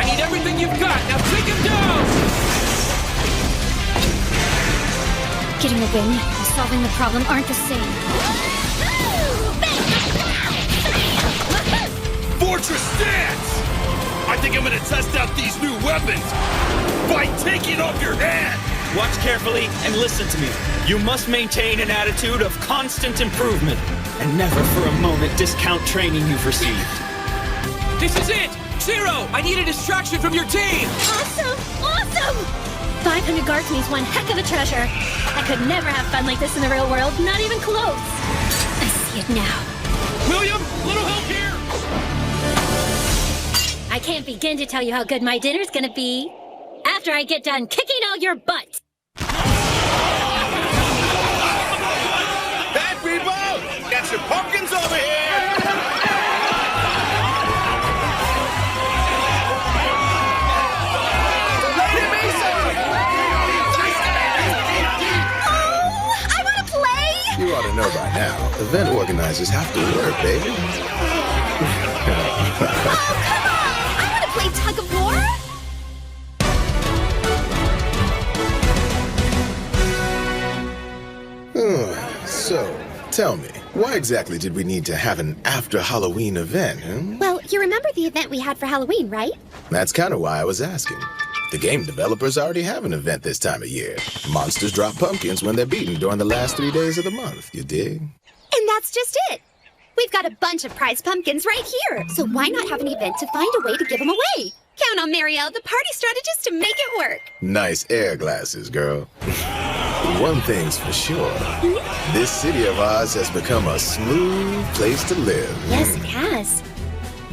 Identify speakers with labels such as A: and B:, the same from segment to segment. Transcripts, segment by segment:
A: need everything you've got. Now take him down!
B: Getting a win and solving the problem aren't the same.
C: Fortress stance! I think I'm gonna test out these new weapons by taking off your hand!
D: Watch carefully and listen to me. You must maintain an attitude of constant improvement and never for a moment discount training you've received.
A: This is it! Zero! I need a distraction from your team!
B: Awesome! Awesome! 500 guards means one heck of a treasure. I could never have fun like this in the real world, not even close. I see it now.
C: William, little help here!
B: I can't begin to tell you how good my dinner's gonna be after I get done kicking all your butts.
C: Bad people! Got some pumpkins over here! Lady Mesa!
B: Oh, I wanna play!
E: You ought to know by now, event organizers have to work, baby.
B: Oh, come on! I wanna play tug of war!
E: So, tell me, why exactly did we need to have an after-Halloween event, huh?
B: Well, you remember the event we had for Halloween, right?
E: That's kind of why I was asking. The game developers already have an event this time of year. Monsters drop pumpkins when they're beaten during the last 3 days of the month, you dig?
B: And that's just it. We've got a bunch of prize pumpkins right here. So why not have an event to find a way to give them away? Count on Marielle, the party strategist, to make it work.
E: Nice air glasses, girl. One thing's for sure. This city of ours has become a smooth place to live.
B: Yes, it has.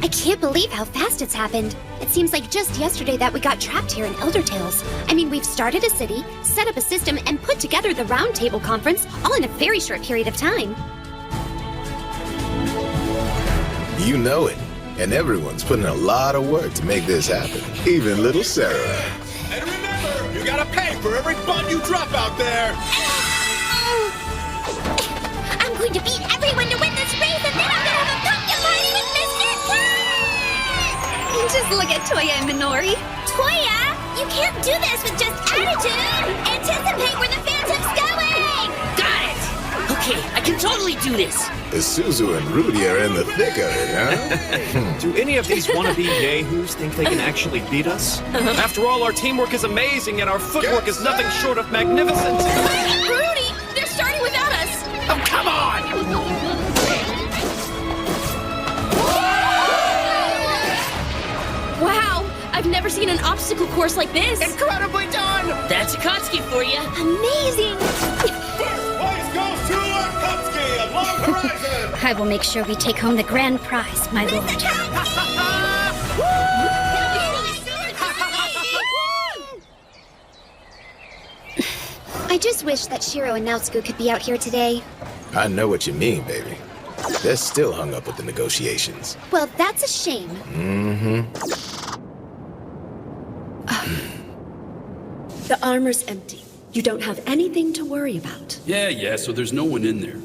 B: I can't believe how fast it's happened. It seems like just yesterday that we got trapped here in Elder Tales. I mean, we've started a city, set up a system, and put together the Roundtable Conference all in a very short period of time.
E: You know it. And everyone's putting a lot of work to make this happen. Even little Sarah.
C: And remember, you gotta pay for every bun you drop out there!
B: I'm going to beat everyone to win this race, and then I'm gonna have a pumpkin party with Mr. Cat! Just look at Toya and Minori. Toya, you can't do this with just attitude! Anticipate where the phantom's going!
F: Got it! Okay, I can totally do this.
E: Suzu and Rudy are in the thick of it, huh?
D: Do any of these wannabe yahoos think they can actually beat us? After all, our teamwork is amazing and our footwork is nothing short of magnificent.
B: Rudy, they're starting without us!
D: Oh, come on!
B: Wow, I've never seen an obstacle course like this!
C: Incredibly done!
F: That's Akatsuki for you.
B: Amazing!
C: First place goes to Akatsuki at Long Horizon!
B: I will make sure we take home the grand prize, my lord. I just wish that Shiro and Naotsuku could be out here today.
E: I know what you mean, baby. They're still hung up with the negotiations.
B: Well, that's a shame.
G: The armor's empty. You don't have anything to worry about.
H: Yeah, so there's no one in there.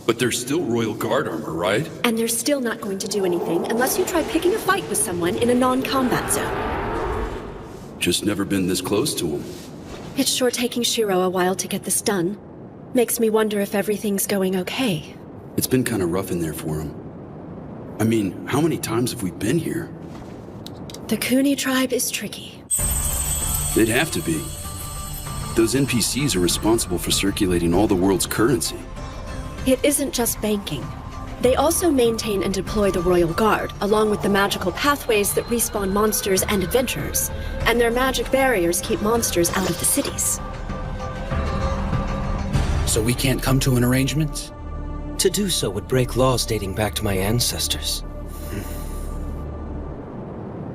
H: But there's still Royal Guard armor, right?
G: And they're still not going to do anything unless you try picking a fight with someone in a non-combat zone.
H: Just never been this close to him.
G: It's sure taking Shiro a while to get this done. Makes me wonder if everything's going okay.
H: It's been kind of rough in there for him. I mean, how many times have we been here?
G: The Kuni tribe is tricky.
H: They'd have to be. Those NPCs are responsible for circulating all the world's currency.
G: It isn't just banking. They also maintain and deploy the Royal Guard, along with the magical pathways that respawn monsters and adventurers. And their magic barriers keep monsters out of the cities.
I: So we can't come to an arrangement? To do so would break laws dating back to my ancestors.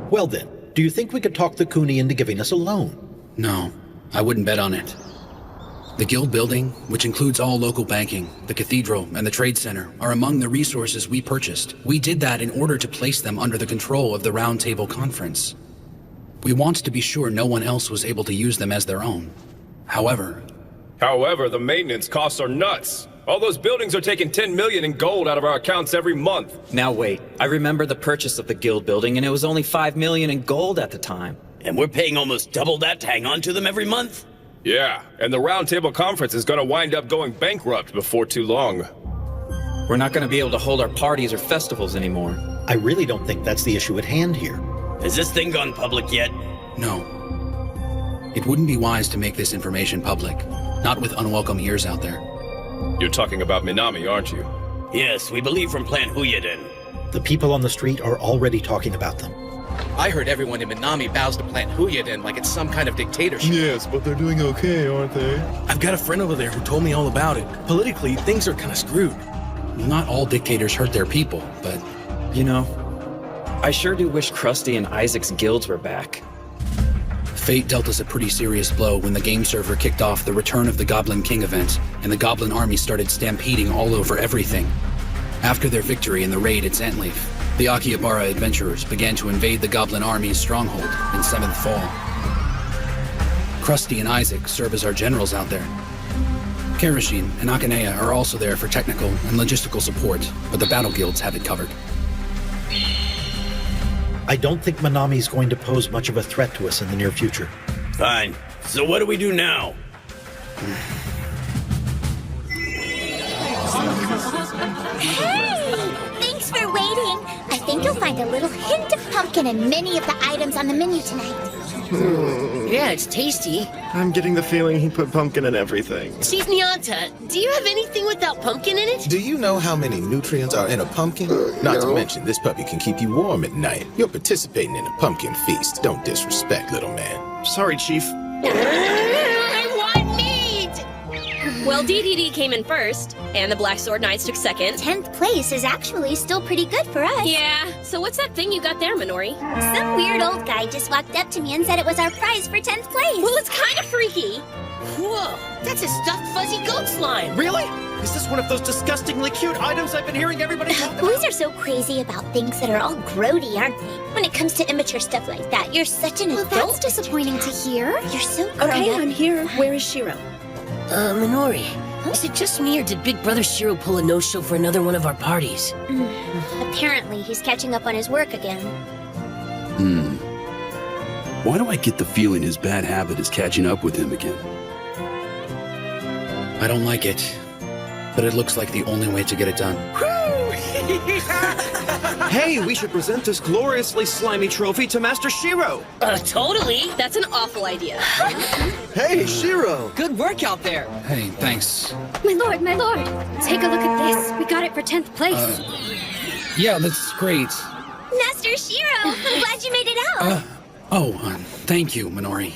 J: Well then, do you think we could talk the Kuni into giving us a loan?
I: No, I wouldn't bet on it. The guild building, which includes all local banking, the cathedral, and the trade center, are among the resources we purchased. We did that in order to place them under the control of the Roundtable Conference. We want to be sure no one else was able to use them as their own. However,
C: the maintenance costs are nuts.
K: All those buildings are taking 10 million in gold out of our accounts every month.
D: Now wait, I remember the purchase of the guild building and it was only 5 million in gold at the time.
F: And we're paying almost double that to hang on to them every month?
K: Yeah, and the Roundtable Conference is gonna wind up going bankrupt before too long.
D: We're not gonna be able to hold our parties or festivals anymore.
J: I really don't think that's the issue at hand here.
F: Has this thing gone public yet?
I: No. It wouldn't be wise to make this information public, not with unwelcome ears out there.
K: You're talking about Minami, aren't you?
F: Yes, we believe from Plant Huyeden.
J: The people on the street are already talking about them.
A: I heard everyone in Minami bows to Plant Huyeden like it's some kind of dictatorship.
L: Yes, but they're doing okay, aren't they?
A: I've got a friend over there who told me all about it. Politically, things are kind of screwed.
I: Not all dictators hurt their people, but...
D: You know, I sure do wish Krusty and Isaac's guilds were back.
I: Fate dealt us a pretty serious blow when the game server kicked off the Return of the Goblin King event, and the Goblin army started stampeding all over everything. After their victory in the raid at Zantleaf, the Akihabara adventurers began to invade the Goblin army's stronghold in 7th Fall. Krusty and Isaac serve as our generals out there. Karashin and Akanea are also there for technical and logistical support, but the battle guilds have it covered.
J: I don't think Minami's going to pose much of a threat to us in the near future.
F: Fine. So what do we do now?
B: Hey! Thanks for waiting. I think you'll find a little hint of pumpkin in many of the items on the menu tonight.
F: Yeah, it's tasty.
L: I'm getting the feeling he put pumpkin in everything.
F: Chief Nyanta, do you have anything without pumpkin in it?
E: Do you know how many nutrients are in a pumpkin? Not to mention, this puppy can keep you warm at night. You're participating in a pumpkin feast. Don't disrespect, little man.
L: Sorry, Chief.
F: I want meat!
M: Well, DDD came in first, and the Black Sword Knights took second.
B: 10th place is actually still pretty good for us.
M: Yeah, so what's that thing you got there, Minori?
B: Some weird old guy just walked up to me and said it was our prize for 10th place.
M: Well, it's kind of freaky.
F: Whoa, that's a stuffed fuzzy goat slime.
A: Really? Is this one of those disgustingly cute items I've been hearing everybody talk about?
B: Boys are so crazy about things that are all grody, aren't they? When it comes to immature stuff like that, you're such an adult.
G: That's disappointing to hear.
B: You're so grown
G: Okay,
B: up.
G: I'm here. Where is Shiro?
F: Minori, is it just me or did Big Brother Shiro pull a no-show for another one of our parties?
B: Apparently, he's catching up on his work again.
H: Why do I get the feeling his bad habit is catching up with him again?
I: I don't like it, but it looks like the only way to get it done.
A: Hey, we should present this gloriously slimy trophy to Master Shiro.
F: Totally.
M: That's an awful idea.
L: Hey, Shiro!
F: Good work out there.
I: Hey, thanks.
G: My lord, take a look at this. We got it for 10th place.
I: Yeah, that's great.
B: Master Shiro, I'm glad you made it out.
I: Thank you, Minori.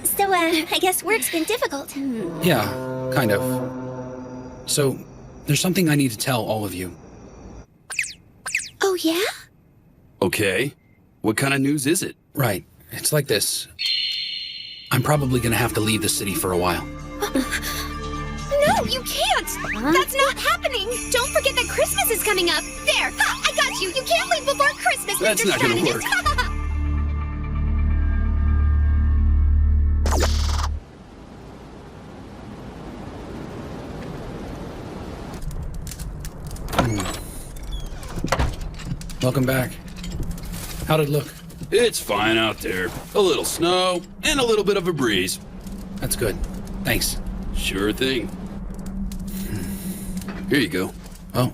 B: So, I guess work's been difficult.
I: Yeah, kind of. So, there's something I need to tell all of you.
B: Oh, yeah?
H: Okay. What kind of news is it?
I: Right. It's like this. I'm probably gonna have to leave the city for a while.
B: No, you can't! That's not happening! Don't forget that Christmas is coming up! There! Ha, I got you! You can't leave before Christmas,
H: That's
B: Mr.
H: not gonna
B: Strategist!
I: Welcome back. How'd it look?
H: It's fine out there. A little snow and a little bit of a breeze.
I: That's good. Thanks.
H: Sure thing. Here you go.
I: Oh.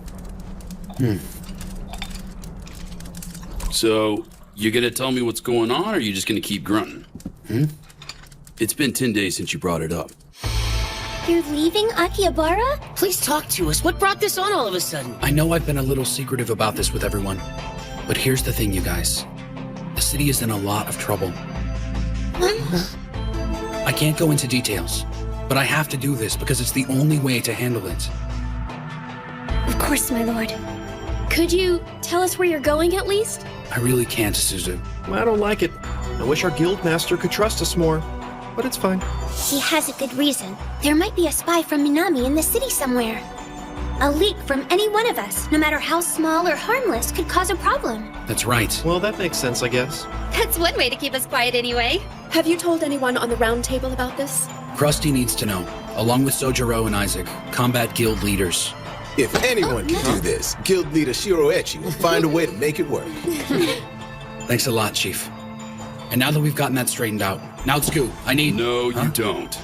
H: So, you gonna tell me what's going on, or are you just gonna keep grunting? It's been 10 days since you brought it up.
B: You're leaving Akihabara?
F: Please talk to us. What brought this on all of a sudden?
I: I know I've been a little secretive about this with everyone, but here's the thing, you guys. The city is in a lot of trouble. I can't go into details, but I have to do this because it's the only way to handle it.
G: Of course, my lord. Could you tell us where you're going at least?
I: I really can't, Suzu.
L: I don't like it. I wish our guild master could trust us more, but it's fine.
B: He has a good reason. There might be a spy from Minami in the city somewhere. A leak from any one of us, no matter how small or harmless, could cause a problem.
I: That's right.
L: Well, that makes sense, I guess.
G: That's one way to keep us quiet anyway. Have you told anyone on the round table about this?
I: Krusty needs to know. along with Sojiro and Isaac, combat guild leaders.
E: If anyone can do this, Guild Leader Shiroechi will find a way to make it work.
I: Thanks a lot, Chief. And now that we've gotten that straightened out, Naotsku, I need...
H: No, you don't.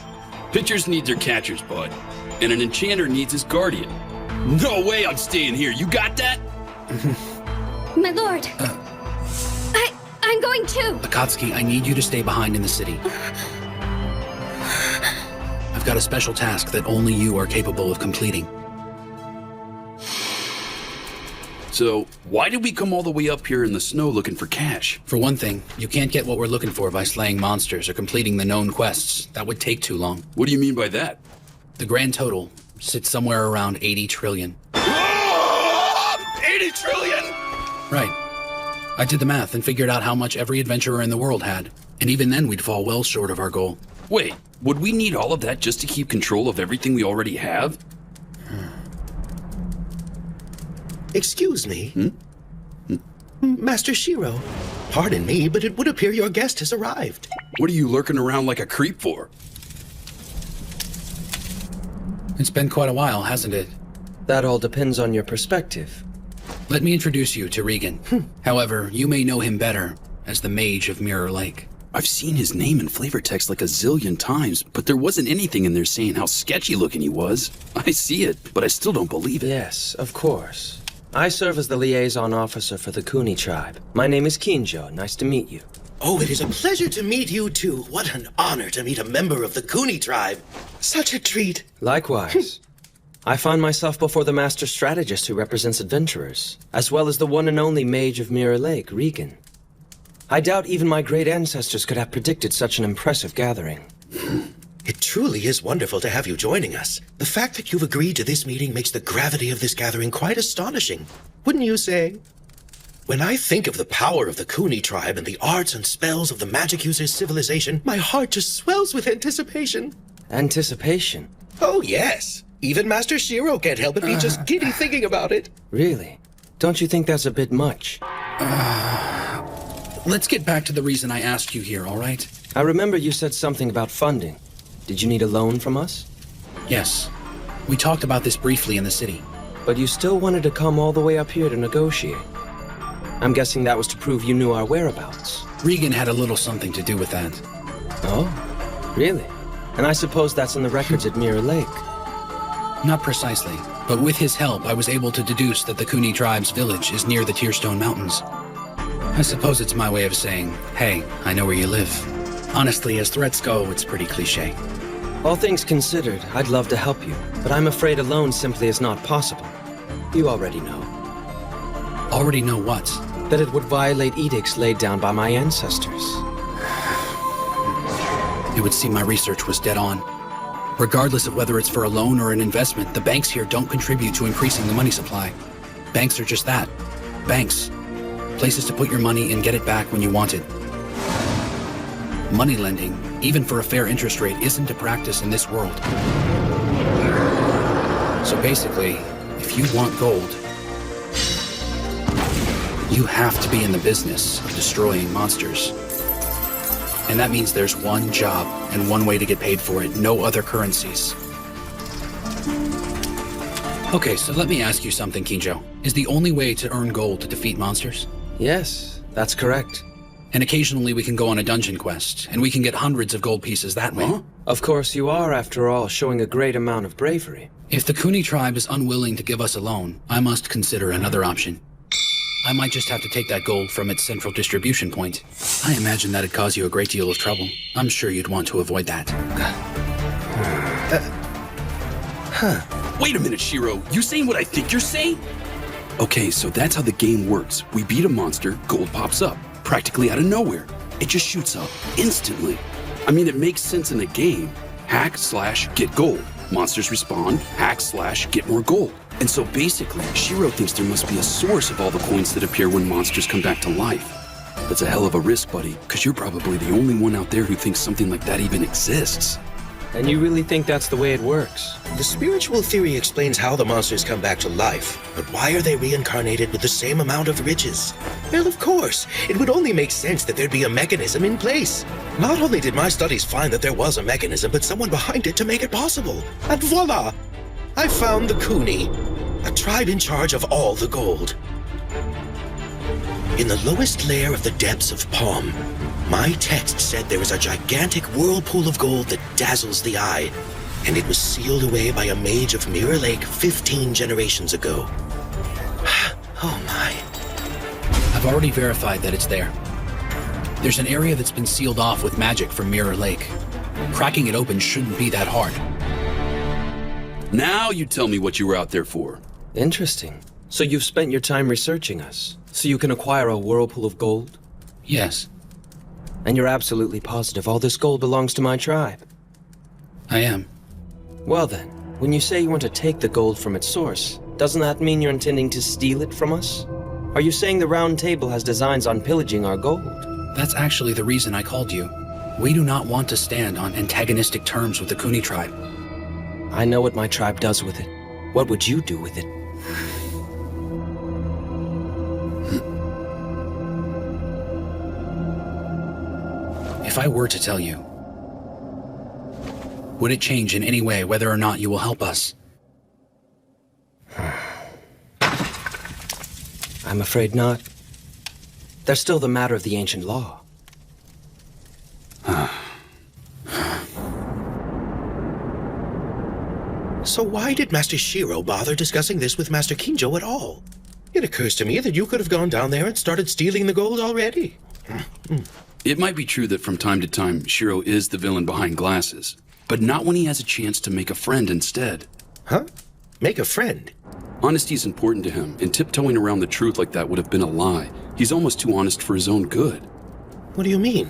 H: Pitchers need their catchers, bud. And an enchanter needs his guardian. No way I'm staying here. You got that?
B: My lord. I'm going too.
I: Akatsuki, I need you to stay behind in the city. I've got a special task that only you are capable of completing.
H: So, why did we come all the way up here in the snow looking for cash?
I: For one thing, you can't get what we're looking for by slaying monsters or completing the known quests. That would take too long.
H: What do you mean by that?
I: The grand total sits somewhere around 80 trillion.
H: 80 trillion?
I: Right. I did the math and figured out how much every adventurer in the world had. And even then, we'd fall well short of our goal.
H: Wait, would we need all of that just to keep control of everything we already have?
J: Excuse me? Master Shiro, pardon me, but it would appear your guest has arrived.
H: What are you lurking around like a creep for?
I: It's been quite a while, hasn't it?
N: That all depends on your perspective.
I: Let me introduce you to Regan. However, you may know him better as the Mage of Mirror Lake.
H: I've seen his name in flavor text like a zillion times, but there wasn't anything in there saying how sketchy looking he was. I see it, but I still don't believe it.
N: Yes, of course. I serve as the liaison officer for the Kuni tribe. My name is Kinjo. Nice to meet you.
J: Oh, it is a pleasure to meet you too. What an honor to meet a member of the Kuni tribe. Such a treat.
N: Likewise. I find myself before the master strategist who represents adventurers, as well as the one and only Mage of Mirror Lake, Regan. I doubt even my great ancestors could have predicted such an impressive gathering.
J: It truly is wonderful to have you joining us. The fact that you've agreed to this meeting makes the gravity of this gathering quite astonishing, wouldn't you say? When I think of the power of the Kuni tribe and the arts and spells of the magic user's civilization, my heart just swells with anticipation.
N: Anticipation?
J: Oh, yes. Even Master Shiro can't help but be just giddy thinking about it.
N: Really? Don't you think that's a bit much?
I: Let's get back to the reason I asked you here, all right?
N: I remember you said something about funding. Did you need a loan from us?
I: Yes. We talked about this briefly in the city.
N: But you still wanted to come all the way up here to negotiate. I'm guessing that was to prove you knew our whereabouts.
I: Regan had a little something to do with that.
N: Oh? Really? And I suppose that's in the records at Mirror Lake.
I: Not precisely, but with his help, I was able to deduce that the Kuni tribe's village is near the Tearstone Mountains. I suppose it's my way of saying, hey, I know where you live. Honestly, as threats go, it's pretty cliche.
N: All things considered, I'd love to help you, but I'm afraid alone simply is not possible. You already know.
I: Already know what?
N: That it would violate edicts laid down by my ancestors.
I: It would seem my research was dead on. Regardless of whether it's for a loan or an investment, the banks here don't contribute to increasing the money supply. Banks are just that. Banks. Places to put your money and get it back when you want it. Money lending, even for a fair interest rate, isn't a practice in this world. So basically, if you want gold, you have to be in the business of destroying monsters. And that means there's one job and one way to get paid for it, no other currencies. Okay, so let me ask you something, Kinjo. Is the only way to earn gold to defeat monsters?
N: Yes, that's correct.
I: And occasionally we can go on a dungeon quest, and we can get hundreds of gold pieces that way.
N: Huh? Of course you are, after all, showing a great amount of bravery.
I: If the Kuni tribe is unwilling to give us a loan, I must consider another option. I might just have to take that gold from its central distribution point. I imagine that'd cause you a great deal of trouble. I'm sure you'd want to avoid that.
H: Wait a minute, Shiro. You saying what I think you're saying? Okay, so that's how the game works. We beat a monster, gold pops up. Practically out of nowhere. It just shoots up instantly. I mean, it makes sense in the game. Hack/get gold. Monsters respawn. Hack/get more gold. And so basically, Shiro thinks there must be a source of all the coins that appear when monsters come back to life. That's a hell of a risk, buddy, because you're probably the only one out there who thinks something like that even exists.
N: And you really think that's the way it works?
J: The spiritual theory explains how the monsters come back to life, but why are they reincarnated with the same amount of riches? Well, of course, it would only make sense that there'd be a mechanism in place. Not only did my studies find that there was a mechanism, but someone behind it to make it possible. And voila! I found the Kuni, a tribe in charge of all the gold. In the lowest layer of the depths of Palm, my text said there is a gigantic whirlpool of gold that dazzles the eye, and it was sealed away by a mage of Mirror Lake 15 generations ago. Oh my.
I: I've already verified that it's there. There's an area that's been sealed off with magic from Mirror Lake. Cracking it open shouldn't be that hard.
H: Now you tell me what you were out there for.
N: Interesting. So you've spent your time researching us, so you can acquire a whirlpool of gold?
I: Yes.
N: And you're absolutely positive all this gold belongs to my tribe?
I: I am.
N: Well then, when you say you want to take the gold from its source, doesn't that mean you're intending to steal it from us? Are you saying the Round Table has designs on pillaging our gold?
I: That's actually the reason I called you. We do not want to stand on antagonistic terms with the Kuni tribe.
N: I know what my tribe does with it. What would you do with it?
I: If I were to tell you, would it change in any way whether or not you will help us?
N: I'm afraid not. There's still the matter of the ancient law.
J: So why did Master Shiro bother discussing this with Master Kinjo at all? It occurs to me that you could have gone down there and started stealing the gold already.
H: It might be true that from time to time, Shiro is the villain behind glasses, but not when he has a chance to make a friend instead.
J: Huh? Make a friend?
H: Honesty is important to him, and tiptoeing around the truth like that would have been a lie. He's almost too honest for his own good.
J: What do you mean?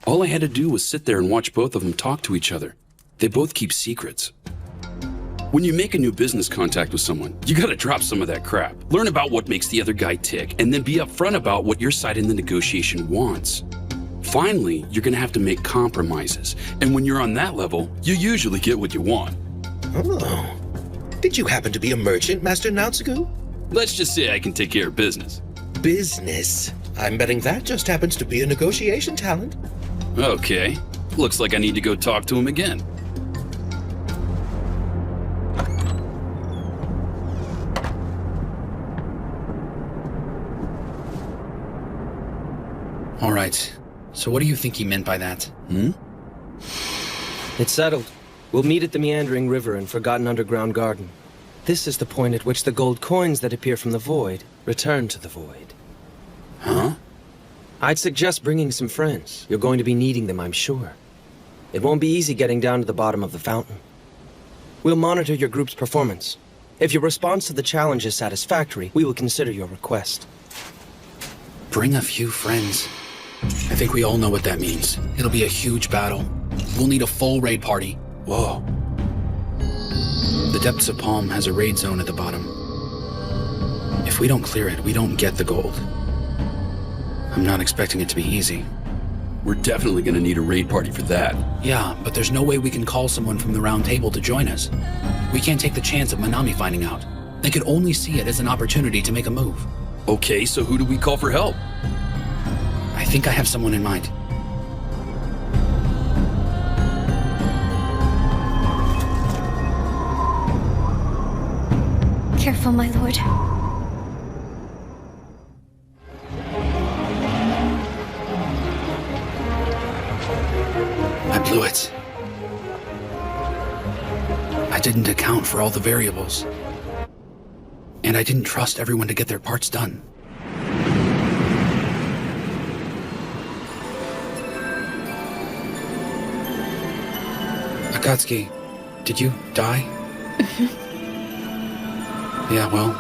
H: All I had to do was sit there and watch both of them talk to each other. They both keep secrets. When you make a new business contact with someone, you gotta drop some of that crap. Learn about what makes the other guy tick, and then be upfront about what your side in the negotiation wants. Finally, you're gonna have to make compromises, and when you're on that level, you usually get what you want.
J: Oh. Did you happen to be a merchant, Master Naotsugu?
H: Let's just say I can take care of business.
J: Business? I'm betting that just happens to be a negotiation talent.
H: Okay. Looks like I need to go talk to him again.
I: All right. So what do you think he meant by that?
N: It's settled. We'll meet at the meandering river and forgotten underground garden. This is the point at which the gold coins that appear from the void return to the void.
H: Huh?
N: I'd suggest bringing some friends. You're going to be needing them, I'm sure. It won't be easy getting down to the bottom of the fountain. We'll monitor your group's performance. If your response to the challenge is satisfactory, we will consider your request.
I: Bring a few friends. I think we all know what that means. It'll be a huge battle. We'll need a full raid party.
H: Whoa.
I: The depths of Palm has a raid zone at the bottom. If we don't clear it, we don't get the gold. I'm not expecting it to be easy.
H: We're definitely gonna need a raid party for that.
I: Yeah, but there's no way we can call someone from the Round Table to join us. We can't take the chance of Manami finding out. They could only see it as an opportunity to make a move.
H: Okay, so who do we call for help?
I: I think I have someone in mind.
B: Careful, my lord.
I: I blew it. I didn't account for all the variables. And I didn't trust everyone to get their parts done. Akatsuki, did you die? Yeah, well,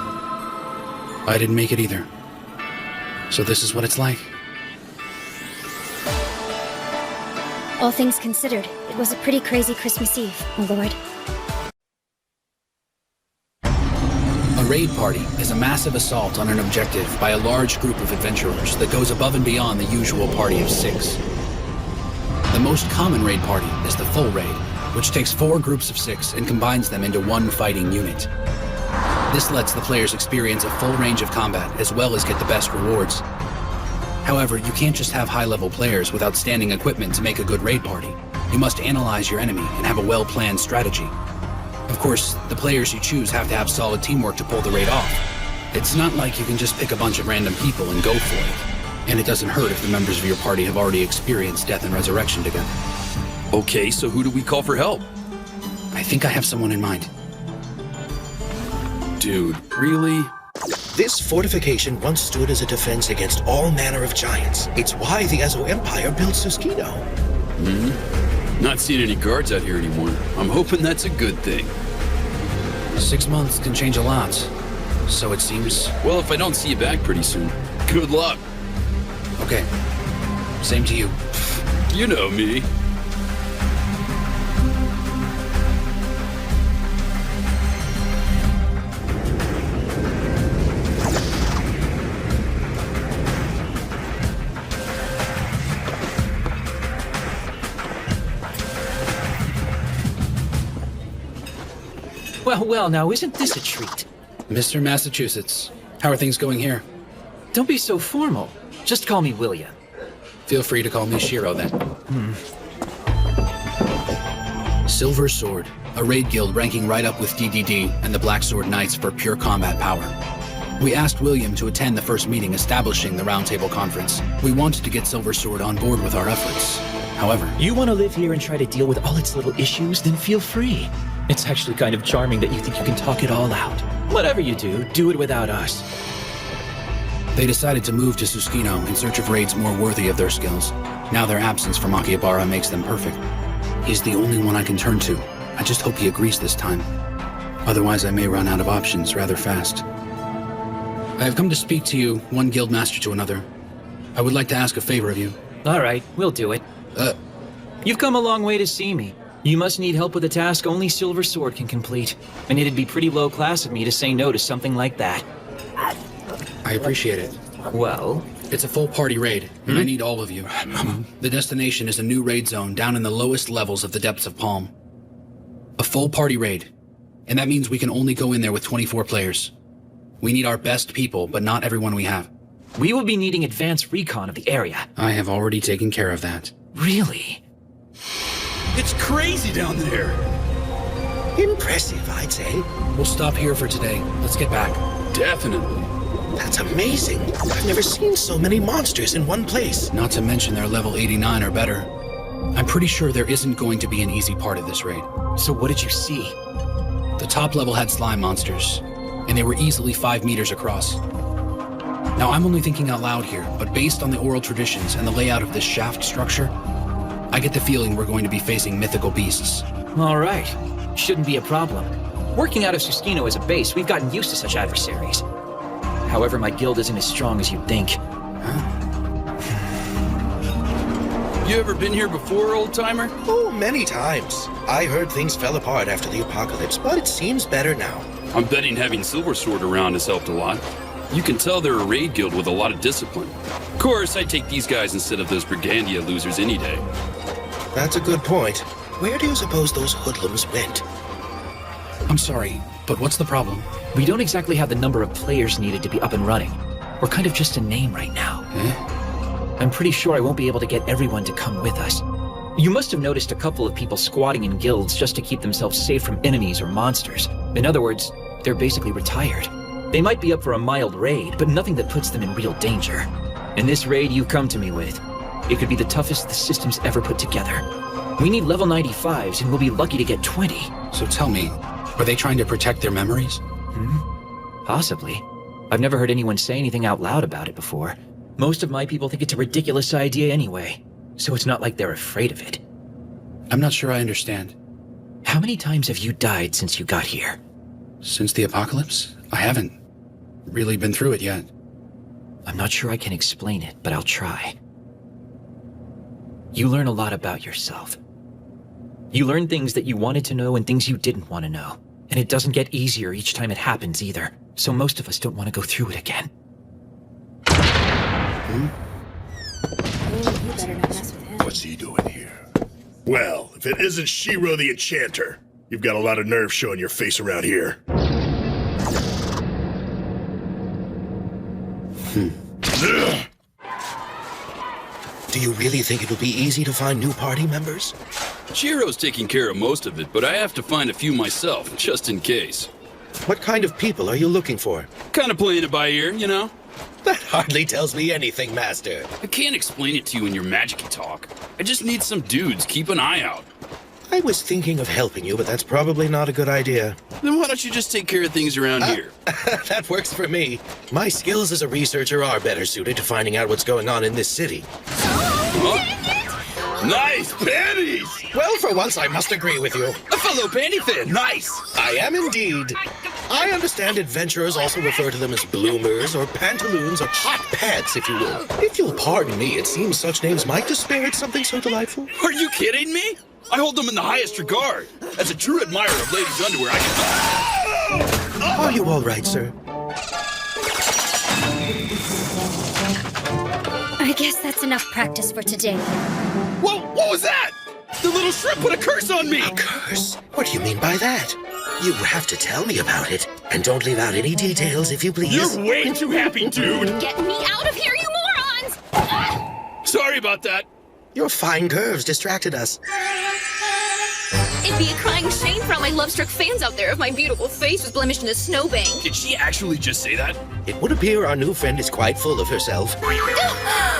I: I didn't make it either. So this is what it's like.
B: All things considered, it was a pretty crazy Christmas Eve, my lord.
I: A raid party is a massive assault on an objective by a large group of adventurers that goes above and beyond the usual party of 6. The most common raid party is the full raid, which takes 4 groups of 6 and combines them into one fighting unit. This lets the players experience a full range of combat as well as get the best rewards. However, you can't just have high-level players with outstanding equipment to make a good raid party. You must analyze your enemy and have a well-planned strategy. Of course, the players you choose have to have solid teamwork to pull the raid off. It's not like you can just pick a bunch of random people and go for it. And it doesn't hurt if the members of your party have already experienced death and resurrection together.
H: Okay, so who do we call for help?
I: I think I have someone in mind.
H: Dude, really?
J: This fortification once stood as a defense against all manner of giants. It's why the Ezo Empire built Suskino.
H: Not seeing any guards out here anymore. I'm hoping that's a good thing.
I: 6 months can change a lot, so it seems.
H: Well, if I don't see you back pretty soon, good luck.
I: Okay. Same to you.
H: You know me.
A: Well, well, now isn't this a treat?
I: Mr. Massachusetts, how are things going here?
A: Don't be so formal. Just call me William.
I: Feel free to call me Shiro then. Silver Sword, a raid guild ranking right up with DDD and the Black Sword Knights for pure combat power. We asked William to attend the first meeting establishing the Roundtable Conference. We wanted to get Silver Sword on board with our efforts. However,
O: you want to live here and try to deal with all its little issues, then feel free. It's actually kind of charming that you think you can talk it all out. Whatever you do it without us.
I: They decided to move to Suskino in search of raids more worthy of their skills. Now their absence from Akihabara makes them perfect. He's the only one I can turn to. I just hope he agrees this time. Otherwise, I may run out of options rather fast. I have come to speak to you, one guild master to another. I would like to ask a favor of you.
O: All right, we'll do it. You've come a long way to see me. You must need help with a task only Silver Sword can complete. And it'd be pretty low class of me to say no to something like that.
I: I appreciate it.
O: Well?
I: It's a full party raid, and I need all of you. The destination is a new raid zone down in the lowest levels of the depths of Palm. A full party raid. And that means we can only go in there with 24 players. We need our best people, but not everyone we have.
O: We will be needing advanced recon of the area.
I: I have already taken care of that.
O: Really?
H: It's crazy down there.
J: Impressive, I'd say.
I: We'll stop here for today. Let's get back.
H: Definitely.
J: That's amazing. I've never seen so many monsters in one place.
I: Not to mention they're level 89 or better. I'm pretty sure there isn't going to be an easy part of this raid.
O: So what did you see?
I: The top level had slime monsters, and they were easily 5 meters across. Now, I'm only thinking out loud here, but based on the oral traditions and the layout of this shaft structure, I get the feeling we're going to be facing mythical beasts.
O: All right. Shouldn't be a problem. Working out of Suskino as a base, we've gotten used to such adversaries. However, my guild isn't as strong as you'd think.
H: You ever been here before, old-timer?
J: Oh, many times. I heard things fell apart after the apocalypse, but it seems better now.
H: I'm betting having Silver Sword around has helped a lot. You can tell they're a raid guild with a lot of discipline. Of course, I'd take these guys instead of those Brigandia losers any day.
J: That's a good point. Where do you suppose those hoodlums went?
I: I'm sorry, but what's the problem?
O: We don't exactly have the number of players needed to be up and running. We're kind of just a name right now. I'm pretty sure I won't be able to get everyone to come with us. You must have noticed a couple of people squatting in guilds just to keep themselves safe from enemies or monsters. In other words, they're basically retired. They might be up for a mild raid, but nothing that puts them in real danger. And this raid you come to me with, it could be the toughest the system's ever put together. We need level 95s, and we'll be lucky to get 20.
I: So tell me, are they trying to protect their memories?
O: Possibly. I've never heard anyone say anything out loud about it before. Most of my people think it's a ridiculous idea anyway, so it's not like they're afraid of it.
I: I'm not sure I understand.
O: How many times have you died since you got here?
I: Since the apocalypse? I haven't really been through it yet.
O: I'm not sure I can explain it, but I'll try. You learn a lot about yourself. You learn things that you wanted to know and things you didn't want to know. And it doesn't get easier each time it happens either, so most of us don't want to go through it again.
B: You better not mess with him.
C: What's he doing here? Well, if it isn't Shiro the Enchanter, you've got a lot of nerve showing your face around here. Ugh.
J: Do you really think it'll be easy to find new party members?
H: Shiro's taking care of most of it, but I have to find a few myself, just in case.
J: What kind of people are you looking for?
H: Kind of playing it by ear, you know?
J: That hardly tells me anything, Master.
H: I can't explain it to you in your magic-y talk. I just need some dudes. Keep an eye out.
J: I was thinking of helping you, but that's probably not a good idea.
H: Then why don't you just take care of things around here?
J: That works for me. My skills as a researcher are better suited to finding out what's going on in this city.
C: Nice panties!
J: Well, for once, I must agree with you.
H: A fellow panty fan, nice!
J: I am indeed. I understand adventurers also refer to them as bloomers or pantaloons or hot pants, if you will. If you'll pardon me, it seems such names might disparage something so delightful.
H: Are you kidding me? I hold them in the highest regard. As a true admirer of ladies' underwear, I can...
J: Are you all right, sir?
B: I guess that's enough practice for today.
H: Whoa, what was that? The little shrimp put a curse on me!
J: A curse? What do you mean by that? You have to tell me about it. And don't leave out any details, if you please.
C: You're way too happy, dude!
B: Get me out of here, you morons!
H: Sorry about that.
J: Your fine curves distracted us.
M: It'd be a crying shame for all my love-struck fans out there if my beautiful face was blemished in a snowbank.
H: Did she actually just say that?
J: It would appear our new friend is quite full of herself.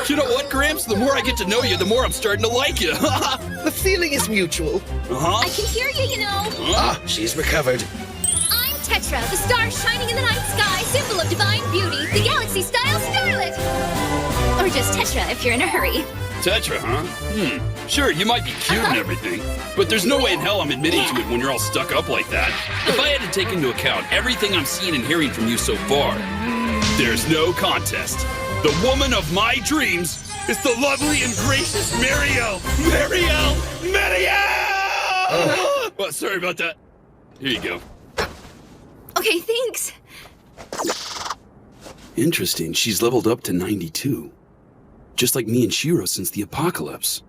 H: You know what, Gramps? The more I get to know you, the more I'm starting to like you.
J: The feeling is mutual.
H: Uh-huh.
B: I can hear you, you know.
J: Ah, she's recovered.
B: I'm Tetra, the star shining in the night sky, symbol of divine beauty, the galaxy-style starlet. Or just Tetra if you're in a hurry.
H: Tetra, huh? Sure, you might be cute and everything, but there's no way in hell I'm admitting to it when you're all stuck up like that. If I had to take into account everything I'm seeing and hearing from you so far, there's no contest. The woman of my dreams is the lovely and gracious Mariel! Well, sorry about that. Here you go.
M: Okay, thanks.
H: Interesting, she's leveled up to 92. Just like me and Shiro since the apocalypse.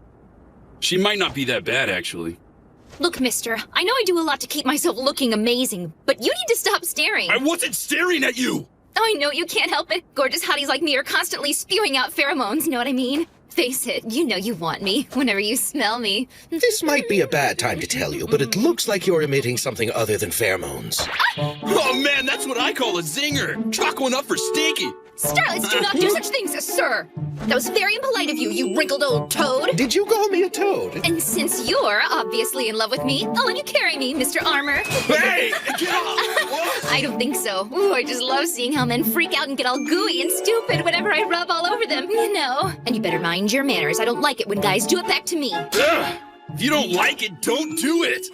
H: She might not be that bad, actually.
M: Look, mister, I know I do a lot to keep myself looking amazing, but you need to stop staring.
C: I wasn't staring at you!
M: I know you can't help it. Gorgeous hotties like me are constantly spewing out pheromones, know what I mean? Face it, you know you want me whenever you smell me.
J: This might be a bad time to tell you, but it looks like you're emitting something other than pheromones.
H: Oh man, that's what I call a zinger! Chalk one up for Stinky!
M: Starlets do not do such things, sir! That was very impolite of you, you wrinkled old toad!
J: Did you call me a toad?
M: And since you're obviously in love with me, I'll let you carry me, Mr. Armor.
C: Hey! Get off!
M: I don't think so. Ooh, I just love seeing how men freak out and get all gooey and stupid whenever I rub all over them, you know. And you better mind your manners. I don't like it when guys do it back to me.
C: Ugh. If you don't like it, don't do it!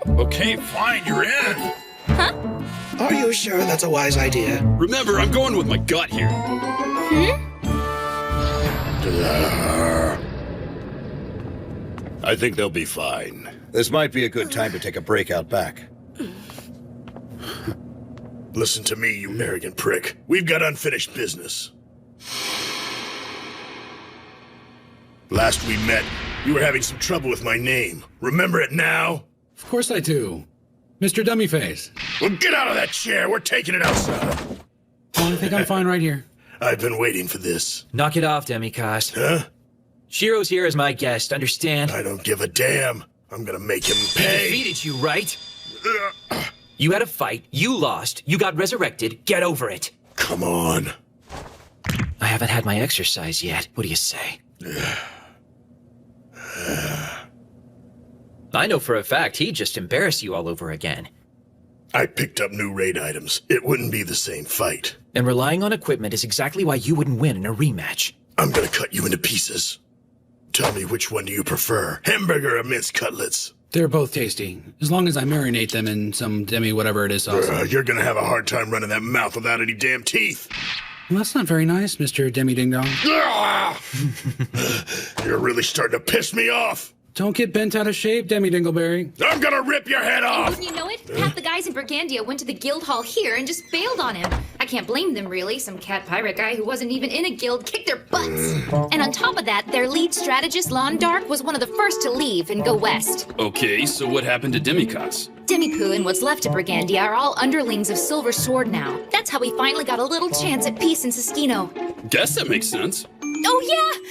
C: Okay, fine, you're in.
M: Huh?
J: Are you sure that's a wise idea?
H: Remember, I'm going with my gut here.
C: I think they'll be fine.
P: This might be a good time to take a break out back.
C: Listen to me, you arrogant prick. We've got unfinished business. Last we met, you were having some trouble with my name. Remember it now?
I: Of course I do. Mr. Dummyface.
C: Well, get out of that chair. We're taking it outside.
I: Oh, I think I'm fine right here.
C: I've been waiting for this.
O: Knock it off, Demikos.
C: Huh?
O: Shiro's here as my guest, understand?
C: I don't give a damn. I'm gonna make him
O: He
C: pay.
O: defeated you, right? You had a fight, you lost, you got resurrected, get over it.
C: Come on.
O: I haven't had my exercise yet. What do you say? I know for a fact he'd just embarrass you all over again.
C: I picked up new raid items. It wouldn't be the same fight.
O: And relying on equipment is exactly why you wouldn't win in a rematch.
C: I'm gonna cut you into pieces. Tell me, which one do you prefer? Hamburger or minced cutlets?
I: They're both tasty, as long as I marinate them in some demi-whatever-it-is sauce.
C: You're gonna have a hard time running that mouth without any damn teeth.
I: Well, that's not very nice, Mr. Demi-Ding-Dong.
C: You're really starting to piss me off.
I: Don't get bent out of shape, Demi Dingleberry.
C: I'm gonna rip your head
M: And
C: off!
M: wouldn't you know it? Half the guys in Brigandia went to the guild hall here and just bailed on him. I can't blame them, really. Some cat pirate guy who wasn't even in a guild kicked their butts. And on top of that, their lead strategist, Londark, was one of the first to leave and go west.
H: Okay, so what happened to Demikos?
M: Demi-Poo and what's left of Brigandia are all underlings of Silver Sword now. That's how we finally got a little chance at peace in Siskino.
H: Guess that makes sense.
M: Oh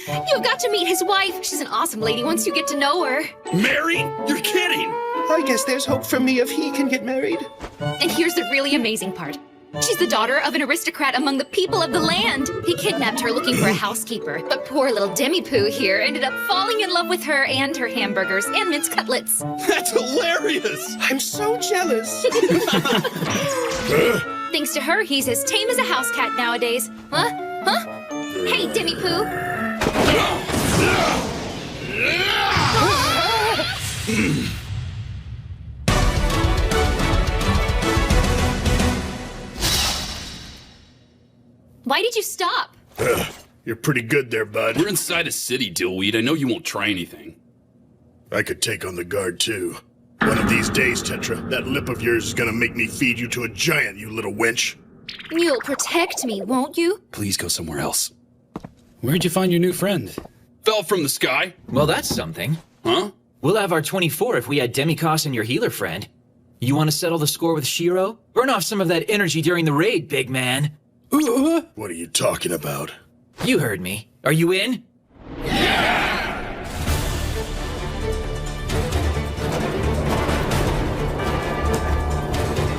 M: yeah! You've got to meet his wife. She's an awesome lady once you get to know her.
C: Married? You're kidding!
J: I guess there's hope for me if he can get married.
M: And here's the really amazing part. She's the daughter of an aristocrat among the people of the land. He kidnapped her looking for a housekeeper, but poor little Demi-Poo here ended up falling in love with her and her hamburgers and mince cutlets.
C: That's hilarious!
J: I'm so jealous.
M: Thanks to her, he's as tame as a house cat nowadays. Huh? Huh? Hey, Demi-Poo! Why did you stop?
C: You're pretty good there, bud.
H: We're inside a city, Dillweed. I know you won't try anything.
C: I could take on the guard, too. One of these days, Tetra, that lip of yours is gonna make me feed you to a giant, you little wench.
M: You'll protect me, won't you?
H: Please go somewhere else.
I: Where'd you find your new friend?
H: Fell from the sky.
O: Well, that's something.
H: Huh?
O: We'll have our 24 if we had Demikos and your healer friend. You want to settle the score with Shiro? Burn off some of that energy during the raid, big man.
C: What are you talking about?
O: You heard me. Are you in?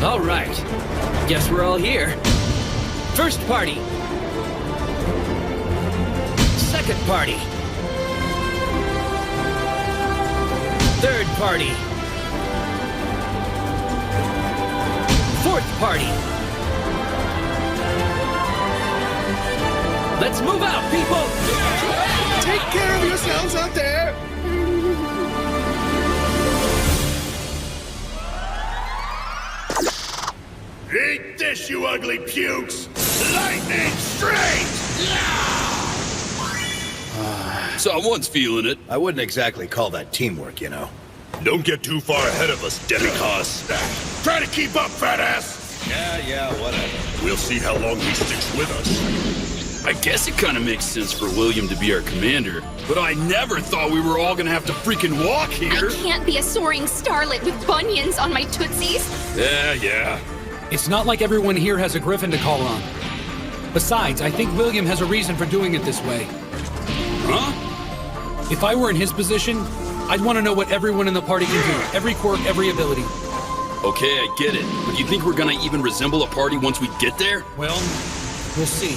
O: All right. Guess we're all here. First party. Second party. Third party. Fourth party. Let's move out, people!
C: Take care of yourselves out there! Eat this, you ugly pukes! Lightning straight!
H: Someone's feeling it.
P: I wouldn't exactly call that teamwork, you know.
C: Don't get too far ahead of us, Demikos. Try to keep up, fat ass!
P: Yeah, whatever.
C: We'll see how long he sticks with us.
H: I guess it kind of makes sense for William to be our commander, but I never thought we were all gonna have to freaking walk here.
M: I can't be a soaring starlet with bunions on my tootsies.
C: Yeah.
I: It's not like everyone here has a griffin to call on. Besides, I think William has a reason for doing it this way.
H: Huh?
I: If I were in his position, I'd want to know what everyone in the party can do. Every quirk, every ability.
H: Okay, I get it. But you think we're gonna even resemble a party once we get there?
I: Well, we'll see.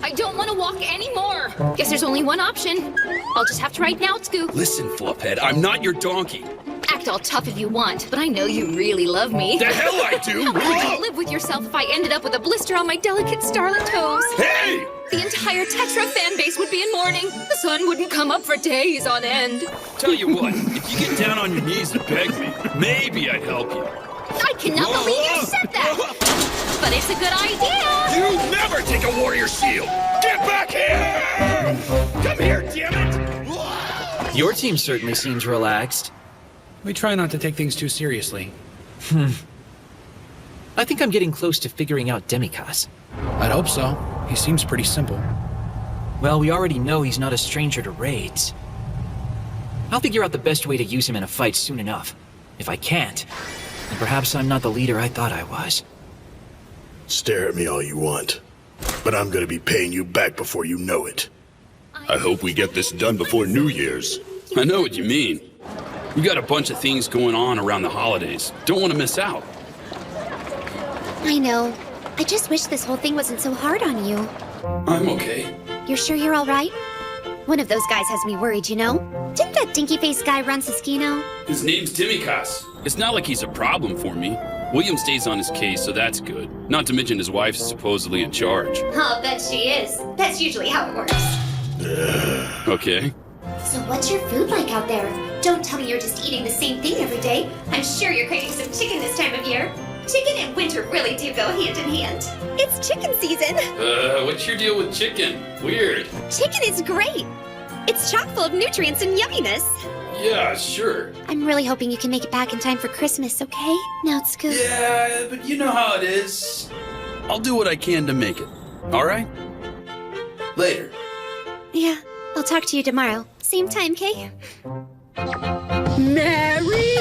M: I don't want to walk anymore. Guess there's only one option. I'll just have to ride now, Scoop.
H: Listen, Fluphead, I'm not your donkey.
M: Act all tough if you want, but I know you really love me.
H: The hell I do!
M: How could you live with yourself if I ended up with a blister on my delicate starlet toes?
H: Hey!
M: The entire Tetra fan base would be in mourning. The sun wouldn't come up for days on end.
H: Tell you what, if you get down on your knees and beg me, maybe I'd help you.
M: I cannot believe you said that! But it's a good idea!
C: You never take a warrior shield! Get back here! Come here, damn it!
O: Your team certainly seems relaxed.
I: We try not to take things too seriously.
O: I think I'm getting close to figuring out Demikos.
I: I'd hope so. He seems pretty simple.
O: Well, we already know he's not a stranger to raids. I'll figure out the best way to use him in a fight soon enough. If I can't, then perhaps I'm not the leader I thought I was.
C: Stare at me all you want, but I'm gonna be paying you back before you know it. I hope we get this done before New Year's.
H: I know what you mean. We got a bunch of things going on around the holidays. Don't want to miss out.
B: I know. I just wish this whole thing wasn't so hard on you.
H: I'm okay.
B: You're sure you're all right? One of those guys has me worried, you know? Didn't that dinky-faced guy run Siskino?
H: His name's Demikos. It's not like he's a problem for me. William stays on his case, so that's good. Not to mention his wife's supposedly in charge.
B: I'll bet she is. That's usually how it works.
H: Okay.
B: So what's your food like out there? Don't tell me you're just eating the same thing every day. I'm sure you're craving some chicken this time of year. Chicken and winter really do go hand in hand. It's chicken season.
H: What's your deal with chicken? Weird.
B: Chicken is great. It's chock full of nutrients and yumminess.
H: Yeah, sure.
B: I'm really hoping you can make it back in time for Christmas, okay? Now it's good.
H: Yeah, but you know how it is. I'll do what I can to make it. All right? Later.
B: Yeah, I'll talk to you tomorrow. Same time, Kay?
G: Mary!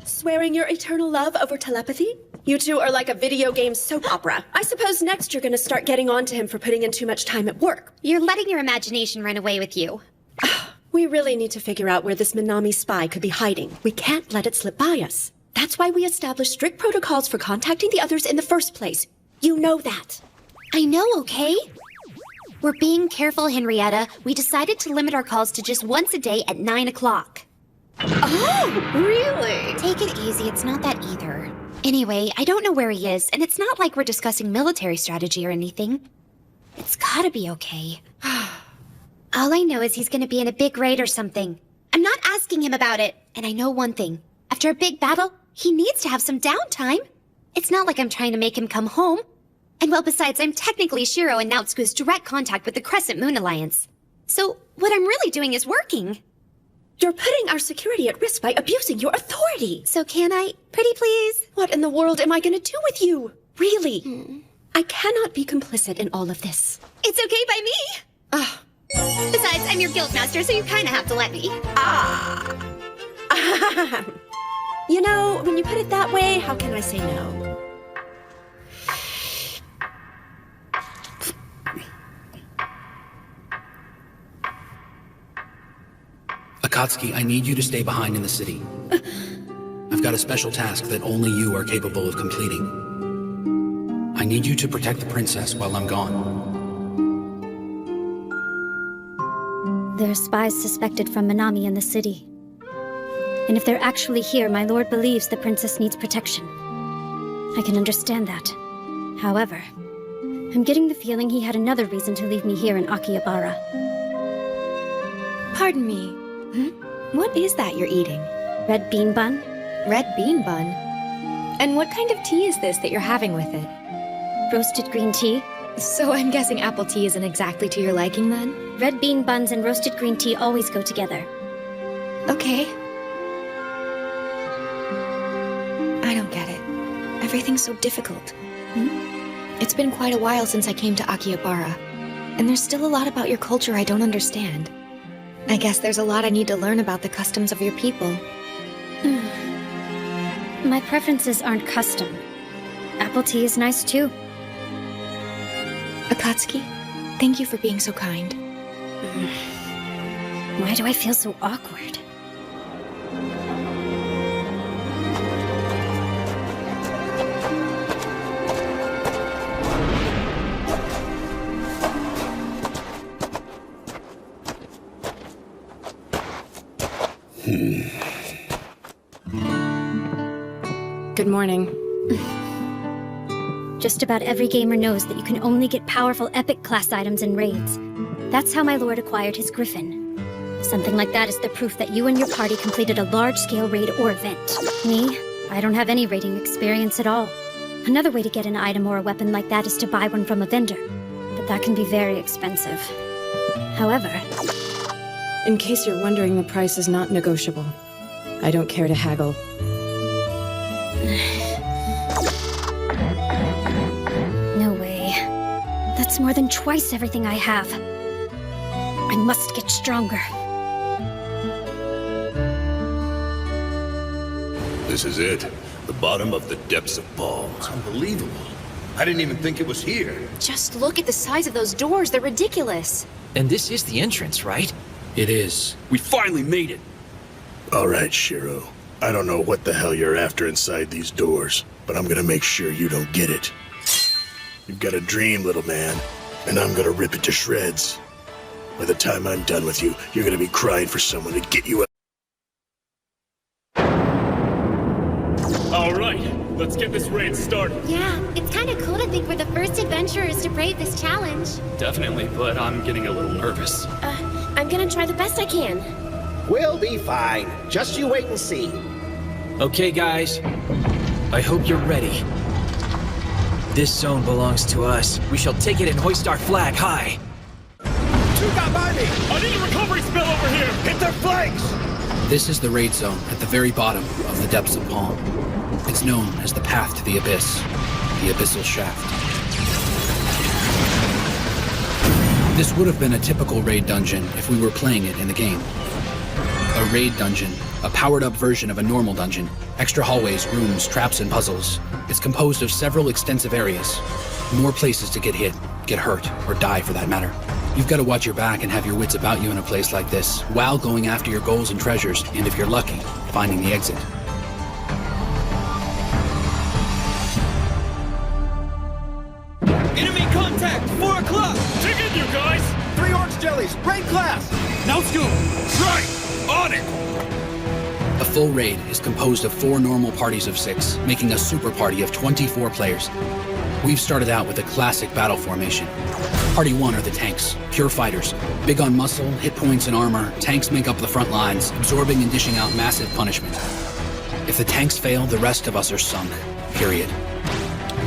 G: Swearing your eternal love over telepathy? You two are like a video game soap opera. I suppose next you're gonna start getting on to him for putting in too much time at work.
B: You're letting your imagination run away with you.
G: We really need to figure out where this Minami spy could be hiding. We can't let it slip by us. That's why we established strict protocols for contacting the others in the first place. You know that.
B: I know, okay? We're being careful, Henrietta. We decided to limit our calls to just once a day at 9 o'clock.
G: Oh, really?
B: Take it easy, it's not that either. Anyway, I don't know where he is, and it's not like we're discussing military strategy or anything. It's gotta be okay. All I know is he's gonna be in a big raid or something. I'm not asking him about it, and I know one thing. After a big battle, he needs to have some downtime. It's not like I'm trying to make him come home. And well, besides, I'm technically Shiro and Naotsuku's direct contact with the Crescent Moon Alliance. So, what I'm really doing is working.
G: You're putting our security at risk by abusing your authority.
B: So can I, pretty please?
G: What in the world am I gonna do with you? Really? I cannot be complicit in all of this.
B: It's okay by me. Besides, I'm your guildmaster, so you kinda have to let me.
G: You know, when you put it that way, how can I say no?
I: Akatsuki, I need you to stay behind in the city. I've got a special task that only you are capable of completing. I need you to protect the princess while I'm gone.
Q: There are spies suspected from Minami in the city. And if they're actually here, my lord believes the princess needs protection. I can understand that. However, I'm getting the feeling he had another reason to leave me here in Akihabara.
R: Pardon me. What is that you're eating?
Q: Red bean bun.
R: Red bean bun? And what kind of tea is this that you're having with it?
Q: Roasted green tea.
R: So I'm guessing apple tea isn't exactly to your liking then?
Q: Red bean buns and roasted green tea always go together.
R: Okay. I don't get it. Everything's so difficult. It's been quite a while since I came to Akihabara, and there's still a lot about your culture I don't understand. I guess there's a lot I need to learn about the customs of your people.
Q: My preferences aren't custom. Apple tea is nice too.
R: Akatsuki, thank you for being so kind.
Q: Why do I feel so awkward?
R: Good morning.
Q: Just about every gamer knows that you can only get powerful epic class items in raids. That's how my lord acquired his griffin. Something like that is the proof that you and your party completed a large-scale raid or event. Me? I don't have any raiding experience at all. Another way to get an item or a weapon like that is to buy one from a vendor. But that can be very expensive. However...
R: In case you're wondering, the price is not negotiable. I don't care to haggle.
Q: No way. That's more than twice everything I have. I must get stronger.
C: This is it. The bottom of the depths of balls.
P: Unbelievable. I didn't even think it was here.
M: Just look at the size of those doors. They're ridiculous.
O: And this is the entrance, right?
H: It is. We finally made it.
C: All right, Shiro. I don't know what the hell you're after inside these doors, but I'm gonna make sure you don't get it. You've got a dream, little man, and I'm gonna rip it to shreds. By the time I'm done with you, you're gonna be crying for someone to get you out.
K: All right, let's get this raid started.
B: Yeah, it's kind of cool to think we're the first adventurers to brave this challenge.
H: Definitely, but I'm getting a little nervous.
F: I'm gonna try the best I can.
S: We'll be fine. Just you wait and see.
O: Okay, guys. I hope you're ready. This zone belongs to us. We shall take it and hoist our flag high.
S: Two got by me!
K: I need a recovery spell over here!
S: Hit their flanks!
I: This is the raid zone at the very bottom of the depths of Palm. It's known as the Path to the Abyss, the Abyssal Shaft. This would have been a typical raid dungeon if we were playing it in the game. A raid dungeon, a powered-up version of a normal dungeon. Extra hallways, rooms, traps, and puzzles. It's composed of several extensive areas. More places to get hit, get hurt, or die for that matter. You've got to watch your back and have your wits about you in a place like this, while going after your goals and treasures, and if you're lucky, finding the exit.
A: Enemy contact! 4 o'clock!
K: Dig in, you guys!
S: 3 orange jellies! Raid class!
A: Now scoop!
K: Right! On it!
I: A full raid is composed of 4 normal parties of 6, making a super party of 24 players. We've started out with a classic battle formation. Party 1 are the tanks, pure fighters. Big on muscle, hit points, and armor, tanks make up the front lines, absorbing and dishing out massive punishment. If the tanks fail, the rest of us are sunk. Period.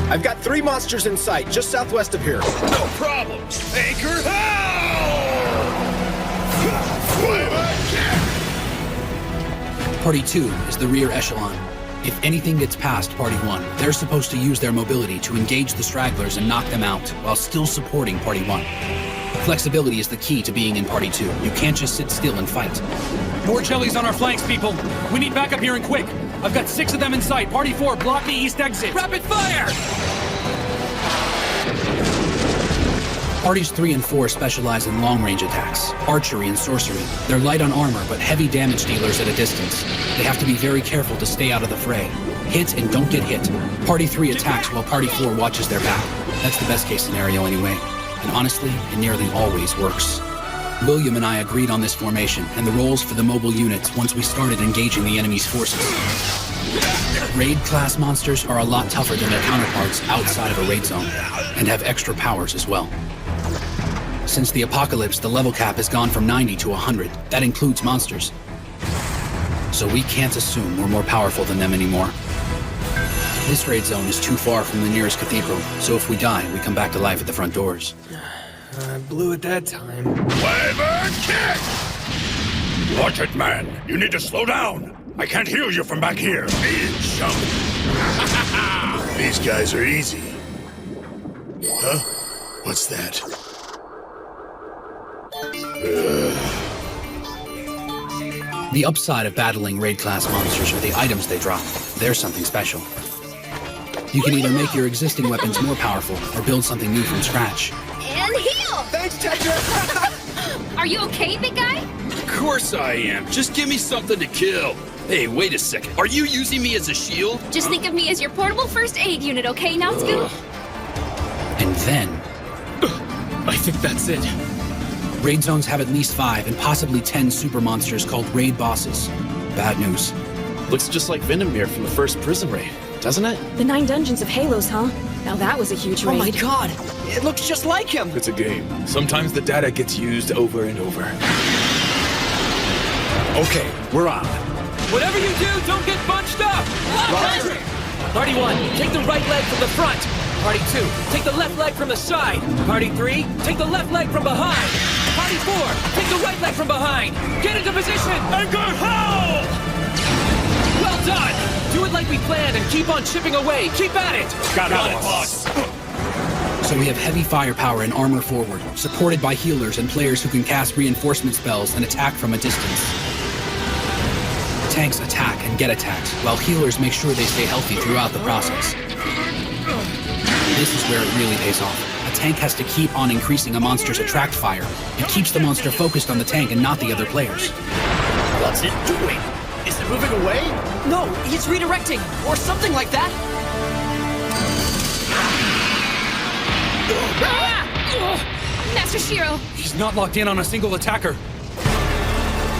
S: I've got 3 monsters in sight, just southwest of here.
K: No problem! Anchor
I: Party 2 is the rear echelon. If anything gets past Party 1, they're supposed to use their mobility to engage the stragglers and knock them out, while still supporting Party 1. Flexibility is the key to being in Party 2. You can't just sit still and fight.
A: More jellies on our flanks, people! We need backup here and quick! I've got 6 of them in sight. Party 4, block the east exit! Rapid fire!
I: Parties 3 and 4 specialize in long-range attacks, archery and sorcery. They're light on armor, but heavy damage dealers at a distance. They have to be very careful to stay out of the fray. Hit and don't get hit. Party 3 attacks while Party 4 watches their back. That's the best-case scenario anyway. And honestly, it nearly always works. William and I agreed on this formation and the roles for the mobile units once we started engaging the enemy's forces. Raid-class monsters are a lot tougher than their counterparts outside of a raid zone, and have extra powers as well. Since the apocalypse, the level cap has gone from 90 to 100. That includes monsters. So we can't assume we're more powerful than them anymore. This raid zone is too far from the nearest cathedral, so if we die, we come back to life at the front doors.
A: I blew it that time.
K: Wyvern kick! Watch it, man. You need to slow down. I can't heal you from back here. Beat it, chump.
C: These guys are easy. Huh? What's that?
I: The upside of battling raid-class monsters are the items they drop. They're something special. You can either make your existing weapons more powerful or build something new from scratch.
B: And heal!
S: Thanks, Tetra!
M: Are you okay, big guy?
H: Of course I am. Just give me something to kill. Hey, wait a second. Are you using me as a shield?
M: Just think of me as your portable first aid unit, okay? Now it's good.
I: And then...
A: I think that's it.
I: Raid zones have at least 5 and possibly 10 super monsters called raid bosses. Bad news.
L: Looks just like Venomir from the first prison raid, doesn't it?
G: The 9 dungeons of Halos, huh? Now that was a huge raid.
F: Oh my god! It looks just like him!
K: It's a game. Sometimes the data gets used over and over. Okay, we're on.
A: Whatever you do, don't get bunched up!
S: Roger.
A: Party 1, take the right leg from the front. Party 2, take the left leg from the side. Party 3, take the left leg from behind. Party 4, take the right leg from behind. Get into position! And go howl! Well done! Do it like we planned and keep on chipping away. Keep at it!
K: Got it, boss.
I: So we have heavy firepower and armor forward, supported by healers and players who can cast reinforcement spells and attack from a distance. Tanks attack and get attacked, while healers make sure they stay healthy throughout the process. This is where it really pays off. A tank has to keep on increasing a monster's attract fire. It keeps the monster focused on the tank and not the other players.
S: What's it doing? Is it moving away?
F: No, he's redirecting, or something like that.
M: Master Shiro!
A: He's not locked in on a single attacker.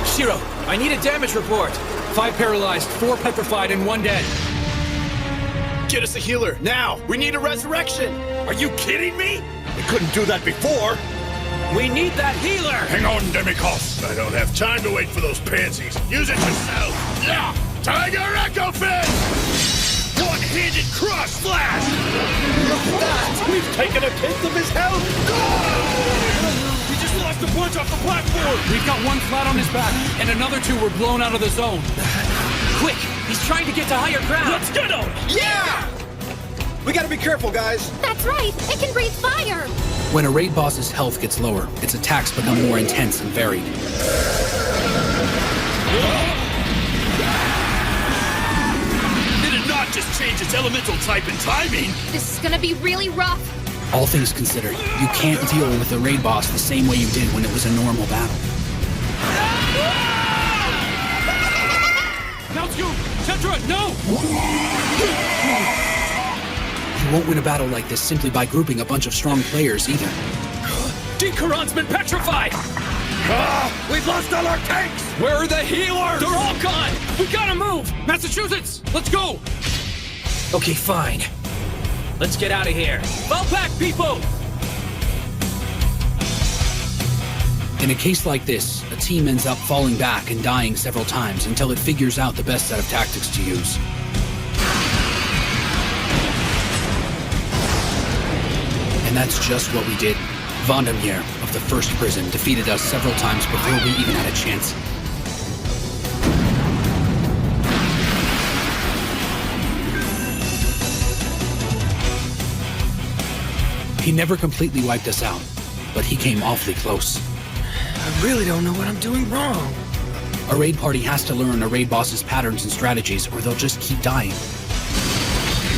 A: Shiro, I need a damage report. 5 paralyzed, 4 petrified, and 1 dead.
S: Get us a healer, now! We need a resurrection!
K: Are you kidding me? We couldn't do that before.
A: We need that healer!
K: Hang on, Demikos.
C: I don't have time to wait for those pansies. Use it yourself.
K: Yeah! Tiger Echo Fist! What One-handed crush flash! Look at that! We've taken a tenth of his health!
A: He just lost a bunch off the platform! We've got one flat on his back, and another two were blown out of the zone. Quick! He's trying to get to higher ground! Let's get him!
L: Yeah! We gotta be careful, guys.
B: That's right. It can breathe fire.
I: When a raid boss's health gets lower, its attacks become more intense and varied.
K: Did it not just change its elemental type and timing?
M: This is gonna be really rough.
I: All things considered, you can't deal with a raid boss the same way you did when it was a normal battle.
A: Naotsku! Tetra, no!
I: You won't win a battle like this simply by grouping a bunch of strong players either.
A: D-Kuran's been petrified!
K: We've lost all our tanks!
A: Where are the healers? They're all gone! We gotta move! Massachusetts, let's go! Okay, fine. Let's get out of here. Fall back, people!
I: In a case like this, a team ends up falling back and dying several times until it figures out the best set of tactics to use. And that's just what we did. Vandermeer of the first prison defeated us several times before we even had a chance. He never completely wiped us out, but he came awfully close.
N: I really don't know what I'm doing wrong.
I: A raid party has to learn a raid boss's patterns and strategies, or they'll just keep dying.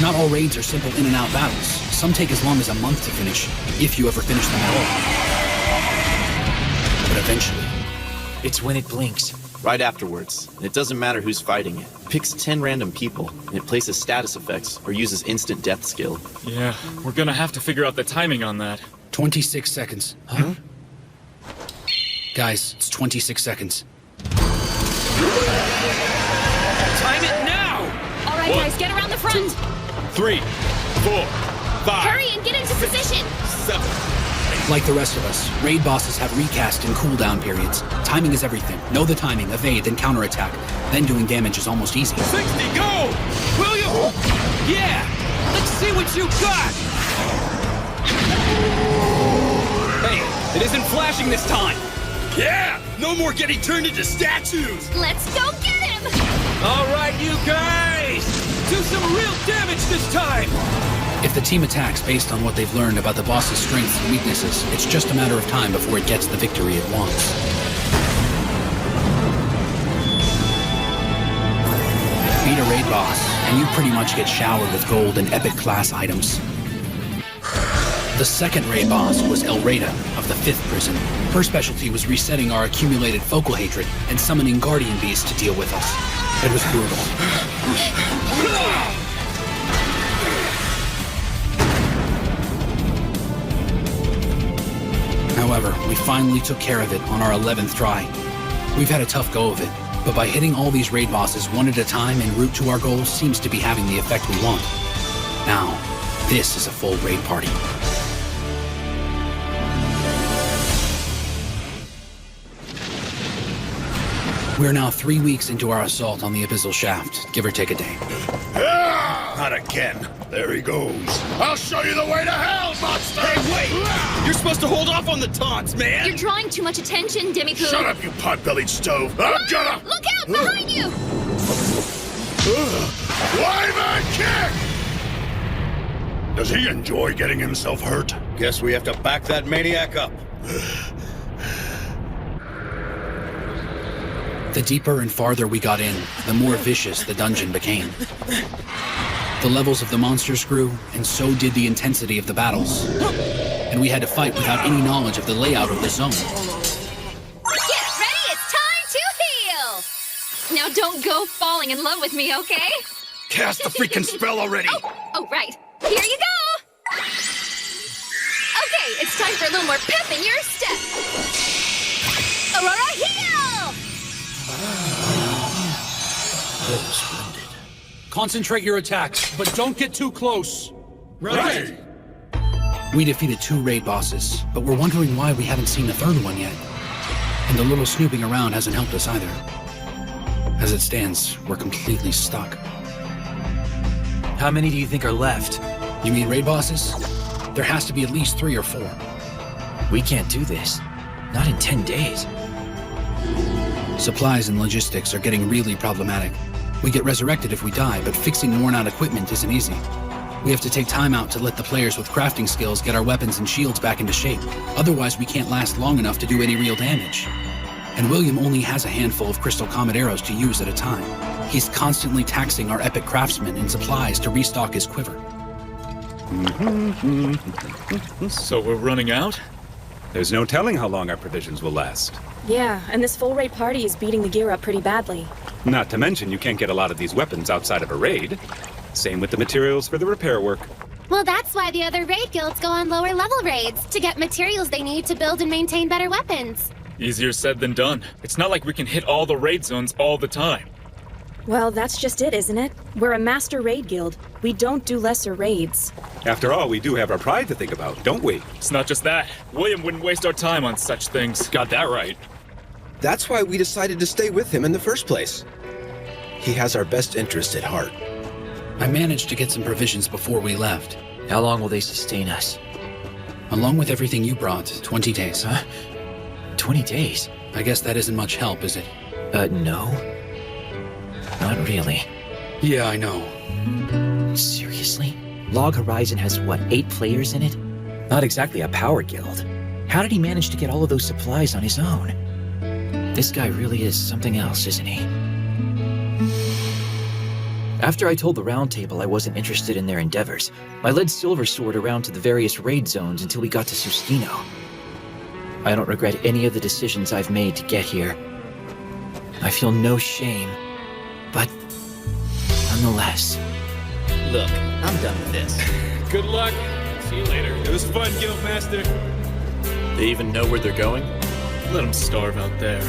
I: Not all raids are simple in-and-out battles. Some take as long as a month to finish, if you ever finish them at all. But eventually,
O: it's when it blinks.
L: Right afterwards. And it doesn't matter who's fighting it. It picks 10 random people, and it places status effects or uses instant death skill.
T: Yeah, we're gonna have to figure out the timing on that.
I: 26 seconds. Huh? Guys, it's 26 seconds.
A: Time it now!
M: All right, guys, get around the front.
K: 3, 4, 5.
M: Hurry and get into position.
K: 7.
I: Like the rest of us, raid bosses have recast and cooldown periods. Timing is everything. Know the timing, evade, then counterattack. Then doing damage is almost easy.
K: 60, go!
A: Will you? Yeah! Let's see what you got! Hey, it isn't flashing this time!
K: Yeah! No more getting turned into statues!
M: Let's go get him!
A: All right, you guys! Do some real damage this time!
I: If the team attacks based on what they've learned about the boss's strengths and weaknesses, it's just a matter of time before it gets the victory it wants. Beat a raid boss, and you pretty much get showered with gold and epic class items. The second raid boss was Elreda of the 5th prison. Her specialty was resetting our accumulated focal hatred and summoning guardian beasts to deal with us. It was brutal. However, we finally took care of it on our 11th try. We've had a tough go of it, but by hitting all these raid bosses one at a time en route to our goal seems to be having the effect we want. Now, this is a full raid party. We're now 3 weeks into our assault on the Abyssal Shaft, give or take a day.
K: Not again. There he goes. I'll show you the way to hell, monster!
S: Hey, wait! You're supposed to hold off on the taunts, man!
M: You're drawing too much attention, Demi-Poo.
K: Shut up, you pot-bellied stove! I'm gonna...
M: Look out, behind you!
K: Wyvern kick! Does he enjoy getting himself hurt?
P: Guess we have to back that maniac up.
I: The deeper and farther we got in, the more vicious the dungeon became. The levels of the monsters grew, and so did the intensity of the battles. And we had to fight without any knowledge of the layout of the zone.
M: Get ready, it's time to heal! Now don't go falling in love with me, okay?
K: Cast the freaking spell already!
M: Oh, right. Here you go! Okay, it's time for a little more pep in your step. Aurora, heal!
I: Concentrate your attacks, but don't get too close.
K: Right!
I: We defeated 2 raid bosses, but we're wondering why we haven't seen a third one yet. And a little snooping around hasn't helped us either. As it stands, we're completely stuck.
O: How many do you think are left?
I: You mean raid bosses? There has to be at least 3 or 4.
O: We can't do this. Not in 10 days.
I: Supplies and logistics are getting really problematic. We get resurrected if we die, but fixing worn-out equipment isn't easy. We have to take time out to let the players with crafting skills get our weapons and shields back into shape. Otherwise, we can't last long enough to do any real damage. And William only has a handful of Crystal Comet arrows to use at a time. He's constantly taxing our epic craftsmen and supplies to restock his quiver.
T: So we're running out?
U: There's no telling how long our provisions will last.
G: Yeah, and this full raid party is beating the gear up pretty badly.
U: Not to mention you can't get a lot of these weapons outside of a raid. Same with the materials for the repair work.
B: Well, that's why the other raid guilds go on lower level raids, to get materials they need to build and maintain better weapons.
T: Easier said than done. It's not like we can hit all the raid zones all the time.
G: Well, that's just it, isn't it? We're a master raid guild. We don't do lesser raids.
U: After all, we do have our pride to think about, don't we?
T: It's not just that. William wouldn't waste our time on such things.
U: Got that right.
J: That's why we decided to stay with him in the first place. He has our best interest at heart.
I: I managed to get some provisions before we left.
O: How long will they sustain us?
I: Along with everything you brought, 20 days.
O: Huh? 20 days?
I: I guess that isn't much help, is it?
O: No. Not really.
I: Yeah, I know.
O: Seriously? Log Horizon has, what, 8 players in it? Not exactly a power guild. How did he manage to get all of those supplies on his own? This guy really is something else, isn't he? After I told the Round Table I wasn't interested in their endeavors, I led Silver Sword around to the various raid zones until we got to Sustino. I don't regret any of the decisions I've made to get here. I feel no shame, but nonetheless.
L: Look, I'm done with this.
T: Good luck. See you later.
K: It was fun, Guildmaster.
L: They even know where they're going?
T: Let them starve out there.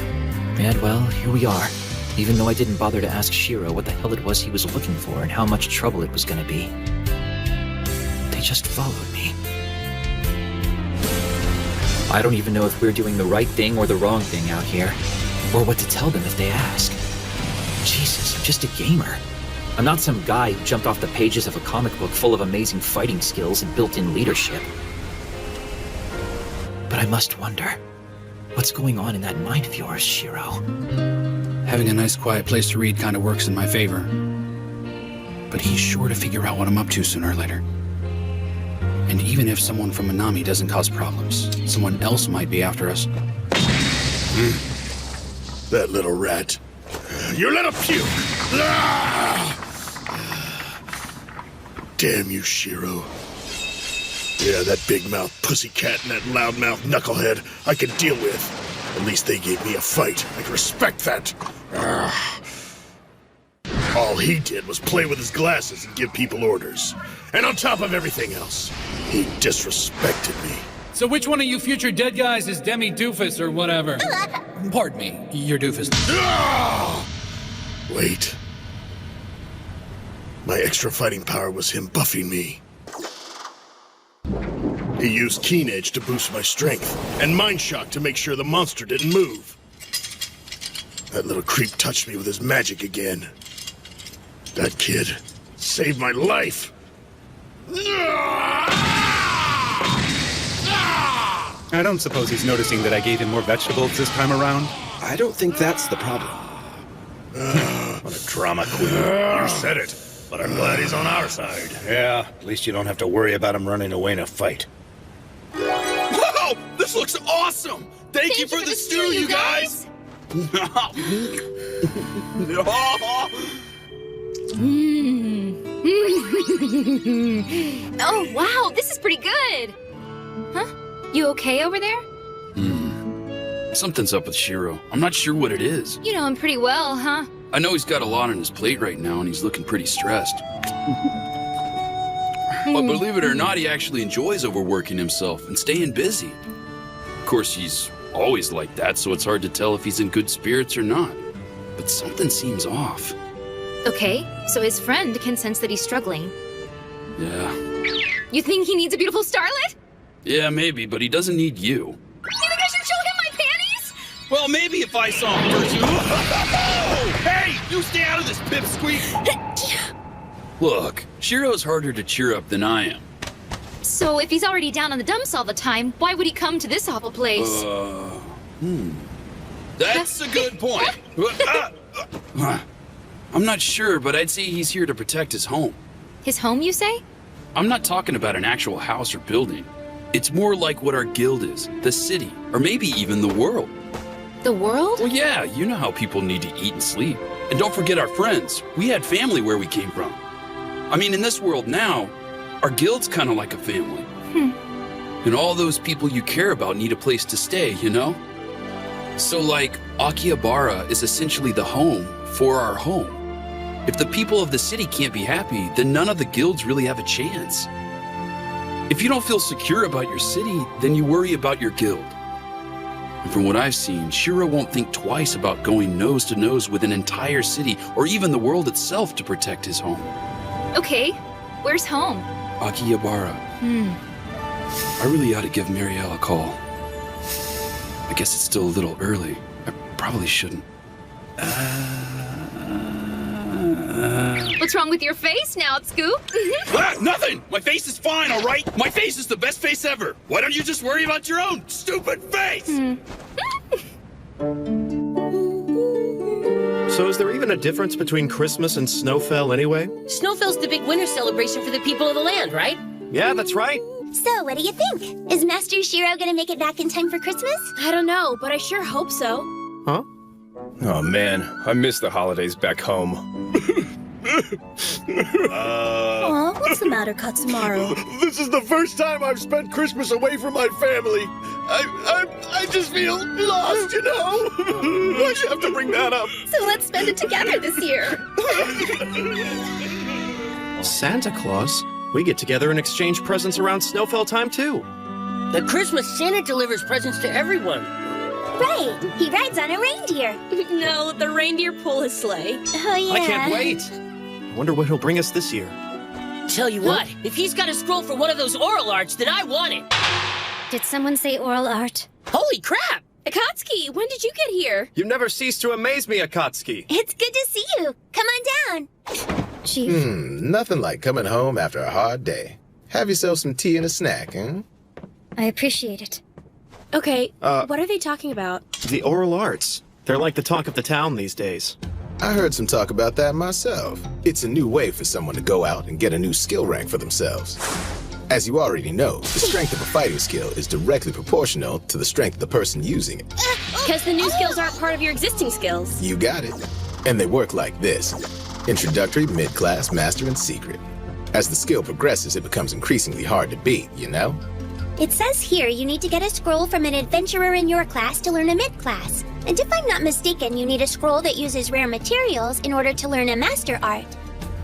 O: And well, here we are. Even though I didn't bother to ask Shiro what the hell it was he was looking for and how much trouble it was gonna be. They just followed me. I don't even know if we're doing the right thing or the wrong thing out here, or what to tell them if they ask. Jesus, I'm just a gamer. I'm not some guy who jumped off the pages of a comic book full of amazing fighting skills and built-in leadership. But I must wonder, what's going on in that mind of yours, Shiro?
I: Having a nice quiet place to read kind of works in my favor. But he's sure to figure out what I'm up to sooner or later. And even if someone from Minami doesn't cause problems, someone else might be after us.
C: That little rat. You little puke! Ah! Damn you, Shiro. Yeah, that big-mouth pussycat and that loud-mouth knucklehead I could deal with. At least they gave me a fight. I can respect that. All he did was play with his glasses and give people orders. And on top of everything else, he disrespected me.
I: So which one of you future dead guys is Demi Doofus or whatever? Pardon me, you're Doofus.
C: Wait. My extra fighting power was him buffing me. He used Keen Edge to boost my strength, and Mind Shock to make sure the monster didn't move. That little creep touched me with his magic again. That kid saved my life.
U: I don't suppose he's noticing that I gave him more vegetables this time around?
J: I don't think that's the problem.
K: What a drama queen. You said it, but I'm glad he's on our side.
P: Yeah, at least you don't have to worry about him running away in a fight.
H: Whoa! This looks awesome! Thank you for the stew, you guys!
M: Oh, wow, this is pretty good. Huh? You okay over there?
H: Something's up with Shiro. I'm not sure what it is.
M: You know him pretty well, huh?
H: I know he's got a lot on his plate right now and he's looking pretty stressed. But believe it or not, he actually enjoys overworking himself and staying busy. Of course, he's always like that, so it's hard to tell if he's in good spirits or not. But something seems off.
M: Okay, so his friend can sense that he's struggling.
H: Yeah.
M: You think he needs a beautiful starlet?
H: Yeah, maybe, but he doesn't need you.
M: You think I should show him my panties?
H: Well, maybe if I saw him first. Hey, you stay out of this, pipsqueak! Look, Shiro's harder to cheer up than I am.
M: So if he's already down in the dumps all the time, why would he come to this awful place?
H: That's a good point. I'm not sure, but I'd say he's here to protect his home.
M: His home, you say?
H: I'm not talking about an actual house or building. It's more like what our guild is, the city, or maybe even the world.
M: The world?
H: Well, yeah, you know how people need to eat and sleep. And don't forget our friends. We had family where we came from. I mean, in this world now, our guild's kind of like a family. And all those people you care about need a place to stay, you know? So, like, Akihabara is essentially the home for our home. If the people of the city can't be happy, then none of the guilds really have a chance. If you don't feel secure about your city, then you worry about your guild. And from what I've seen, Shiro won't think twice about going nose to nose with an entire city or even the world itself to protect his home.
M: Okay, where's home?
H: Akihabara. I really ought to give Marielle a call. I guess it's still a little early. I probably shouldn't.
M: What's wrong with your face now, Scoop?
H: Nothing! My face is fine, all right? My face is the best face ever. Why don't you just worry about your own stupid face?
D: So is there even a difference between Christmas and Snowfell anyway?
F: Snowfell's the big winter celebration for the people of the land, right?
D: Yeah, that's right.
B: So, what do you think? Is Master Shiro gonna make it back in time for Christmas?
G: I don't know, but I sure hope so.
D: Huh?
S: Oh man, I miss the holidays back home.
G: Aw, what's the matter, Katsumaru?
C: This is the first time I've spent Christmas away from my family. I just feel lost, you know? Why'd you have to bring that up?
G: So let's spend it together this year.
D: Santa Claus? We get together and exchange presents around Snowfell time too.
F: The Christmas Santa delivers presents to everyone.
B: Right, he rides on a reindeer.
G: No, the reindeer pull his sleigh.
B: Oh yeah.
D: I can't wait. I wonder what he'll bring us this year.
F: Tell you what, if he's got a scroll for one of those oral arts, then I want it.
Q: Did someone say oral art?
F: Holy crap!
G: Akatsuki, when did you get here?
D: You never cease to amaze me, Akatsuki.
B: It's good to see you. Come on down.
Q: Chief.
E: Nothing like coming home after a hard day. Have yourself some tea and a snack, huh?
Q: I appreciate it.
G: Okay, what are they talking about?
D: The oral arts. They're like the talk of the town these days.
E: I heard some talk about that myself. It's a new way for someone to go out and get a new skill rank for themselves. As you already know, the strength of a fighting skill is directly proportional to the strength of the person using it.
G: Because the new skills aren't part of your existing skills.
E: You got it. And they work like this. Introductory, mid-class, master, and secret. As the skill progresses, it becomes increasingly hard to beat, you know?
B: It says here you need to get a scroll from an adventurer in your class to learn a mid-class. And if I'm not mistaken, you need a scroll that uses rare materials in order to learn a master art.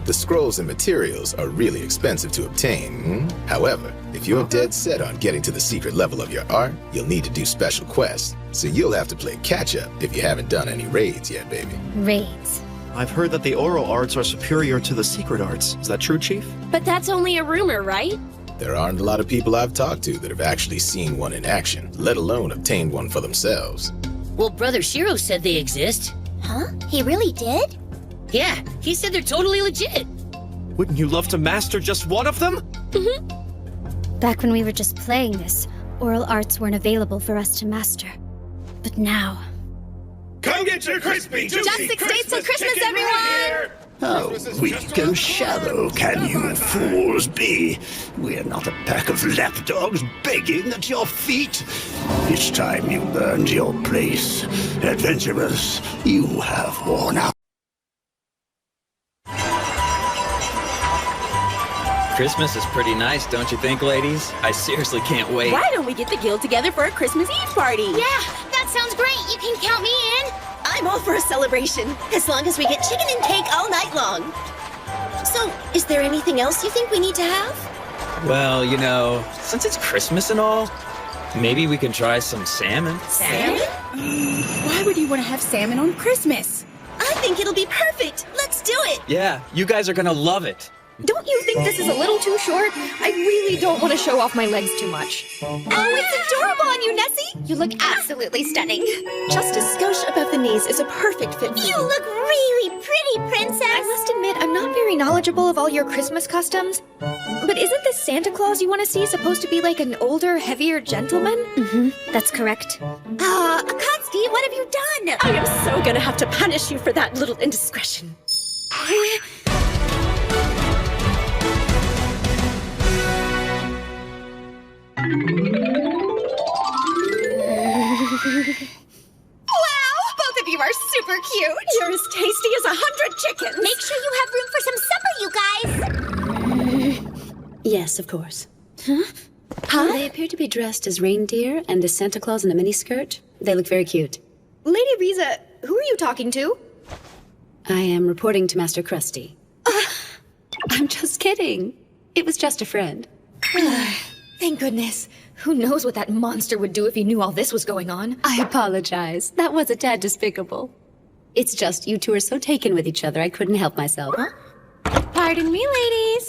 E: The scrolls and materials are really expensive to obtain. However, if you're dead set on getting to the secret level of your art, you'll need to do special quests. So you'll have to play catch-up if you haven't done any raids yet, baby.
Q: Raids.
D: I've heard that the oral arts are superior to the secret arts. Is that true, Chief?
G: But that's only a rumor, right?
E: There aren't a lot of people I've talked to that have actually seen one in action, let alone obtained one for themselves.
F: Well, Brother Shiro said they exist.
B: Huh? He really did?
F: Yeah, he said they're totally legit.
D: Wouldn't you love to master just one of them?
Q: Back when we were just playing this, oral arts weren't available for us to master. But now...
K: Come get your crispy, juicy
G: Just 6 days till Christmas, everyone!
K: How weak and shallow can you fools be? We're not a pack of lapdogs begging at your feet. It's time you earned your place. Adventurers, you have worn out.
L: Christmas is pretty nice, don't you think, ladies? I seriously can't wait.
G: Why don't we get the guild together for a Christmas Eve party?
B: Yeah, that sounds great. You can count me in.
V: I'm all for a celebration, as long as we get chicken and cake all night long. So, is there anything else you think we need to have?
L: Well, you know, since it's Christmas and all, maybe we can try some salmon.
V: Salmon?
W: Why would you want to have salmon on Christmas?
V: I think it'll be perfect. Let's do it.
L: Yeah, you guys are gonna love it.
W: Don't you think this is a little too short? I really don't want to show off my legs too much.
V: Oh, it's adorable on you, Nessie.
B: You look absolutely stunning.
G: Just a skosh above the knees is a perfect fit for
B: You look really pretty, Princess.
G: I must admit, I'm not very
W: knowledgeable of all your Christmas customs. But isn't this Santa Claus you want to see supposed to be like an older, heavier gentleman?
Q: Mm-hmm, that's correct.
V: Akatsuki, what have you done?
G: I am so gonna have to punish you for that little indiscretion.
W: Wow, both of you are super cute.
G: You're as tasty as 100 chickens.
V: Make sure you have room for some supper, you guys.
G: Yes, of course. Huh? They appear to be dressed as reindeer and as Santa Claus in a miniskirt. They look very cute.
W: Lady Riza, who are you talking to?
G: I am reporting to Master Krusty. I'm just kidding. It was just a friend.
W: Thank goodness. Who knows what that monster would do if he knew all this was going on?
G: I apologize. That was a tad despicable. It's just you two are so taken with each other, I couldn't help myself. Huh?
W: Pardon me, ladies.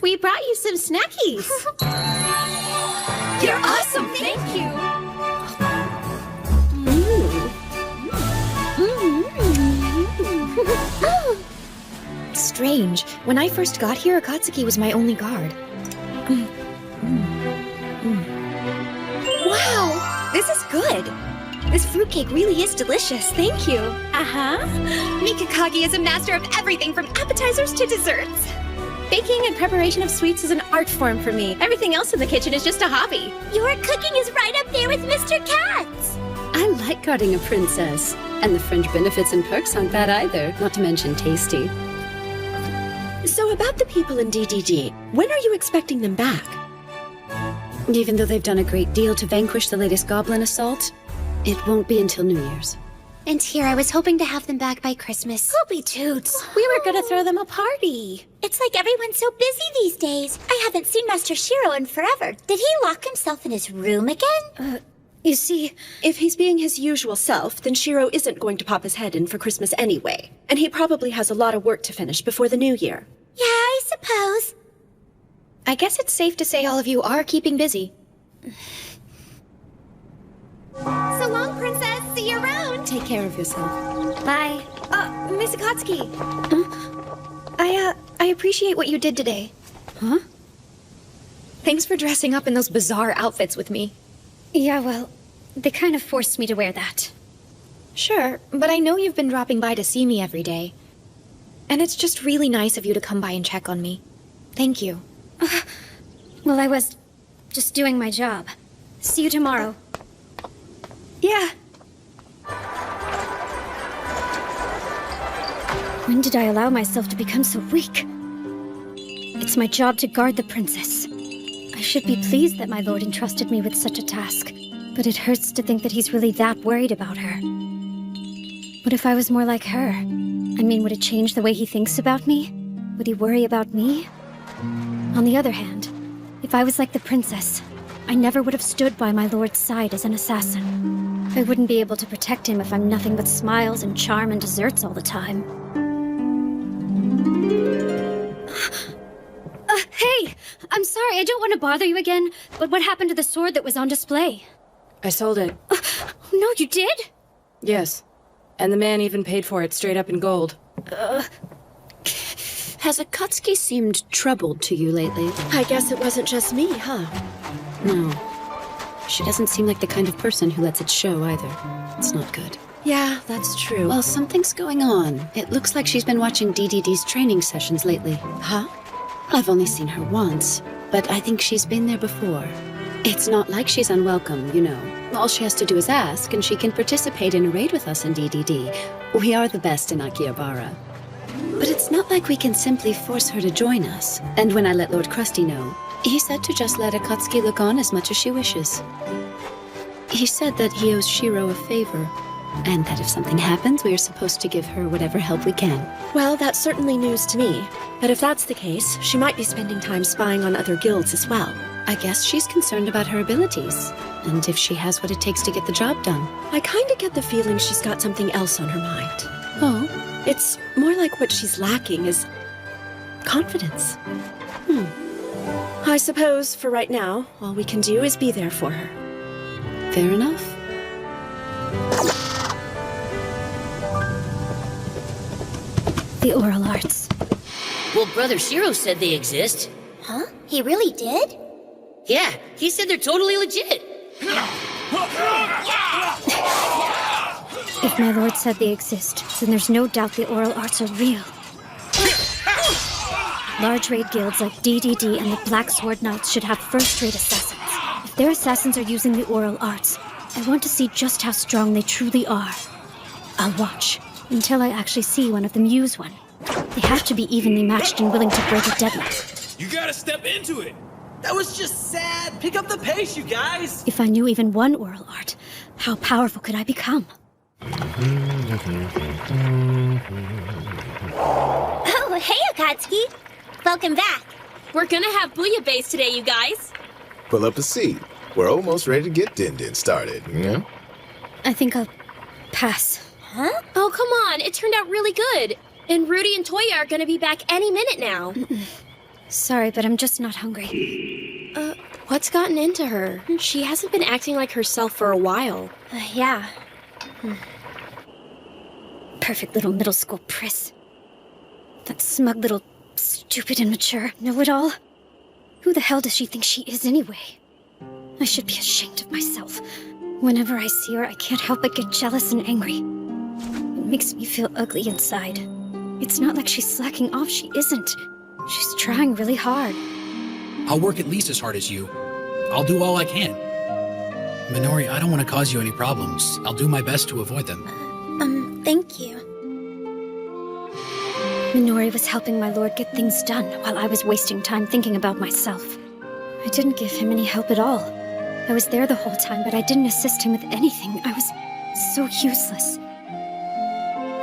W: We brought you some snackies.
V: You're awesome, thank you.
W: Strange. When I first got here, Akatsuki was my only guard. Wow, this is good. This fruitcake really is delicious. Thank you. Mikakagi is a master of everything from appetizers to desserts. Baking and preparation of sweets is an art form for me. Everything else in the kitchen is just a hobby.
V: Your cooking is right up there with Mr. Kat's.
G: I like guarding a princess. And the fringe benefits and perks aren't bad either, not to mention tasty. So about the people in DDD, when are you expecting them back? Even though they've done a great deal to vanquish the latest goblin assault, it won't be until New Year's.
V: And here I was hoping to have them back by Christmas.
W: Poopy toots. We were gonna throw them a party.
V: It's like everyone's so busy these days. I haven't seen Master Shiro in forever. Did he lock himself in his room again?
G: You see, if he's being his usual self, then Shiro isn't going to pop his head in for Christmas anyway. And he probably has a lot of work to finish before the New Year.
V: Yeah, I suppose.
W: I guess it's safe to say all of you are keeping busy.
V: So long, Princess. See you around.
G: Take care of yourself.
W: Bye. Miss Akatsuki. I appreciate what you did today.
G: Huh?
W: Thanks for dressing up in those bizarre outfits with me.
Q: Yeah, well, they kind of forced me to wear that.
W: Sure, but I know you've been dropping by to see me every day. And it's just really nice of you to come by and check on me. Thank you.
Q: Well, I was just doing my job. See you tomorrow.
W: Yeah.
Q: When did I allow myself to become so weak? It's my job to guard the princess. I should be pleased that my lord entrusted me with such a task, but it hurts to think that he's really that worried about her. What if I was more like her? I mean, would it change the way he thinks about me? Would he worry about me? On the other hand, if I was like the princess, I never would have stood by my lord's side as an assassin. I wouldn't be able to protect him if I'm nothing but smiles and charm and desserts all the time. Hey! I'm sorry, I don't want to bother you again, but what happened to the sword that was on display?
A: I sold it.
Q: No, you did?
A: Yes. And the man even paid for it straight up in gold.
G: Has Akatsuki seemed troubled to you lately? I guess it wasn't just me, huh? No. She doesn't seem like the kind of person who lets it show either. It's not good. Yeah, that's true. Well, something's going on. It looks like she's been watching DDD's training sessions lately. Huh? I've only seen her once, but I think she's been there before. It's not like she's unwelcome, you know. All she has to do is ask, and she can participate in a raid with us in DDD. We are the best in Akihabara. But it's not like we can simply force her to join us. And when I let Lord Krusty know, he said to just let Akatsuki look on as much as she wishes. He said that he owes Shiro a favor, and that if something happens, we are supposed to give her whatever help we can. Well, that's certainly news to me. But if that's the case, she might be spending time spying on other guilds as well. I guess she's concerned about her abilities, and if she has what it takes to get the job done. I kinda get the feeling she's got something else on her mind. Oh? It's more like what she's lacking is confidence. I suppose, for right now, all we can do is be there for her. Fair enough.
Q: The oral arts.
F: Well, Brother Shiro said they exist.
B: Huh? He really did?
F: Yeah, he said they're totally legit.
Q: If my lord said they exist, then there's no doubt the oral arts are real. Large raid guilds like DDD and the Black Sword Knights should have first-rate assassins. If their assassins are using the oral arts, I want to see just how strong they truly are. I'll watch until I actually see one of them use one. They have to be evenly matched and willing to break a deadlock.
N: You gotta step into it! That was just sad! Pick up the pace, you guys!
Q: If I knew even one oral art, how powerful could I become?
B: Oh, hey, Akatsuki! Welcome back.
V: We're gonna have bouillabaisse today, you guys.
E: Pull up a seat. We're almost ready to get Din started, yeah?
Q: I think I'll pass.
V: Huh? Oh, come on. It turned out really good. And Rudy and Toya are gonna be back any minute now.
Q: Sorry, but I'm just not hungry.
V: What's gotten into her? She hasn't been acting like herself for a while.
Q: Yeah. Perfect little middle school priss. That smug little stupid and mature know-it-all. Who the hell does she think she is anyway? I should be ashamed of myself. Whenever I see her, I can't help but get jealous and angry. It makes me feel ugly inside. It's not like she's slacking off, she isn't. She's trying really hard.
I: I'll work at least as hard as you. I'll do all I can. Minori, I don't want to cause you any problems. I'll do my best to avoid them.
Q: Thank you. Minori was helping my lord get things done while I was wasting time thinking about myself. I didn't give him any help at all. I was there the whole time, but I didn't assist him with anything. I was so useless.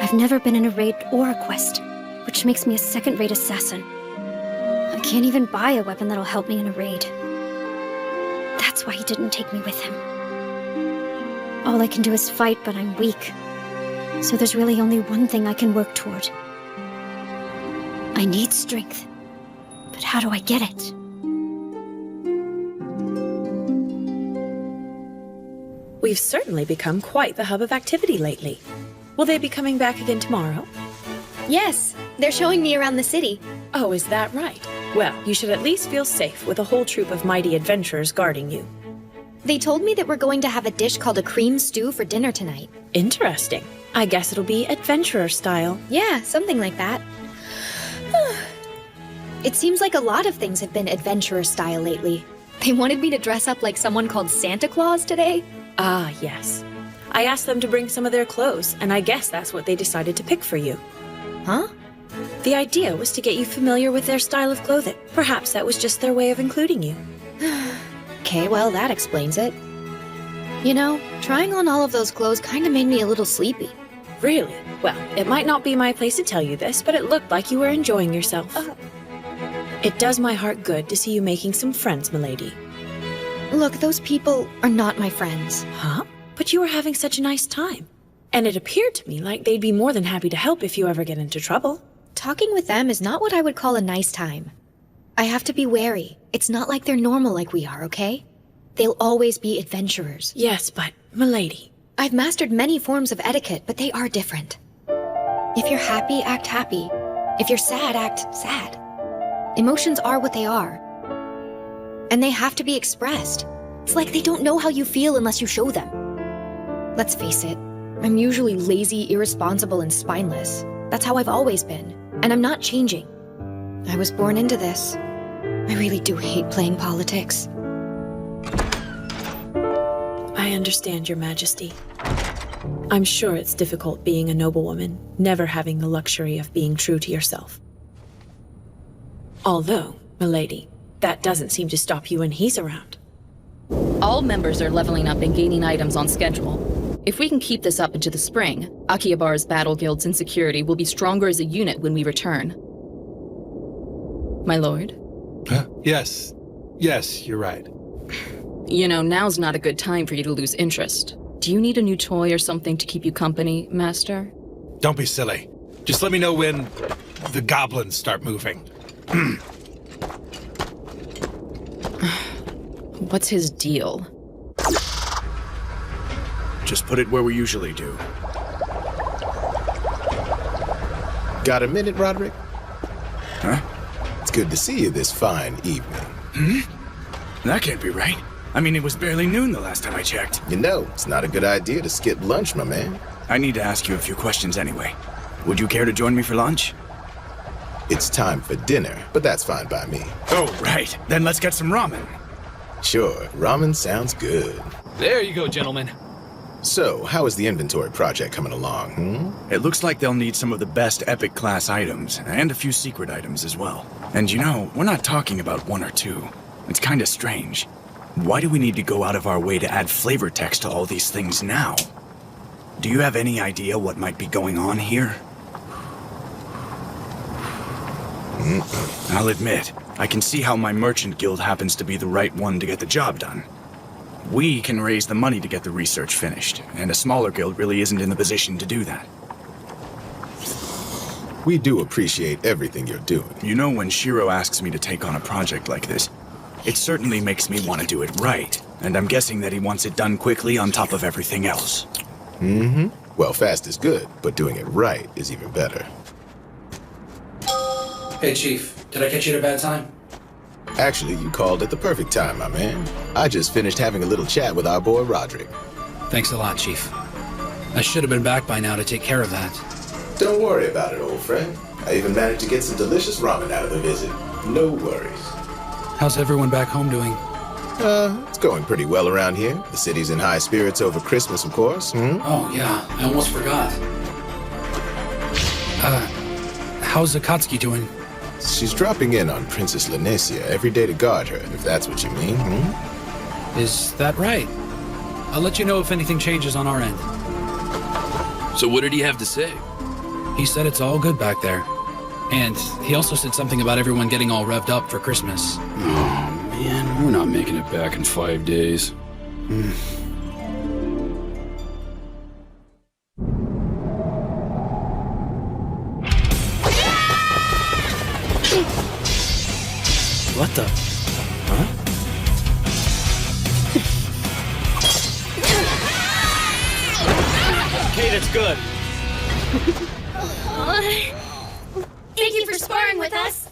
Q: I've never been in a raid or a quest, which makes me a second-rate assassin. I can't even buy a weapon that'll help me in a raid. That's why he didn't take me with him. All I can do is fight, but I'm weak. So there's really only one thing I can work toward. I need strength. But how do I get it?
R: We've certainly become quite the hub of activity lately. Will they be coming back again tomorrow?
W: Yes, they're showing me around the city.
R: Oh, is that right? Well, you should at least feel safe with a whole troop of mighty adventurers guarding you.
W: They told me that we're going to have a dish called a cream stew for dinner tonight.
R: Interesting. I guess it'll be adventurer style.
W: Yeah, something like that. It seems like a lot of things have been adventurer style lately. They wanted me to dress up like someone called Santa Claus today.
R: Ah, yes. I asked them to bring some of their clothes, and I guess that's what they decided to pick for you.
W: Huh?
R: The idea was to get you familiar with their style of clothing. Perhaps that was just their way of including you.
W: Okay, well, that explains it. You know, trying on all of those clothes kind of made me a little sleepy.
R: Really? Well, it might not be my place to tell you this, but it looked like you were enjoying yourself. It does my heart good to see you making some friends, milady.
W: Look, those people are not my friends.
R: Huh? But you were having such a nice time. And it appeared to me like they'd be more than happy to help if you ever get into trouble.
W: Talking with them is not what I would call a nice time. I have to be wary. It's not like they're normal like we are, okay? They'll always be adventurers.
R: Yes, but, milady,
W: I've mastered many forms of etiquette, but they are different. If you're happy, act happy. If you're sad, act sad. Emotions are what they are. And they have to be expressed. It's like they don't know how you feel unless you show them. Let's face it, I'm usually lazy, irresponsible, and spineless. That's how I've always been. And I'm not changing. I was born into this. I really do hate playing politics.
R: I understand, Your Majesty. I'm sure it's difficult being a noblewoman, never having the luxury of being true to yourself. Although, milady, that doesn't seem to stop you when he's around.
T: All members are leveling up and gaining items on schedule. If we can keep this up into the spring, Akihabar's battle guilds and security will be stronger as a unit when we return. My lord?
X: Yes. Yes, you're right.
T: You know, now's not a good time for you to lose interest. Do you need a new toy or something to keep you company, Master?
X: Don't be silly. Just let me know when the goblins start moving.
T: What's his deal?
D: Just put it where we usually do.
E: Got a minute, Roderick?
J: Huh?
E: It's good to see you this fine evening.
J: Hmm? That can't be right. I mean, it was barely noon the last time I checked.
E: You know, it's not a good idea to skip lunch, my man.
J: I need to ask you a few questions anyway. Would you care to join me for lunch?
E: It's time for dinner, but that's fine by me.
J: Oh, right. Then let's get some ramen.
E: Sure, ramen sounds good.
N: There you go, gentlemen.
E: So, how is the inventory project coming along,
J: It looks like they'll need some of the best epic class items, and a few secret items as well. And you know, we're not talking about one or two. It's kinda strange. Why do we need to go out of our way to add flavor text to all these things now? Do you have any idea what might be going on here? I'll admit, I can see how my merchant guild happens to be the right one to get the job done. We can raise the money to get the research finished, and a smaller guild really isn't in the position to do that.
E: We do appreciate everything you're doing.
J: You know, when Shiro asks me to take on a project like this, it certainly makes me want to do it right, and I'm guessing that he wants it done quickly on top of everything else.
E: Mm-hmm. Well, fast is good, but doing it right is even better.
I: Hey, Chief. Did I catch you at a bad time?
E: Actually, you called at the perfect time, my man. I just finished having a little chat with our boy Roderick.
I: Thanks a lot, Chief. I should have been back by now to take care of that.
E: Don't worry about it, old friend. I even managed to get some delicious ramen out of the visit. No worries.
I: How's everyone back home doing?
E: It's going pretty well around here. The city's in high spirits over Christmas, of course.
I: Oh, yeah. I almost forgot. How's Akatsuki doing?
E: She's dropping in on Princess Lanesia every day to guard her, if that's what you mean,
I: Is that right? I'll let you know if anything changes on our end.
H: So what did he have to say?
I: He said it's all good back there. And he also said something about everyone getting all revved up for Christmas.
H: Oh, man, we're not making it back in 5 days.
J: What the? Huh?
N: Okay, that's good.
W: Thank you for sparring with us.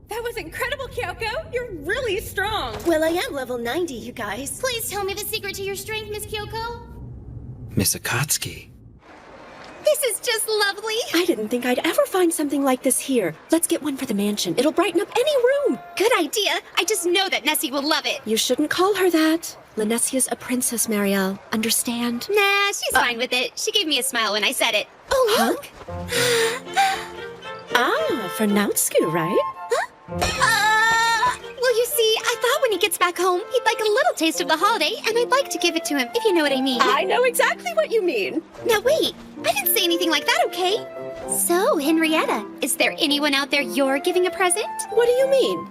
W: That was incredible, Kyoko. You're really strong.
V: Well, I am level 90, you guys.
B: Please tell me the secret to your strength, Miss Kyoko.
D: Miss Akatsuki.
W: This is just lovely.
G: I didn't think I'd ever find something like this here. Let's get one for the mansion. It'll brighten up any room.
W: Good idea. I just know that Nessie will love it.
G: You shouldn't call her that. Lanesia's a princess, Marielle. Understand?
W: Nah, she's fine with it. She gave me a smile when I said it.
G: Oh, look. For Nautsu, right?
W: Well, you see, I thought when he gets back home, he'd like a little taste of the holiday, and I'd like to give it to him, if you know what I mean.
G: I know exactly what you mean.
W: Now wait, I didn't say anything like that, okay? So, Henrietta, is there anyone out there you're giving a present?
G: What do you mean?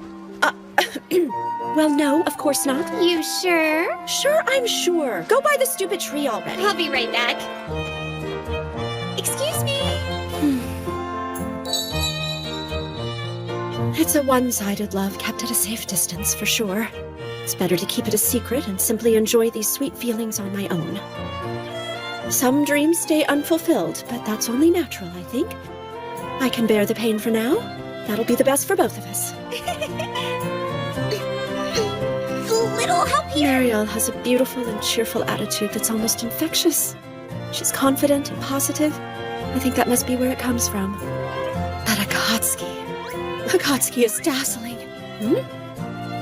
G: Well, no, of course not.
W: You sure?
G: Sure, I'm sure. Go buy the stupid tree already.
W: I'll be right back. Excuse me.
G: It's a one-sided love kept at a safe distance, for sure. It's better to keep it a secret and simply enjoy these sweet feelings on my own. Some dreams stay unfulfilled, but that's only natural, I think. I can bear the pain for now. That'll be the best for both of us.
W: Little help here.
G: Marielle has a beautiful and cheerful attitude that's almost infectious. She's confident and positive. I think that must be where it comes from. But Akatsuki is dazzling.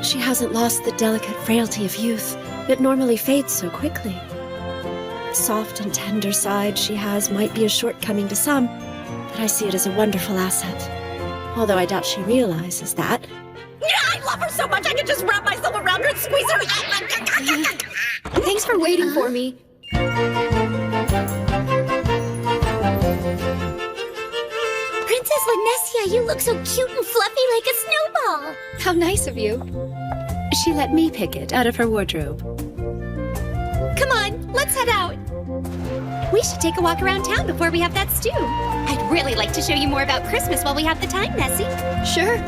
G: She hasn't lost the delicate frailty of youth. It normally fades so quickly. The soft and tender side she has might be a shortcoming to some, but I see it as a wonderful asset. Although I doubt she realizes that.
W: I love her so much I could just wrap myself around her and squeeze her. Thanks for waiting for me.
B: Princess Lanesia, you look so cute and fluffy like a snowball.
W: How nice of you.
G: She let me pick it out of her wardrobe.
W: Come on, let's head out. We should take a walk around town before we have that stew. I'd really like to show you more about Christmas while we have the time, Nessie.
G: Sure.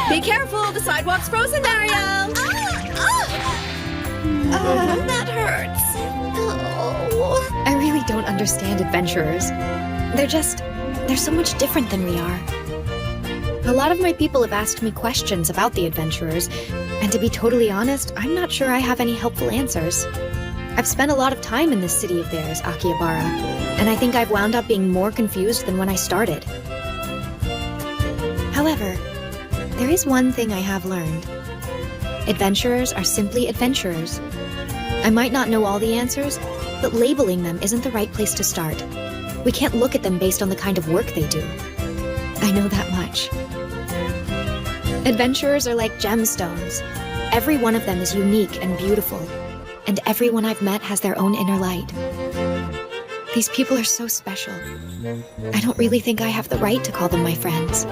G: Be careful, the sidewalk's frozen, Marielle.
W: That hurts.
O: I really don't understand adventurers. They're so much different than we are.
M: A lot of my people have asked me questions about the adventurers, and to be totally honest, I'm not sure I have any helpful answers. I've spent a lot of time in this city of theirs, Akihabara, and I think I've wound up being more confused than when I started. However, there is one thing I have learned. Adventurers are simply adventurers. I might not know all the answers, but labeling them isn't the right place to start. We can't look at them based on the kind of work they do. I know that much. Adventurers are like gemstones. Every one of them is unique and beautiful, and everyone I've met has their own inner light. These people are so special. I don't really think I have the right to call them my friends.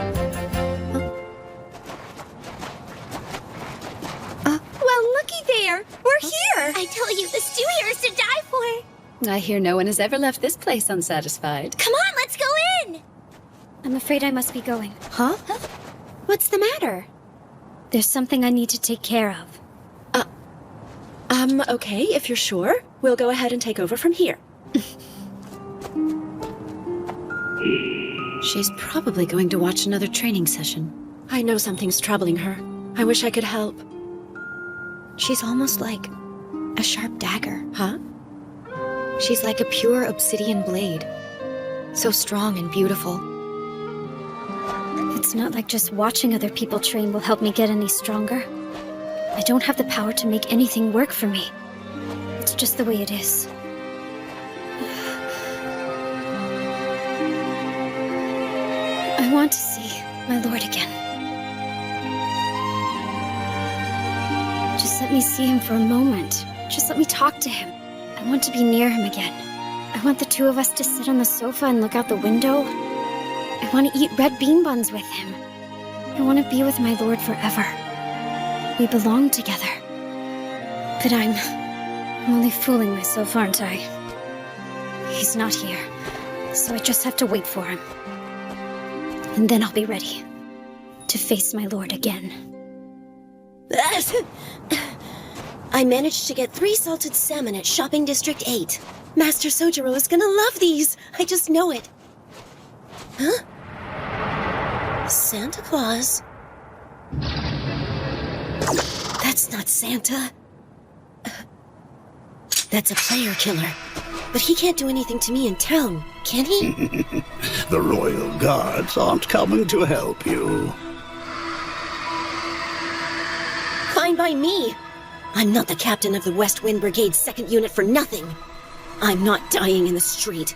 W: Well, looky there! We're here!
B: I told you the stew here is to die for!
A: I hear no one has ever left this place unsatisfied.
B: Come on, let's go in!
Q: I'm afraid I must be going.
G: Huh? What's the matter?
Q: There's something I need to take care of.
G: Okay, if you're sure. We'll go ahead and take over from here.
A: She's probably going to watch another training session.
G: I know something's troubling her. I wish I could help.
M: She's almost like a sharp dagger.
G: Huh?
M: She's like a pure obsidian blade. So strong and beautiful.
Q: It's not like just watching other people train will help me get any stronger. I don't have the power to make anything work for me. It's just the way it is. I want to see my lord again. Just let me see him for a moment. Just let me talk to him. I want to be near him again. I want the two of us to sit on the sofa and look out the window. I want to eat red bean buns with him. I want to be with my lord forever. We belong together. But I'm only fooling myself, aren't I? He's not here, so I just have to wait for him. And then I'll be ready to face my lord again.
V: I managed to get 3 salted salmon at Shopping District 8. Master Sojiro is gonna love these. I just know it. Huh? Santa Claus? That's not Santa. That's a player killer. But he can't do anything to me in town, can he?
K: The Royal Guards aren't coming to help you.
V: Fine by me. I'm not the captain of the West Wind Brigade's 2nd unit for nothing. I'm not dying in the street.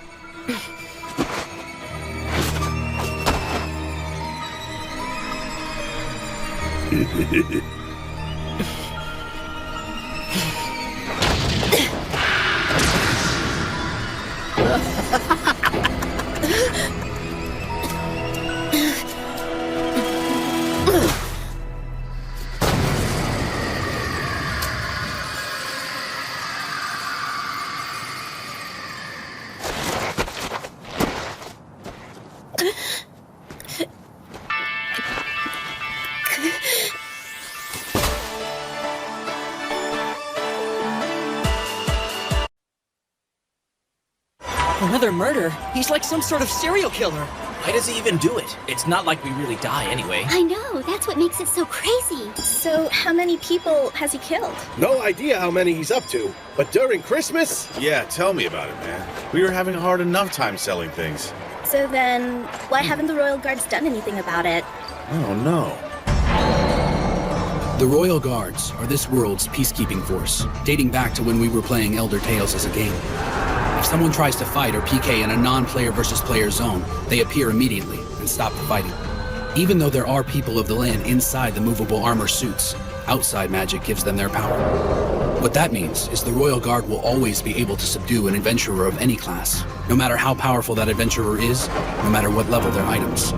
N: Another murder? He's like some sort of serial killer.
O: Why does he even do it? It's not like we really die anyway.
B: I know, that's what makes it so crazy.
W: So, how many people has he killed?
S: No idea how many he's up to, but during Christmas?
P: Yeah, tell me about it, man. We were having a hard enough time selling things.
W: So then, why haven't the Royal Guards done anything about it?
P: Oh, no.
I: The Royal Guards are this world's peacekeeping force, dating back to when we were playing Elder Tales as a game. If someone tries to fight or PK in a non-player versus player zone, they appear immediately and stop the fighting. Even though there are people of the land inside the movable armor suits, outside magic gives them their power. What that means is the Royal Guard will always be able to subdue an adventurer of any class, no matter how powerful that adventurer is, no matter what level their items.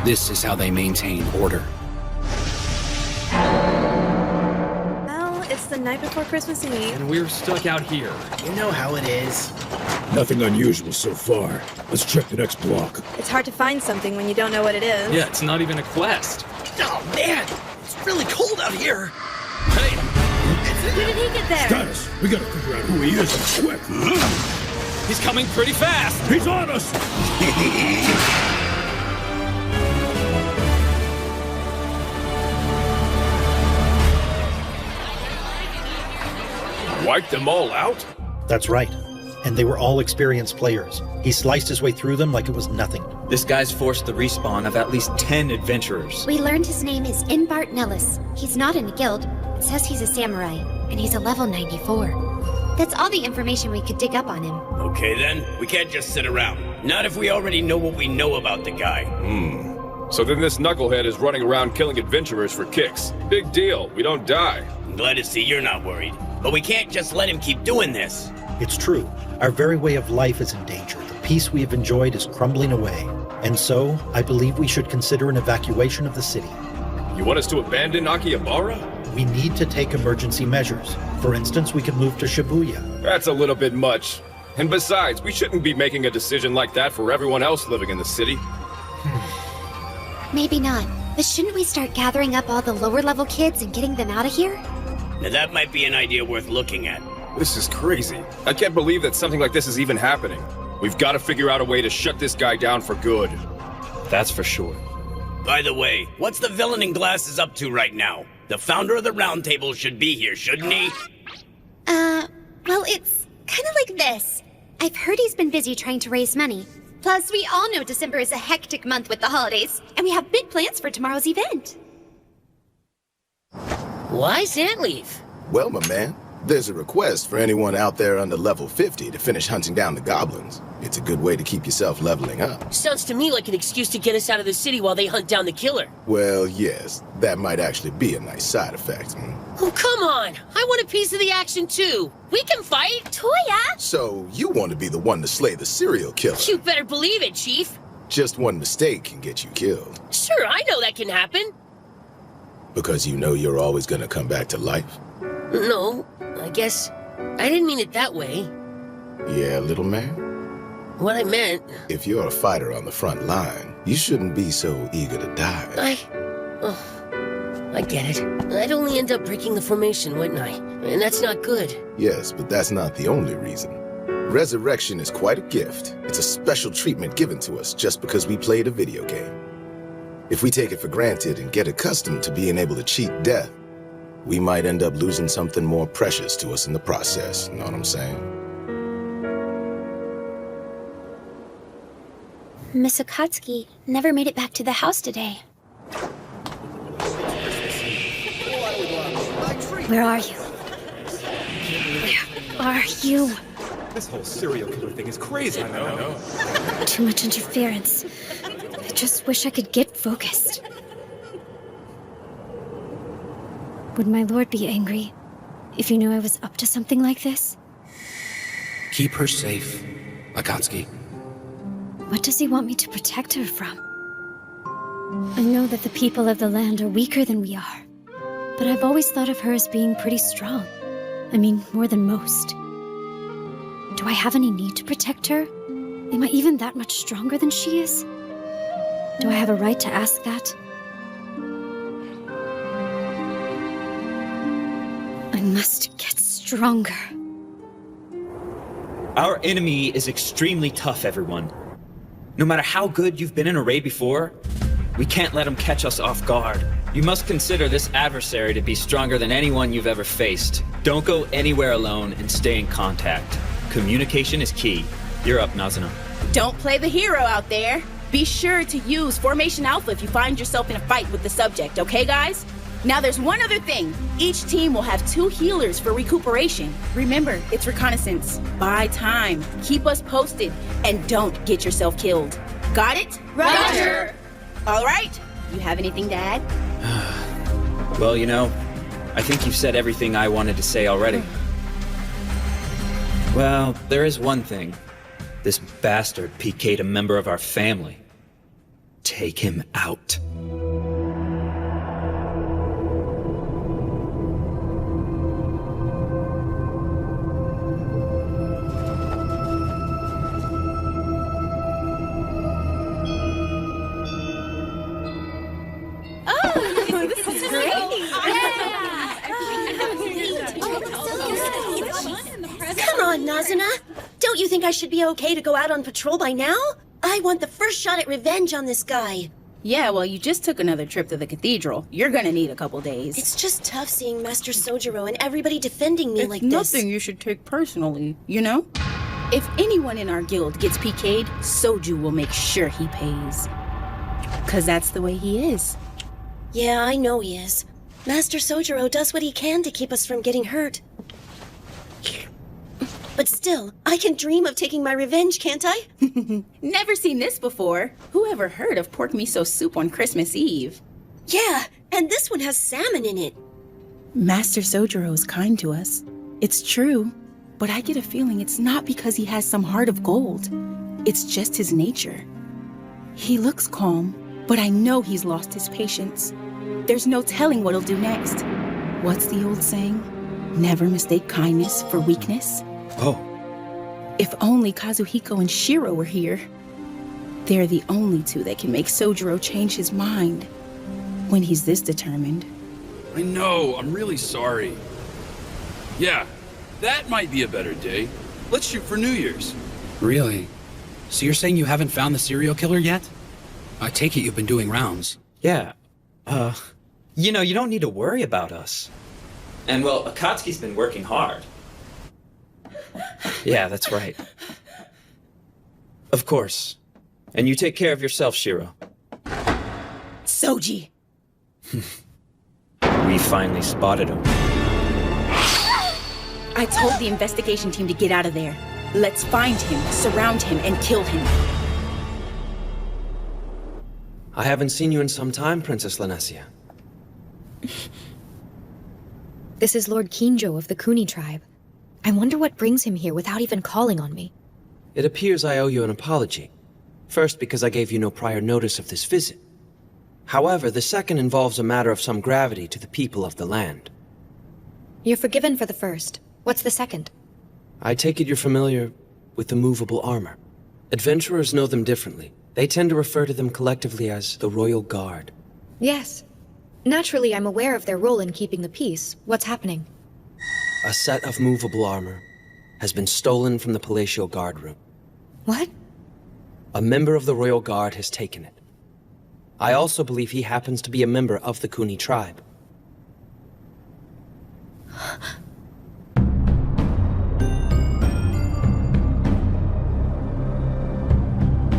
I: This is how they maintain order.
R: Well, it's the night before Christmas Eve.
D: And we're stuck out here.
O: You know how it is.
U: Nothing unusual so far. Let's check the next block.
R: It's hard to find something when you don't know what it is.
D: Yeah, it's not even a quest.
N: Oh, man! It's really cold out here!
D: Hey!
R: When did he get there?
U: Status! We gotta figure out who he is quick.
D: He's coming pretty fast!
U: He's on us! wiped them all out?
C: That's right. And they were all experienced players. He sliced his way through them like it was nothing.
F: This guy's forced the respawn of at least 10 adventurers.
Q: We learned his name is Inbart Nellis. He's not in a guild. It says he's a samurai, and he's a level 94. That's all the information we could dig up on him.
L: Okay then, we can't just sit around. Not if we already know what we know about the guy.
U: So then this knucklehead is running around killing adventurers for kicks. Big deal, we don't die.
L: I'm glad to see you're not worried. But we can't just let him keep doing this.
C: It's true. Our very way of life is in danger. The peace we have enjoyed is crumbling away. And so, I believe we should consider an evacuation of the city.
U: You want us to abandon Akihabara?
C: We need to take emergency measures. For instance, we could move to Shibuya.
U: That's a little bit much. And besides, we shouldn't be making a decision like that for everyone else living in the city.
Q: Maybe not. But shouldn't we start gathering up all the lower-level kids and getting them out of here?
L: Now that might be an idea worth looking at.
U: This is crazy. I can't believe that something like this is even happening. We've got to figure out a way to shut this guy down for good.
F: That's for sure.
L: By the way, what's the villain in glasses up to right now? The founder of the Round Table should be here, shouldn't he?
Q: Well, it's kind of like this. I've heard he's been busy trying to raise money. Plus, we all know December is a hectic month with the holidays, and we have big plans for tomorrow's event.
X: Why's Ant leave?
E: Well, my man, there's a request for anyone out there under level 50 to finish hunting down the goblins. It's a good way to keep yourself leveling up.
X: Sounds to me like an excuse to get us out of the city while they hunt down the killer.
E: Well, yes, that might actually be a nice side effect.
X: Oh, come on! I want a piece of the action too! We can fight!
Q: Toya!
E: So, you want to be the one to slay the serial killer?
X: You better believe it, Chief!
E: Just one mistake can get you killed.
X: Sure, I know that can happen.
E: Because you know you're always gonna come back to life?
X: No, I guess I didn't mean it that way.
E: Yeah, little man?
X: What I meant...
E: If you're a fighter on the front line, you shouldn't be so eager to die.
X: I get it. I'd only end up breaking the formation, wouldn't I? And that's not good.
E: Yes, but that's not the only reason. Resurrection is quite a gift. It's a special treatment given to us just because we played a video game. If we take it for granted and get accustomed to being able to cheat death, we might end up losing something more precious to us in the process. Know what I'm saying?
Q: Miss Akatsuki never made it back to the house today. Where are you? Where are you?
U: This whole serial killer thing is crazy. I know.
Q: Too much interference. I just wish I could get focused. Would my lord be angry if you knew I was up to something like this?
I: Keep her safe, Akatsuki.
Q: What does he want me to protect her from? I know that the people of the land are weaker than we are, but I've always thought of her as being pretty strong. I mean, more than most. Do I have any need to protect her? Am I even that much stronger than she is? Do I have a right to ask that? I must get stronger.
F: Our enemy is extremely tough, everyone. No matter how good you've been in a raid before, we can't let them catch us off guard. You must consider this adversary to be stronger than anyone you've ever faced. Don't go anywhere alone and stay in contact. Communication is key. You're up, Nazuna.
Y: Don't play the hero out there. Be sure to use Formation Alpha if you find yourself in a fight with the subject, okay guys? Now there's one other thing. Each team will have 2 healers for recuperation. Remember, it's reconnaissance. Buy time, keep us posted, and don't get yourself killed. Got it?
X: Roger!
Y: All right, you have anything to add?
F: Well, you know, I think you've said everything I wanted to say already. Well, there is one thing. This bastard PK'd a member of our family. Take him out.
V: Come on, Nazuna. Don't you think I should be okay to go out on patrol by now? I want the first shot at revenge on this guy.
Y: Yeah, well, you just took another trip to the cathedral. You're gonna need a couple days.
V: It's just tough seeing Master Sojiro and everybody defending me like
Y: It's
V: this.
Y: nothing you should take personally, you know? If anyone in our guild gets PK'd, Soju will make sure he pays. 'Cause that's the way he is.
V: Yeah, I know he is. Master Sojiro does what he can to keep us from getting hurt. But still, I can dream of taking my revenge, can't I?
Y: Never seen this before. Who ever heard of pork miso soup on Christmas Eve?
V: Yeah, and this one has salmon in it.
Y: Master Sojiro is kind to us. It's true, but I get a feeling it's not because he has some heart of gold. It's just his nature. He looks calm, but I know he's lost his patience. There's no telling what he'll do next. What's the old saying? Never mistake kindness for weakness.
F: Oh.
Y: If only Kazuhiko and Shiro were here. They're the only two that can make Sojiro change his mind. When he's this determined.
I: I know, I'm really sorry. Yeah, that might be a better day. Let's shoot for New Year's. Really? So you're saying you haven't found the serial killer yet? I take it you've been doing rounds.
F: Yeah. You know, you don't need to worry about us. And well, Akatsuki's been working hard. Yeah, that's right. Of course. And you take care of yourself, Shiro.
Y: Soji!
F: We finally spotted him.
Y: I told the investigation team to get out of there. Let's find him, surround him, and kill him.
F: I haven't seen you in some time, Princess Lanessia.
M: This is Lord Kinjo of the Kuni tribe. I wonder what brings him here without even calling on me.
F: It appears I owe you an apology. First, because I gave you no prior notice of this visit. However, the second involves a matter of some gravity to the people of the land.
M: You're forgiven for the first. What's the second?
F: I take it you're familiar with the movable armor. Adventurers know them differently. They tend to refer to them collectively as the Royal Guard.
M: Yes. Naturally, I'm aware of their role in keeping the peace. What's happening?
F: A set of movable armor has been stolen from the Palatial Guard room.
M: What?
F: A member of the Royal Guard has taken it. I also believe he happens to be a member of the Kuni tribe.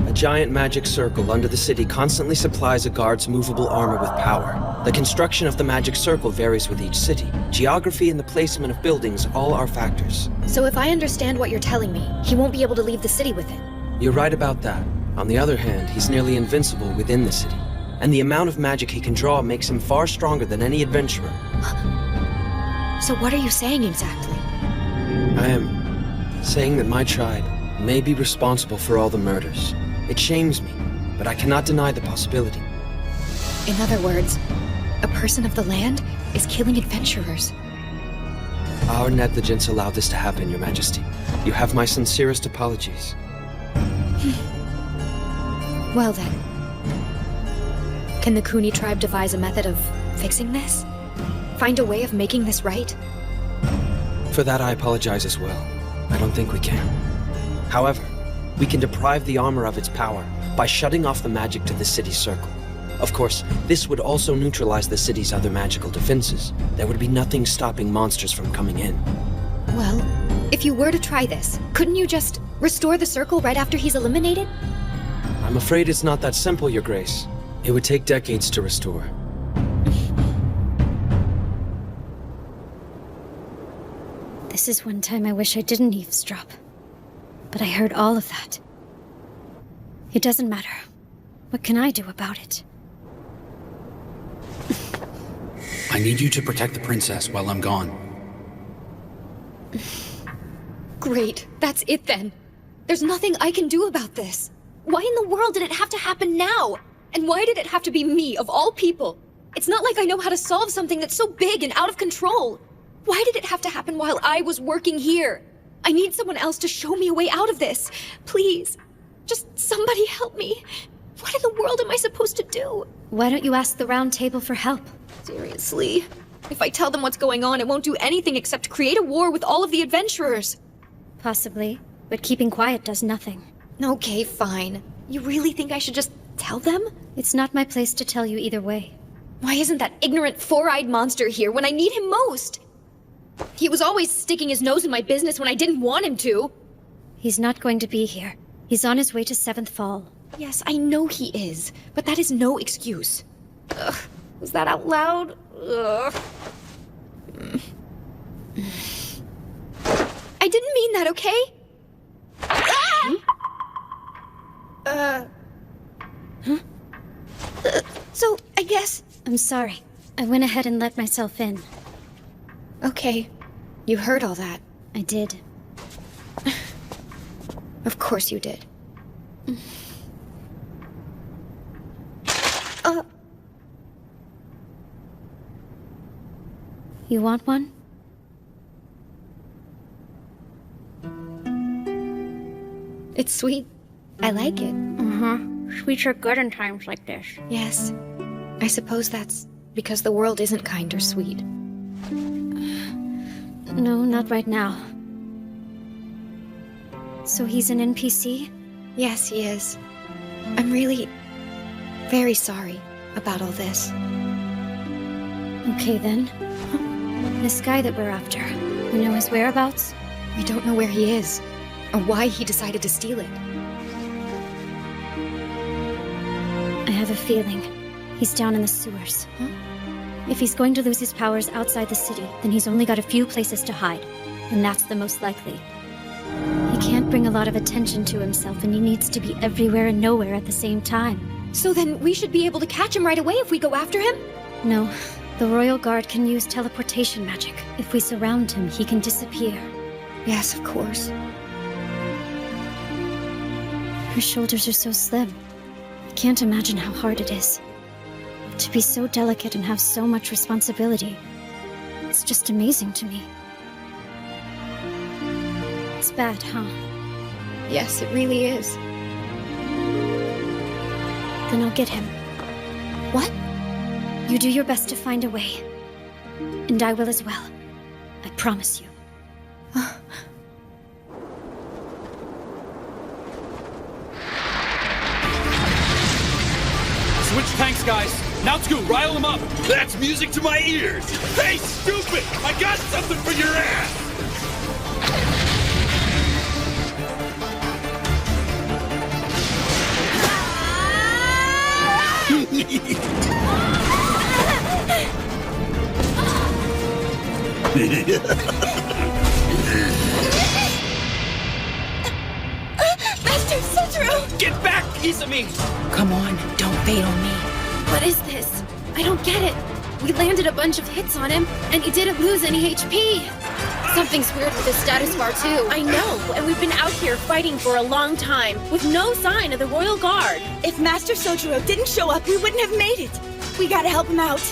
F: A giant magic circle under the city constantly supplies a guard's movable armor with power. The construction of the magic circle varies with each city. Geography and the placement of buildings all are factors.
M: So if I understand what you're telling me, he won't be able to leave the city with it.
F: You're right about that. On the other hand, he's nearly invincible within the city. And the amount of magic he can draw makes him far stronger than any adventurer.
M: So what are you saying exactly?
F: I am saying that my tribe may be responsible for all the murders. It shames me, but I cannot deny the possibility.
M: In other words, a person of the land is killing adventurers.
F: Our negligence allowed this to happen, Your Majesty. You have my sincerest apologies.
M: Well then. Can the Kuni tribe devise a method of fixing this? Find a way of making this right?
F: For that I apologize as well. I don't think we can. However, we can deprive the armor of its power by shutting off the magic to the city's circle. Of course, this would also neutralize the city's other magical defenses. There would be nothing stopping monsters from coming in.
M: Well, if you were to try this, couldn't you just restore the circle right after he's eliminated?
F: I'm afraid it's not that simple, Your Grace. It would take decades to restore.
Q: This is one time I wish I didn't eavesdrop. But I heard all of that. It doesn't matter. What can I do about it?
I: I need you to protect the princess while I'm gone.
M: Great, that's it then. There's nothing I can do about this. Why in the world did it have to happen now? And why did it have to be me, of all people? It's not like I know how to solve something that's so big and out of control. Why did it have to happen while I was working here? I need someone else to show me a way out of this. Please, just somebody help me. What in the world am I supposed to do?
Q: Why don't you ask the round table for help?
M: Seriously. If I tell them what's going on, it won't do anything except create a war with all of the adventurers.
Q: Possibly, but keeping quiet does nothing.
M: Okay, fine. You really think I should just Tell them?
Q: It's not my place to tell you either way.
M: Why isn't that ignorant four-eyed monster here when I need him most? He was always sticking his nose in my business when I didn't want him to.
Q: He's not going to be here. He's on his way to 7th Fall.
M: Yes, I know he is, but that is no excuse. Ugh, was that out loud? Ugh. I didn't mean that, okay? So, I guess...
Q: I'm sorry. I went ahead and let myself in.
M: Okay. You heard all that.
Q: I did.
M: Of course you did.
Q: You want one?
M: It's sweet. I like it.
Q: Sweets are good in times like this.
M: Yes. I suppose that's because the world isn't kind or sweet.
Q: No, not right now. So he's an NPC?
M: Yes, he is. I'm really... very sorry about all this.
Q: Okay, then. This guy that we're after, you know his whereabouts?
M: We don't know where he is, or why he decided to steal it.
Q: I have a feeling he's down in the sewers. If he's going to lose his powers outside the city, then he's only got a few places to hide, and that's the most likely. He can't bring a lot of attention to himself, and he needs to be everywhere and nowhere at the same time.
M: So then we should be able to catch him right away if we go after him?
Q: No. The Royal Guard can use teleportation magic. If we surround him, he can disappear.
M: Yes, of course.
Q: Her shoulders are so slim. I can't imagine how hard it is. To be so delicate and have so much responsibility. It's just amazing to me. It's bad, huh?
M: Yes, it really is.
Q: Then I'll get him.
M: What?
Q: You do your best to find a way. And I will as well. I promise you.
A: Switch tanks, guys. Now to rile them up.
S: That's music to my ears. Hey, stupid! I got something for your ass!
B: Master Sojiro!
A: Get back, Izumi!
Y: Come on, don't fade on me.
M: What is this? I don't get it. We landed a bunch of hits on him, and he didn't lose any HP. Something's weird with his status bar, too.
Y: I know, and we've been out here fighting for a long time, with no sign of the Royal Guard.
B: If Master Sojiro didn't show up, we wouldn't have made it. We gotta help him out.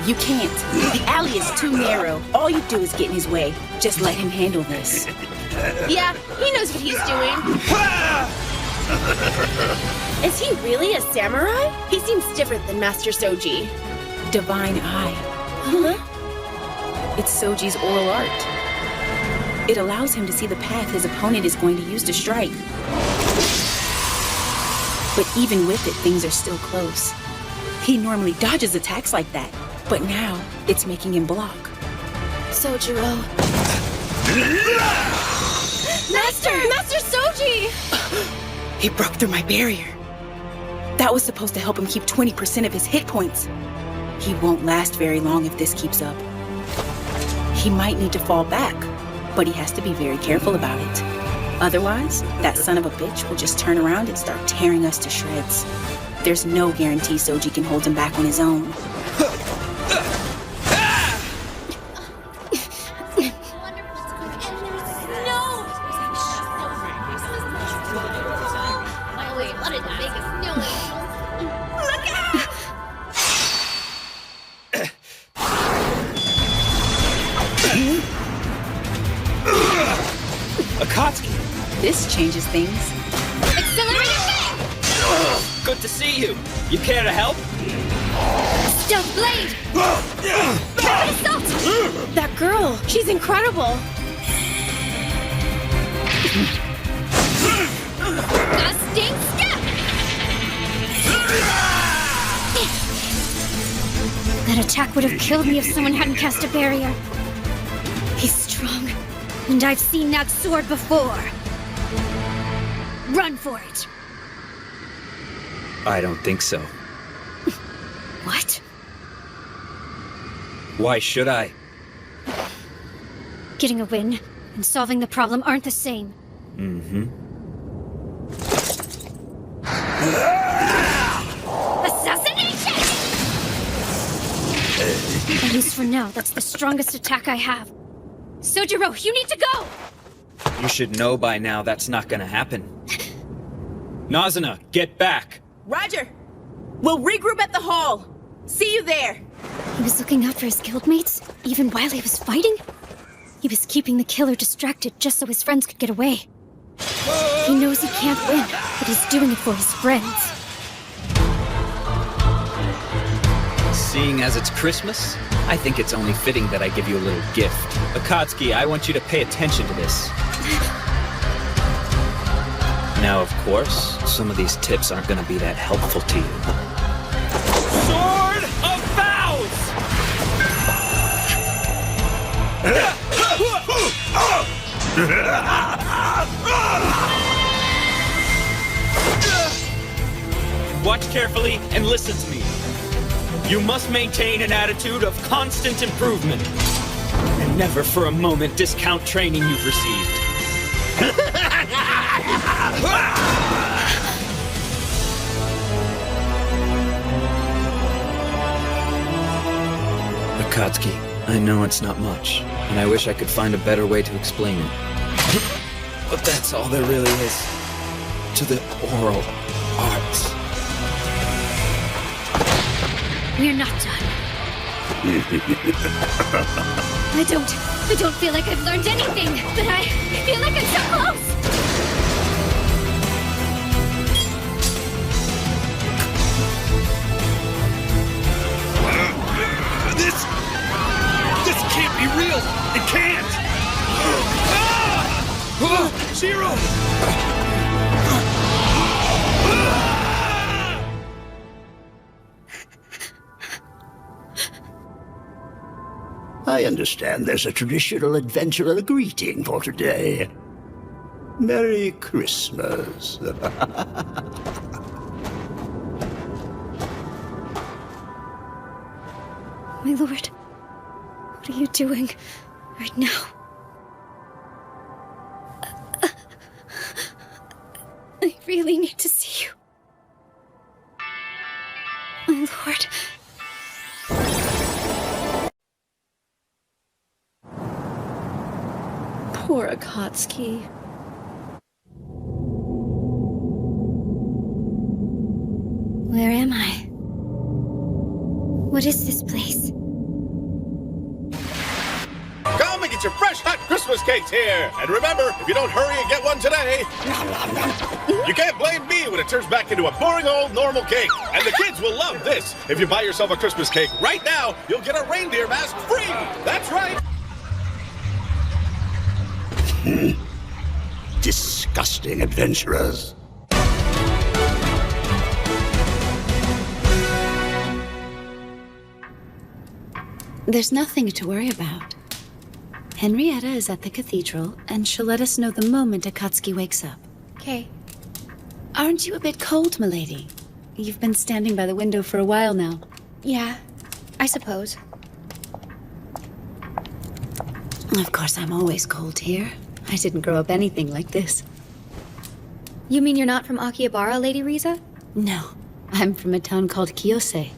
Y: You can't. The alley is too narrow. All you do is get in his way. Just let him handle this. Yeah, he knows what he's doing. Is he really a samurai? He seems different than Master Soji. Divine Eye. Huh? It's Soji's oral art. It allows him to see the path his opponent is going to use to strike. But even with it, things are still close. He normally dodges attacks like that, but now it's making him block.
M: Sojiro.
Y: Master Soji! He broke through my barrier. That was supposed to help him keep 20% of his hit points. He won't last very long if this keeps up. He might need to fall back, but he has to be very careful about it. Otherwise, that son of a bitch will just turn around and start tearing us to shreds. There's no guarantee Soji can hold him back on his own. This changes things.
B: Accelerated Fang!
F: Good to see you. You care to help?
B: Stealth Blade! Rapid Assault!
Y: That girl, she's incredible.
B: Gusting Step!
Q: attack would have killed me if someone hadn't cast a barrier. He's strong, and I've seen that sword before. Run for it.
F: I don't think so.
Q: What?
F: Why should I?
Q: Getting a win and solving the problem aren't the same.
F: Mm-hmm.
Q: Assassination! At least for now, that's the strongest attack I have. Sojiro, you need to go!
F: You should know by now that's not gonna happen. Nazuna, get back!
Y: Roger! We'll regroup at the hall. See you there.
Q: He was looking out for his guildmates, even while he was fighting? He was keeping the killer distracted just so his friends could get away. He knows he can't win, but he's doing it for his friends.
F: Seeing as it's Christmas, I think it's only fitting that I give you a little gift. Akatsuki, I want you to pay attention to this. Now, of course, some of these tips aren't going to be that helpful to you.
A: Sword of Vows!
F: Watch carefully and listen to me. You must maintain an attitude of constant improvement. And never for a moment discount training you've received. Akatsuki, I know it's not much, and I wish I could find a better way to explain it. But that's all there really is to the oral arts.
Q: We're not done. I don't feel like I've learned anything, but I feel like I'm so close!
S: This can't be real! It can't! Zero!
G: I understand there's a traditional adventurer greeting for today. Merry Christmas.
Q: My lord, what are you doing right now? I really need to see you. My lord.
R: Poor Akatsuki.
Q: Where am I? What is this place?
S: Come and get your fresh, hot Christmas cakes here! And remember, if you don't hurry and get one today, you can't blame me when it turns back into a boring old normal cake. And the kids will love this. If you buy yourself a Christmas cake right now, you'll get a reindeer mask free! That's right!
G: Disgusting adventurers.
R: There's nothing to worry about. Henrietta is at the cathedral, and she'll let us know the moment Akatsuki wakes up.
W: Okay.
R: Aren't you a bit cold, milady? You've been standing by the window for a while now.
W: Yeah, I suppose.
R: Of course, I'm always cold here. I didn't grow up anything like this.
W: You mean you're not from Akihabara, Lady Riza?
R: No, I'm from a town called Kiyose.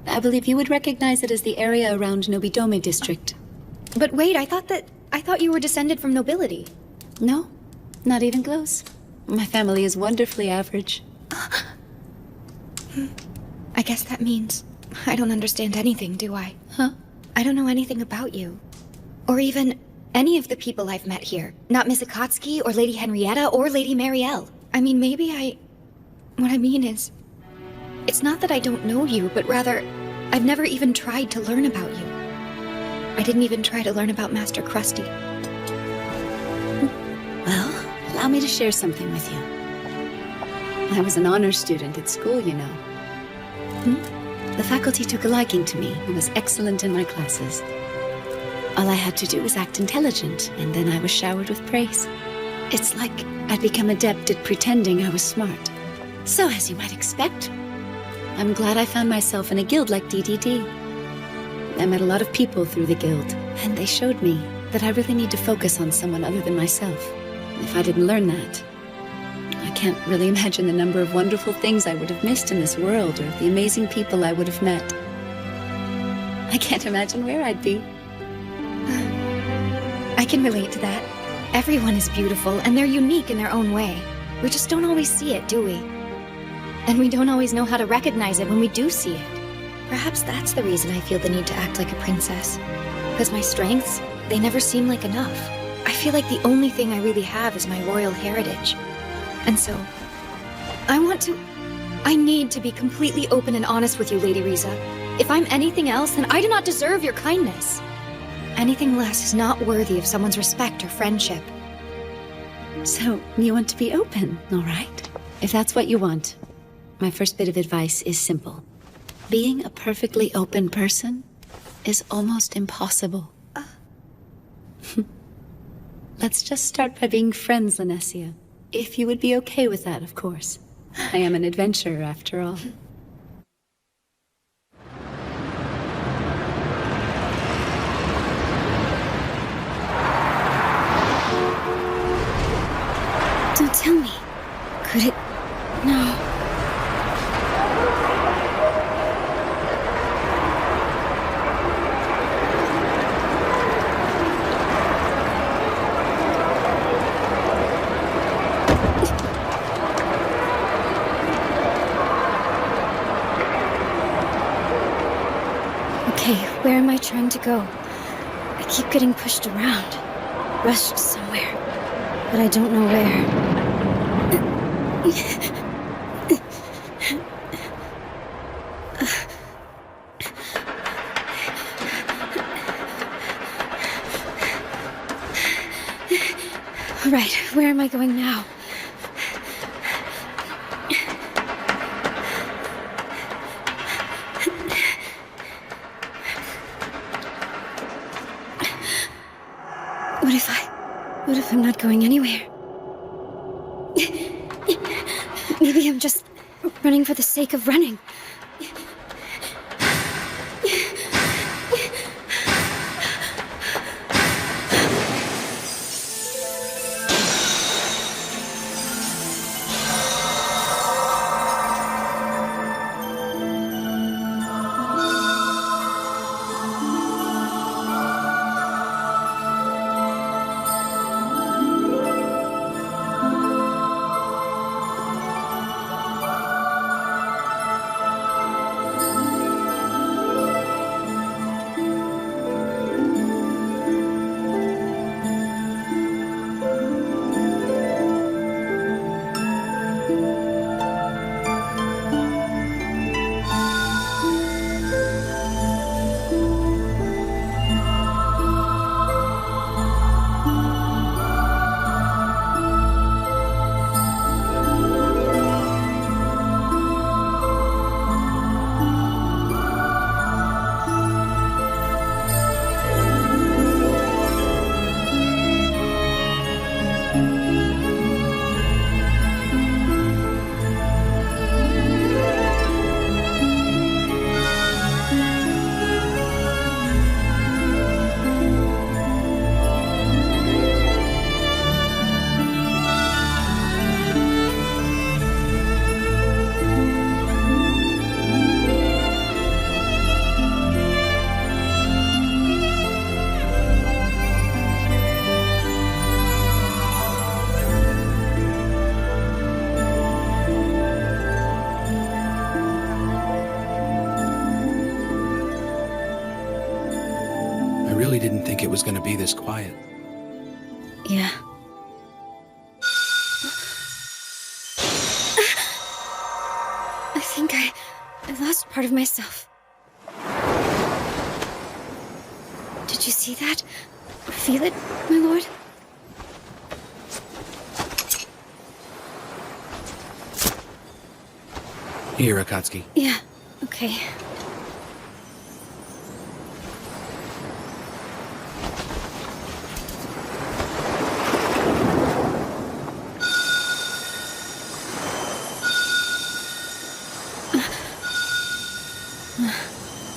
R: I believe you would recognize it as the area around Nobidome district.
W: But wait, I thought you were descended from nobility.
R: No, not even close. My family is wonderfully average.
W: I guess that means I don't understand anything, do I?
R: Huh?
W: I don't know anything about you. Or even any of the people I've met here. Not Miss Akatsuki, or Lady Henrietta, or Lady Marielle. I mean, what I mean is, it's not that I don't know you, but rather, I've never even tried to learn about you. I didn't even try to learn about Master Krusty.
R: Well, allow me to share something with you. I was an honor student at school, you know.
H: The faculty took a liking to me and was excellent in my classes. All I had to do was act intelligent, and then I was showered with praise. It's like I'd become adept at pretending I was smart. So, as you might expect, I'm glad I found myself in a guild like DDD. I met a lot of people through the guild, and they showed me that I really need to focus on someone other than myself. If I didn't learn that, I can't really imagine the number of wonderful things I would have missed in this world, or the amazing people I would have met. I can't imagine where I'd be.
M: I can relate to that. Everyone is beautiful, and they're unique in their own way. We just don't always see it, do we? And we don't always know how to recognize it when we do see it. Perhaps that's the reason I feel the need to act like a princess. Because my strengths, they never seem like enough. I feel like the only thing I really have is my royal heritage. And so, I need to be completely open and honest with you, Lady Riza. If I'm anything else, then I do not deserve your kindness. Anything less is not worthy of someone's respect or friendship.
H: So, you want to be open, all right? If that's what you want, my first bit of advice is simple. Being a perfectly open person is almost impossible. Let's just start by being friends, Linesia. If you would be okay with that, of course. I am an adventurer, after all.
W: Don't tell me. Could it... No. Okay, where am I trying to go? I keep getting pushed around. Rushed somewhere. But I don't know where. All right, where am I going now? What if I'm not going anywhere? Maybe I'm just running for the sake of running.
I: I really didn't think it was going to be this quiet.
W: Yeah. I think I lost part of myself. Did you see that? Feel it, my lord?
I: Here, Akatsuki.
W: Yeah, okay.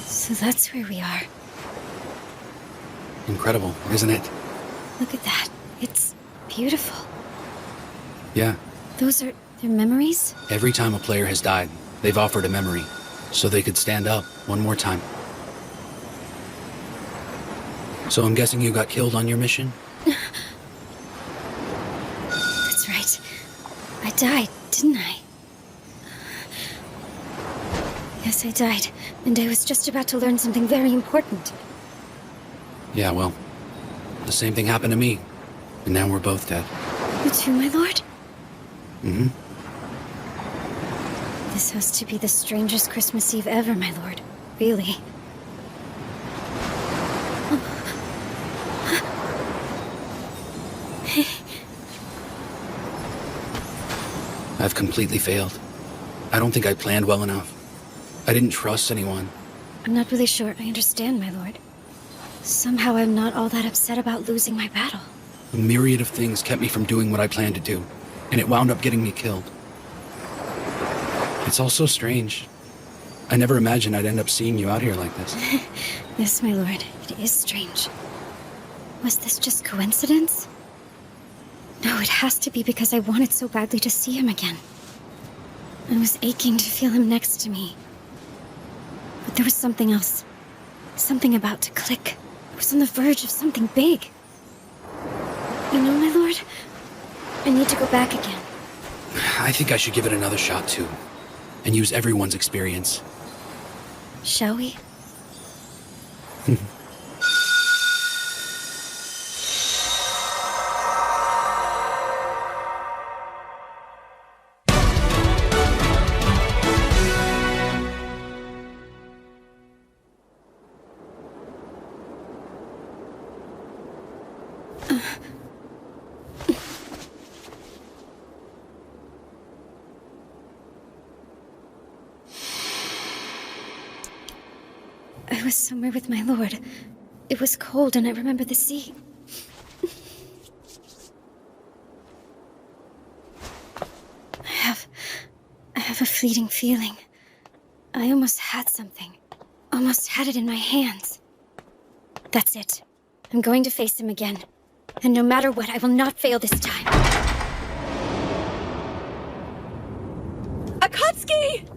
Q: So that's where we are.
I: Incredible, isn't it?
Q: Look at that. It's beautiful.
I: Yeah.
Q: Those are their memories?
I: Every time a player has died, they've offered a memory, so they could stand up one more time. So I'm guessing you got killed on your mission?
Q: That's right. I died, didn't I? Yes, I died, and I was just about to learn something very important.
I: Yeah, well, the same thing happened to me, and now we're both dead.
Q: You too, my lord?
I: Mm-hmm.
Q: This has to be the strangest Christmas Eve ever, my lord. Really.
I: I've completely failed. I don't think I planned well enough. I didn't trust anyone.
Q: I'm not really sure I understand, my lord. Somehow I'm not all that upset about losing my battle.
I: A myriad of things kept me from doing what I planned to do, and it wound up getting me killed. It's all so strange. I never imagined I'd end up seeing you out here like this.
Q: Yes, my lord, it is strange. Was this just coincidence? No, it has to be because I wanted so badly to see him again. I was aching to feel him next to me. But there was something else. Something about to click. I was on the verge of something big. You know, my lord, I need to go back again.
I: I think I should give it another shot, too. And use everyone's experience.
Q: Shall we? I was somewhere with my lord. It was cold and I remember the sea. I have a fleeting feeling. I almost had something. Almost had it in my hands. That's it. I'm going to face him again. And no matter what, I will not fail this time.
R: Akatsuki!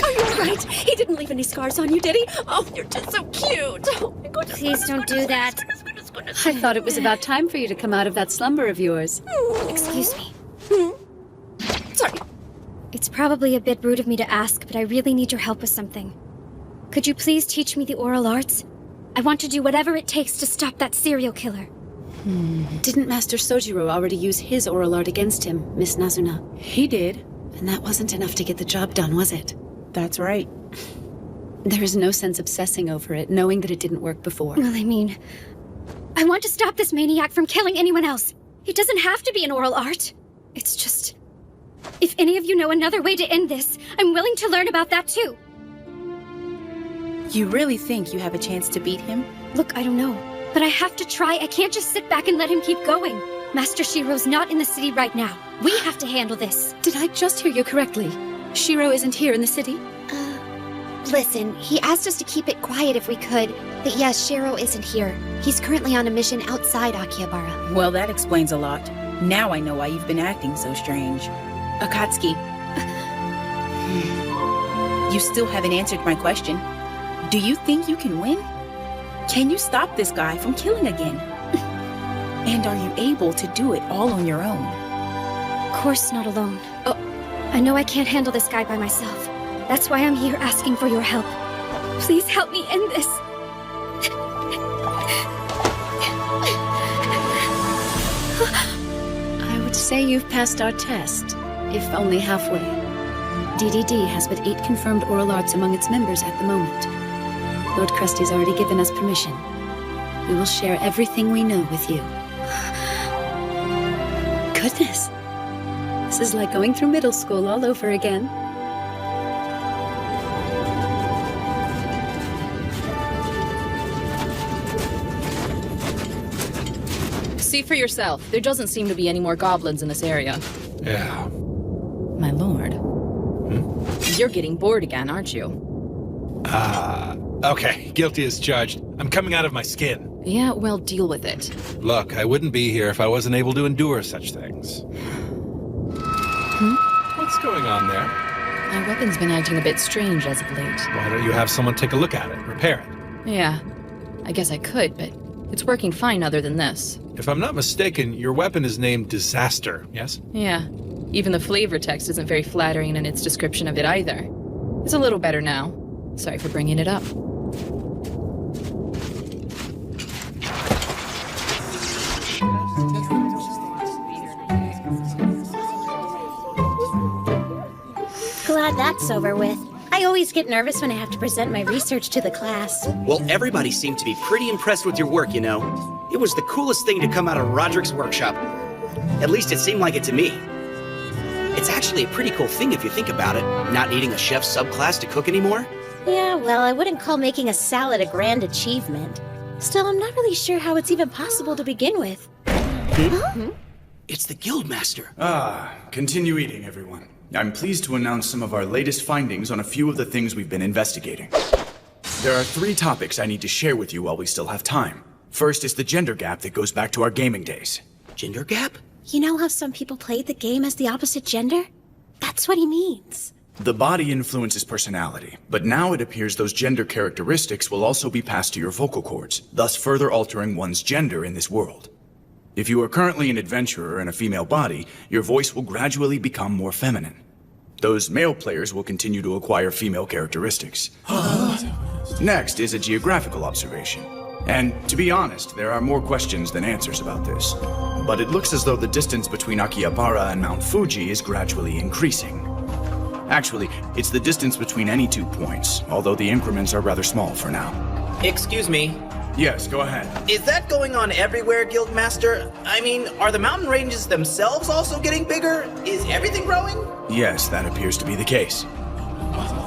R: Are you alright? He didn't leave any scars on you, did he? Oh, you're just so cute. Oh, my goodness.
Q: Please don't do that.
H: I thought it was about time for you to come out of that slumber of yours.
Q: Excuse me.
R: Sorry.
Q: It's probably a bit rude of me to ask, but I really need your help with something. Could you please teach me the oral arts? I want to do whatever it takes to stop that serial killer.
H: Didn't Master Sojiro already use his oral art against him, Miss Nazuna?
R: He did.
H: And that wasn't enough to get the job done, was it?
R: That's right.
H: There is no sense obsessing over it, knowing that it didn't work before.
Q: Well, I mean, I want to stop this maniac from killing anyone else. It doesn't have to be an oral art. It's just... If any of you know another way to end this, I'm willing to learn about that too.
Y: You really think you have a chance to beat him?
Q: Look, I don't know. But I have to try. I can't just sit back and let him keep going. Master Shiro's not in the city right now. We have to handle this.
H: Did I just hear you correctly? Shiro isn't here in the city?
M: Listen, he asked us to keep it quiet if we could, but yes, Shiro isn't here. He's currently on a mission outside Akihabara.
Y: Well, that explains a lot. Now I know why you've been acting so strange. Akatsuki. You still haven't answered my question. Do you think you can win? Can you stop this guy from killing again? And are you able to do it all on your own?
Q: Of course not alone. Oh, I know I can't handle this guy by myself. That's why I'm here asking for your help. Please help me end this.
H: I would say you've passed our test, if only halfway. DDD has but 8 confirmed oral arts among its members at the moment. Lord Krusty's already given us permission. We will share everything we know with you. Goodness. This is like going through middle school all over again.
J: See for yourself. There doesn't seem to be any more goblins in this area.
U: Yeah.
J: My lord. You're getting bored again, aren't you?
K: Okay, guilty as charged. I'm coming out of my skin.
J: Yeah, well, deal with it.
K: Look, I wouldn't be here if I wasn't able to endure such things. What's going on there?
J: My weapon's been acting a bit strange as of late.
K: Why don't you have someone take a look at it, repair it?
J: Yeah, I guess I could, but it's working fine other than this.
K: If I'm not mistaken, your weapon is named Disaster, yes?
J: Yeah, even the flavor text isn't very flattering in its description of it either. It's a little better now. Sorry for bringing it up.
Q: Glad that's over with. I always get nervous when I have to present my research to the class.
N: Well, everybody seemed to be pretty impressed with your work, you know. It was the coolest thing to come out of Roderick's workshop. At least it seemed like it to me. It's actually a pretty cool thing if you think about it, not needing a chef subclass to cook anymore.
Q: Yeah, well, I wouldn't call making a salad a grand achievement. Still, I'm not really sure how it's even possible to begin with.
N: It's the Guildmaster.
O: Continue eating, everyone. I'm pleased to announce some of our latest findings on a few of the things we've been investigating. There are 3 topics I need to share with you while we still have time. First is the gender gap that goes back to our gaming days.
N: Gender gap?
Q: You know how some people played the game as the opposite gender? That's what he means.
O: The body influences personality, but now it appears those gender characteristics will also be passed to your vocal cords, thus further altering one's gender in this world. If you are currently an adventurer in a female body, your voice will gradually become more feminine. Those male players will continue to acquire female characteristics. Next is a geographical observation. And to be honest, there are more questions than answers about this. But it looks as though the distance between Akihabara and Mount Fuji is gradually increasing. Actually, it's the distance between any 2 points, although the increments are rather small for now.
N: Excuse me.
O: Yes, go ahead.
N: Is that going on everywhere, Guildmaster? I mean, are the mountain ranges themselves also getting bigger? Is everything growing?
O: Yes, that appears to be the case.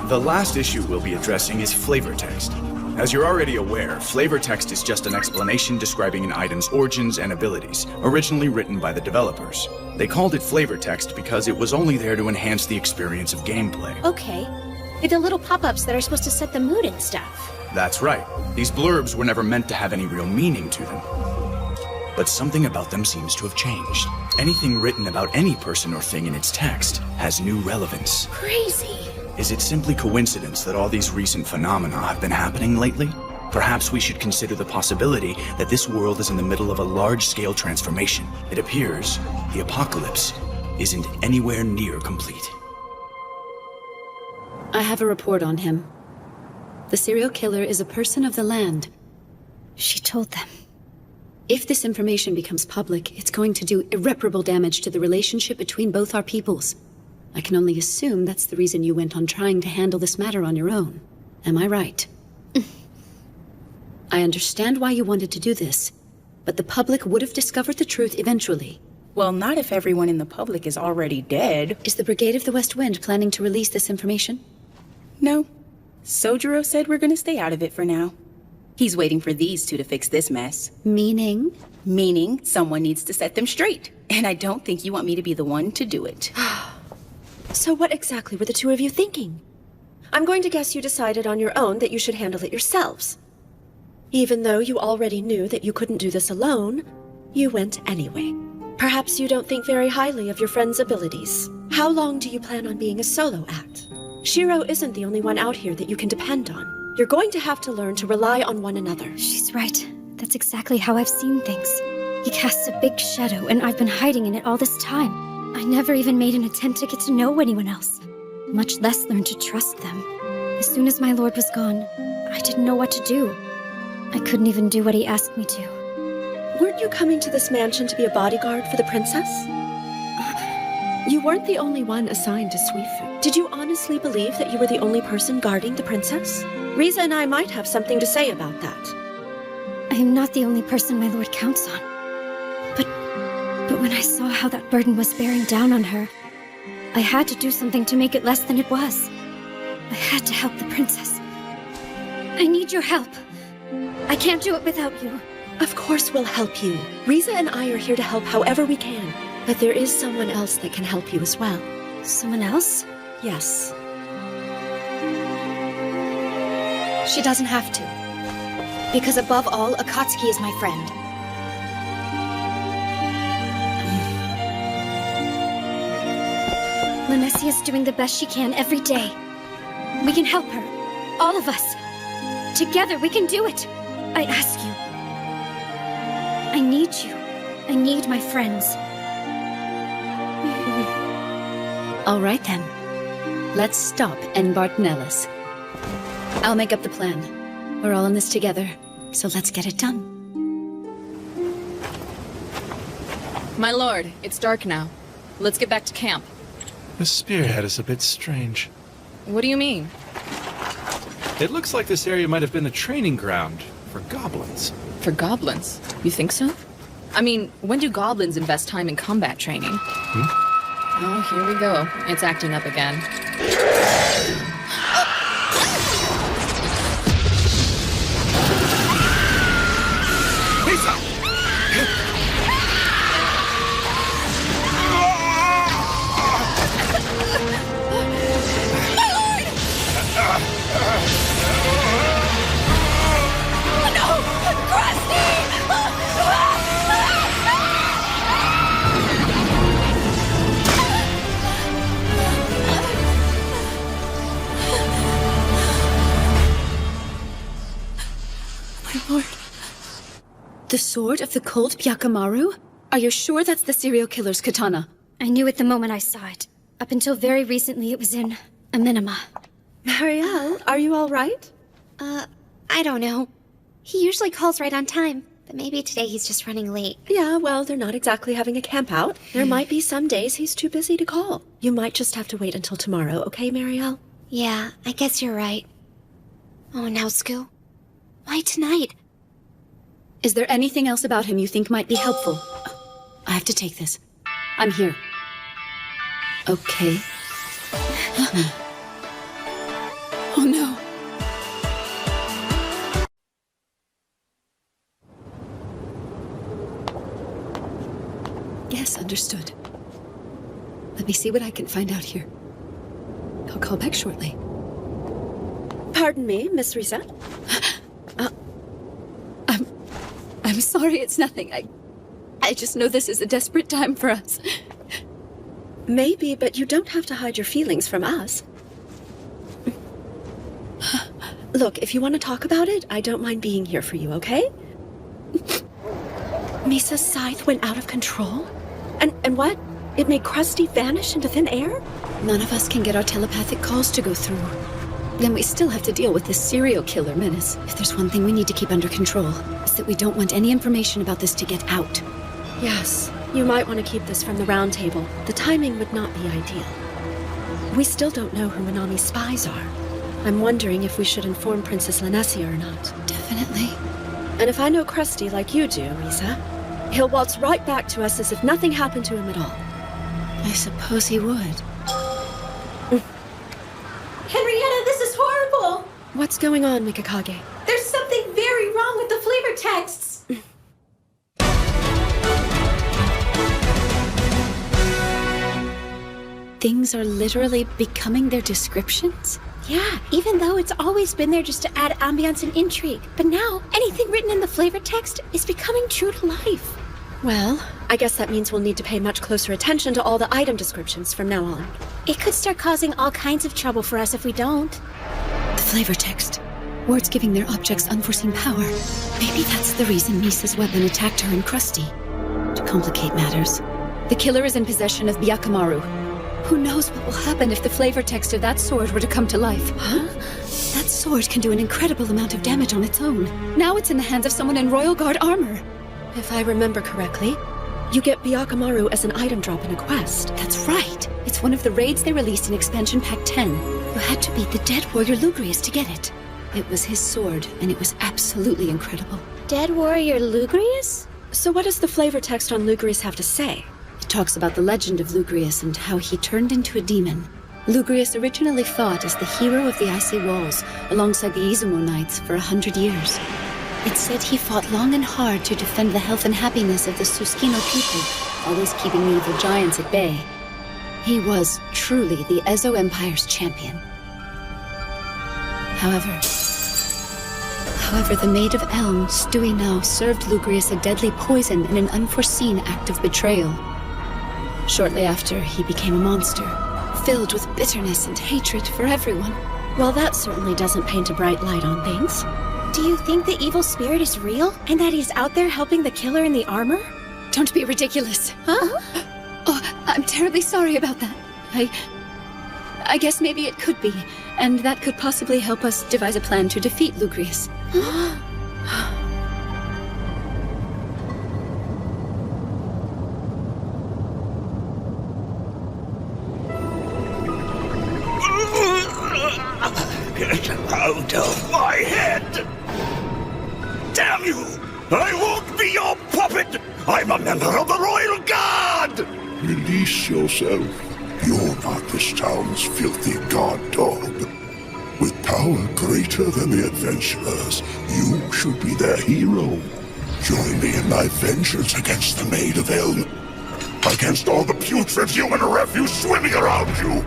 O: The last issue we'll be addressing is flavor text. As you're already aware, flavor text is just an explanation describing an item's origins and abilities, originally written by the developers. They called it flavor text because it was only there to enhance the experience of gameplay.
Q: Okay. Like the little pop-ups that are supposed to set the mood and stuff.
O: That's right. These blurbs were never meant to have any real meaning to them. But something about them seems to have changed. Anything written about any person or thing in its text has new relevance.
Q: Crazy.
O: Is it simply coincidence that all these recent phenomena have been happening lately? Perhaps we should consider the possibility that this world is in the middle of a large-scale transformation. It appears the apocalypse isn't anywhere near complete.
H: I have a report on him. The serial killer is a person of the land.
Q: She told them.
H: If this information becomes public, it's going to do irreparable damage to the relationship between both our peoples. I can only assume that's the reason you went on trying to handle this matter on your own. Am I right? I understand why you wanted to do this, but the public would have discovered the truth eventually.
Y: Well, not if everyone in the public is already dead.
H: Is the Brigade of the West Wind planning to release this information?
Y: No. Sojiro said we're gonna stay out of it for now. He's waiting for these 2 to fix this mess.
H: Meaning?
Y: Meaning someone needs to set them straight. And I don't think you want me to be the one to do it.
P: So what exactly were the 2 of you thinking? I'm going to guess you decided on your own that you should handle it yourselves. Even though you already knew that you couldn't do this alone, you went anyway. Perhaps you don't think very highly of your friend's abilities. How long do you plan on being a solo act? Shiro isn't the only one out here that you can depend on. You're going to have to learn to rely on one another.
Q: She's right. That's exactly how I've seen things. He casts a big shadow, and I've been hiding in it all this time. I never even made an attempt to get to know anyone else, much less learn to trust them. As soon as my lord was gone, I didn't know what to do. I couldn't even do what he asked me to.
P: Weren't you coming to this mansion to be a bodyguard for the princess? You weren't the only one assigned to Suifu. Did you honestly believe that you were the only person guarding the princess? Riza and I might have something to say about that.
Q: I am not the only person my lord counts on. But when I saw how that burden was bearing down on her, I had to do something to make it less than it was. I had to help the princess. I need your help. I can't do it without you.
P: Of course we'll help you. Riza and I are here to help however we can. But there is someone else that can help you as well.
Q: Someone else?
P: Yes.
M: She doesn't have to. Because above all, Akatsuki is my friend.
Q: Lanessia's doing the best she can every day. We can help her. All of us. Together, we can do it. I ask you. I need you. I need my friends.
H: All right then. Let's stop Enbart Nellis. I'll make up the plan. We're all in this together, so let's get it done.
J: My lord, it's dark now. Let's get back to camp.
K: The spearhead is a bit strange.
J: What do you mean?
K: It looks like this area might have been a training ground for goblins.
J: For goblins? You think so? I mean, when do goblins invest time in combat training? Oh, here we go. It's acting up again.
H: The sword of the cult Byakamaru? Are you sure that's the serial killer's katana?
Q: I knew it the moment I saw it. Up until very recently, it was in a minima.
P: Marielle, are you all right?
B: I don't know. He usually calls right on time, but maybe today he's just running late.
P: Yeah, well, they're not exactly having a camp out. There might be some days he's too busy to call. You might just have to wait until tomorrow, okay, Marielle?
B: Yeah, I guess you're right. Oh, now, Skoo. Why tonight?
H: Is there anything else about him you think might be helpful? I have to take this. I'm here. Okay. Oh no. Yes, understood. Let me see what I can find out here. I'll call back shortly.
P: Pardon me, Miss Risa?
H: I'm sorry, it's nothing. I just know this is a desperate time for us.
P: Maybe, but you don't have to hide your feelings from us. Look, if you want to talk about it, I don't mind being here for you, okay? Misa's scythe went out of control? And what? It made Krusty vanish into thin air?
H: None of us can get our telepathic calls to go through. Then we still have to deal with this serial killer menace. If there's one thing we need to keep under control, it's that we don't want any information about this to get out.
P: Yes, you might want to keep this from the round table. The timing would not be ideal. We still don't know who Minami's spies are. I'm wondering if we should inform Princess Lanessia or not.
H: Definitely.
P: And if I know Krusty like you do, Risa, he'll waltz right back to us as if nothing happened to him at all.
H: I suppose he would.
C: Henrietta, this is horrible!
P: What's going on, Mikakage?
C: There's something very wrong with the flavor texts!
H: Things are literally becoming their descriptions?
W: Yeah, even though it's always been there just to add ambiance and intrigue. But now, anything written in the flavor text is becoming true to life.
P: Well, I guess that means we'll need to pay much closer attention to all the item descriptions from now on.
W: It could start causing all kinds of trouble for us if we don't.
H: The flavor text. Words giving their objects unforeseen power. Maybe that's the reason Misa's weapon attacked her and Krusty. To complicate matters, the killer is in possession of Byakamaru. Who knows what will happen if the flavor text of that sword were to come to life? Huh? That sword can do an incredible amount of damage on its own. Now it's in the hands of someone in Royal Guard armor.
P: If I remember correctly, you get Byakamaru as an item drop in a quest.
H: That's right. It's one of the raids they released in Expansion Pack 10. You had to beat the dead warrior Lugrius to get it. It was his sword, and it was absolutely incredible.
W: Dead warrior Lugrius?
P: So what does the flavor text on Lugrius have to say?
H: It talks about the legend of Lugrius and how he turned into a demon. Lugrius originally fought as the hero of the Icy Walls alongside the Izumo Knights for 100 years. It said he fought long and hard to defend the health and happiness of the Suskino people, always keeping the evil giants at bay. He was truly the Ezo Empire's champion. However, However, the Maid of Elm, Stewie now, served Lugrius a deadly poison in an unforeseen act of betrayal. Shortly after, he became a monster, filled with bitterness and hatred for everyone.
P: Well, that certainly doesn't paint a bright light on things.
W: Do you think the evil spirit is real? And that he's out there helping the killer in the armor?
H: Don't be ridiculous.
W: Huh?
H: Oh, I'm terribly sorry about that. I guess maybe it could be, and that could possibly help us devise a plan to defeat Lugrius.
G: Get out of my head! Damn you! I won't be your puppet! I'm a member of the Royal Guard! Release yourself. You're not this town's filthy guard dog. With power greater than the adventurers, you should be their hero. Join me in my vengeance against the Maid of Elm. Against all the putrid human refuse swimming around you.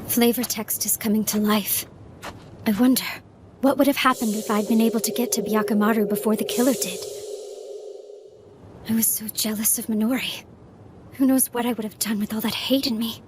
Q: Flavor text is coming to life. I wonder, what would have happened if I'd been able to get to Byakumaru before the killer did? I was so jealous of Minori. Who knows what I would have done with all that hate in me?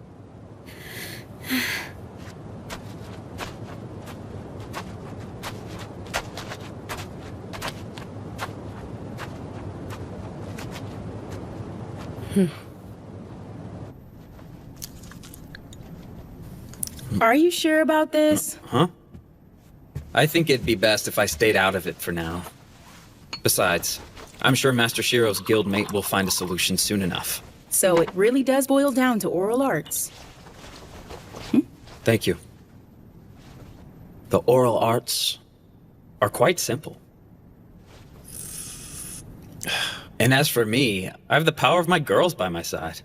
Y: Are you sure about this?
F: Huh? I think it'd be best if I stayed out of it for now. Besides, I'm sure Master Shiro's guildmate will find a solution soon enough.
Y: So it really does boil down to oral arts.
F: Thank you. The oral arts are quite simple. And as for me, I have the power of my girls by my side.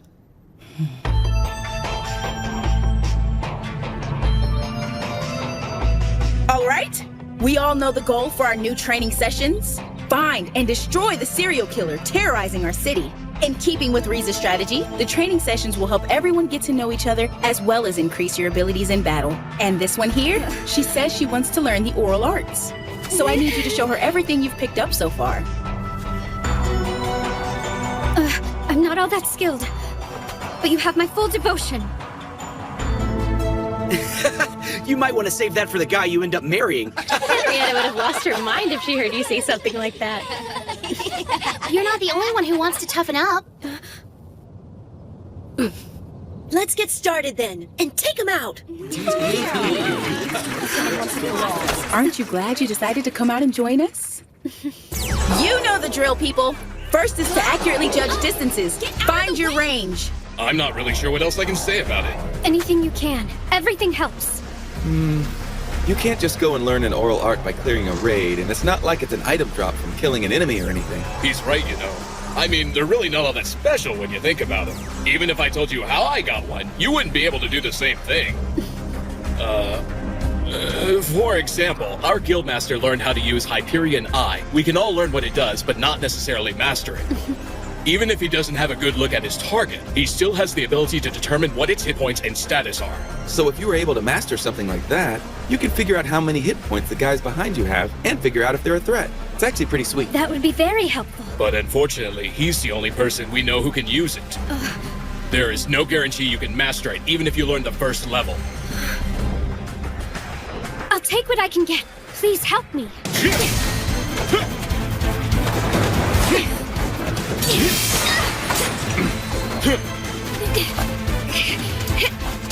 Y: All right, we all know the goal for our new training sessions. Find and destroy the serial killer terrorizing our city. In keeping with Riza's strategy, the training sessions will help everyone get to know each other as well as increase your abilities in battle. And this one here, she says she wants to learn the oral arts. So I need you to show her everything you've picked up so far.
Q: I'm not all that skilled, but you have my full devotion.
N: You might want to save that for the guy you end up marrying.
W: Henrietta would have lost her mind if she heard you say something like that.
B: You're not the only one who wants to toughen up.
V: Let's get started then, and take him out!
Y: Aren't you glad you decided to come out and join us? You know the drill, people. First is to accurately judge distances. Find your range.
U: I'm not really sure what else I can say about it.
Q: Anything you can. Everything helps.
D: You can't just go and learn an oral art by clearing a raid, and it's not like it's an item drop from killing an enemy or anything.
U: He's right, you know. I mean, they're really not all that special when you think about them. Even if I told you how I got one, you wouldn't be able to do the same thing. For example, our guildmaster learned how to use Hyperion Eye. We can all learn what it does, but not necessarily master it. Even if he doesn't have a good look at his target, he still has the ability to determine what its hit points and status are.
D: So if you were able to master something like that, you could figure out how many hit points the guys behind you have, and figure out if they're a threat. It's actually pretty sweet.
Q: That would be very helpful.
U: But unfortunately, he's the only person we know who can use it. There is no guarantee you can master it, even if you learn the first level.
Q: I'll take what I can get. Please help me.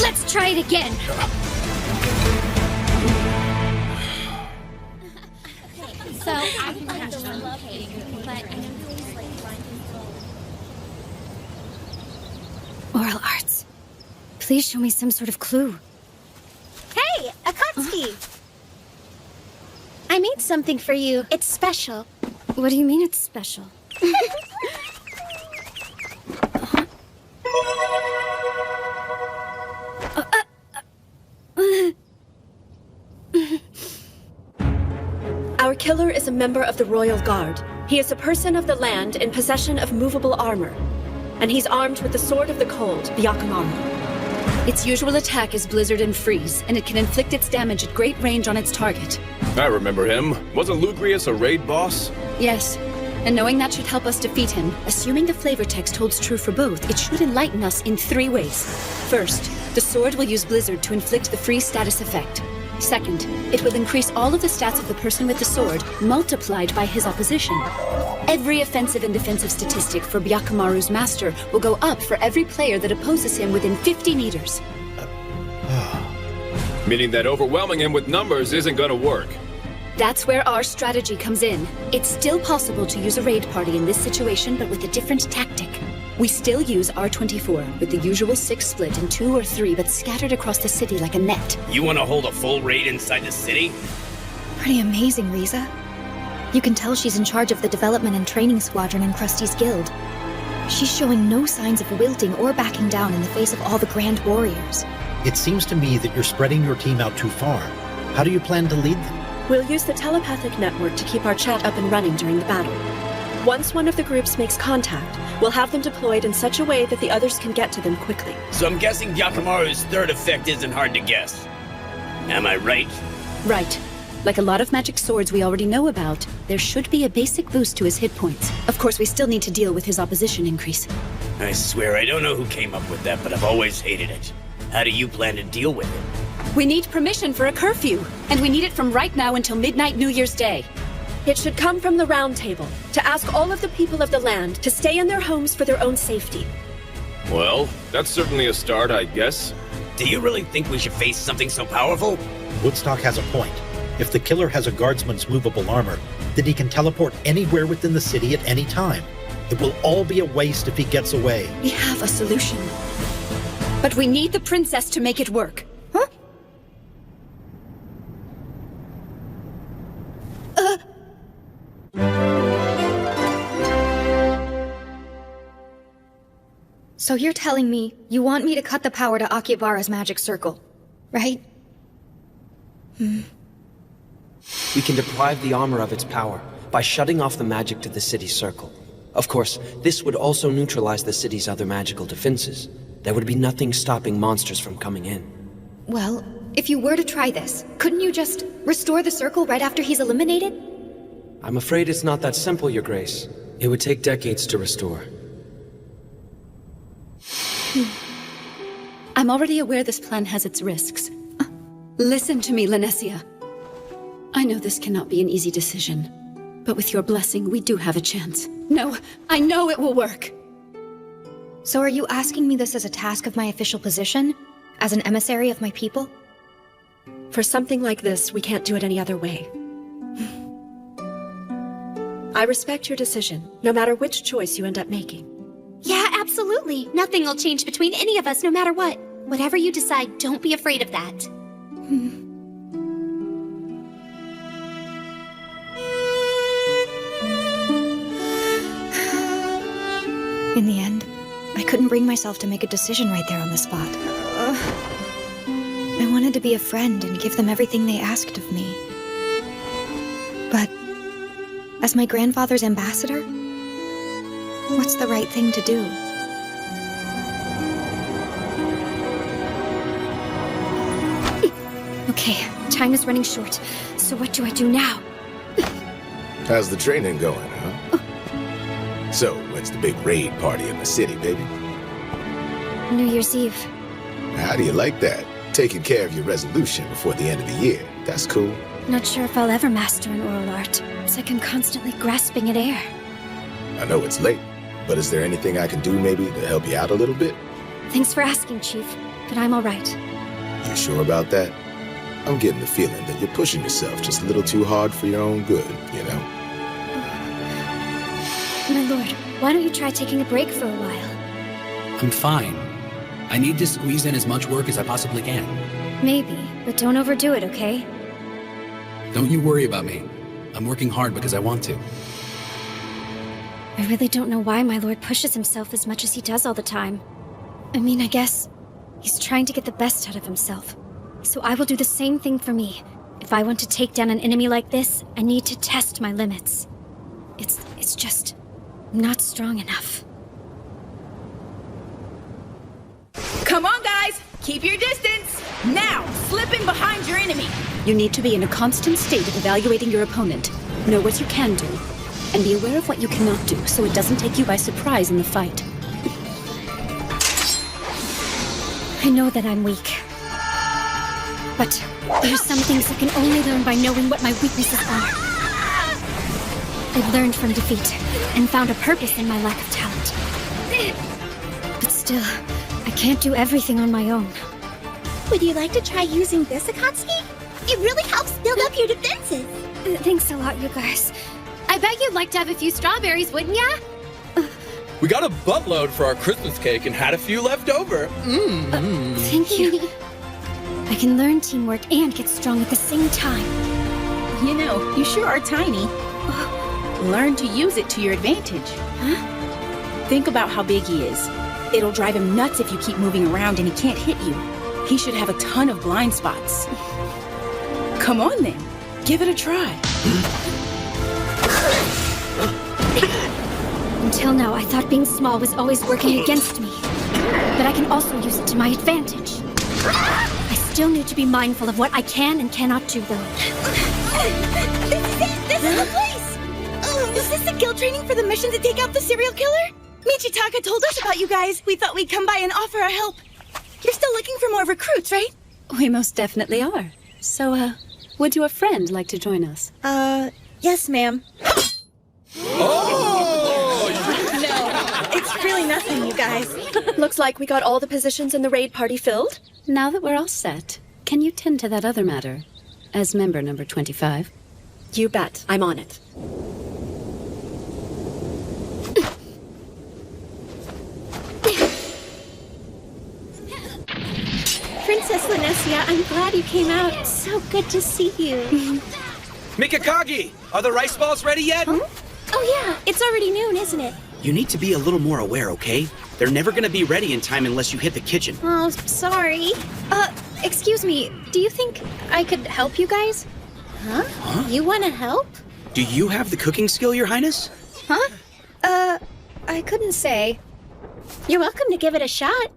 Q: Let's try it again.
B: So, I love hating, but I know you always like finding
Q: Oral arts. Please show me some sort of clue.
W: Hey, Akatsuki! I made something for you. It's special.
Q: What do you mean it's special?
P: Our killer is a member of the Royal Guard. He is a person of the land in possession of movable armor. and he's armed with the Sword of the Cold, the Yakumaru.
H: Its usual attack is Blizzard and Freeze, and it can inflict its damage at great range on its target.
S: I remember him. Wasn't Lugrius a raid boss?
H: Yes, and knowing that should help us defeat him, assuming the flavor text holds true for both, it should enlighten us in 3 ways. First, the sword will use Blizzard to inflict the freeze status effect. Second, it will increase all of the stats of the person with the sword, multiplied by his opposition. Every offensive and defensive statistic for Byakumaru's master will go up for every player that opposes him within 50 meters.
S: Meaning that overwhelming him with numbers isn't gonna work.
H: That's where our strategy comes in. It's still possible to use a raid party in this situation, but with a different tactic. We still use R24, with the usual 6 split in 2 or 3, but scattered across the city like a net.
N: You want to hold a full raid inside the city?
M: Pretty amazing, Riza. You can tell she's in charge of the development and training squadron in Krusty's guild. She's showing no signs of wilting or backing down in the face of all the grand warriors.
A: It seems to me that you're spreading your team out too far. How do you plan to lead them?
P: We'll use the telepathic network to keep our chat up and running during the battle. Once one of the groups makes contact, we'll have them deployed in such a way that the others can get to them quickly.
N: So I'm guessing Byakumaru's third effect isn't hard to guess. Am I right?
H: Right. Like a lot of magic swords we already know about, there should be a basic boost to his hit points. Of course, we still need to deal with his opposition increase.
N: I swear I don't know who came up with that, but I've always hated it. How do you plan to deal with it?
H: We need permission for a curfew, and we need it from right now until midnight New Year's Day.
P: It should come from the Round Table, to ask all of the people of the land to stay in their homes for their own safety.
S: Well, that's certainly a start, I guess.
N: Do you really think we should face something so powerful?
A: Woodstock has a point. If the killer has a guardsman's movable armor, then he can teleport anywhere within the city at any time. It will all be a waste if he gets away.
H: We have a solution. But we need the princess to make it work. Huh?
M: So you're telling me you want me to cut the power to Akihabara's magic circle, right?
E: We can deprive the armor of its power by shutting off the magic to the city's circle. Of course, this would also neutralize the city's other magical defenses. There would be nothing stopping monsters from coming in.
M: Well, if you were to try this, couldn't you just restore the circle right after he's eliminated?
E: I'm afraid it's not that simple, Your Grace. It would take decades to restore.
H: I'm already aware this plan has its risks. Listen to me, Linesia. I know this cannot be an easy decision, but with your blessing, we do have a chance. No, I know it will work.
M: So are you asking me this as a task of my official position? As an emissary of my people?
P: For something like this, we can't do it any other way. I respect your decision, no matter which choice you end up making.
B: Yeah, absolutely. Nothing will change between any of us, no matter what. Whatever you decide, don't be afraid of that.
M: In the end, I couldn't bring myself to make a decision right there on the spot. I wanted to be a friend and give them everything they asked of me. But, as my grandfather's ambassador, what's the right thing to do?
Q: Okay, time is running short. So what do I do now?
L: How's the training going, huh? So, when's the big raid party in the city, baby?
Q: New Year's Eve.
L: How do you like that? Taking care of your resolution before the end of the year. That's cool.
Q: Not sure if I'll ever master an oral art. It's like I'm constantly grasping at air.
L: I know it's late, but is there anything I can do maybe to help you out a little bit?
Q: Thanks for asking, Chief, but I'm all right.
L: You sure about that? I'm getting the feeling that you're pushing yourself just a little too hard for your own good, you know?
Q: My lord, why don't you try taking a break for a while?
I: I'm fine. I need to squeeze in as much work as I possibly can.
Q: Maybe, but don't overdo it, okay?
I: Don't you worry about me. I'm working hard because I want to.
Q: I really don't know why my lord pushes himself as much as he does all the time. I mean, I guess he's trying to get the best out of himself. So I will do the same thing for me. If I want to take down an enemy like this, I need to test my limits. It's just not strong enough.
Y: Come on, guys! Keep your distance! Now, slip in behind your enemy!
H: You need to be in a constant state of evaluating your opponent. Know what you can do, and be aware of what you cannot do so it doesn't take you by surprise in the fight.
Q: I know that I'm weak. But there's some things I can only learn by knowing what my weaknesses are. I've learned from defeat, and found a purpose in my lack of talent. But still, I can't do everything on my own.
B: Would you like to try using this, Akatsuki? It really helps build up your defenses.
Q: Thanks a lot, you guys.
W: I bet you'd like to have a few strawberries, wouldn't ya?
U: We got a buttload for our Christmas cake and had a few left over.
Q: Thank you. I can learn teamwork and get strong at the same time.
Y: You know, you sure are tiny. Learn to use it to your advantage.
Q: Huh?
Y: Think about how big he is. It'll drive him nuts if you keep moving around and he can't hit you. He should have a ton of blind spots. Come on then, give it a try.
Q: Until now, I thought being small was always working against me. But I can also use it to my advantage. I still need to be mindful of what I can and cannot do, though.
B: This is it! This is the place! Is this the guild training for the mission to take out the serial killer? Michitaka told us about you guys. We thought we'd come by and offer our help. You're still looking for more recruits, right?
H: We most definitely are. So, would your friend like to join us?
C: Yes, ma'am.
U: Oh!
C: No, it's really nothing, you guys.
P: Looks like we got all the positions in the raid party filled.
H: Now that we're all set, can you tend to that other matter? As member number 25?
P: You bet. I'm on it.
C: Princess Linesia, I'm glad you came out. It's so good to see you.
N: Mikakagi, are the rice balls ready yet?
C: Huh? Oh yeah, it's already noon, isn't it?
N: You need to be a little more aware, okay? They're never gonna be ready in time unless you hit the kitchen.
M: Oh, sorry. Excuse me. Do you think I could help you guys?
C: Huh? You want to help?
N: Do you have the cooking skill, Your Highness?
M: Huh? I couldn't say.
C: You're welcome to give it a shot.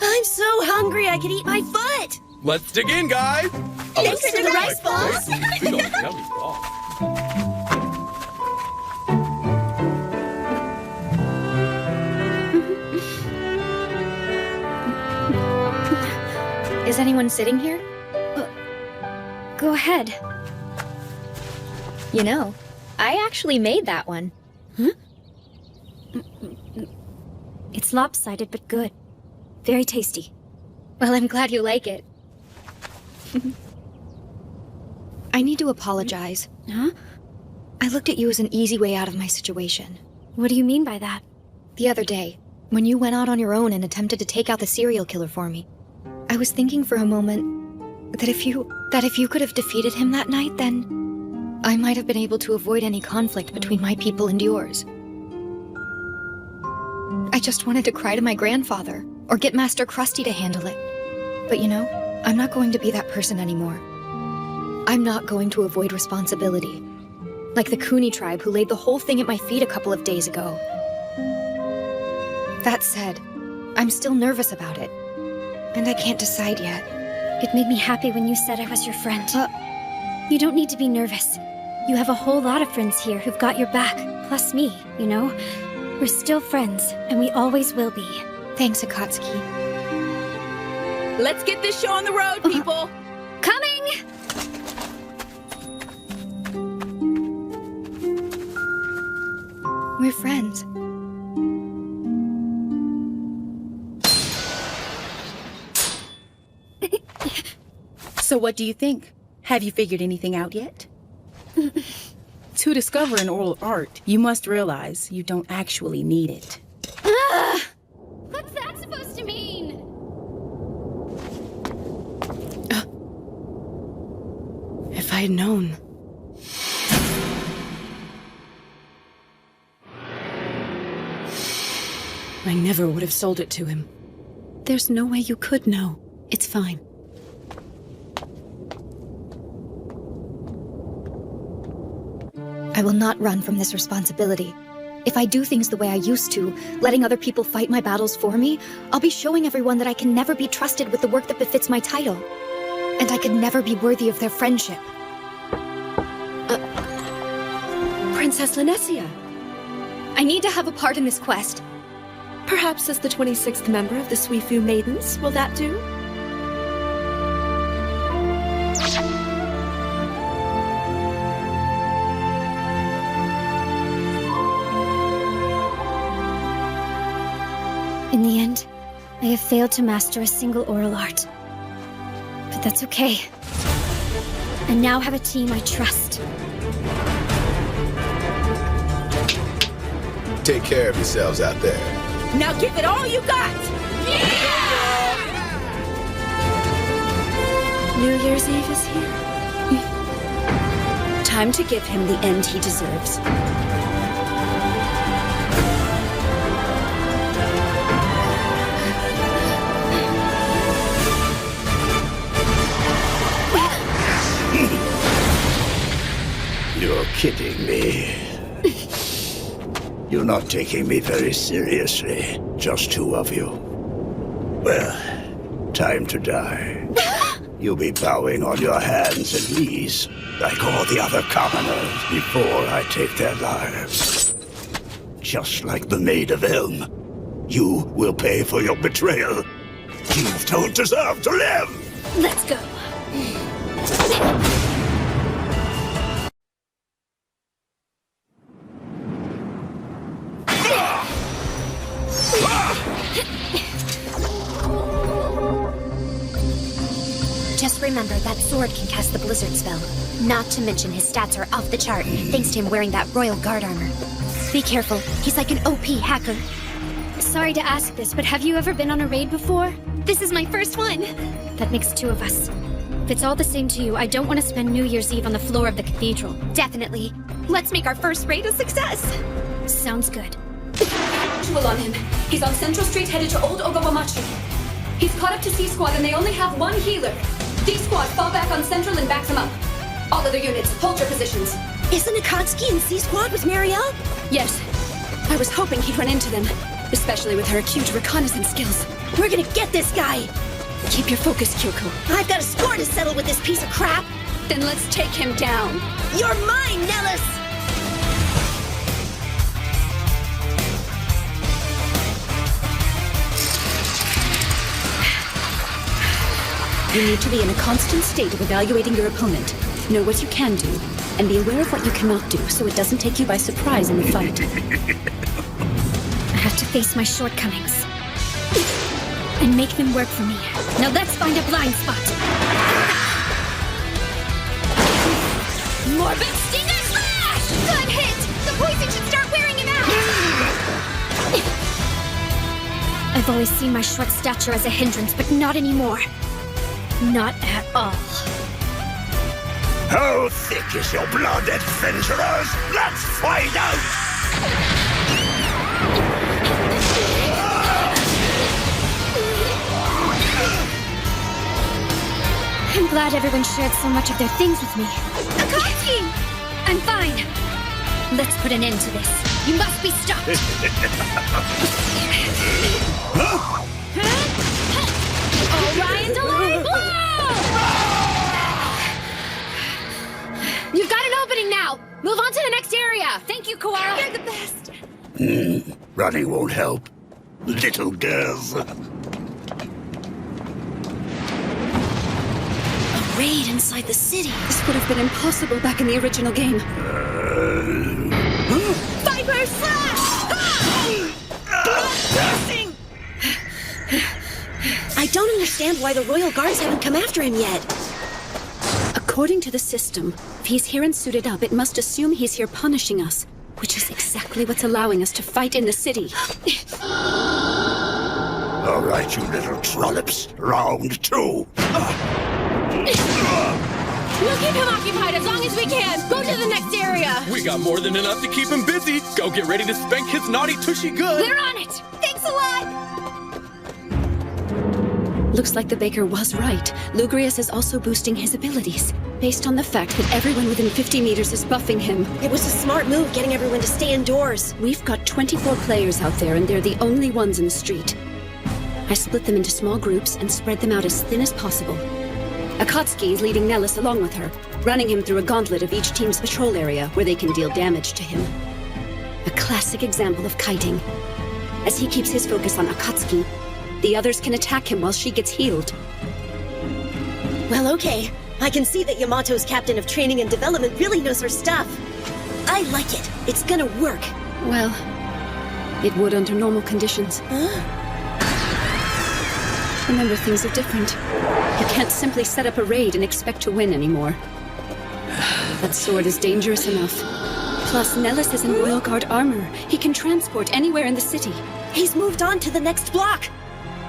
V: I'm so hungry I could eat my foot!
U: Let's dig in, guys!
V: Thanks for the rice balls!
U: Big old yummy ball.
M: Is anyone sitting here? Go ahead. You know, I actually made that one.
Q: Huh? It's lopsided, but good. Very tasty.
M: Well, I'm glad you like it. I need to apologize.
Q: Huh?
M: I looked at you as an easy way out of my situation.
Q: What do you mean by that?
M: The other day, when you went out on your own and attempted to take out the serial killer for me, I was thinking for a moment that if you could have defeated him that night, then I might have been able to avoid any conflict between my people and yours. I just wanted to cry to my grandfather, or get Master Krusty to handle it. But you know, I'm not going to be that person anymore. I'm not going to avoid responsibility. Like the Kuni tribe who laid the whole thing at my feet a couple of days ago. That said, I'm still nervous about it. And I can't decide yet.
Q: It made me happy when you said I was your friend. You don't need to be nervous. You have a whole lot of friends here who've got your back. Plus me, you know? We're still friends, and we always will be.
M: Thanks, Akatsuki.
Y: Let's get this show on the road, people!
Q: Coming!
M: We're friends.
Y: So what do you think? Have you figured anything out yet? To discover an oral art, you must realize you don't actually need it.
W: What's that supposed to mean?
H: If I had known. I never would have sold it to him. There's no way you could know. It's fine.
M: I will not run from this responsibility. If I do things the way I used to, letting other people fight my battles for me, I'll be showing everyone that I can never be trusted with the work that befits my title. And I could never be worthy of their friendship.
P: Princess Linesia.
W: I need to have a part in this quest.
P: Perhaps as the 26th member of the Suifu Maidens, will that do?
Q: In the end, I have failed to master a single oral art. But that's okay. I now have a team I trust.
L: Take care of yourselves out there.
Y: Now give it all you got!
P: New Year's Eve is here. Time to give him the end he deserves.
G: You're kidding me. You're not taking me very seriously. Just two of you. Well, time to die. You'll be bowing on your hands and knees, like all the other commoners, before I take their lives. Just like the Maid of Elm, you will pay for your betrayal. You don't deserve to live!
Q: Let's go.
B: Just remember, that sword can cast the blizzard spell. Not to mention his stats are off the chart, thanks to him wearing that royal guard armor. Be careful, he's like an OP hacker.
Q: Sorry to ask this, but have you ever been on a raid before?
W: This is my first one.
Q: That makes two of us. If it's all the same to you, I don't want to spend New Year's Eve on the floor of the cathedral.
W: Definitely. Let's make our first raid a success.
Q: Sounds good.
K: Visual on him. He's on Central Street headed to Old Ogawamachi. He's caught up to C-Squad and they only have one healer. D-Squad, fall back on Central and back them up. All other units, hold your positions.
V: Isn't Akatsuki in C-Squad with Marielle?
P: Yes. I was hoping he'd run into them, especially with her acute reconnaissance skills.
V: We're gonna get this guy!
P: Keep your focus, Kyoko.
V: I've got a score to settle with this piece of crap!
P: Then let's take him down.
V: You're mine, Nellis!
P: You need to be in a constant state of evaluating your opponent. Know what you can do, and be aware of what you cannot do, so it doesn't take you by surprise in the fight.
Q: I have to face my shortcomings. And make them work for me. Now let's find a blind spot.
W: Morbid Stinger Slash! Good hit! The poison should start wearing him out!
Q: I've always seen my short stature as a hindrance, but not anymore. Not at all.
G: How thick is your blood, adventurers? Let's find out!
Q: I'm glad everyone shared so much of their things with me.
W: Akatsuki!
Q: I'm fine. Let's put an end to this. You must be stopped.
W: Orion's Alarm Blow!
K: You've got an opening now! Move on to the next area! Thank you, Kawara!
W: You're the best!
G: Running won't help. Little girls.
P: A raid inside the city. This would have been impossible back in the original game.
W: Viper Slash!
V: I don't understand why the Royal Guards haven't come after him yet.
P: According to the system, if he's here and suited up, it must assume he's here punishing us, which is exactly what's allowing us to fight in the city.
G: All right, you little trollops. Round two.
K: We'll keep him occupied as long as we can! Go to the next area!
U: We got more than enough to keep him busy. Go get ready to spank his naughty tushy good.
W: We're on it! Thanks a lot!
H: Looks like the Baker was right. Lugrius is also boosting his abilities, based on the fact that everyone within 50 meters is buffing him.
V: It was a smart move getting everyone to stay indoors.
H: We've got 24 players out there, and they're the only ones in the street. I split them into small groups and spread them out as thin as possible. Akatsuki is leading Nellis along with her, running him through a gauntlet of each team's patrol area where they can deal damage to him. A classic example of kiting. As he keeps his focus on Akatsuki, the others can attack him while she gets healed.
V: Well, okay. I can see that Yamato's captain of training and development really knows her stuff. I like it. It's gonna work.
H: Well, it would under normal conditions. Remember, things are different. You can't simply set up a raid and expect to win anymore. That sword is dangerous enough. Plus, Nellis is in Royal Guard armor. He can transport anywhere in the city.
V: He's moved on to the next block.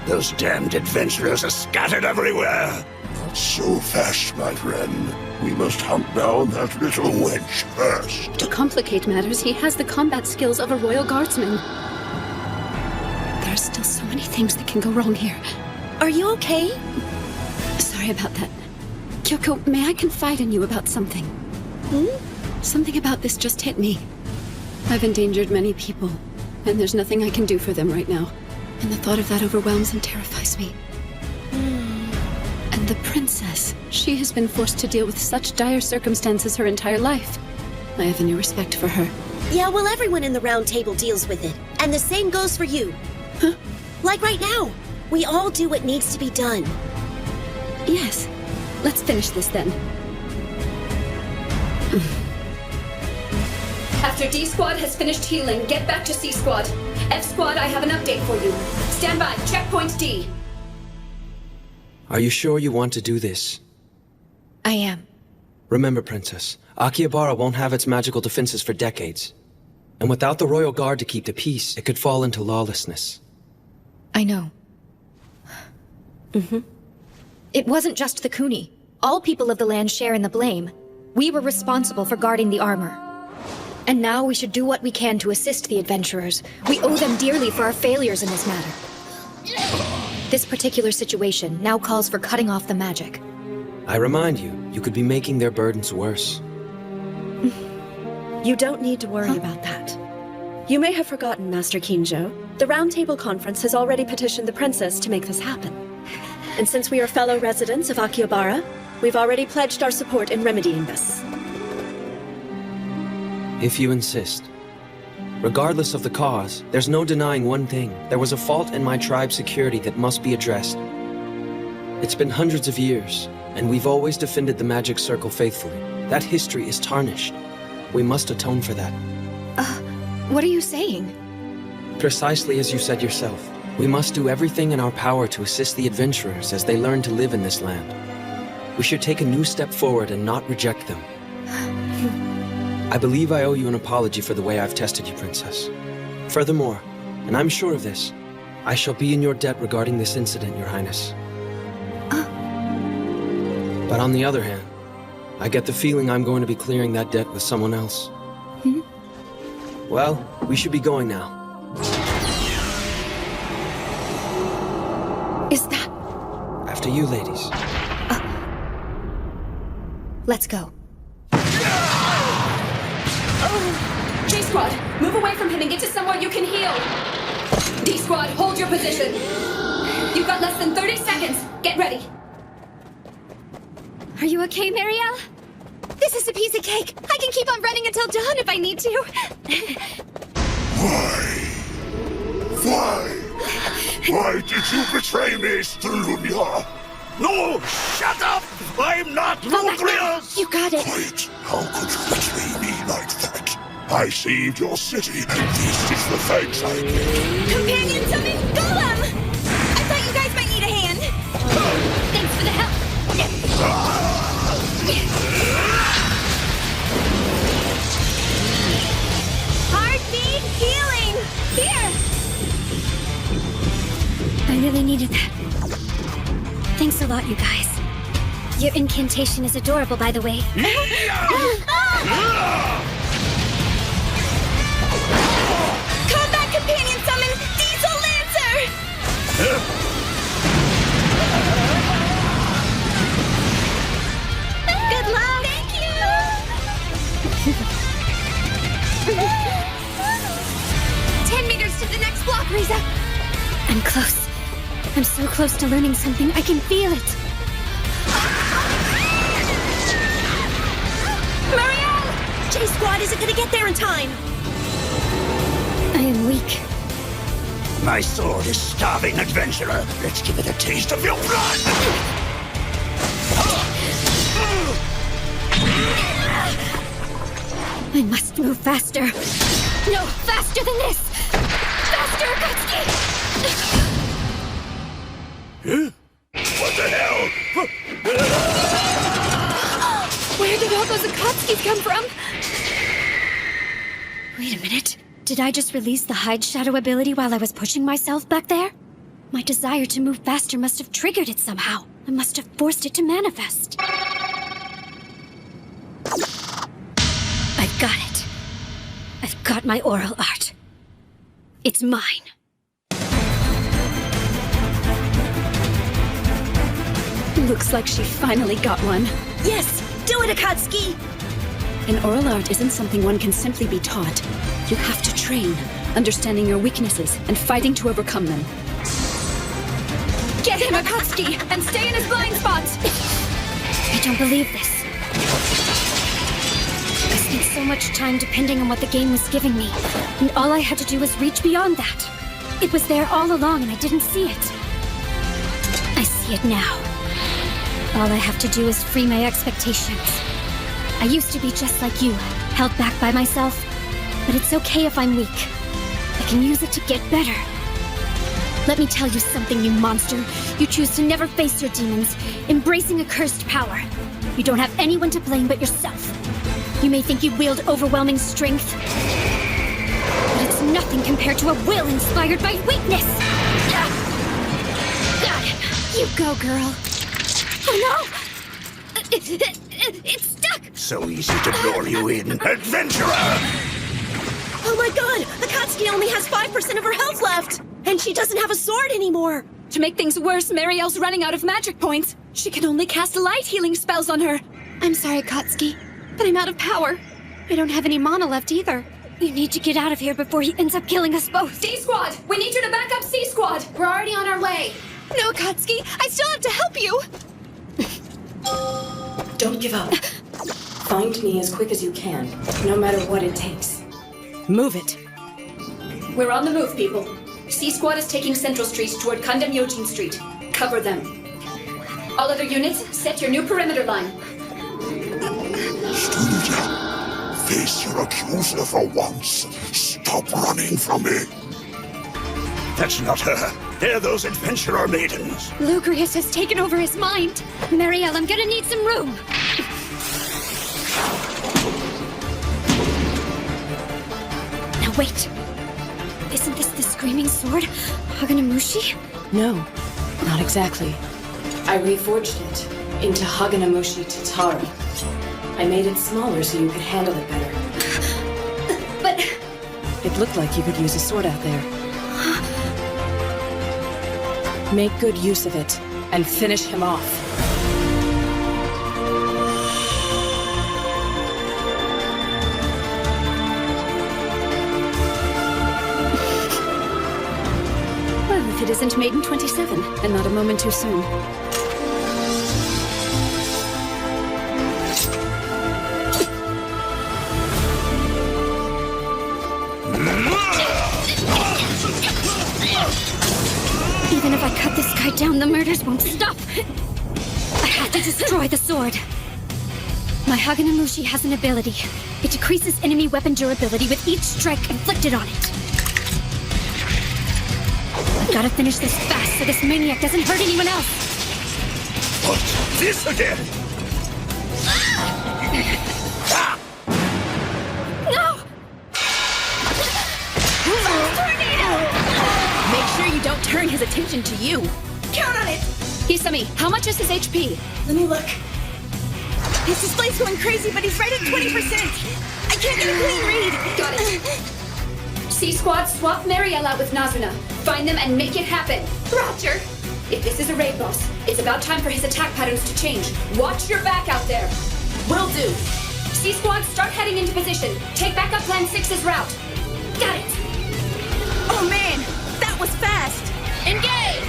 G: Those damned adventurers are scattered everywhere. Not so fast, my friend. We must hunt down that little wench first.
H: To complicate matters, he has the combat skills of a Royal Guardsman. There are still so many things that can go wrong here.
V: Are you okay?
H: Sorry about that. Kyoko, may I confide in you about something? Something about this just hit me. I've endangered many people, and there's nothing I can do for them right now. And the thought of that overwhelms and terrifies me. And the princess, she has been forced to deal with such dire circumstances her entire life. I have a new respect for her.
V: Yeah, well, everyone in the round table deals with it. And the same goes for you.
H: Huh?
V: Like right now. We all do what needs to be done.
H: Yes. Let's finish this then.
K: After D Squad has finished healing, get back to C Squad. F Squad, I have an update for you. Stand by, checkpoint D.
E: Are you sure you want to do this?
M: I am.
E: Remember, Princess, Akihabara won't have its magical defenses for decades. And without the Royal Guard to keep the peace, it could fall into lawlessness.
M: I know. It wasn't just the Kuni. All people of the land share in the blame. We were responsible for guarding the armor. And now we should do what we can to assist the adventurers. We owe them dearly for our failures in this matter. This particular situation now calls for cutting off the magic.
E: I remind you, you could be making their burdens worse.
P: You don't need to worry about that. You may have forgotten, Master Kinjo. The Round Table Conference has already petitioned the princess to make this happen. And since we are fellow residents of Akihabara, we've already pledged our support in remedying this.
E: If you insist. Regardless of the cause, there's no denying one thing. There was a fault in my tribe's security that must be addressed. It's been hundreds of years, and we've always defended the magic circle faithfully. That history is tarnished. We must atone for that.
M: What are you saying?
E: Precisely as you said yourself. We must do everything in our power to assist the adventurers as they learn to live in this land. We should take a new step forward and not reject them. I believe I owe you an apology for the way I've tested you, Princess. Furthermore, and I'm sure of this, I shall be in your debt regarding this incident, Your Highness. But on the other hand, I get the feeling I'm going to be clearing that debt with someone else. Well, we should be going now.
M: Is that...
E: After you, ladies.
M: Let's go.
K: J Squad, move away from him and get to somewhere you can heal. D Squad, hold your position. You've got less than 30 seconds. Get ready.
W: Are you okay, Marielle? This is a piece of cake. I can keep on running until dawn if I need to.
G: Why did you betray me, Strunia? No! Shut up! I'm not Lugrius!
W: You got it.
G: Quiet! How could you betray me like that? I saved your city, and this is the thanks I give.
W: Companion, summon Golem! I thought you guys might need a hand. Thanks for the help. Heartbeat healing! Here! I really needed that. Thanks a lot, you guys. Your incantation is adorable, by the way. Combat companion summon Diesel Lancer! 10 meters to the next block, Riza. I'm close. I'm so close to learning something. I can feel it.
V: Marielle! J-Squad isn't gonna get there in time.
W: I am weak.
G: My sword is starving, adventurer. Let's give it a taste of your blood!
W: I must move faster. No, faster than this! Faster, Akatsuki!
G: What the hell?
W: Where did all those Akatsukis come from? Wait a minute. Did I just release the hide shadow ability while I was pushing myself back there? My desire to move faster must have triggered it somehow. I must have forced it to manifest. I've got it. I've got my oral art. It's mine.
P: Looks like she finally got one.
V: Yes! Do it, Akatsuki!
P: An oral art isn't something one can simply be taught. You have to train, understanding your weaknesses and fighting to overcome them.
W: Get him, Akatsuki, and stay in his blind spots! I don't believe this. I spent so much time depending on what the game was giving me, and all I had to do was reach beyond that. It was there all along and I didn't see it. I see it now. All I have to do is free my expectations. I used to be just like you, held back by myself. But it's okay if I'm weak. I can use it to get better. Let me tell you something, you monster. You choose to never face your demons, embracing a cursed power. You don't have anyone to blame but yourself. You may think you wield overwhelming strength, but it's nothing compared to a will inspired by weakness. Got him. You go, girl. Oh no! It's stuck!
G: So easy to lure you in, adventurer!
V: Oh my god! Akatsuki only has 5% of her health left! And she doesn't have a sword anymore!
K: To make things worse, Marielle's running out of magic points. She can only cast light healing spells on her.
W: I'm sorry, Akatsuki, but I'm out of power. I don't have any mana left either. You need to get out of here before he ends up killing us both.
K: C-Squad! We need you to back up C-Squad! We're already on our way.
W: No, Akatsuki! I still have to help you!
J: Don't give up. Find me as quick as you can, no matter what it takes.
P: Move it.
K: We're on the move, people. C-Squad is taking Central Street toward Kandam Yojin Street. Cover them. All other units, set your new perimeter line.
G: Studia, face your accuser for once. Stop running from me. That's not her. They're those adventurer maidens.
W: Lugrius has taken over his mind. Marielle, I'm gonna need some room. Now wait. Isn't this the screaming sword, Haganamushi?
J: No, not exactly. I reforged it into Haganamushi Tatara. I made it smaller so you could handle it better.
W: But...
P: It looked like you could use a sword out there. Make good use of it, and finish him off. Well, if it isn't Maiden 27, and not a moment too soon.
W: Even if I cut this guy down, the murders won't stop. I have to destroy the sword. My Haganamushi has an ability. It decreases enemy weapon durability with each strike inflicted on it. I gotta finish this fast so this maniac doesn't hurt anyone else.
G: What? This again?
W: No!
Y: Make sure you don't turn his attention to you.
K: Count on it! Hisami, how much is his HP?
Y: Let me look. His display's going crazy, but he's right at 20%. I can't get a clean read.
K: Got it. C-Squad, swap Marielle out with Nazuna. Find them and make it happen. Roger! If this is a raid boss, it's about time for his attack patterns to change. Watch your back out there.
Y: Will do.
K: C-Squad, start heading into position. Take back up Plan 6's route. Got it.
Y: Oh man, that was fast.
B: Engage!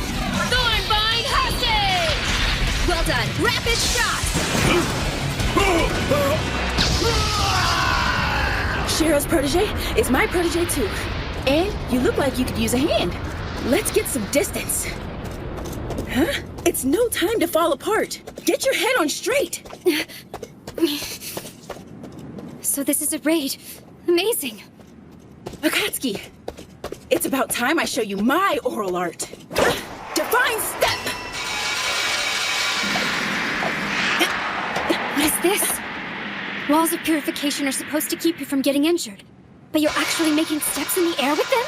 B: Thornbind hostage! Well done. Rapid shot!
Y: Shiro's protege is my protege too. And you look like you could use a hand. Let's get some distance. Huh? It's no time to fall apart. Get your head on straight.
Q: So this is a raid. Amazing.
Y: Akatsuki, it's about time I show you my oral art. Divine step!
Q: What is this? Walls of purification are supposed to keep you from getting injured, but you're actually making steps in the air with them?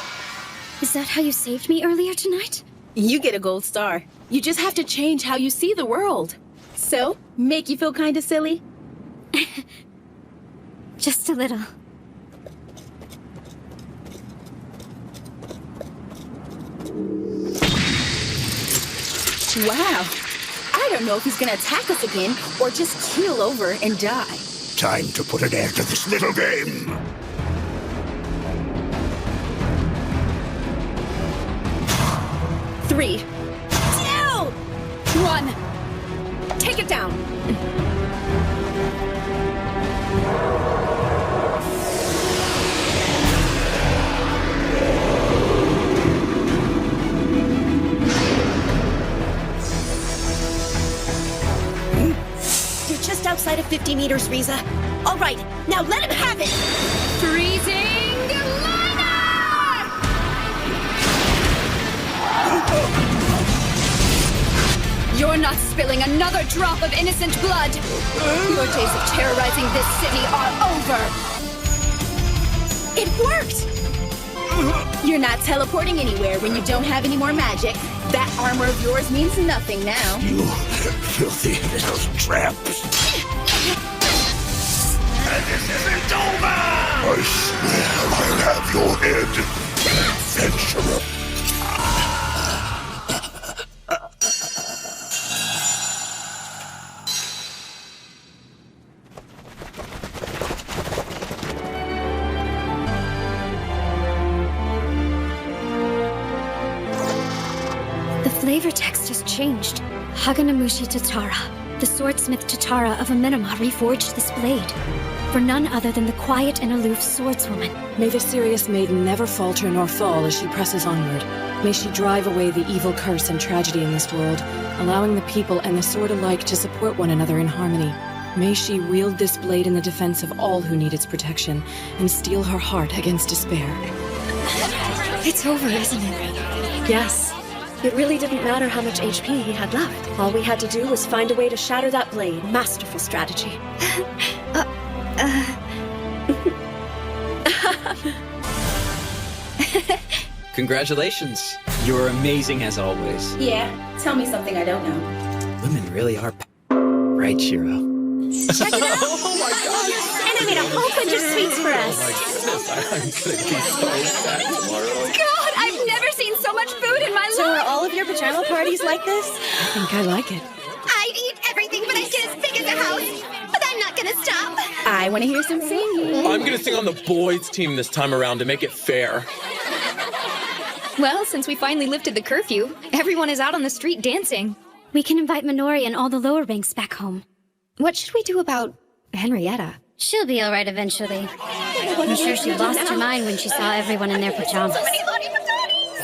Q: Is that how you saved me earlier tonight?
Y: You get a gold star. You just have to change how you see the world. So, make you feel kinda silly?
Q: Just a little.
Y: Wow. I don't know if he's gonna attack us again or just keel over and die.
G: Time to put an end to this little game.
Y: Three, 2, 1. Take it down.
V: You're just outside of 50 meters, Riza. All right, now let him have it!
B: Freezing liner!
K: You're not spilling another drop of innocent blood. Your days of terrorizing this city are over.
Y: It worked! You're not teleporting anywhere when you don't have any more magic. That armor of yours means nothing now.
G: You filthy little tramps. And this isn't over! I swear I'll have your head, adventurer.
Q: The flavor text has changed. Haganamushi Tatara, the swordsmith Tatara of Amenama, reforged this blade. For none other than the quiet and aloof swordswoman.
J: May the serious maiden never falter nor fall as she presses onward. May she drive away the evil curse and tragedy in this world, allowing the people and the sword alike to support one another in harmony. May she wield this blade in the defense of all who need its protection, and steel her heart against despair.
H: It's over, isn't it?
P: Yes. It really didn't matter how much HP he had left. All we had to do was find a way to shatter that blade. Masterful strategy.
F: Congratulations. You're amazing as always.
Y: Yeah, tell me something I don't know.
F: Women really are right, Shiro.
B: Check it out!
F: Oh my god!
B: And I made a whole bunch of sweets for us.
F: I'm gonna be so sad tomorrow.
K: God, I've never seen so much food in my life!
P: So are all of your pajama parties like this?
J: I think I like it.
B: I'd eat everything, but I'd get as big as a house. But I'm not gonna stop.
Y: I want to hear some singing.
O: I'm gonna sing on the boys' team this time around to make it fair.
W: Well, since we finally lifted the curfew, everyone is out on the street dancing.
Q: We can invite Minori and all the lower ranks back home.
H: What should we do about Henrietta?
Q: She'll be all right eventually. I'm sure she lost her mind when she saw everyone in their pajamas.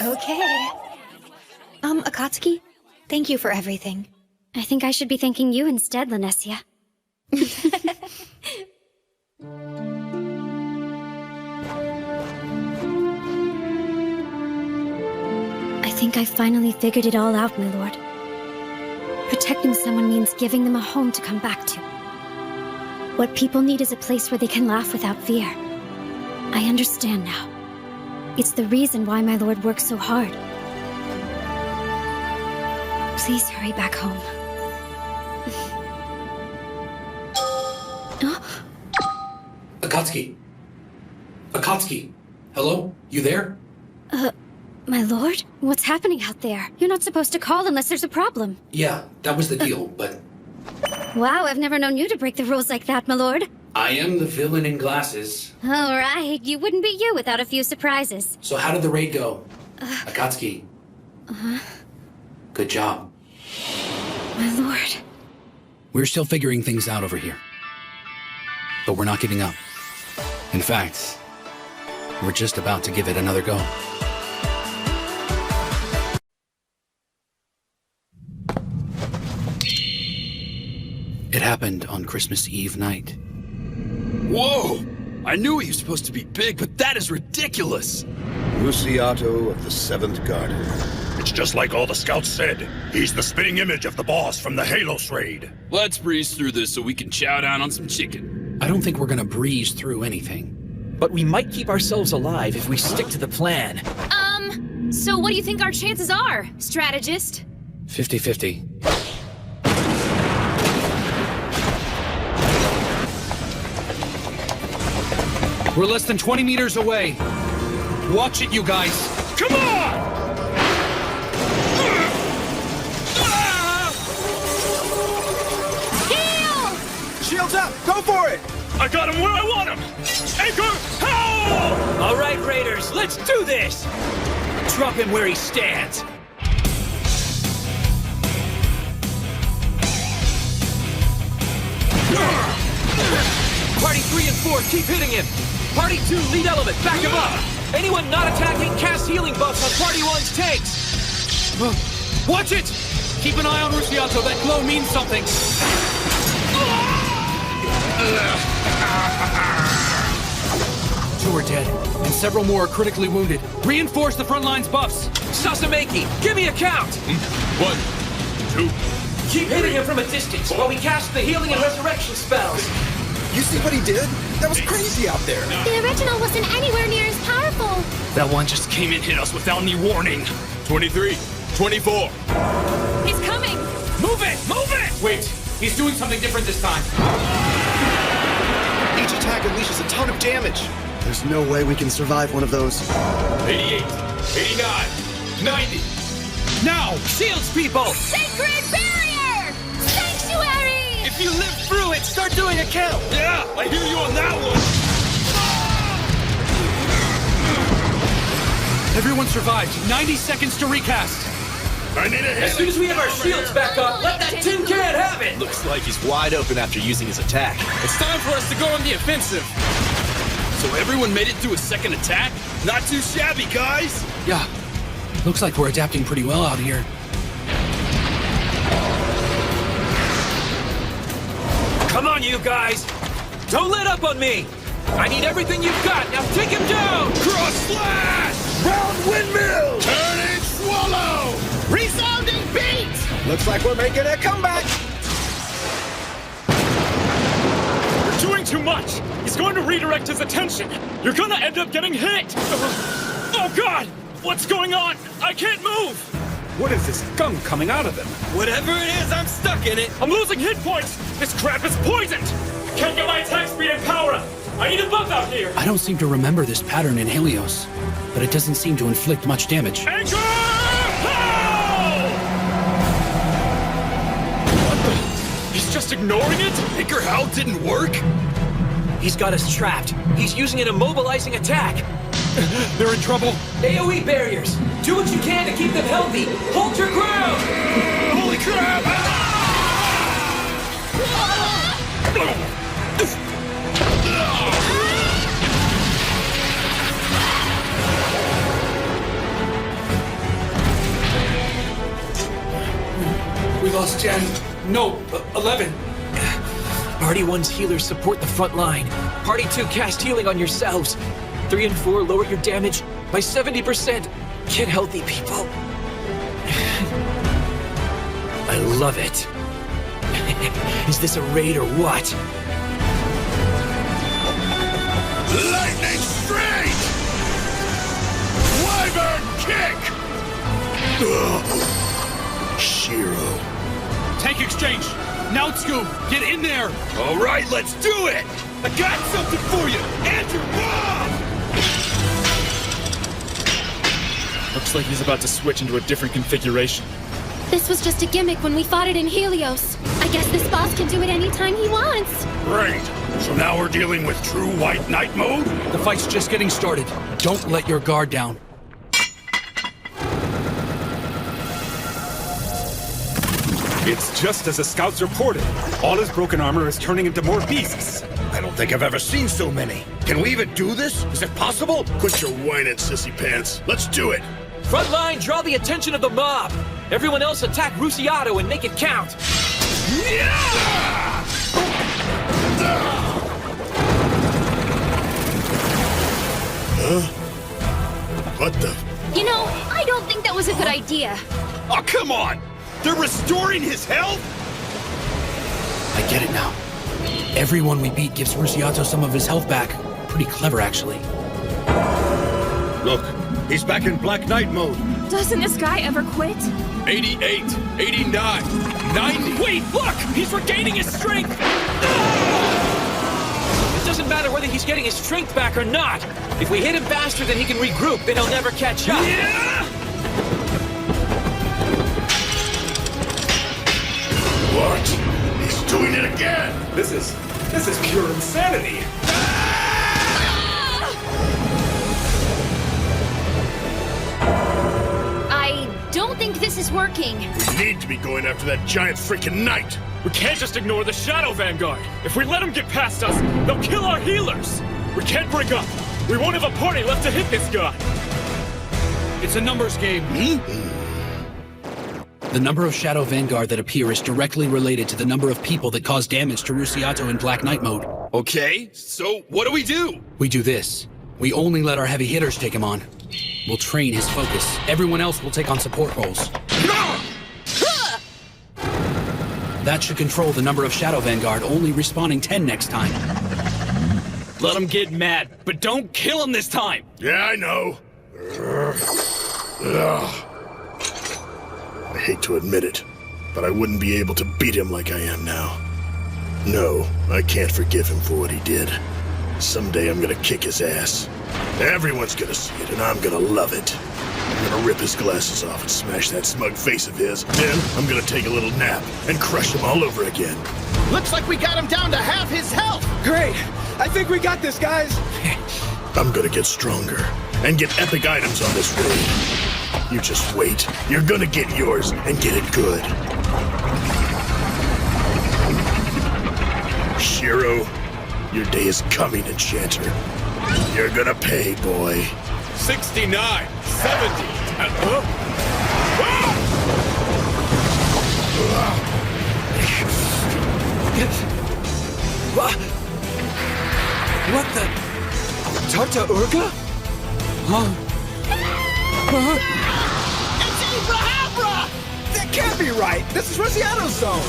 H: Okay. Akatsuki, thank you for everything.
Q: I think I should be thanking you instead, Lanessia. I think I finally figured it all out, my lord. Protecting someone means giving them a home to come back to. What people need is a place where they can laugh without fear. I understand now. It's the reason why my lord works so hard. Please hurry back home.
I: Akatsuki! Akatsuki! Hello? You there?
Q: My lord? What's happening out there? You're not supposed to call unless there's a problem.
I: Yeah, that was the deal, but...
Q: Wow, I've never known you to break the rules like that, my lord.
I: I am the villain in glasses.
Q: All right, you wouldn't be you without a few surprises.
I: So how did the raid go? Akatsuki,
Q: Uh-huh.
I: good job.
Q: My lord.
I: We're still figuring things out over here. But we're not giving up. In fact, we're just about to give it another go. It happened on Christmas Eve night.
G: Whoa! I knew he was supposed to be big, but that is ridiculous! Luciato of the Seventh Garden. It's just like all the scouts said. He's the spitting image of the boss from the Halos raid.
O: Let's breeze through this so we can chow down on some chicken.
I: I don't think we're gonna breeze through anything.
D: But we might keep ourselves alive if we stick to the plan.
K: So what do you think our chances are, strategist?
I: 50-50. We're less than 20 meters away. Watch it, you guys.
G: Come on!
D: Shields up! Go for it!
G: I got him where I want him! Anchor, how?
D: All right, Raiders, let's do this! Drop him where he stands. Party 3 and 4, keep hitting him! Party 2, lead element, back him up! Anyone not attacking, cast healing buffs on Party 1's tanks!
I: Watch it! Keep an eye on Luciato, that glow means something. Two are dead, and several more are critically wounded. Reinforce the front line's buffs!
D: Sasameki, give me a count!
G: 1, 2.
D: Keep hitting him from a distance while we cast the healing and resurrection spells!
R: You see what he did? That was crazy out there.
B: The original wasn't anywhere near as powerful.
G: That one just came and hit us without any warning. 23, 24.
K: He's coming!
D: Move it! Move it!
I: Wait, he's doing something different this time.
R: Each attack unleashes a ton of damage. There's no way we can survive one of those.
G: 88, 89, 90.
D: Now! Shields, people!
K: Sacred barrier! Sanctuary!
D: If you live through it, start doing a count!
G: Yeah, I hear you on that one.
I: Everyone survived. 90 seconds to recast.
G: I need a hit.
D: As soon as we have our shields back up, let that tin can have it!
R: Looks like he's wide open after using his attack.
O: It's time for us to go on the offensive. So everyone made it through a second attack?
G: Not too shabby, guys.
I: Yeah, looks like we're adapting pretty well out here.
D: Come on, you guys! Don't let up on me! I need everything you've got! Now take him down!
G: Cross slash! Round windmill! Turn and swallow!
R: Resounding beat! Looks like we're making a comeback!
G: You're doing too much! He's going to redirect his attention! You're gonna end up getting hit! Oh God! What's going on? I can't move!
S: What is this gunk coming out of them?
D: Whatever it is, I'm stuck in it!
G: I'm losing hit points! This crap is poisoned! Can't get my attack speed and power up! I need a buff out here!
I: I don't seem to remember this pattern in Helios, but it doesn't seem to inflict much damage.
G: Anchor! How! What the? He's just ignoring it? Anchor How didn't work?
D: He's got us trapped. He's using an immobilizing attack.
I: They're in trouble.
D: AoE barriers. Do what you can to keep them healthy. Hold your ground!
G: Holy crap!
I: We lost 10. No, 11.
D: Party 1's healers support the front line. Party 2 cast healing on yourselves. 3 and 4 lower your damage by 70%. Get healthy, people. I love it. Is this a raid or what?
G: Lightning straight! Wyvern kick! Shiro.
I: Tank exchange. Now, Scoob, get in there.
G: All right, let's do it! I got something for you! Andrew, Bob! Looks like he's about to switch into a different configuration.
B: This was just a gimmick when we fought it in Helios. I
W: Guess this boss can do it anytime he wants.
G: Great. So now we're dealing with true White Knight mode?
I: The fight's just getting started. Don't let your guard down.
S: It's just as the scouts reported. All his broken armor is turning into more beasts.
G: I don't think I've ever seen so many. Can we even do this? Is it possible? Quit your whining, sissy pants. Let's do it.
D: Front line, draw the attention of the mob. Everyone else attack Rusiato and make it count.
G: Huh? What the?
W: You know, I don't think that was a good idea.
G: Oh, come on! They're restoring his health?
I: I get it now. Everyone we beat gives Rusiato some of his health back. Pretty clever, actually.
G: Look, he's back in Black Knight mode.
W: Doesn't this guy ever quit?
O: 88, 89, 90.
D: Wait, look! He's regaining his strength! It doesn't matter whether he's getting his strength back or not. If we hit him faster than he can regroup, then he'll never catch up.
G: What? He's doing it again!
S: This is pure insanity.
W: I don't think this is working.
G: We need to be going after that giant freaking knight!
O: We can't just ignore the Shadow Vanguard. If we let them get past us, they'll kill our healers. We can't break up. We won't have a party left to hit this guy.
I: It's a numbers game. The number of Shadow Vanguard that appear is directly related to the number of people that cause damage to Rusiato in Black Knight mode.
O: Okay, so what do?
I: We do this. We only let our heavy hitters take him on. We'll train his focus. Everyone else will take on support roles. That should control the number of Shadow Vanguard, only respawning 10 next time.
O: Let them get mad, but don't kill them this time.
G: Yeah, I know. I hate to admit it, but I wouldn't be able to beat him like I am now. No, I can't forgive him for what he did. Someday I'm gonna kick his ass. Everyone's gonna see it, and I'm gonna love it. I'm gonna rip his glasses off and smash that smug face of his. Then I'm gonna take a little nap and crush him all over again.
R: Looks like we got him down to half his health!
S: Great! I think we got this, guys!
G: I'm gonna get stronger and get epic items on this raid. You just wait. You're gonna get yours and get it good. Shiro, your day is coming, Enchanter. You're gonna pay, boy.
O: 69, 70,
D: What the? Tarta Urga? Huh?
R: It's Abrahambra! That can't be right! This is Rosiato's zone!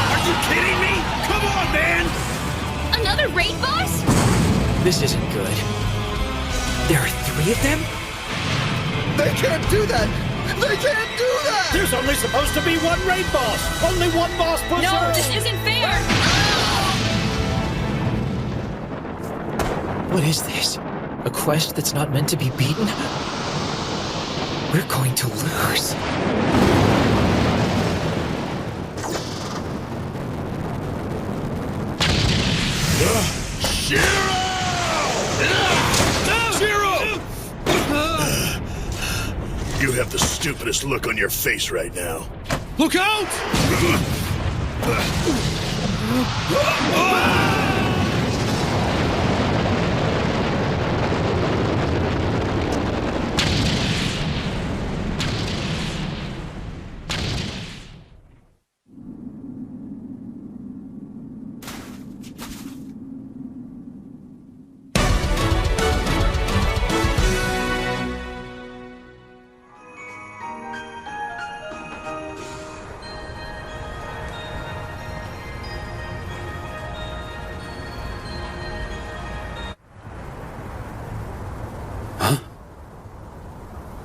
G: Are you kidding me? Come on, man!
W: Another raid boss?
D: This isn't good. There are 3 of them?
R: They can't do that! They can't do that!
S: There's only supposed to be one raid boss! Only one boss per
W: No,
S: zone!
W: this isn't fair!
D: What is this? A quest that's not meant to be beaten? We're going to lose.
G: Shiro! You have the stupidest look on your face right now.
O: Look out!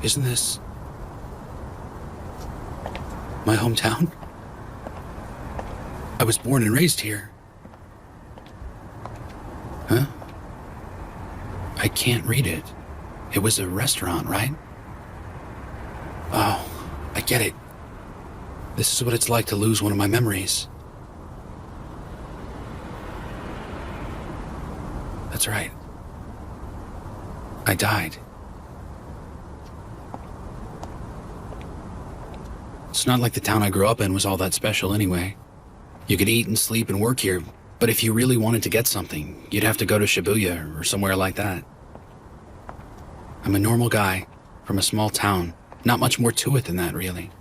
I: Isn't this my hometown? I was born and raised here. Huh? I I can't read it. It was a restaurant, right? Oh, I get it. This is what it's like to lose one of my memories. That's right. I died. It's not like the town I grew up in was all that special anyway. You could eat and sleep and work here, but if you really wanted to get something, you'd have to go to Shibuya or somewhere like that. I'm a normal guy from a small town. Not much more to it than that, really.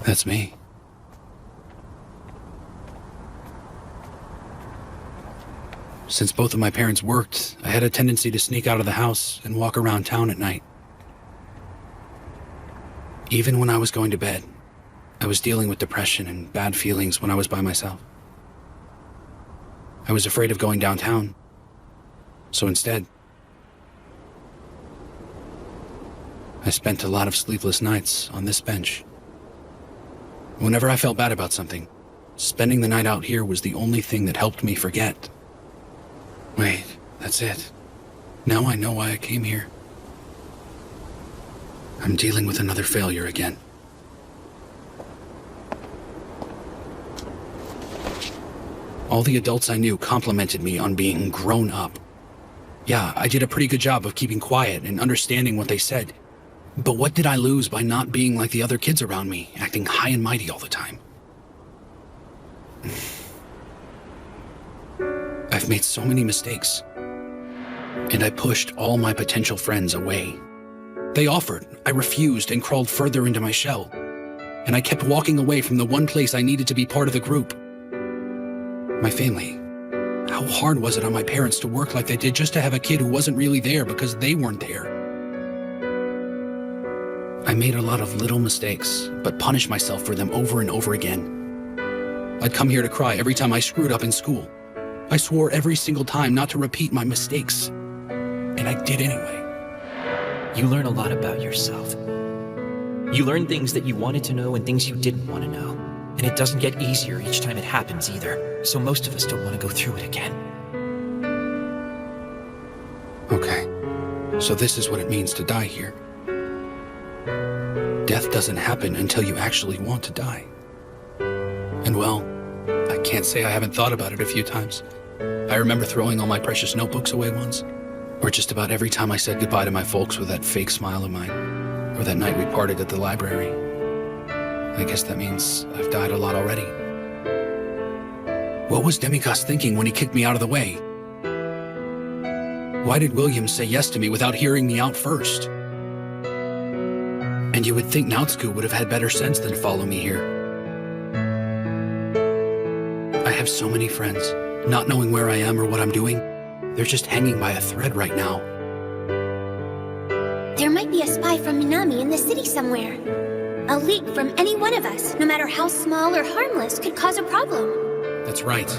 I: That's me. Since both of my parents worked, I had a tendency to sneak out of the house and walk around town at night. Even when I was going to bed, I was dealing with depression and bad feelings when I was by myself. I was afraid of going downtown, so instead, I spent a lot of sleepless nights on this bench. Whenever I felt bad about something, spending the night out here was the only thing that helped me forget. Wait, that's it. Now I know why I came here. I'm dealing with another failure again. All the adults I knew complimented me on being grown up. Yeah, I did a pretty good job of keeping quiet and understanding what they said. But what did I lose by not being like the other kids around me, acting high and mighty all the time? I've made so many mistakes, and I pushed all my potential friends away. They offered, I refused, and crawled further into my shell. And I kept walking away from the one place I needed to be part of the group. My family. How hard was it on my parents to work like they did just to have a kid who wasn't really there because they weren't there? I made a lot of little mistakes, but punished myself for them over and over again. I'd come here to cry every time I screwed up in school. I swore every single time not to repeat my mistakes, and I did anyway.
D: You learn a lot about yourself. You learn things that you wanted to know and things you didn't want to know. And it doesn't get easier each time it happens either, so most of us don't want to go through it again.
I: Okay, so this is what it means to die here. Death doesn't happen until you actually want to die. And well, I can't say I haven't thought about it a few times. I remember throwing all my precious notebooks away once, or just about every time I said goodbye to my folks with that fake smile of mine, or that night we parted at the library. I guess that means I've died a lot already. What was Demikos thinking when he kicked me out of the way? Why did William say yes to me without hearing me out first? And you would think Nautsuku would have had better sense than follow me here. I have so many friends, not knowing where I am or what I'm doing. They're just hanging by a thread right now.
B: There might be a spy from Minami in the city somewhere. A leak from any one of us, no matter how small or harmless, could cause a problem.
I: That's right.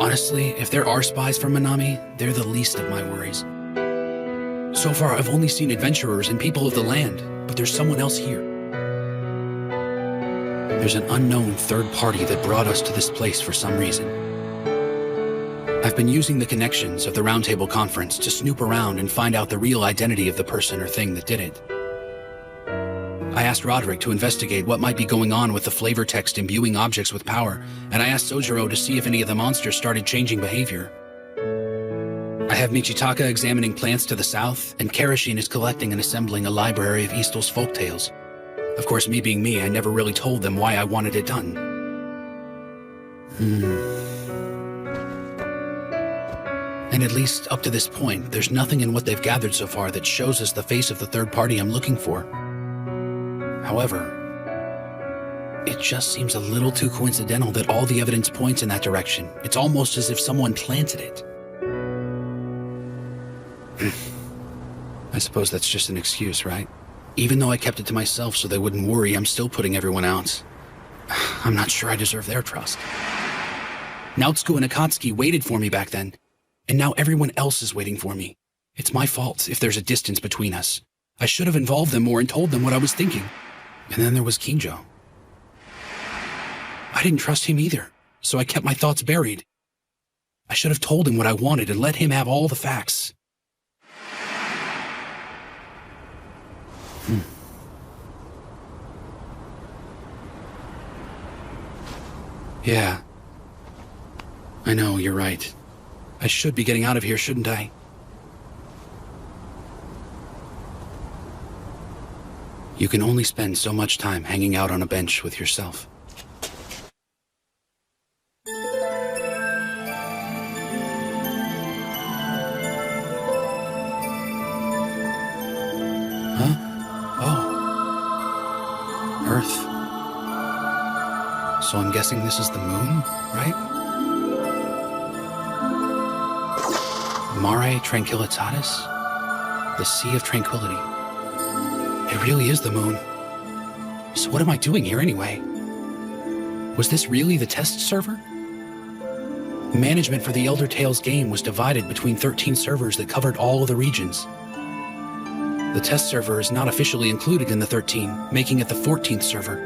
I: Honestly, if there are spies from Minami, they're the least of my worries. So far, I've only seen adventurers and people of the land, but there's someone else here. There's an unknown third party that brought us to this place for some reason. I've been using the connections of the Roundtable Conference to snoop around and find out the real identity of the person or thing that did it. I asked Roderick to investigate what might be going on with the flavor text imbuing objects with power, and I asked Sojiro to see if any of the monsters started changing behavior. I have Michitaka examining plants to the south, and Karashin is collecting and assembling a library of Eastel's folktales. Of course, me being me, I never really told them why I wanted it done. And at least up to this point, there's nothing in what they've gathered so far that shows us the face of the third party I'm looking for. However, it just seems a little too coincidental that all the evidence points in that direction. It's almost as if someone planted it. I suppose that's just an excuse, right? Even though I kept it to myself so they wouldn't worry, I'm still putting everyone out. I'm not sure I deserve their trust. Nautsko and Akatsuki waited for me back then, and now everyone else is waiting for me. It's my fault if there's a distance between us. I should have involved them more and told them what I was thinking. And then there was Kinjo. I didn't trust him either, so I kept my thoughts buried. I should have told him what I wanted and let him have all the facts. Yeah. I know, you're right. I should be getting out of here, shouldn't I? You can only spend so much time hanging out on a bench with yourself. Huh? Oh. Earth. So I'm guessing this is the moon, right? Mare Tranquillitatis? The Sea of Tranquility. It really is the moon. So what am I doing here anyway? Was this really the test server? Management for the Elder Tales game was divided between 13 servers that covered all of the regions. The test server is not officially included in the 13, making it the 14th server.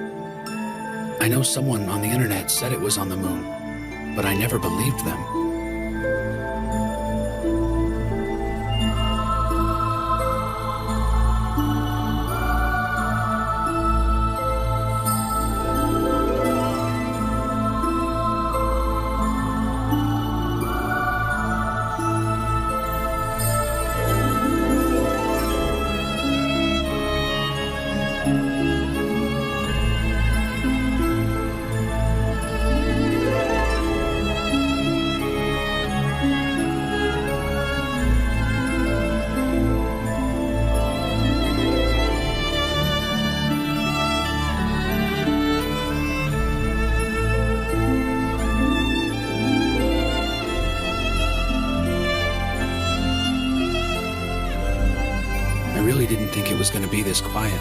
I: I know someone on the internet said it was on the moon, but I never believed them. Was going to be this quiet.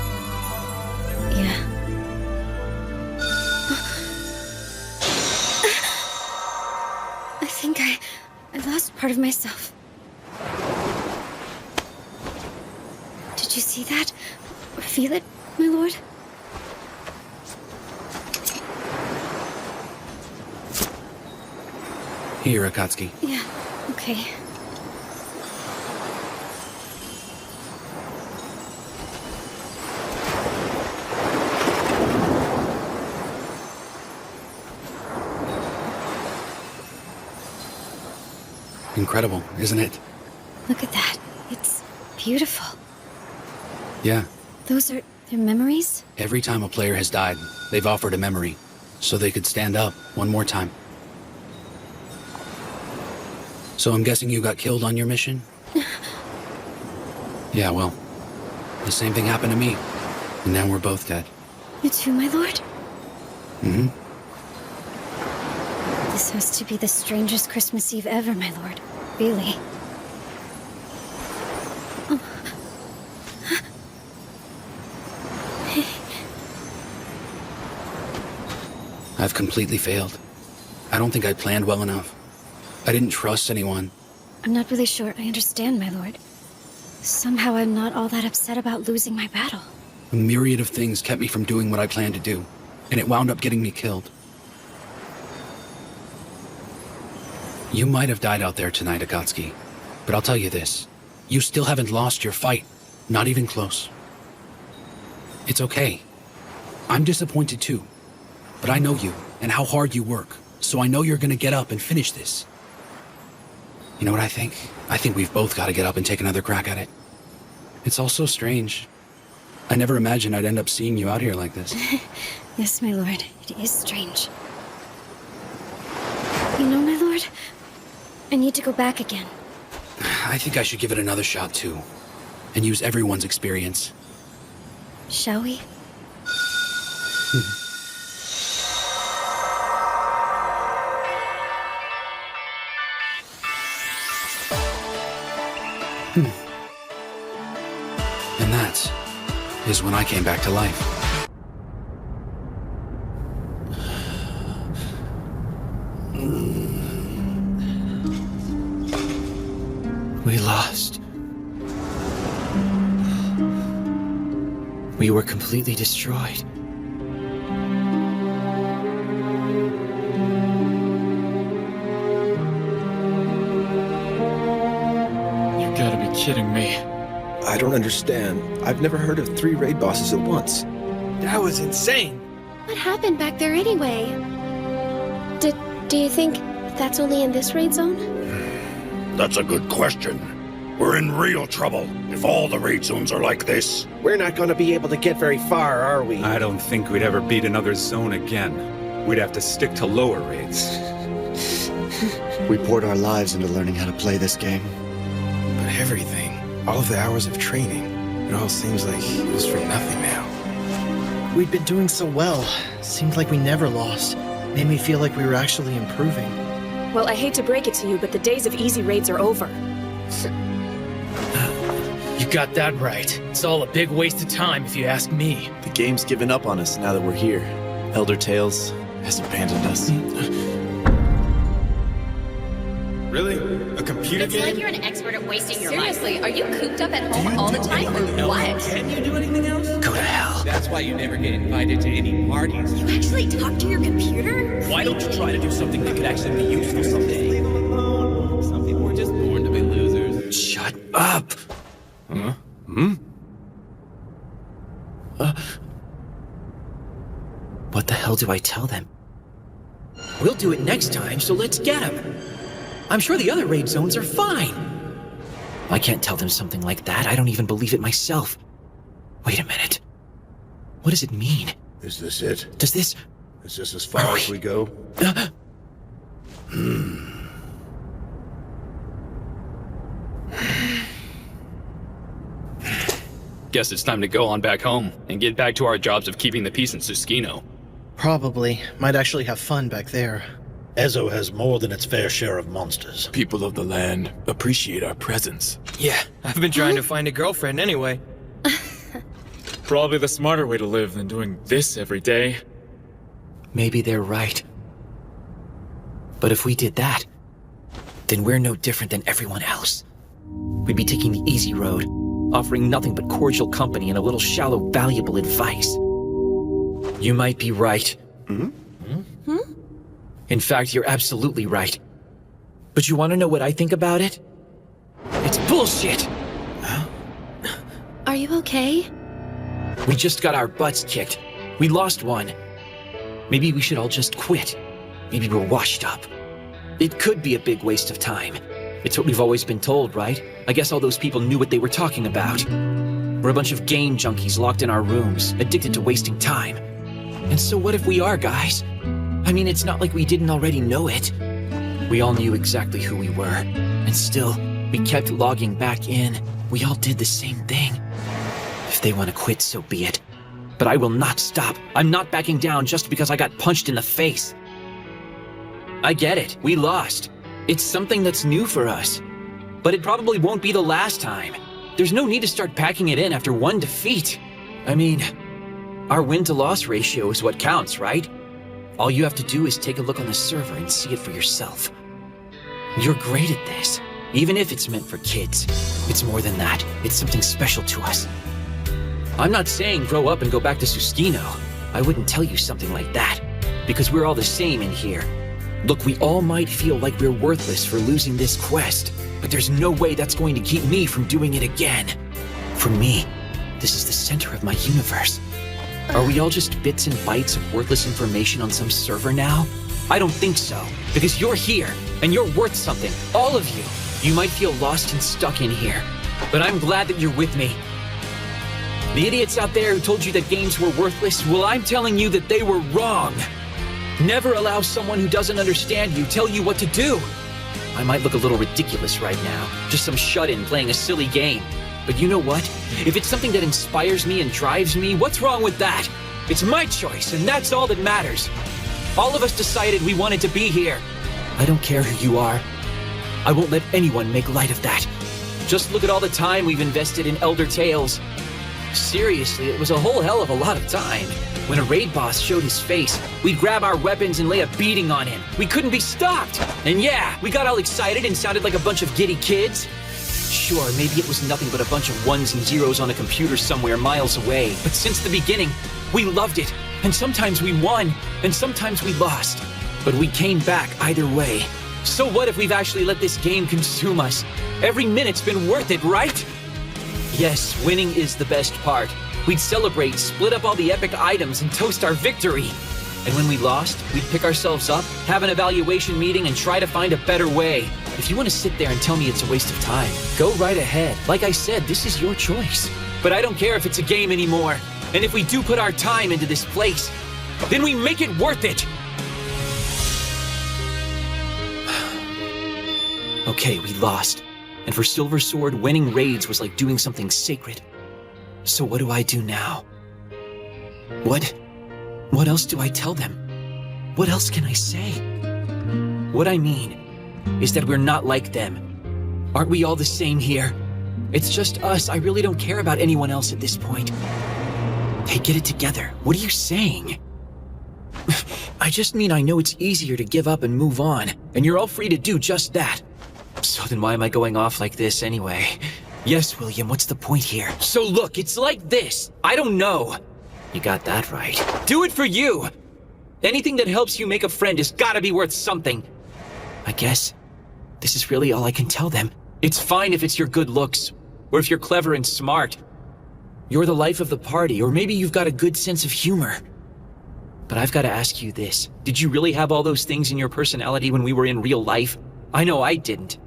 H: Yeah. I think I lost part of myself. Did you see that? Or feel it, my lord?
I: Here, Akatsuki.
H: Yeah, okay.
I: Incredible, isn't it?
H: Look at that. It's beautiful.
I: Yeah.
H: Those are their memories?
I: Every time a player has died, they've offered a memory, so they could stand up one more time. So I'm guessing you got killed on your mission? Yeah, well, the same thing happened to me, and now we're both dead.
H: You too, my lord?
I: Mm-hmm.
H: This has to be the strangest Christmas Eve ever, my lord. Really. Oh.
I: I've completely failed. I don't think I planned well enough. I didn't trust anyone.
H: I'm not really sure I understand, my lord. Somehow I'm not all that upset about losing my battle.
I: A myriad of things kept me from doing what I planned to do, and it wound up getting me killed. You might have died out there tonight, Akatsuki, but I'll tell you this. You still haven't lost your fight. Not even close. It's okay. I'm disappointed too, but I know you and how hard you work, so I know you're gonna get up and finish this. You know what I think? I think we've both got to get up and take another crack at it. It's all so strange. I never imagined I'd end up seeing you out here like this.
H: Yes, my lord. It is strange. You know, my lord, I need to go back again.
I: I think I should give it another shot too, and use everyone's experience.
H: Shall we?
I: And that is when I came back to life.
D: lost. We were completely destroyed.
O: You gotta be kidding me.
R: I don't understand. I've never heard of 3 raid bosses at once.
E: That was insane.
W: What happened back there anyway? Do you think that's only in this raid zone?
G: That's a good question. We're in real trouble if all the raid zones are like this.
E: We're not going to be able to get very far, are we?
S: I don't think we'd ever beat another zone again. We'd have to stick to lower raids.
R: We poured our lives into learning how to play this game.
A: But everything, all of the hours of training, it all seems like it was for nothing now.
C: We'd been doing so well. Seemed like we never lost. Made me feel like we were actually improving.
J: Well, I hate to break it to you, but the days of easy raids are over.
D: You got that right. It's all a big waste of time, if you ask me.
R: The game's given up on us now that we're here. Elder Tales has abandoned us.
S: Really? A computer
B: It's
S: game?
B: like you're an expert at wasting your life.
K: Seriously, are you cooped up at home all the time or what?
U: Can you do anything else?
D: Go to hell.
U: That's why you never get invited to any parties.
B: You actually talk to your computer?
U: Why don't you try to do something that could actually be useful someday? Leave them alone. Some people are just born to be losers.
D: Shut up!
S: Huh? Hmm?
D: What the hell do I tell them? We'll do it next time, so let's get them. I'm sure the other raid zones are fine. I can't tell them something like that. I don't even believe it myself. Wait a minute. What does it mean?
G: Is this it?
D: Does this...
G: Is this as far as we go?
U: Guess it's time to go on back home and get back to our jobs of keeping the peace in Susukino.
C: Probably. Might actually have fun back there.
N: Ezo has more than its fair share of monsters.
F: People of the land appreciate our presence.
E: Yeah, I've been trying to find a girlfriend anyway.
O: Probably the smarter way to live than doing this every day.
D: Maybe they're right. But if we did that, then we're no different than everyone else. We'd be taking the easy road, offering nothing but cordial company and a little shallow, valuable advice. You might be right. In fact, you're absolutely right. But you want to know what I think about it? It's bullshit!
W: Are you okay?
D: We just got our butts kicked. We lost one. Maybe we should all just quit. Maybe we're washed up. It could be a big waste of time. It's what we've always been told, right? I guess all those people knew what they were talking about. We're a bunch of game junkies locked in our rooms, addicted to wasting time. And so what if we are, guys? I mean, it's not like we didn't already know it. We all knew exactly who we were. And still, we kept logging back in. We all did the same thing. If they want to quit, so be it. But I will not stop. I'm not backing down just because I got punched in the face. I get it. We lost. It's something that's new for us. But it probably won't be the last time. There's no need to start packing it in after one defeat. I mean, our win-to-loss ratio is what counts, right? All you have to do is take a look on the server and see it for yourself. You're great at this, even if it's meant for kids. It's more than that. It's something special to us. I'm not saying grow up and go back to Susukino. I wouldn't tell you something like that, because we're all the same in here. Look, we all might feel like we're worthless for losing this quest, but there's no way that's going to keep me from doing it again. For me, this is the center of my universe. Are we all just bits and bytes of worthless information on some server now? I don't think so, because you're here, and you're worth something, all of you. You might feel lost and stuck in here, but I'm glad that you're with me. The idiots out there who told you that games were worthless, well, I'm telling you that they were wrong. Never allow someone who doesn't understand you tell you what to do. I might look a little ridiculous right now, just some shut-in playing a silly game. But you know what? If it's something that inspires me and drives me, what's wrong with that? It's my choice, and that's all that matters. All of us decided we wanted to be here. I don't care who you are. I won't let anyone make light of that. Just look at all the time we've invested in Elder Tales. Seriously, it was a whole hell of a lot of time. When a raid boss showed his face, we'd grab our weapons and lay a beating on him. We couldn't be stopped. And yeah, we got all excited and sounded like a bunch of giddy kids. Sure, maybe it was nothing but a bunch of ones and zeros on a computer somewhere miles away, but since the beginning, we loved it. And sometimes we won, and sometimes we lost. But we came back either way. So what if we've actually let this game consume us? Every minute's been worth it, right? Yes, winning is the best part. We'd celebrate, split up all the epic items, and toast our victory. And when we lost, we'd pick ourselves up, have an evaluation meeting, and try to find a better way. If you want to sit there and tell me it's a waste of time, go right ahead. Like I said, this is your choice. But I don't care if it's a game anymore. And if we do put our time into this place, then we make it worth it! Okay, we lost. And for Silver Sword, winning raids was like doing something sacred. So what do I do now? What else do I tell them? What else can I say? What I mean is that we're not like them. Aren't we all the same here? It's just us. I really don't care about anyone else at this point. Hey, get it together. What are you saying? I just mean I know it's easier to give up and move on, and you're all free to do just that. So then why am I going off like this anyway? Yes, William, what's the point here? So look, it's like this. I don't know. You got that right. Do it for you! Anything that helps you make a friend has gotta be worth something. I guess this is really all I can tell them. It's fine if it's your good looks, or if you're clever and smart. You're the life of the party, or maybe you've got a good sense of humor. But I've gotta ask you this. Did you really have all those things in your personality when we were in real life? I know I didn't.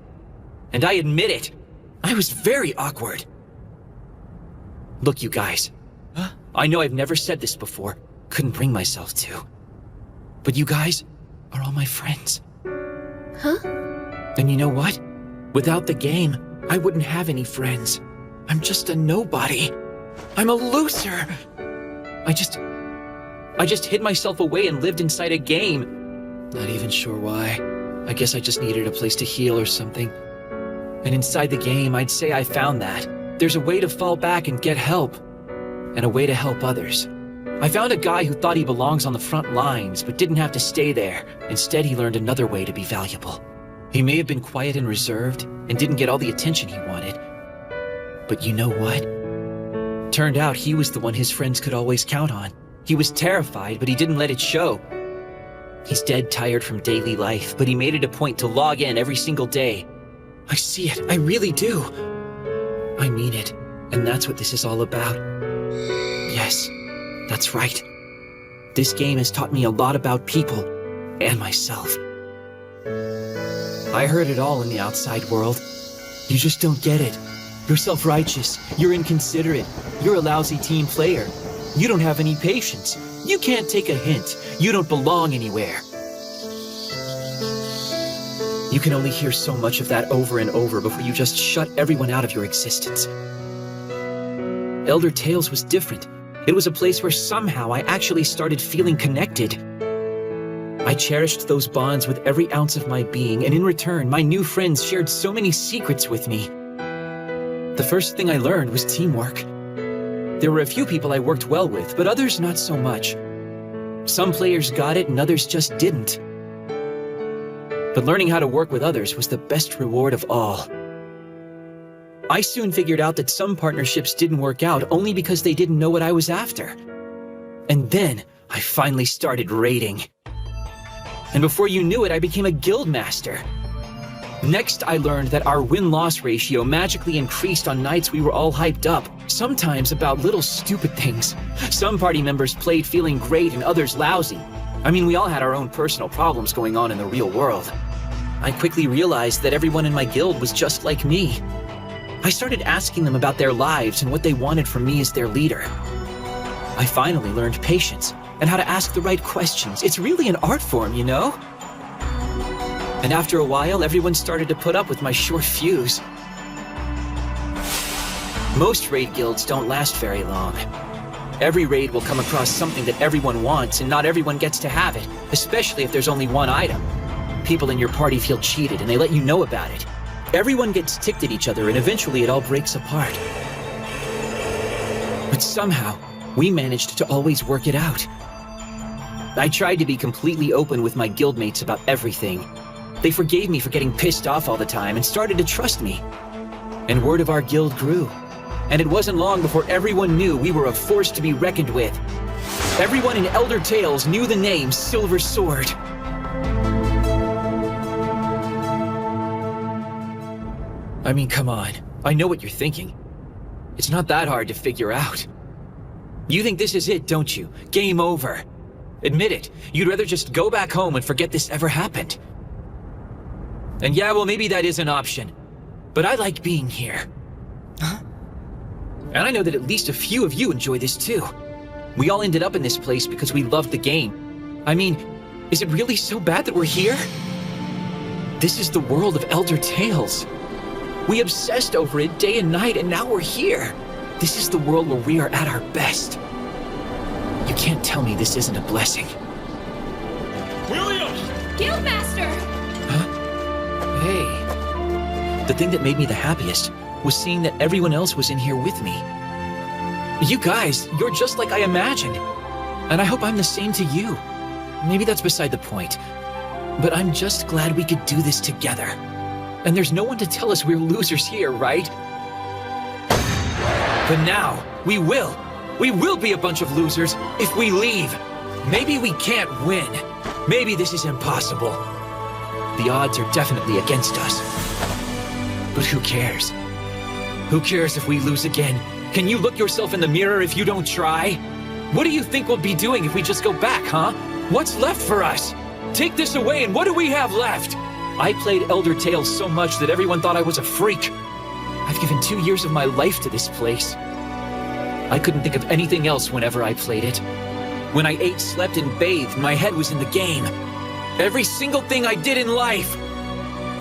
D: And I admit it. I was very awkward. Look, you guys. I know I've never said this before. Couldn't bring myself to. But you guys are all my friends.
P: Huh?
D: And you know what? Without the game, I wouldn't have any friends. I'm just a nobody. I'm a loser. I just hid myself away and lived inside a game. Not even sure why. I guess I just needed a place to heal or something. And inside the game, I'd say I found that. There's a way to fall back and get help. And a way to help others. I found a guy who thought he belongs on the front lines, but didn't have to stay there. Instead, he learned another way to be valuable. He may have been quiet and reserved, and didn't get all the attention he wanted. But you know what? Turned out he was the one his friends could always count on. He was terrified, but he didn't let it show. He's dead tired from daily life, but he made it a point to log in every single day. I see it, I really do. I mean it, and that's what this is all about. Yes, that's right. This game has taught me a lot about people and myself. I heard it all in the outside world. You just don't get it. You're self-righteous. You're inconsiderate. You're a lousy team player. You don't have any patience. You can't take a hint. You don't belong anywhere. You can only hear so much of that over and over before you just shut everyone out of your existence. Elder Tales was different. It was a place where somehow I actually started feeling connected. I cherished those bonds with every ounce of my being, and in return, my new friends shared so many secrets with me. The first thing I learned was teamwork. There were a few people I worked well with, but others not so much. Some players got it and others just didn't. But learning how to work with others was the best reward of all. I soon figured out that some partnerships didn't work out only because they didn't know what I was after. And then I finally started raiding. And before you knew it, I became a guild master. Next, I learned that our win-loss ratio magically increased on nights we were all hyped up, sometimes about little stupid things. Some party members played feeling great and others lousy. I mean, we all had our own personal problems going on in the real world. I quickly realized that everyone in my guild was just like me. I started asking them about their lives and what they wanted from me as their leader. I finally learned patience and how to ask the right questions. It's really an art form, you know? And after a while, everyone started to put up with my short fuse. Most raid guilds don't last very long. Every raid will come across something that everyone wants, and not everyone gets to have it, especially if there's only one item. People in your party feel cheated, and they let you know about it. Everyone gets ticked at each other, and eventually it all breaks apart. But somehow, we managed to always work it out. I tried to be completely open with my guildmates about everything. They forgave me for getting pissed off all the time and started to trust me. And word of our guild grew. And it wasn't long before everyone knew we were a force to be reckoned with. Everyone in Elder Tales knew the name Silver Sword. I mean, come on. I know what you're thinking. It's not that hard to figure out. You think this is it, don't you? Game over. Admit it. You'd rather just go back home and forget this ever happened. And yeah, well, maybe that is an option. But I like being here. Huh? And I know that at least a few of you enjoy this too. We all ended up in this place because we loved the game. I mean, is it really so bad that we're here? This is the world of Elder Tales. We obsessed over it day and night, and now we're here. This is the world where we are at our best. You can't tell me this isn't a blessing.
O: William!
K: Guildmaster!
D: Hey. The thing that made me the happiest was seeing that everyone else was in here with me. You guys, you're just like I imagined. And I hope I'm the same to you. Maybe that's beside the point. But I'm just glad we could do this together. And there's no one to tell us we're losers here, right? But now, we will. We will be a bunch of losers if we leave. Maybe we can't win. Maybe this is impossible. The odds are definitely against us. But who cares? Who cares if we lose again? Can you look yourself in the mirror if you don't try? What do you think we'll be doing if we just go back, huh? What's left for us? Take this away and what do we have left? I played Elder Tales so much that everyone thought I was a freak. I've given 2 years of my life to this place. I couldn't think of anything else whenever I played it. When I ate, slept, and bathed, my head was in the game. Every single thing I did in life,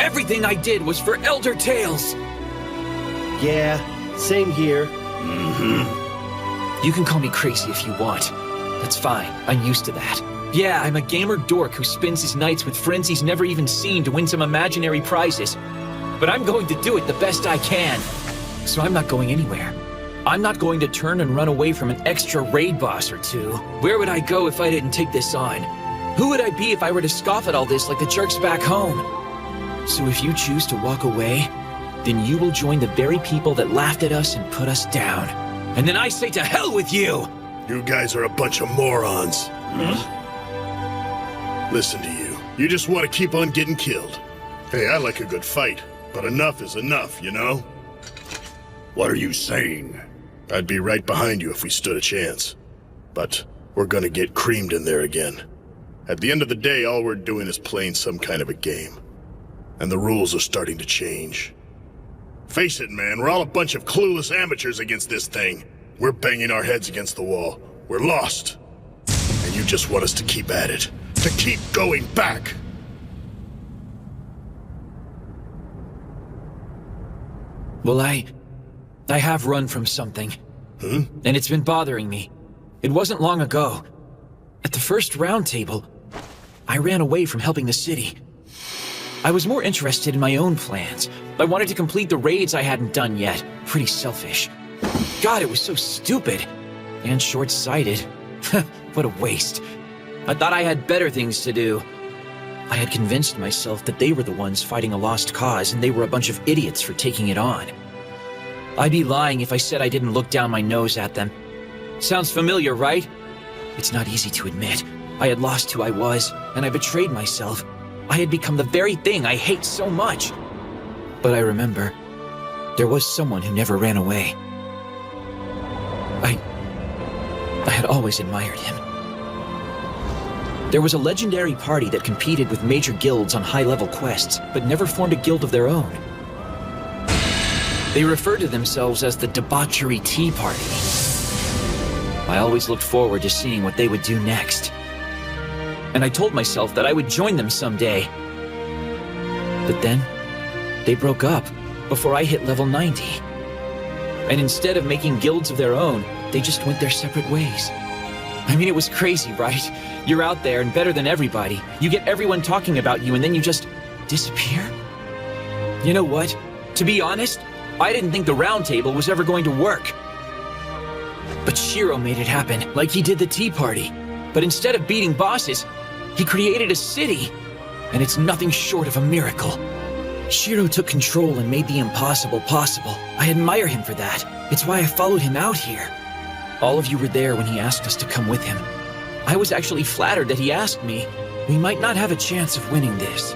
D: everything I did was for Elder Tales.
R: Yeah, same here.
D: You can call me crazy if you want. That's fine, I'm used to that. Yeah, I'm a gamer dork who spends his nights with friends he's never even seen to win some imaginary prizes. But I'm going to do it the best I can. So I'm not going anywhere. I'm not going to turn and run away from an extra raid boss or two. Where would I go if I didn't take this on? Who would I be if I were to scoff at all this like the jerks back home? So if you choose to walk away, then you will join the very people that laughed at us and put us down. And then I say to hell with you!
G: You guys are a bunch of morons. Listen to you. You just want to keep on getting killed. Hey, I like a good fight, but enough is enough, you know? What are you saying? I'd be right behind you if we stood a chance. But we're gonna get creamed in there again. At the end of the day, all we're doing is playing some kind of a game. And the rules are starting to change. Face it, man, we're all a bunch of clueless amateurs against this thing. We're banging our heads against the wall. We're lost. And you just want us to keep at it. To keep going back.
D: Well, I have run from something. And it's been bothering me. It wasn't long ago. At the first round table, I ran away from helping the city. I was more interested in my own plans. I wanted to complete the raids I hadn't done yet. Pretty selfish. God, it was so stupid. And short-sighted. What a waste. I thought I had better things to do. I had convinced myself that they were the ones fighting a lost cause and they were a bunch of idiots for taking it on. I'd be lying if I said I didn't look down my nose at them. Sounds familiar, right? It's not easy to admit. I had lost who I was, and I betrayed myself. I had become the very thing I hate so much. But I remember, there was someone who never ran away. I had always admired him. There was a legendary party that competed with major guilds on high-level quests, but never formed a guild of their own. They referred to themselves as the Debauchery Tea Party. I always looked forward to seeing what they would do next. And I told myself that I would join them someday. But then, they broke up before I hit level 90. And instead of making guilds of their own, they just went their separate ways. I mean, it was crazy, right? You're out there and better than everybody. You get everyone talking about you and then you just disappear? You know what? To be honest, I didn't think the round table was ever going to work. But Shiro made it happen, like he did the Tea Party. But instead of beating bosses, he created a city. And it's nothing short of a miracle. Shiro took control and made the impossible possible. I admire him for that. It's why I followed him out here. All of you were there when he asked us to come with him. I was actually flattered that he asked me. We might not have a chance of winning this.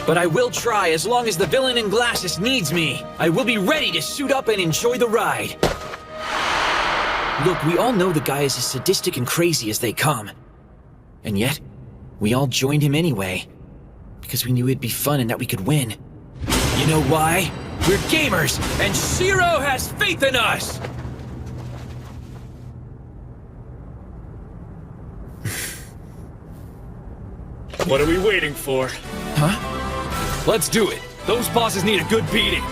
D: But I will try as long as the villain in glasses needs me. I will be ready to suit up and enjoy the ride. Look, we all know the guy is as sadistic and crazy as they come. And yet, we all joined him anyway. Because we knew it'd be fun and that we could win. You know why? We're gamers, and Shiro has faith in us!
O: What are we waiting for?
D: Huh?
O: Let's do it. Those bosses need a good beating.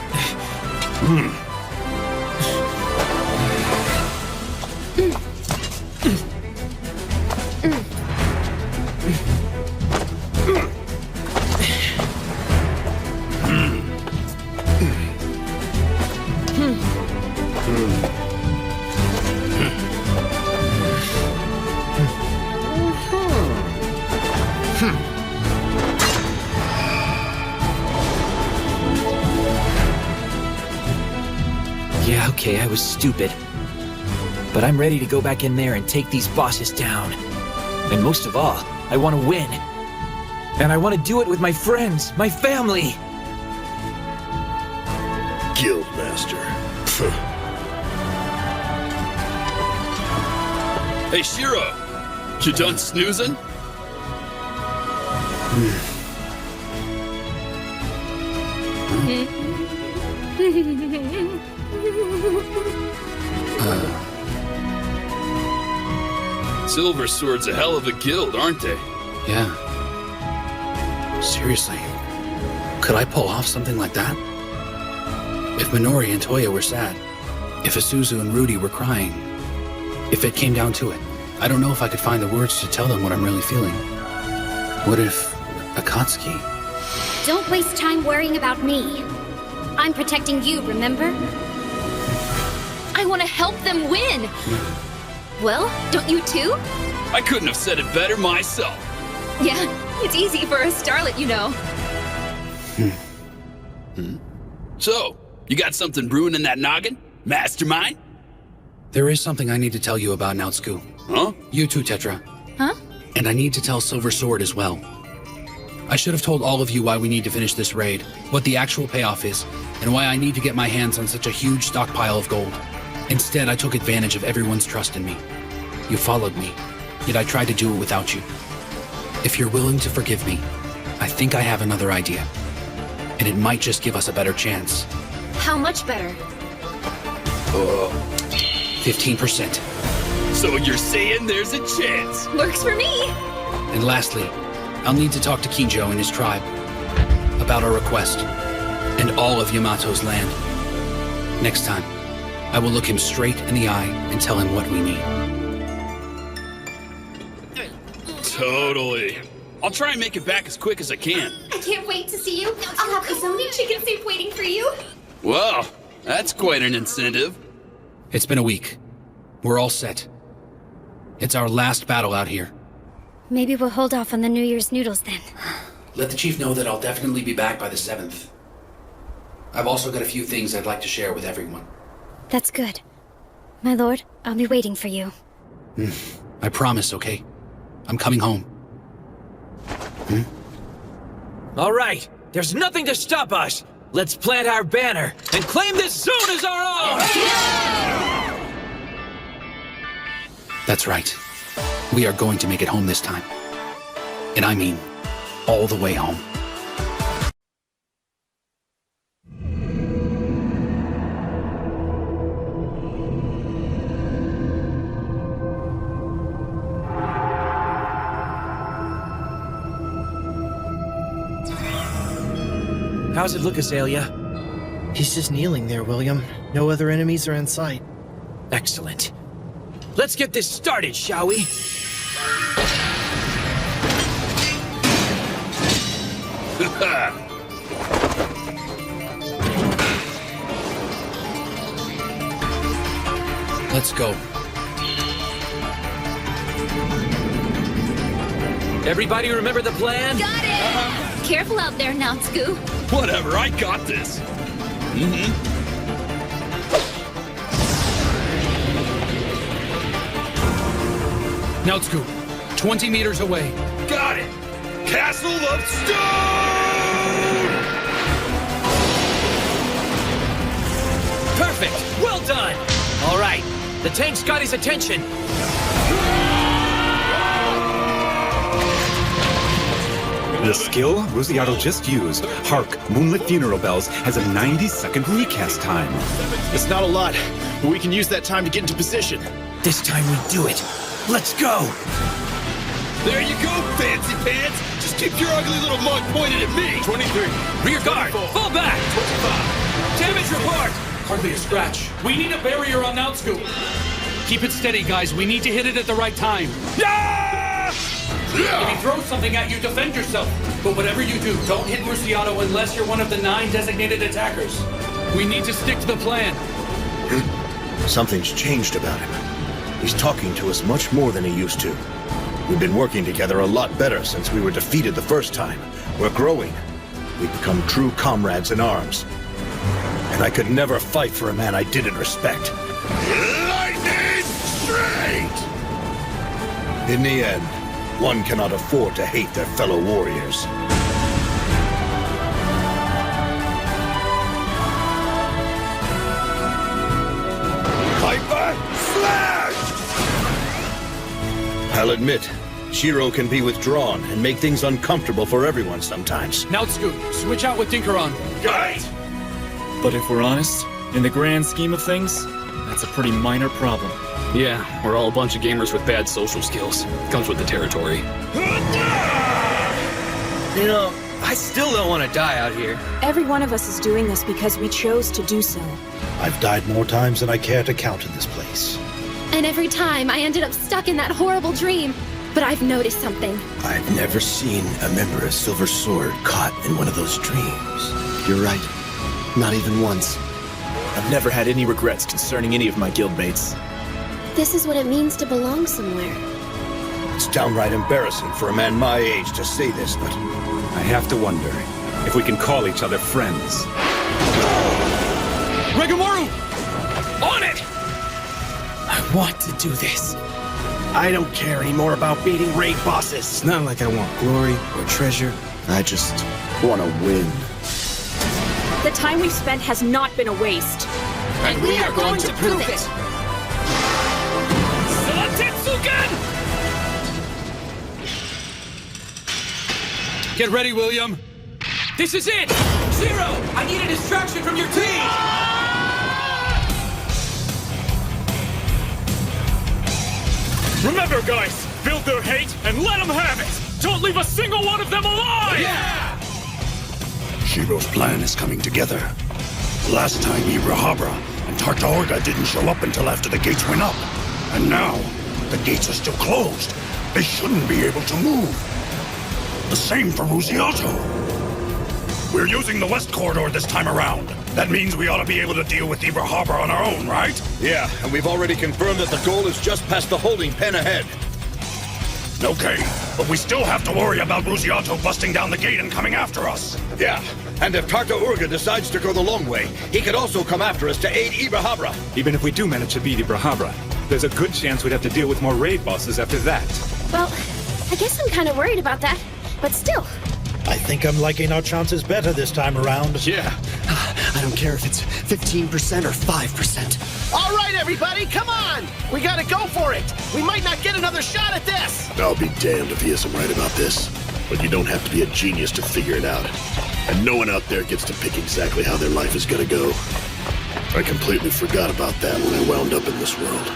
D: Yeah, okay, I was stupid. But I'm ready to go back in there and take these bosses down. And most of all, I want to win. And I want to do it with my friends, my family.
G: Guildmaster.
I: Hey, Shiro! You done snoozing?
U: Silver Sword's a hell of a guild, aren't they?
I: Yeah. Seriously, could I pull off something like that? If Minori and Toya were sad, if Isuzu and Rudy were crying, if it came down to it, I don't know if I could find the words to tell them what I'm really feeling. What if Akatsuki?
Q: Don't waste time worrying about me. I'm protecting you, remember?
K: I want to help them win! Well, don't you too?
U: I couldn't have said it better myself.
K: Yeah, it's easy for a starlet, you know.
U: So, you got something brewing in that noggin? Mastermind?
I: There is something I need to tell you about Naotsuku.
U: Huh?
I: You too, Tetra.
K: Huh?
I: And I need to tell Silver Sword as well. I should have told all of you why we need to finish this raid, what the actual payoff is, and why I need to get my hands on such a huge stockpile of gold. Instead, I took advantage of everyone's trust in me. You followed me, yet I tried to do it without you. If you're willing to forgive me, I think I have another idea. And it might just give us a better chance.
K: How much better?
I: 15%.
U: So you're saying there's a chance?
K: Works for me!
I: And lastly, I'll need to talk to Kinjo and his tribe about our request and all of Yamato's land. Next time, I will look him straight in the eye and tell him what we need.
U: Totally. I'll try and make it back as quick as I can.
B: I can't wait to see you. I'll have Izoni chicken soup waiting for you.
U: Wow, that's quite an incentive.
I: It's been a week. We're all set. It's our last battle out here.
Q: Maybe we'll hold off on the New Year's noodles then.
I: Let the chief know that I'll definitely be back by the 7th. I've also got a few things I'd like to share with everyone.
Q: That's good. My lord, I'll be waiting for you.
I: I promise, okay? I'm coming home.
D: All right, there's nothing to stop us. Let's plant our banner and claim this zone as our own!
I: That's right. We are going to make it home this time. And I mean, all the way home.
D: How's it look, Azalea?
C: He's just kneeling there, William. No other enemies are in sight.
D: Excellent. Let's get this started, shall we?
I: Let's go.
D: Everybody remember the plan?
K: Got it! Careful out there, Naotsuku.
F: Whatever, I got this.
I: Now, Scoop, 20 meters away.
F: Got it! Castle of Stone!
D: Perfect! Well done! All right, the tank's got his attention.
S: The skill Rosiato just used, Hark, Moonlit Funeral Bells, has a 90-second recast time.
R: It's not a lot, but we can use that time to get into position.
D: This time we do it. Let's go!
F: There you go, fancy pants! Just keep your ugly little mug pointed at me!
D: 23. Rear guard! Fall back! 25. Damage report!
I: Hardly a scratch. We need a barrier on Mount Scoop. Keep it steady, guys. We need to hit it at the right time. If he throws something at you, defend yourself. But whatever you do, don't hit Rosiato unless you're one of the 9 designated attackers. We need to stick to the plan.
L: Something's changed about him. He's talking to us much more than he used to. We've been working together a lot better since we were defeated the first time. We're growing. We've become true comrades in arms. And I could never fight for a man I didn't respect.
G: Lightning straight!
L: In the end, one cannot afford to hate their fellow warriors.
G: Hyper Slash!
L: I'll admit, Shiro can be withdrawn and make things uncomfortable for everyone sometimes.
I: Now, Scoop, switch out with Dinkeron.
G: Right!
O: But if we're honest, in the grand scheme of things, that's a pretty minor problem.
M: Yeah, we're all a bunch of gamers with bad social skills. Comes with the territory.
T: You know, I still don't want to die out here.
J: Every one of us is doing this because we chose to do so.
N: I've died more times than I care to count in this place.
W: And every time I ended up stuck in that horrible dream. But I've noticed something.
A: I've never seen a member of Silver Sword caught in one of those dreams.
R: You're right. Not even once. I've never had any regrets concerning any of my guildmates.
W: This is what it means to belong somewhere.
L: It's downright embarrassing for a man my age to say this, but
S: I have to wonder if we can call each other friends.
I: Regimaru! On it!
R: I want to do this. I don't care anymore about beating raid bosses.
A: It's not like I want glory or treasure. I just
R: want to win.
J: The time we've spent has not been a waste.
W: And we are going to prove it!
I: Get ready, William. This is it!
D: Zero! I need a distraction from your team!
O: Remember, guys, build their hate and let them have it! Don't leave a single one of them alive!
G: Yeah! Shiro's plan is coming together. Last time, Ibrahabra and Tartaorga didn't show up until after the gates went up. And now, the gates are still closed. They shouldn't be able to move. The same for Rosiato. We're using the west corridor this time around. That means we ought to be able to deal with Ibrahabra on our own, right?
L: Yeah, and we've already confirmed that the goal is just past the holding pen ahead.
G: Okay, but we still have to worry about Rosiato busting down the gate and coming after us.
L: Yeah, and if Tartaorga decides to go the long way, he could also come after us to aid Ibrahabra.
S: Even if we do manage to beat Ibrahabra, there's a good chance we'd have to deal with more raid bosses after that.
W: Well, I guess I'm kind of worried about that. But still.
N: I think I'm liking our chances better this time around.
R: Yeah. I don't care if it's 15% or 5%.
V: All right, everybody, come on! We gotta go for it! We might not get another shot at this!
G: I'll be damned if he isn't right about this. But you don't have to be a genius to figure it out. And no one out there gets to pick exactly how their life is gonna go. I completely forgot about that when I wound up in this world.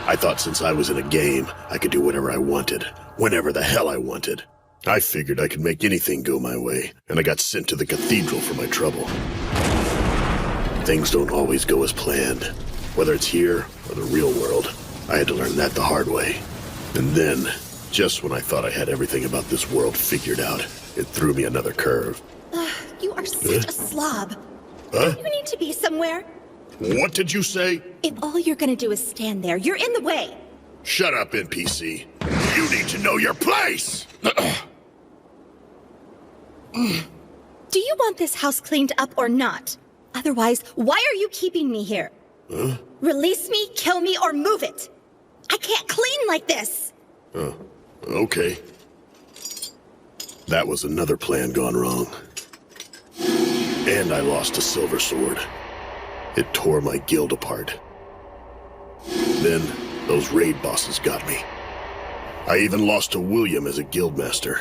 G: I thought since I was in a game, I could do whatever I wanted, whenever the hell I wanted. I figured I could make anything go my way, and I got sent to the cathedral for my trouble. Things don't always go as planned, whether it's here or the real world. I had to learn that the hard way. And then, just when I thought I had everything about this world figured out, it threw me another curve.
B: You are such a slob.
G: Huh?
B: You need to be somewhere.
G: What did you say?
B: If all you're gonna do is stand there, you're in the way.
G: Shut up, NPC. You need to know your place!
B: Do you want this house cleaned up or not? Otherwise, why are you keeping me here?
G: Huh?
B: Release me, kill me, or move it! I can't clean like this!
G: Okay. That was another plan gone wrong. And I lost a silver sword. It tore my guild apart. Then, those raid bosses got me. I even lost to William as a guildmaster.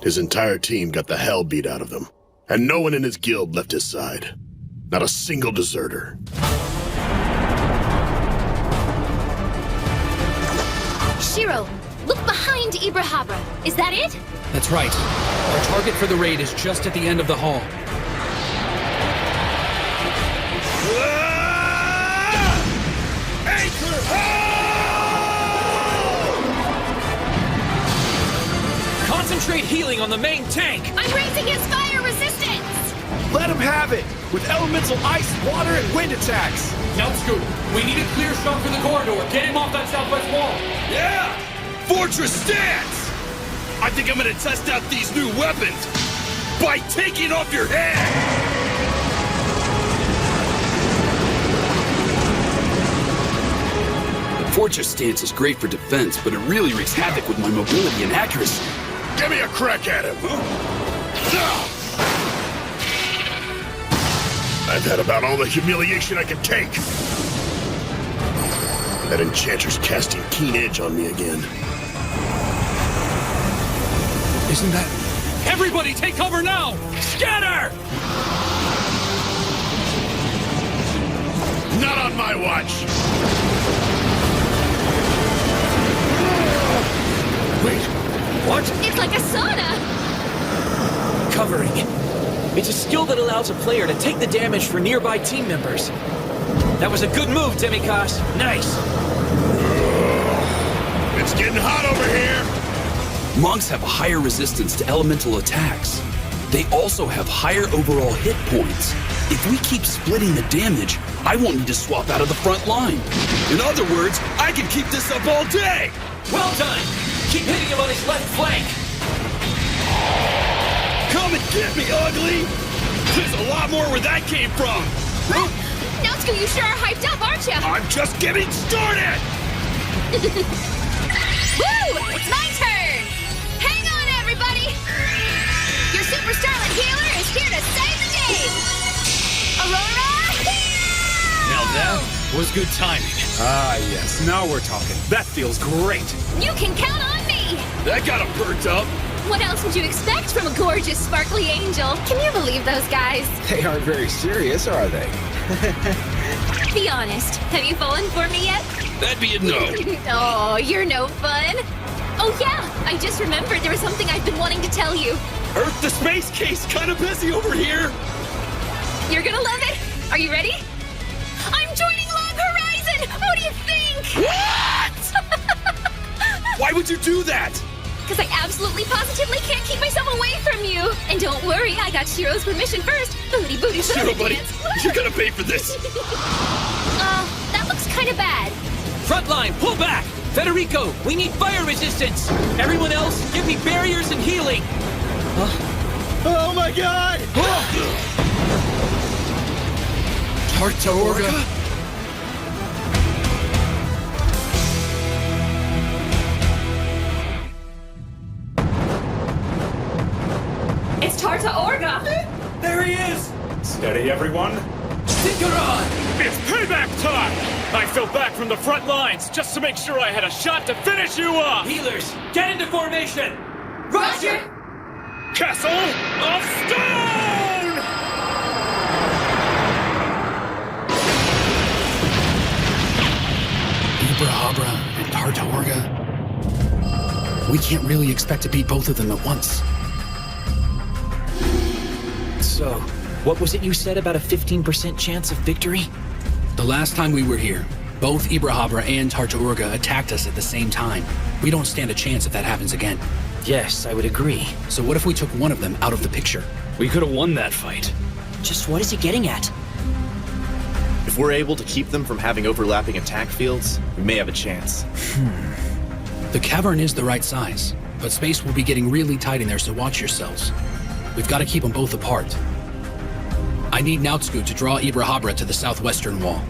G: His entire team got the hell beat out of them, and no one in his guild left his side. Not a single deserter.
K: Shiro, look behind Ibrahabra. Is that it?
I: That's right. Our target for the raid is just at the end of the hall.
D: Concentrate healing on the main tank!
K: I'm raising his fire resistance!
E: Let him have it! With elemental ice, water, and wind attacks!
I: Now, Scoop, we need a clear shot for the corridor. Get him off that southwest wall!
F: Yeah! Fortress stance! I think I'm gonna test out these new weapons by taking off your head!
I: Fortress stance is great for defense, but it really wreaks havoc with my mobility and accuracy.
G: Give me a crack at him, huh? I've had about all the humiliation I can take. That enchanter's casting keen edge on me again.
I: Isn't that...
O: Everybody take cover now! Scatter!
G: Not on my watch!
O: Wait, what?
K: It's like a sauna!
D: Covering. It's a skill that allows a player to take the damage for nearby team members. That was a good move, Demikos. Nice.
G: It's getting hot over here!
I: Monks have a higher resistance to elemental attacks. They also have higher overall hit points. If we keep splitting the damage, I won't need to swap out of the front line.
F: In other words, I can keep this up all day!
D: Well done! Keep hitting him on his left flank!
F: Come and get me, ugly! There's a lot more where that came from!
K: Natsuko, you sure are hyped up, aren't you?
F: I'm just getting started!
K: Woo! It's my turn! Hang on, everybody! Your super starlet healer is here to save the day! Aurora, heal!
O: Now that was good timing.
S: Ah, yes. Now we're talking. That feels great.
K: You can count on me!
F: That got him perked up.
K: What else would you expect from a gorgeous, sparkly angel? Can you believe those guys?
R: They aren't very serious, are they?
K: Be honest, have you fallen for me yet?
F: That'd be a no.
K: Oh, you're no fun. Oh yeah, I just remembered there was something I've been wanting to tell you.
F: Earth to space case kinda busy over here.
K: You're gonna love it. Are you ready? I'm joining Log Horizon! What do you think?
F: What? Why would you do that?
K: Because I absolutely positively can't keep myself away from you. And don't worry, I got Shiro's permission first. Booty, booty,
F: Shiro,
K: booty
F: buddy,
K: dance.
F: you're gonna pay for this.
K: That looks kind of bad.
D: Frontline, pull back! Federico, we need fire resistance! Everyone else, give me barriers and healing!
E: Oh my god!
I: Tartaorga?
K: It's Tartaorga!
O: There he is!
S: Steady, everyone.
O: It's payback time! I fell back from the front lines just to make sure I had a shot to finish you off!
D: Healers, get into formation!
K: Roger!
O: Castle of Stone!
I: Ibrahabra and Tartaorga. We can't really expect to beat both of them at once.
D: So, what was it you said about a 15% chance of victory?
I: The last time we were here, both Ibrahabra and Tartaorga attacked us at the same time. We don't stand a chance if that happens again.
D: Yes, I would agree.
I: So what if we took one of them out of the picture?
M: We could have won that fight.
D: Just what is he getting at?
R: If we're able to keep them from having overlapping attack fields, we may have a chance.
I: The cavern is the right size, but space will be getting really tight in there, so watch yourselves. We've got to keep them both apart. I need Nautsku to draw Ibrahabra to the southwestern wall.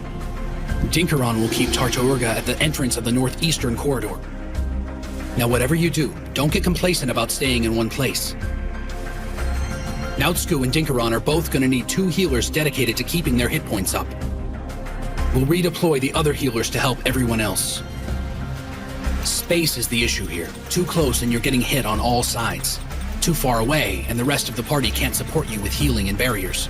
I: Dinkaron will keep Tartaurga at the entrance of the northeastern corridor. Now, whatever you do, don't get complacent about staying in one place. Nautsku and Dinkaron are both going to need 2 healers dedicated to keeping their hit points up. We'll redeploy the other healers to help everyone else. Space is the issue here. Too close and you're getting hit on all sides. Too far away and the rest of the party can't support you with healing and barriers.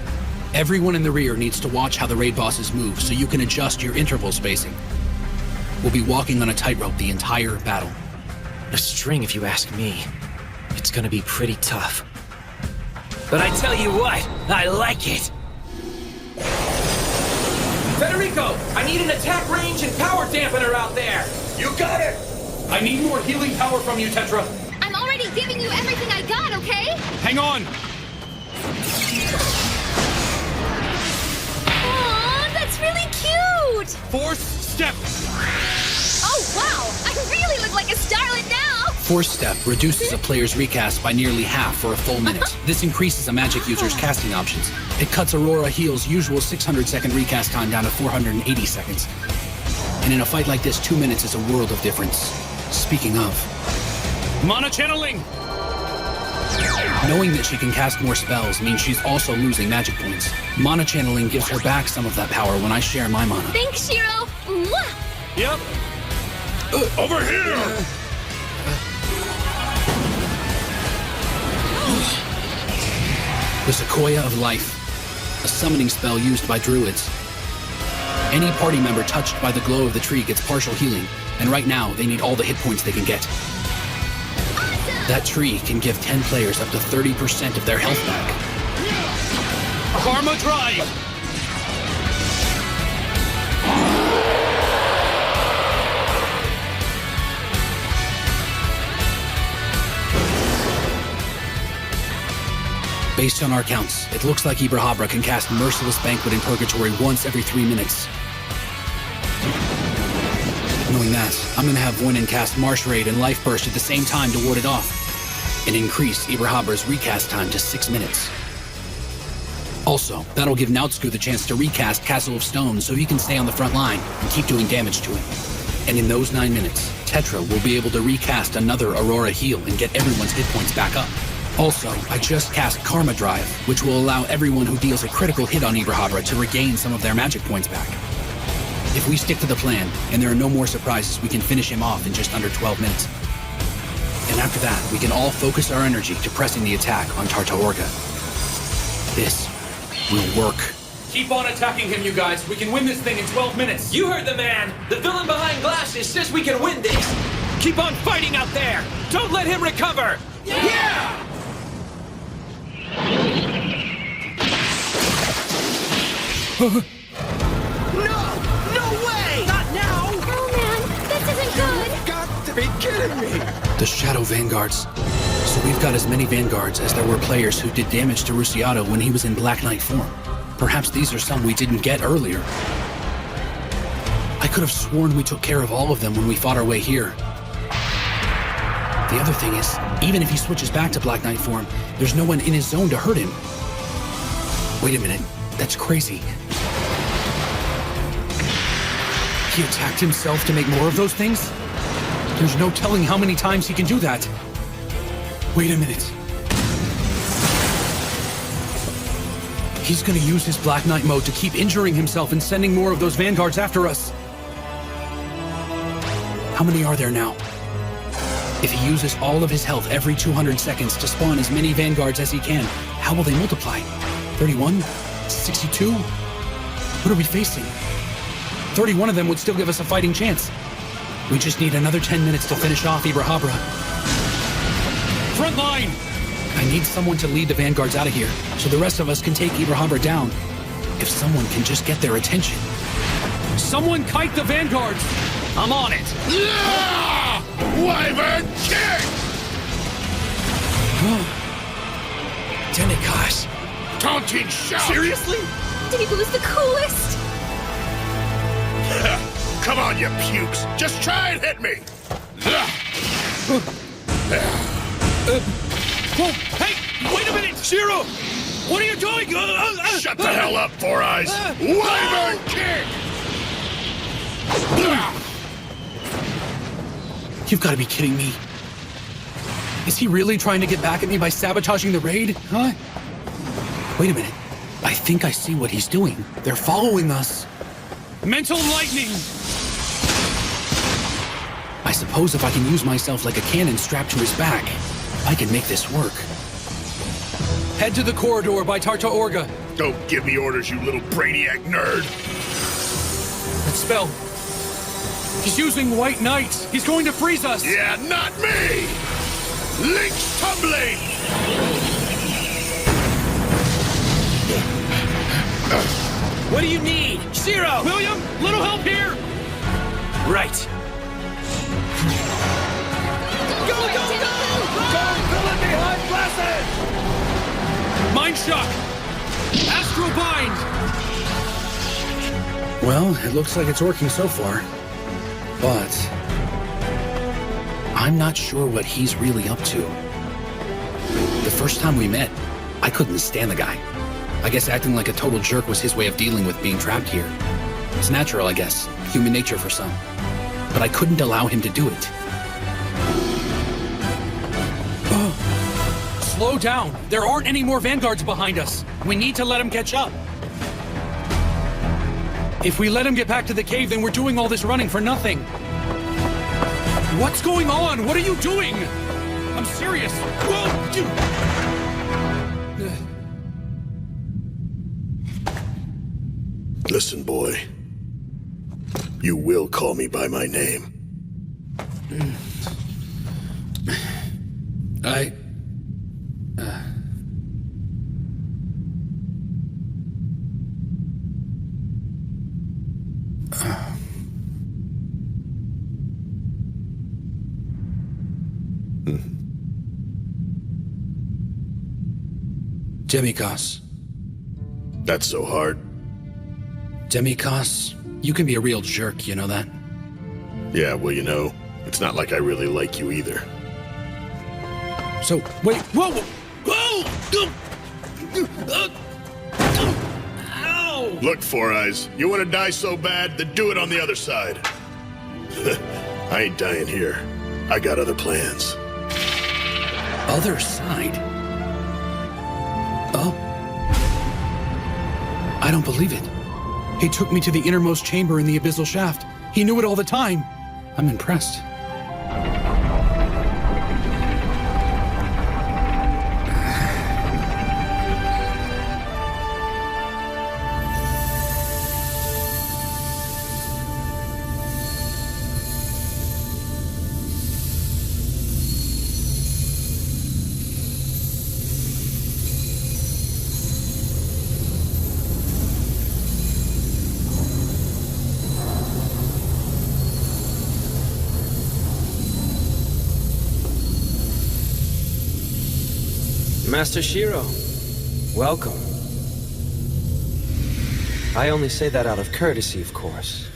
I: Everyone in the rear needs to watch how the raid bosses move so you can adjust your interval spacing. We'll be walking on a tightrope the entire battle.
D: A string, if you ask me. It's gonna be pretty tough. But I tell you what, I like it!
H: Federico, I need an attack range and power dampener out there!
F: You got it!
H: I need more healing power from you, Tetra.
B: I'm already giving you everything I got, okay?
O: Hang on!
B: Aw, that's really cute!
O: Force step!
B: Oh, wow! I really look like a starlet now!
I: Force Step reduces a player's recast by nearly half for a full minute. This increases a magic user's casting options. It cuts Aurora Heal's usual 600-second recast time down to 480 seconds. And in a fight like this, 2 minutes is a world of difference. Speaking of...
O: Mana channeling!
I: Knowing that she can cast more spells means she's also losing magic points. Mana channeling gives her back some of that power when I share my mana.
B: Thanks, Shiro! Mwah!
O: Yep.
F: Over here!
I: The Sequoia of Life, a summoning spell used by druids. Any party member touched by the glow of the tree gets partial healing, and right now they need all the hit points they can get. That tree can give 10 players up to 30% of their health back.
O: Karma Drive!
I: Based on our counts, it looks like Ibrahabra can cast Merciless Banquet in Purgatory once every 3 minutes. Knowing that, I'm gonna have Voinen cast Marsh Raid and Life Burst at the same time to ward it off, and increase Ibrahabra's recast time to 6 minutes. Also, that'll give Nautsku the chance to recast Castle of Stone so he can stay on the front line and keep doing damage to it. And in those 9 minutes, Tetra will be able to recast another Aurora Heal and get everyone's hit points back up. Also, I just cast Karma Drive, which will allow everyone who deals a critical hit on Ibrahabra to regain some of their magic points back. If we stick to the plan, and there are no more surprises, we can finish him off in just under 12 minutes. And after that, we can all focus our energy to pressing the attack on Tartaorga. This will work.
H: Keep on attacking him, you guys. We can win this thing in 12 minutes.
T: You heard the man! The villain behind glasses says we can win this!
O: Keep on fighting out there! Don't let him recover!
T: Yeah!
V: No! No way! Not now!
B: Oh man, this isn't good!
V: You've got to be kidding me!
I: The Shadow Vanguards. So we've got as many Vanguards as there were players who did damage to Rusiato when he was in Black Knight form. Perhaps these are some we didn't get earlier. I could have sworn we took care of all of them when we fought our way here. The other thing is, even if he switches back to Black Knight form, there's no one in his zone to hurt him. Wait a minute, that's crazy. He attacked himself to make more of those things? There's no telling how many times he can do that. Wait a minute. He's gonna use his Black Knight mode to keep injuring himself and sending more of those Vanguards after us. How many are there now? If he uses all of his health every 200 seconds to spawn as many Vanguards as he can, how will they multiply? 31? 62? What are we facing? 31 of them would still give us a fighting chance. We just need another 10 minutes to finish off Ibrahabra.
O: Front line!
I: I need someone to lead the Vanguards out of here, so the rest of us can take Ibrahabra down. If someone can just get their attention.
O: Someone kite the Vanguards! I'm on it!
F: Yeah! Wyvern kick!
D: Denikosh.
F: Taunting shout!
O: Seriously?
B: Debu's the coolest!
F: Come on, you pukes! Just try and hit me!
O: Whoa, hey! Wait a minute!
F: Shiro! What are you doing?
G: Shut the hell up, Four Eyes! Wyvern kick!
I: You've got to be kidding me. Is he really trying to get back at me by sabotaging the raid? Huh? Wait a minute. I think I see what he's doing. They're following us.
F: Mental lightning!
I: I suppose if I can use myself like a cannon strapped to his back, I can make this work. Head to the corridor by Tarta Orga.
G: Don't give me orders, you little brainiac nerd!
I: That spell. He's using White Knight. He's going to freeze us.
G: Yeah, not me! Link's tumbling!
H: What do you need? Shiro!
F: William, little help here!
H: Right.
F: Go, go, go! Go, villain behind Placid! Mind shock! Astral bind!
I: Well, it looks like it's working so far. But I'm not sure what he's really up to. The first time we met, I couldn't stand the guy. I guess acting like a total jerk was his way of dealing with being trapped here. It's natural, I guess. Human nature for some. But I couldn't allow him to do it. Slow down! There aren't any more vanguards behind us. We need to let him catch up. If we let him get back to the cave, then we're doing all this running for nothing. What's going on? What are you doing? I'm serious. Whoa!
G: Listen, boy. You will call me by my name.
I: Demikos.
G: That's so hard.
I: Demikos, you can be a real jerk, you know that?
G: Yeah, well, you know, it's not like I really like you either.
I: So, wait, whoa! Ow!
G: Look, Four Eyes, you want to die so bad, then do it on the other side. I ain't dying here. I got other plans.
I: Other side? Oh? I don't believe it. He took me to the innermost chamber in the abyssal shaft. He knew it all the time. I'm impressed.
H: Master Shiro, welcome. I only say that out of courtesy, of course.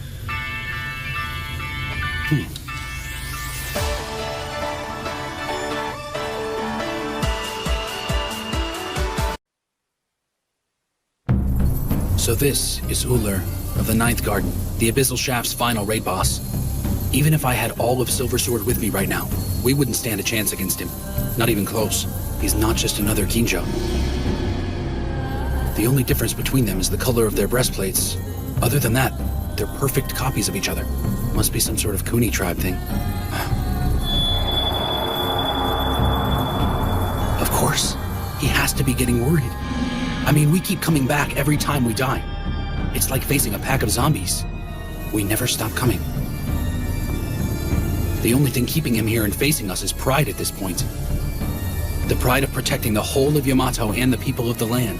H: So this is Uller of the Ninth Garden, the Abyssal Shaft's final raid boss. Even if I had all of Silver Sword with me right now, we wouldn't stand a chance against him. Not even close. He's not just another Kinjo. The only difference between them is the color of their breastplates. Other than that, they're perfect copies of each other. Must be some sort of Kuni tribe thing. Of course. He has to be getting worried. I mean, we keep coming back every time we die. It's like facing a pack of zombies. We never stop coming. The only thing keeping him here and facing us is pride at this point. The pride of protecting the whole of Yamato and the people of the land.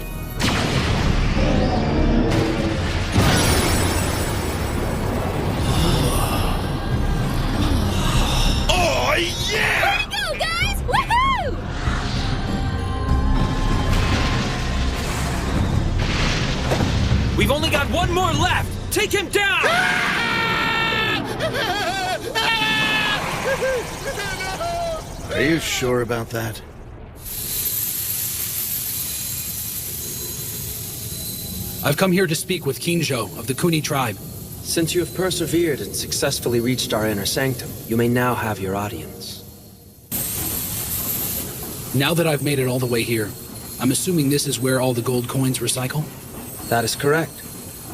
G: Oh, yeah!
B: Here we go, guys! Woohoo!
H: We've only got one more left! Take him down!
L: Are you sure about that?
I: I've come here to speak with Kinjo of the Kuni tribe.
P: Since you have persevered and successfully reached our inner sanctum, you may now have your audience.
I: Now that I've made it all the way here, I'm assuming this is where all the gold coins recycle?
P: That is correct.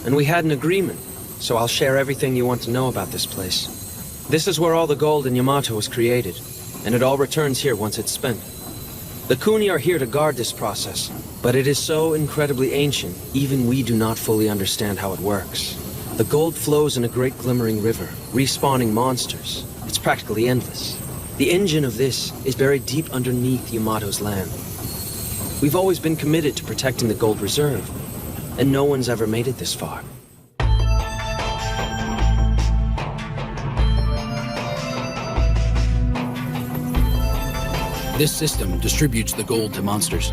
P: And we had an agreement, so I'll share everything you want to know about this place. This is where all the gold in Yamato was created, and it all returns here once it's spent. The Kuni are here to guard this process, but it is so incredibly ancient, even we do not fully understand how it works. The gold flows in a great glimmering river, respawning monsters. It's practically endless. The engine of this is buried deep underneath Yamato's land. We've always been committed to protecting the gold reserve, and no one's ever made it this far.
I: This system distributes the gold to monsters.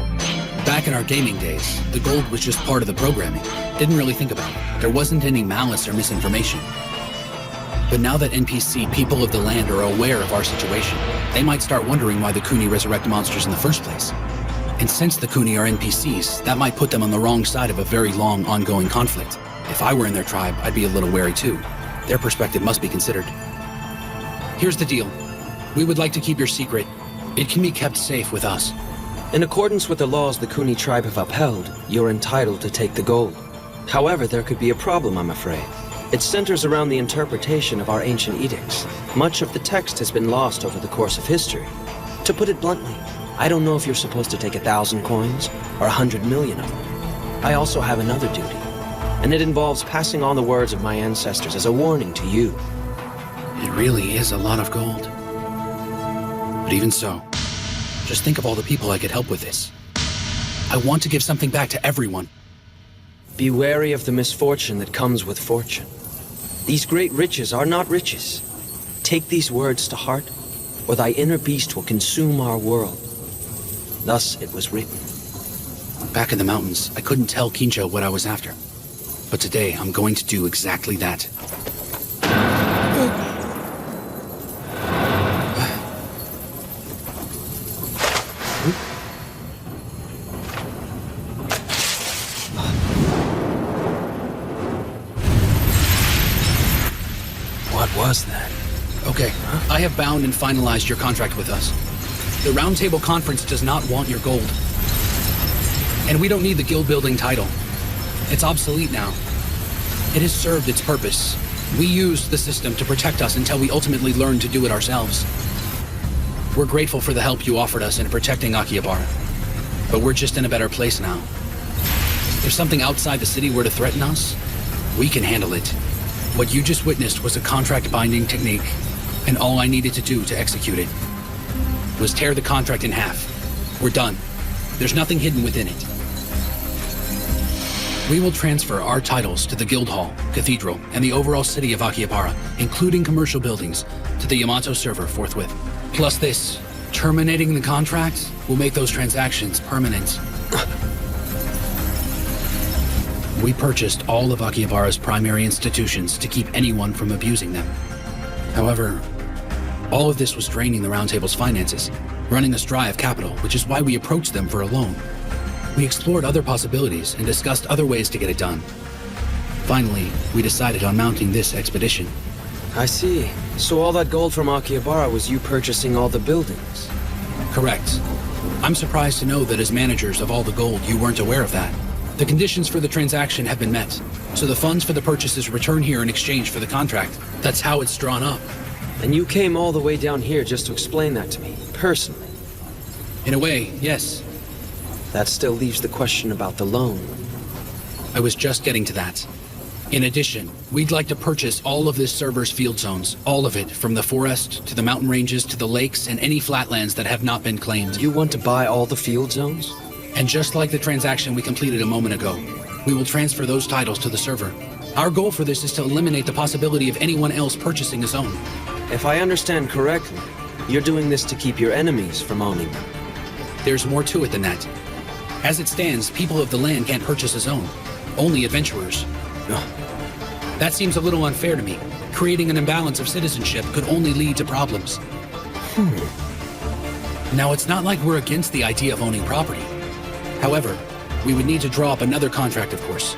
I: Back in our gaming days, the gold was just part of the programming. Didn't really think about it. There wasn't any malice or misinformation. But now that NPC people of the land are aware of our situation, they might start wondering why the Kuni resurrect monsters in the first place. And since the Kuni are NPCs, that might put them on the wrong side of a very long, ongoing conflict. If I were in their tribe, I'd be a little wary too. Their perspective must be considered. Here's the deal. We would like to keep your secret. It can be kept safe with us.
P: In accordance with the laws the Kuni tribe have upheld, you're entitled to take the gold. However, there could be a problem, I'm afraid. It centers around the interpretation of our ancient edicts. Much of the text has been lost over the course of history. To put it bluntly, I don't know if you're supposed to take 1,000 coins or 100 million of them. I also have another duty, and it involves passing on the words of my ancestors as a warning to you.
I: It really is a lot of gold. But even so, just think of all the people I could help with this. I want to give something back to everyone.
P: Be wary of the misfortune that comes with fortune. These great riches are not riches. Take these words to heart, or thy inner beast will consume our world. Thus it was written.
I: Back in the mountains, I couldn't tell Kinjo what I was after. But today, I'm going to do exactly that.
P: What was that?
I: Okay, I have bound and finalized your contract with us. The Roundtable Conference does not want your gold. And we don't need the guild building title. It's obsolete now. It has served its purpose. We used the system to protect us until we ultimately learned to do it ourselves. We're grateful for the help you offered us in protecting Akihabara. But we're just in a better place now. If something outside the city were to threaten us, we can handle it. What you just witnessed was a contract-binding technique, and all I needed to do to execute it was tear the contract in half. We're done. There's nothing hidden within it. We will transfer our titles to the Guild Hall, Cathedral, and the overall city of Akihabara, including commercial buildings, to the Yamato server forthwith. Plus this, terminating the contract will make those transactions permanent. We purchased all of Akihabara's primary institutions to keep anyone from abusing them. However, all of this was draining the Roundtable's finances, running us dry of capital, which is why we approached them for a loan. We explored other possibilities and discussed other ways to get it done. Finally, we decided on mounting this expedition.
P: I see. So all that gold from Akihabara was you purchasing all the buildings?
I: Correct. I'm surprised to know that as managers of all the gold, you weren't aware of that. The conditions for the transaction have been met, so the funds for the purchases return here in exchange for the contract. That's how it's drawn up.
P: And you came all the way down here just to explain that to me, personally?
I: In a way, yes.
P: That still leaves the question about the loan.
I: I was just getting to that. In addition, we'd like to purchase all of this server's field zones, all of it, from the forest to the mountain ranges to the lakes and any flatlands that have not been claimed.
P: You want to buy all the field zones?
I: And just like the transaction we completed a moment ago, we will transfer those titles to the server. Our goal for this is to eliminate the possibility of anyone else purchasing a zone.
P: If I understand correctly, you're doing this to keep your enemies from owning them.
I: There's more to it than that. As it stands, people of the land can't purchase a zone. Only adventurers. That seems a little unfair to me. Creating an imbalance of citizenship could only lead to problems. Now, it's not like we're against the idea of owning property. However, we would need to draw up another contract, of course.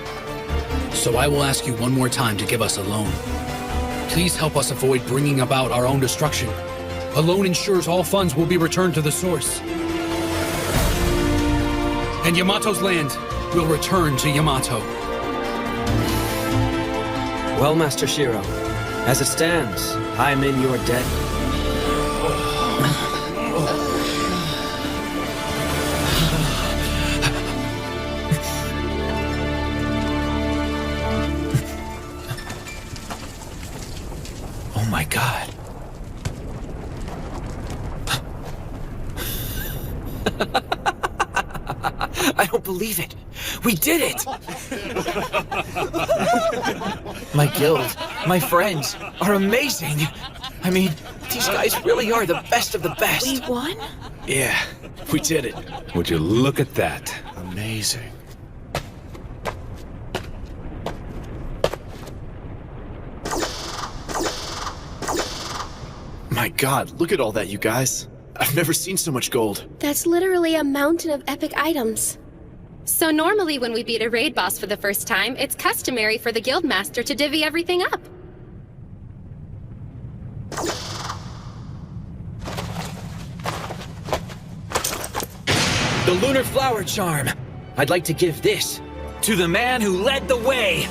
I: So I will ask you one more time to give us a loan. Please help us avoid bringing about our own destruction. A loan ensures all funds will be returned to the source. And Yamato's land will return to Yamato.
P: Well, Master Shiro, as it stands, I am in your debt.
D: Oh my god. I don't believe it. We did it! My guild, my friends, are amazing. I mean, these guys really are the best of the best.
J: We won?
E: Yeah, we did it.
S: Would you look at that?
E: Amazing. My god, look at all that, you guys. I've never seen so much gold.
W: That's literally a mountain of epic items.
K: So normally when we beat a raid boss for the first time, it's customary for the guildmaster to divvy everything up.
D: The Lunar Flower Charm. I'd like to give this to the man who led the way.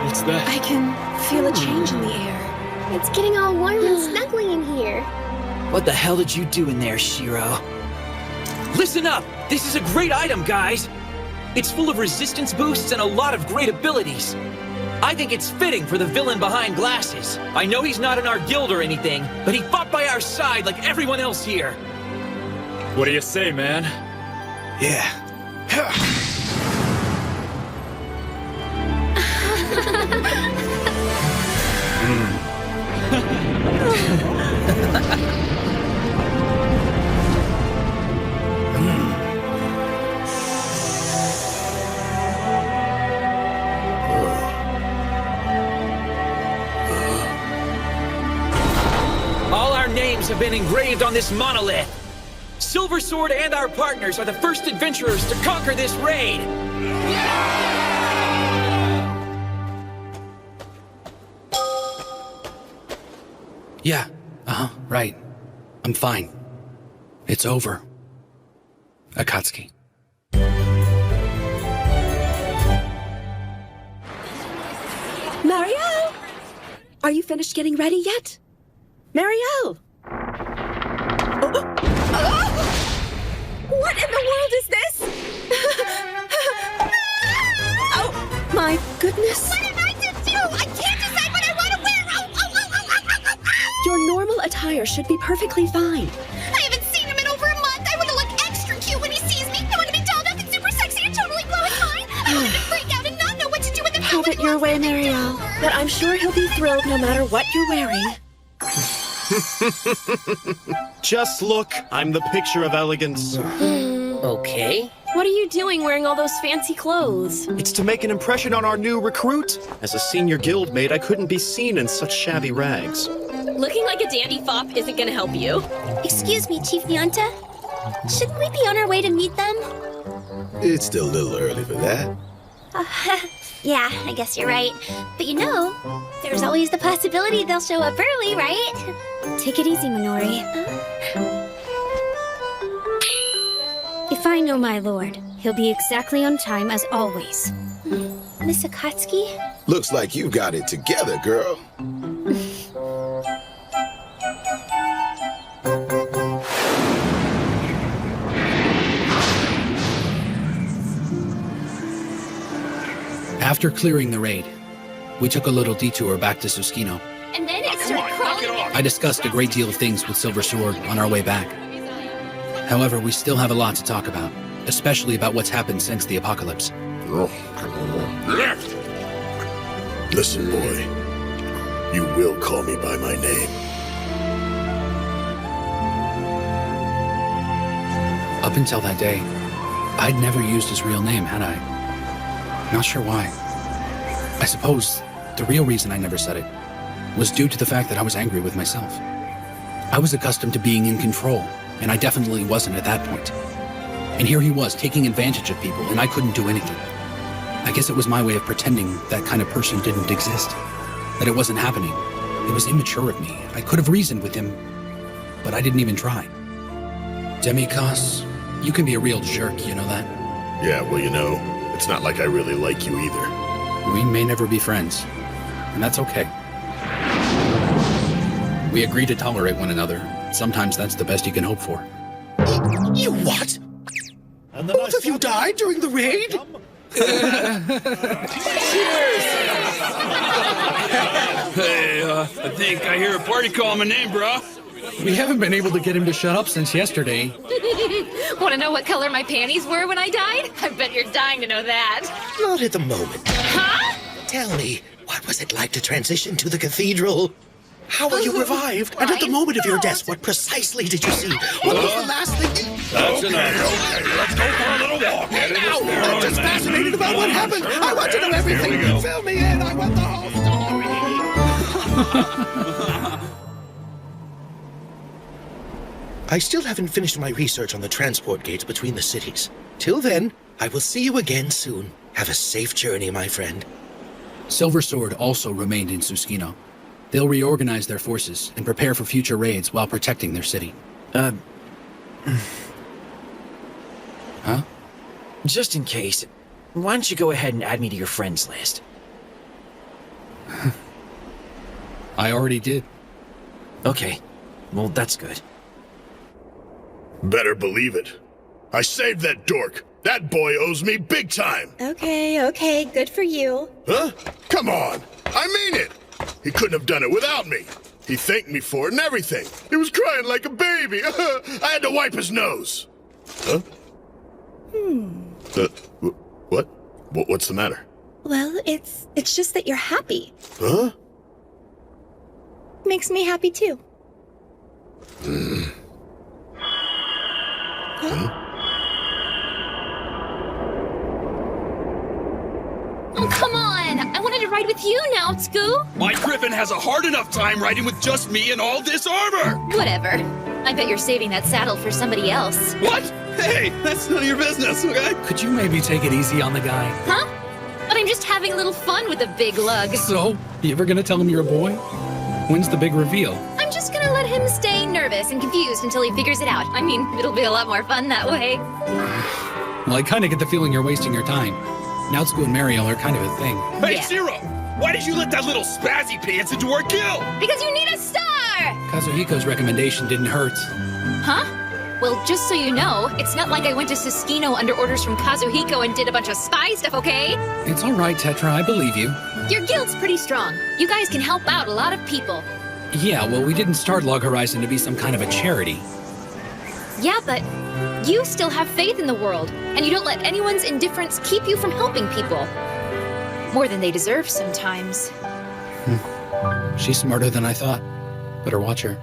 O: What's that?
W: I can feel a change in the air. It's getting all warm and snuggly in here.
D: What the hell did you do in there, Shiro? Listen up! This is a great item, guys! It's full of resistance boosts and a lot of great abilities. I think it's fitting for the villain behind glasses. I know he's not in our guild or anything, but he fought by our side like everyone else here.
O: What do you say, man?
E: Yeah.
D: All our names have been engraved on this monolith. Silver Sword and our partners are the first adventurers to conquer this raid.
I: Yeah, right. I'm fine. It's over. Akatsuki.
C: Marielle! Are you finished getting ready yet? Marielle! What in the world is this? Oh, my goodness.
B: What am I to do? I can't decide what I want to wear.
C: Your normal attire should be perfectly fine.
B: I haven't seen him in over a month. I want to look extra cute when he sees me. I want to be dolled up and super sexy and totally blow his mind. I want him to freak out and not know what to do with himself.
C: Have it your way, Marielle. But I'm sure he'll be thrilled no matter what you're wearing.
V: Just look, I'm the picture of elegance.
C: Okay. What are you doing wearing all those fancy clothes?
V: It's to make an impression on our new recruit. As a senior guildmate, I couldn't be seen in such shabby rags.
C: Looking like a dandy fop isn't gonna help you.
B: Excuse me, Chief Nyanta. Shouldn't we be on our way to meet them?
A: It's still a little early for that.
B: Yeah, I guess you're right. But you know, there's always the possibility they'll show up early, right?
W: Take it easy, Minori. If I know my lord, he'll be exactly on time as always.
B: Miss Akatsuki?
A: Looks like you got it together, girl.
I: After clearing the raid, we took a little detour back to Susukino.
B: And then it started crawling.
I: I discussed a great deal of things with Silver Sword on our way back. However, we still have a lot to talk about, especially about what's happened since the apocalypse.
G: Listen, boy. You will call me by my name.
I: Up until that day, I'd never used his real name, had I? Not sure why. I suppose the real reason I never said it was due to the fact that I was angry with myself. I was accustomed to being in control, and I definitely wasn't at that point. And here he was, taking advantage of people, and I couldn't do anything. I guess it was my way of pretending that kind of person didn't exist, that it wasn't happening. It was immature of me. I could have reasoned with him, but I didn't even try. Demi-Cos, you can be a real jerk, you know that?
G: Yeah, well, you know, it's not like I really like you either.
I: We may never be friends, and that's okay. We agree to tolerate one another. Sometimes that's the best you can hope for.
V: You what? Both of you died during the raid?
F: Hey, I think I hear a party calling my name, bro.
I: We haven't been able to get him to shut up since yesterday.
C: Want to know what color my panties were when I died? I bet you're dying to know that.
V: Not at the moment.
C: Huh?
V: Tell me, what was it like to transition to the cathedral? How were you revived? And at the moment of your death, what precisely did you see? What was the last thing you...
F: That's enough. Okay, let's go for a little walk.
V: I'm just fascinated about what happened. I want to know everything. Fill me in. I want the whole story. I still haven't finished my research on the transport gates between the cities. Till then, I will see you again soon. Have a safe journey, my friend.
I: Silver Sword also remained in Suskino. They'll reorganize their forces and prepare for future raids while protecting their city. Huh?
D: Just in case, why don't you go ahead and add me to your friends list?
I: I already did.
D: Okay, well, that's good.
G: Better believe it. I saved that dork. That boy owes me big time.
W: Okay, good for you.
G: Huh? Come on. I mean it. He couldn't have done it without me. He thanked me for it and everything. He was crying like a baby. I had to wipe his nose. Huh? What? What's the matter?
W: Well, it's just that you're happy.
G: Huh?
W: Makes me happy too.
C: Oh, come on! I wanted to ride with you now, Scoo!
F: My griffin has a hard enough time riding with just me and all this armor!
C: Whatever. I bet you're saving that saddle for somebody else.
F: What? Hey, that's none of your business, okay?
I: Could you maybe take it easy on the guy?
C: Huh? But I'm just having a little fun with the big lug.
I: So, you ever gonna tell him you're a boy? When's the big reveal?
C: I'm just gonna let him stay nervous and confused until he figures it out. I mean, it'll be a lot more fun that way.
I: Well, I kinda get the feeling you're wasting your time. Naotsku and Mariel are kind of a thing.
F: Hey,
C: Yeah.
F: Zero! Why did you let that little spazzy pants into our guild?
C: Because you need a star!
I: Kazuhiko's recommendation didn't hurt.
C: Huh? Well, just so you know, it's not like I went to Suskino under orders from Kazuhiko and did a bunch of spy stuff, okay?
I: It's all right, Tetra, I believe you.
C: Your guild's pretty strong. You guys can help out a lot of people.
I: Yeah, well, we didn't start Log Horizon to be some kind of a charity.
C: Yeah, but you still have faith in the world, and you don't let anyone's indifference keep you from helping people. More than they deserve sometimes.
I: She's smarter than I thought. Better watch her.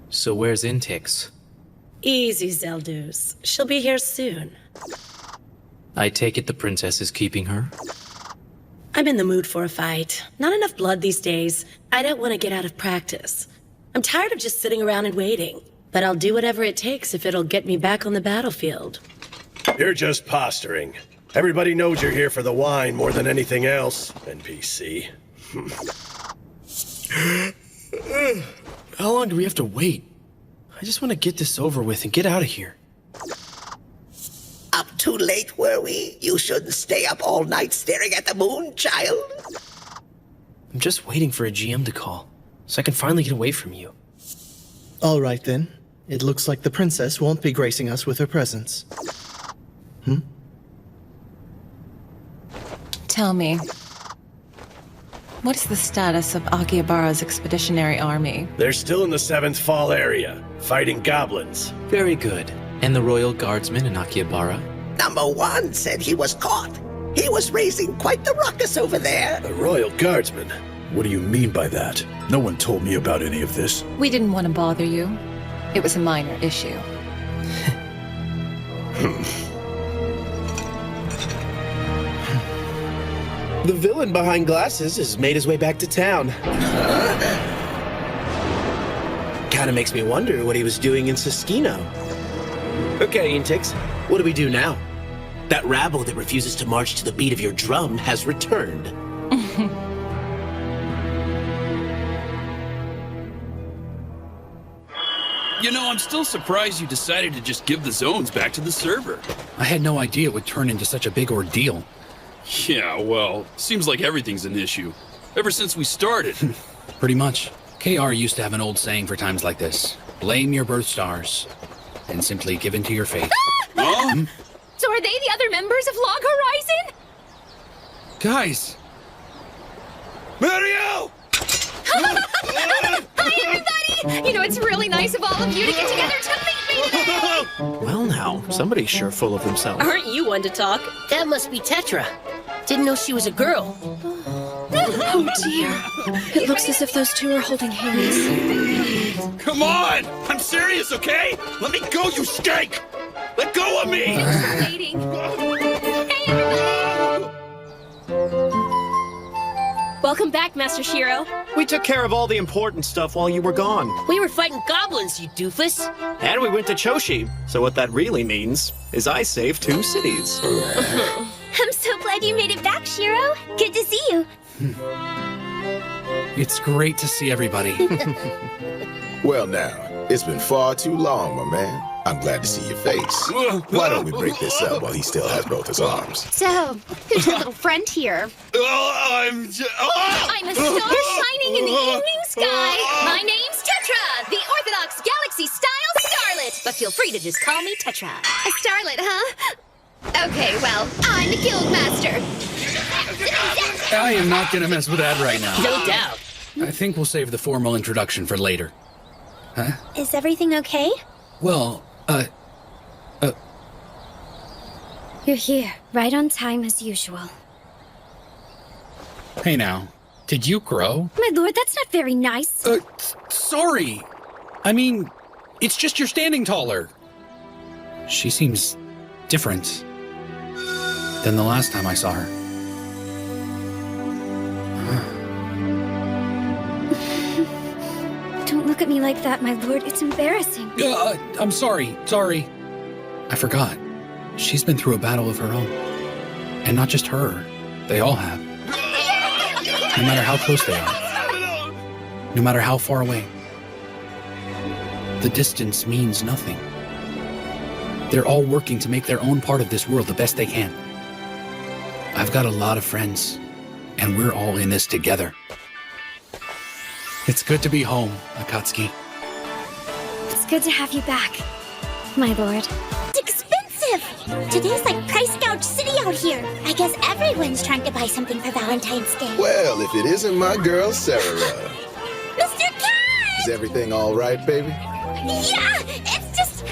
P: So where's Intix?
J: Easy, Zeldus. She'll be here soon.
P: I take it the princess is keeping her?
J: I'm in the mood for a fight. Not enough blood these days. I don't want to get out of practice. I'm tired of just sitting around and waiting. But I'll do whatever it takes if it'll get me back on the battlefield.
E: You're just posturing. Everybody knows you're here for the wine more than anything else, NPC.
R: How long do we have to wait? I just want to get this over with and get out of here.
V: Up too late, were we? You shouldn't stay up all night staring at the moon, child.
R: I'm just waiting for a GM to call, so I can finally get away from you.
N: All right, then. It looks like the princess won't be gracing us with her presence.
Q: Tell me, what is the status of Akihabara's expeditionary army?
E: They're still in the 7th Fall area, fighting goblins.
P: Very good. And the royal guardsmen in Akihabara?
V: Number 1 said he was caught. He was raising quite the ruckus over there.
E: The royal guardsmen? What do you mean by that? No one told me about any of this.
Q: We didn't want to bother you. It was a minor issue.
V: The villain behind glasses has made his way back to town. Kinda makes me wonder what he was doing in Siskino. Okay, Intix, what do we do now? That rabble that refuses to march to the beat of your drum has returned.
F: You know, I'm still surprised you decided to just give the zones back to the server.
I: I had no idea it would turn into such a big ordeal.
F: Yeah, well, seems like everything's an issue. Ever since we started.
I: Pretty much. KR used to have an old saying for times like this. Blame your birth stars, and simply give in to your fate.
F: Huh?
C: So are they the other members of Log Horizon?
I: Guys!
F: Mario!
C: Hi, everybody! You know, it's really nice of all of you to get together to meet me.
V: Well now, somebody's sure full of themselves.
M: Aren't you one to talk? That must be Tetra. Didn't know she was a girl.
J: Oh dear. It looks as if those two are holding hands.
F: Come on! I'm serious, okay? Let me go, you skank! Let go of me!
C: Waiting. Hey, everybody!
M: Welcome back, Master Shiro.
R: We took care of all the important stuff while you were gone.
M: We were fighting goblins, you doofus.
R: And we went to Choshi. So what that really means is I saved 2 cities.
B: I'm so glad you made it back, Shiro. Good to see you.
I: It's great to see everybody.
T: Well now, it's been far too long, my man. I'm glad to see your face. Why don't we break this up while he still has both his arms?
B: So, who's your little friend here?
F: I'm
B: I'm a star shining in the evening sky. My name's Tetra, the Orthodox Galaxy-style starlet. But feel free to just call me Tetra. A starlet, huh? Okay, well, I'm the guild master.
I: I am not gonna mess with that right now.
M: No doubt.
I: I think we'll save the formal introduction for later. Huh?
B: Is everything okay?
I: Well,
B: You're here, right on time as usual.
I: Hey now, did you grow?
B: My lord, that's not very nice.
I: Sorry. I mean, it's just you're standing taller. She seems different than the last time I saw her.
B: Don't look at me like that, my lord. It's embarrassing.
I: I'm sorry. I forgot. She's been through a battle of her own. And not just her. They all have. No matter how close they are. No matter how far away. The distance means nothing. They're all working to make their own part of this world the best they can. I've got a lot of friends, and we're all in this together. It's good to be home, Akatsuki.
B: It's good to have you back, my lord. It's expensive! Today's like price gouge city out here. I guess everyone's trying to buy something for Valentine's Day.
T: Well, if it isn't my girl, Sarah.
B: Mr. Cat!
T: Is everything all right, baby?
B: Yeah, it's just,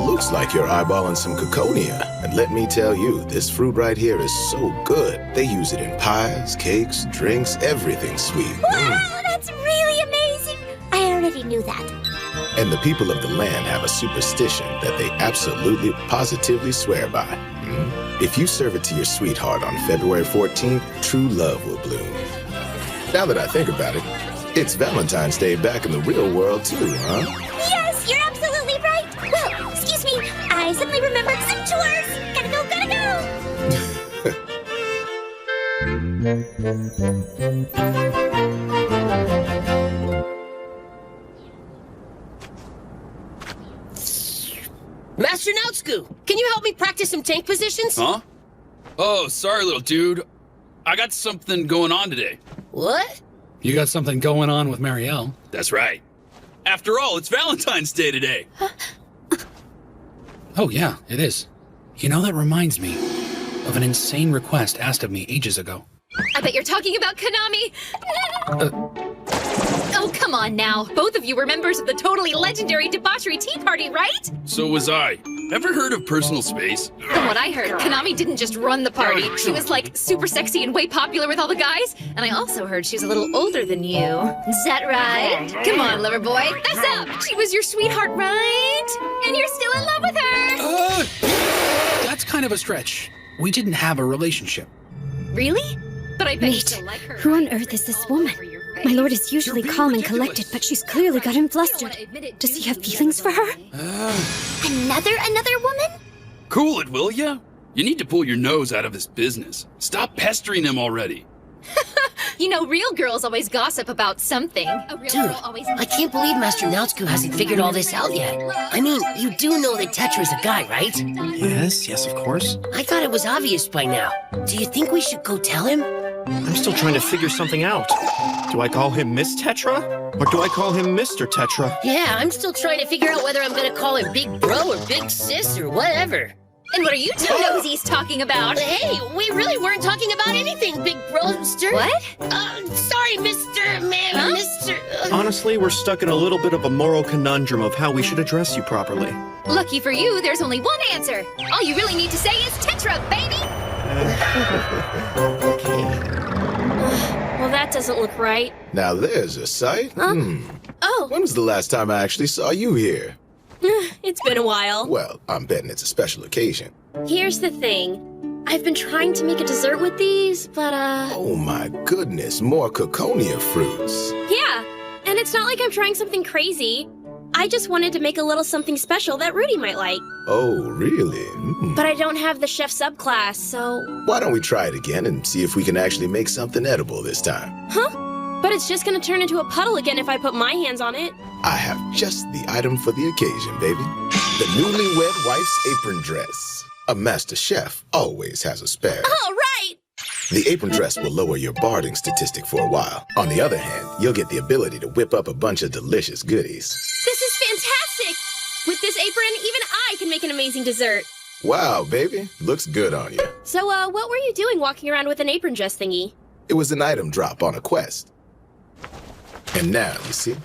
T: Looks like you're eyeballing some coconia. And let me tell you, this fruit right here is so good. They use it in pies, cakes, drinks, everything sweet.
B: Wow, that's really amazing! I already knew that.
T: And the people of the land have a superstition that they absolutely, positively swear by. If you serve it to your sweetheart on February 14th, true love will bloom. Now that I think about it, it's Valentine's Day back in the real world too, huh?
B: Yes, you're absolutely right. Well, excuse me, I suddenly remembered some chores. Gotta go.
M: Master Nautsuku, can you help me practice some tank positions?
F: Huh? Oh, sorry, little dude. I got something going on today.
M: What?
I: You got something going on with Marielle.
F: That's right. After all, it's Valentine's Day today.
I: Oh yeah, it is. You know, that reminds me of an insane request asked of me ages ago.
C: I bet you're talking about Konami. Oh, come on now. Both of you were members of the totally legendary Debauchery Tea Party, right?
F: So was I. Ever heard of personal space?
C: From what I heard, Konami didn't just run the party. She was like super sexy and way popular with all the guys. And I also heard she's a little older than you. Is that right? Come on, lover boy. Fess up. She was your sweetheart, right? And you're still in love with her.
I: That's kind of a stretch. We didn't have a relationship.
C: Really? But I bet you
W: Wait,
C: still like her.
W: who on earth is this woman? My lord is usually calm and collected, but she's clearly got him flustered. Does he have feelings for her?
B: Another woman?
F: Cool it, will ya? You need to pull your nose out of this business. Stop pestering him already.
C: You know, real girls always gossip about something.
M: Dude, I can't believe Master Naotsku hasn't figured all this out yet. I mean, you do know that Tetra's a guy, right?
R: Yes, of course.
M: I thought it was obvious by now. Do you think we should go tell him?
R: I'm still trying to figure something out. Do I call him Miss Tetra? Or do I call him Mr. Tetra?
M: Yeah, I'm still trying to figure out whether I'm gonna call him Big Bro or Big Sis or whatever.
C: And what are you two nosies talking about?
M: Hey, we really weren't talking about anything, Big Broster.
C: What?
M: Sorry, Mr. Man, Mr.
R: Honestly, we're stuck in a little bit of a moral conundrum of how we should address you properly.
C: Lucky for you, there's only one answer. All you really need to say is Tetra, baby!
W: Well, that doesn't look right.
T: Now there's a sight.
W: Oh.
T: When was the last time I actually saw you here?
W: It's been a while.
T: Well, I'm betting it's a special occasion.
W: Here's the thing. I've been trying to make a dessert with these, but
T: Oh my goodness, more Coconia fruits.
W: yeah. And it's not like I'm trying something crazy. I just wanted to make a little something special that Rudy might like.
T: Oh, really?
W: But I don't have the chef subclass, so...
T: Why don't we try it again and see if we can actually make something edible this time?
W: Huh? But it's just gonna turn into a puddle again if I put my hands on it.
T: I have just the item for the occasion, baby. The newlywed wife's apron dress. A master chef always has a spare.
W: All right!
T: The apron dress will lower your barding statistic for a while. On the other hand, you'll get the ability to whip up a bunch of delicious goodies.
W: This is fantastic! With this apron, even I can make an amazing dessert.
T: Wow, baby. Looks good on you.
W: So, what were you doing walking around with an apron dress thingy?
T: It was an item drop on a quest. And now, you see,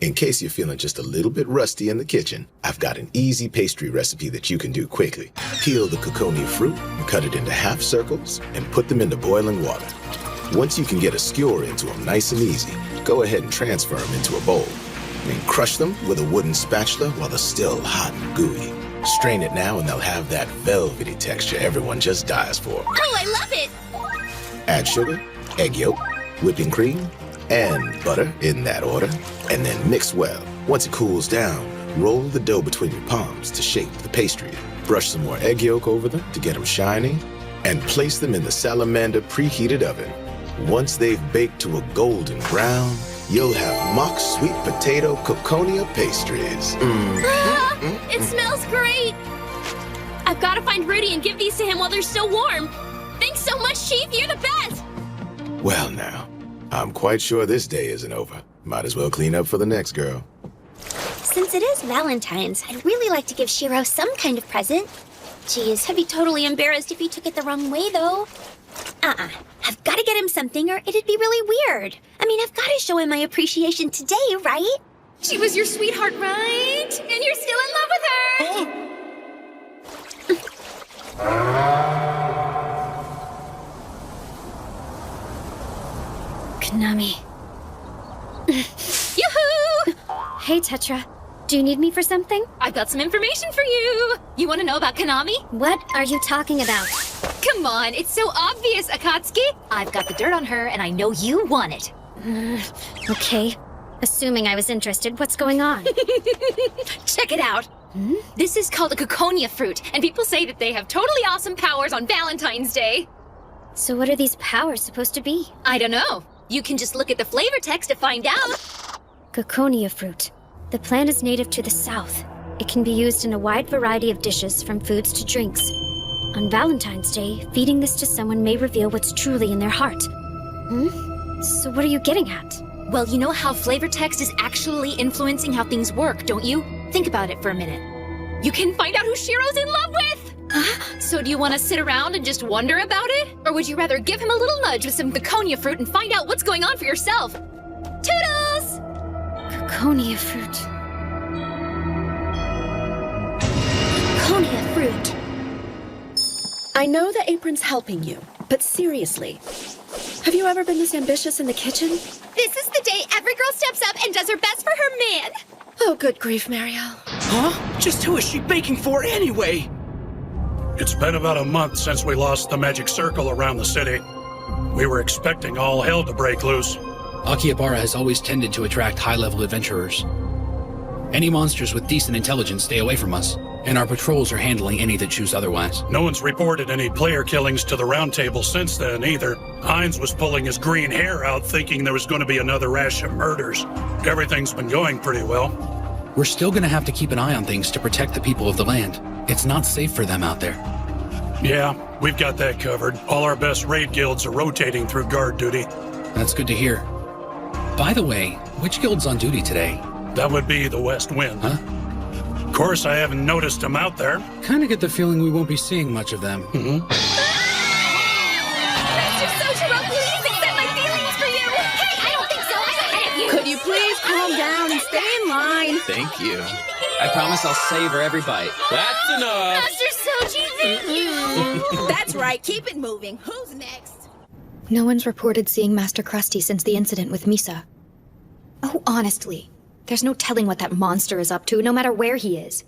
T: in case you're feeling just a little bit rusty in the kitchen, I've got an easy pastry recipe that you can do quickly. Peel the Coconia fruit, cut it into half circles, and put them into boiling water. Once you can get a skewer into them nice and easy, go ahead and transfer them into a bowl. Then crush them with a wooden spatula while they're still hot and gooey. Strain it now and they'll have that velvety texture everyone just dies for.
W: Oh, I love it!
T: Add sugar, egg yolk, whipping cream, and butter in that order, and then mix well. Once it cools down, roll the dough between your palms to shape the pastry. Brush some more egg yolk over them to get them shiny, and place them in the salamander preheated oven. Once they've baked to a golden brown, you'll have mock sweet potato Coconia pastries.
W: It smells great! I've got to find Rudy and give these to him while they're still warm. Thanks so much, Chief. You're the best!
T: Well now, I'm quite sure this day isn't over. Might as well clean up for the next girl.
B: Since it is Valentine's, I'd really like to give Shiro some kind of present. Geez, I'd be totally embarrassed if he took it the wrong way, though. I've got to get him something or it'd be really weird. I mean, I've got to show him my appreciation today, right?
C: She was your sweetheart, right? And you're still in love with her!
W: Konami.
C: Yoo-hoo!
W: Hey, Tetra. Do you need me for something?
C: I've got some information for you. You want to know about Konami?
B: What are you talking about?
C: Come on, it's so obvious, Akatsuki. I've got the dirt on her, and I know you want it.
W: Okay. Assuming I was interested, what's going on?
C: Check it out. This is called a Coconia fruit, and people say that they have totally awesome powers on Valentine's Day.
W: So what are these powers supposed to be?
C: I don't know. You can just look at the flavor text to find out.
W: Coconia fruit. The plant is native to the south. It can be used in a wide variety of dishes, from foods to drinks. On Valentine's Day, feeding this to someone may reveal what's truly in their heart. So what are you getting at?
C: Well, you know how flavor text is actually influencing how things work, don't you? Think about it for a minute. You can find out who Shiro's in love with! So do you want to sit around and just wonder about it? Or would you rather give him a little nudge with some Coconia fruit and find out what's going on for yourself? Toodles!
W: Coconia fruit.
H: Coconia fruit. I know the apron's helping you, but seriously, have you ever been this ambitious in the kitchen?
B: This is the day every girl steps up and does her best for her man.
H: Oh, good grief, Marielle.
I: Huh? Just who is she baking for anyway?
L: It's been about a month since we lost the magic circle around the city. We were expecting all hell to break loose.
I: Akihabara has always tended to attract high-level adventurers. Any monsters with decent intelligence stay away from us, and our patrols are handling any that choose otherwise.
L: No one's reported any player killings to the round table since then, either. Hines was pulling his green hair out thinking there was going to be another rash of murders. Everything's been going pretty well.
I: We're still gonna have to keep an eye on things to protect the people of the land. It's not safe for them out there.
L: Yeah, we've got that covered. All our best raid guilds are rotating through guard duty.
I: That's good to hear. By the way, which guild's on duty today?
L: That would be the West Wind.
I: Huh?
L: Of course, I haven't noticed them out there.
I: Kinda get the feeling we won't be seeing much of them.
B: Master Sojiro, please accept my feelings for you! Hey, I don't think so! I'm ahead of you!
S: Could you please calm down and stay in line?
R: Thank you. I promise I'll savor every bite.
F: That's enough!
B: Master Soji, thank you!
S: That's right, keep it moving. Who's next?
H: No one's reported seeing Master Krusty since the incident with Misa. Oh, honestly, there's no telling what that monster is up to, no matter where he is.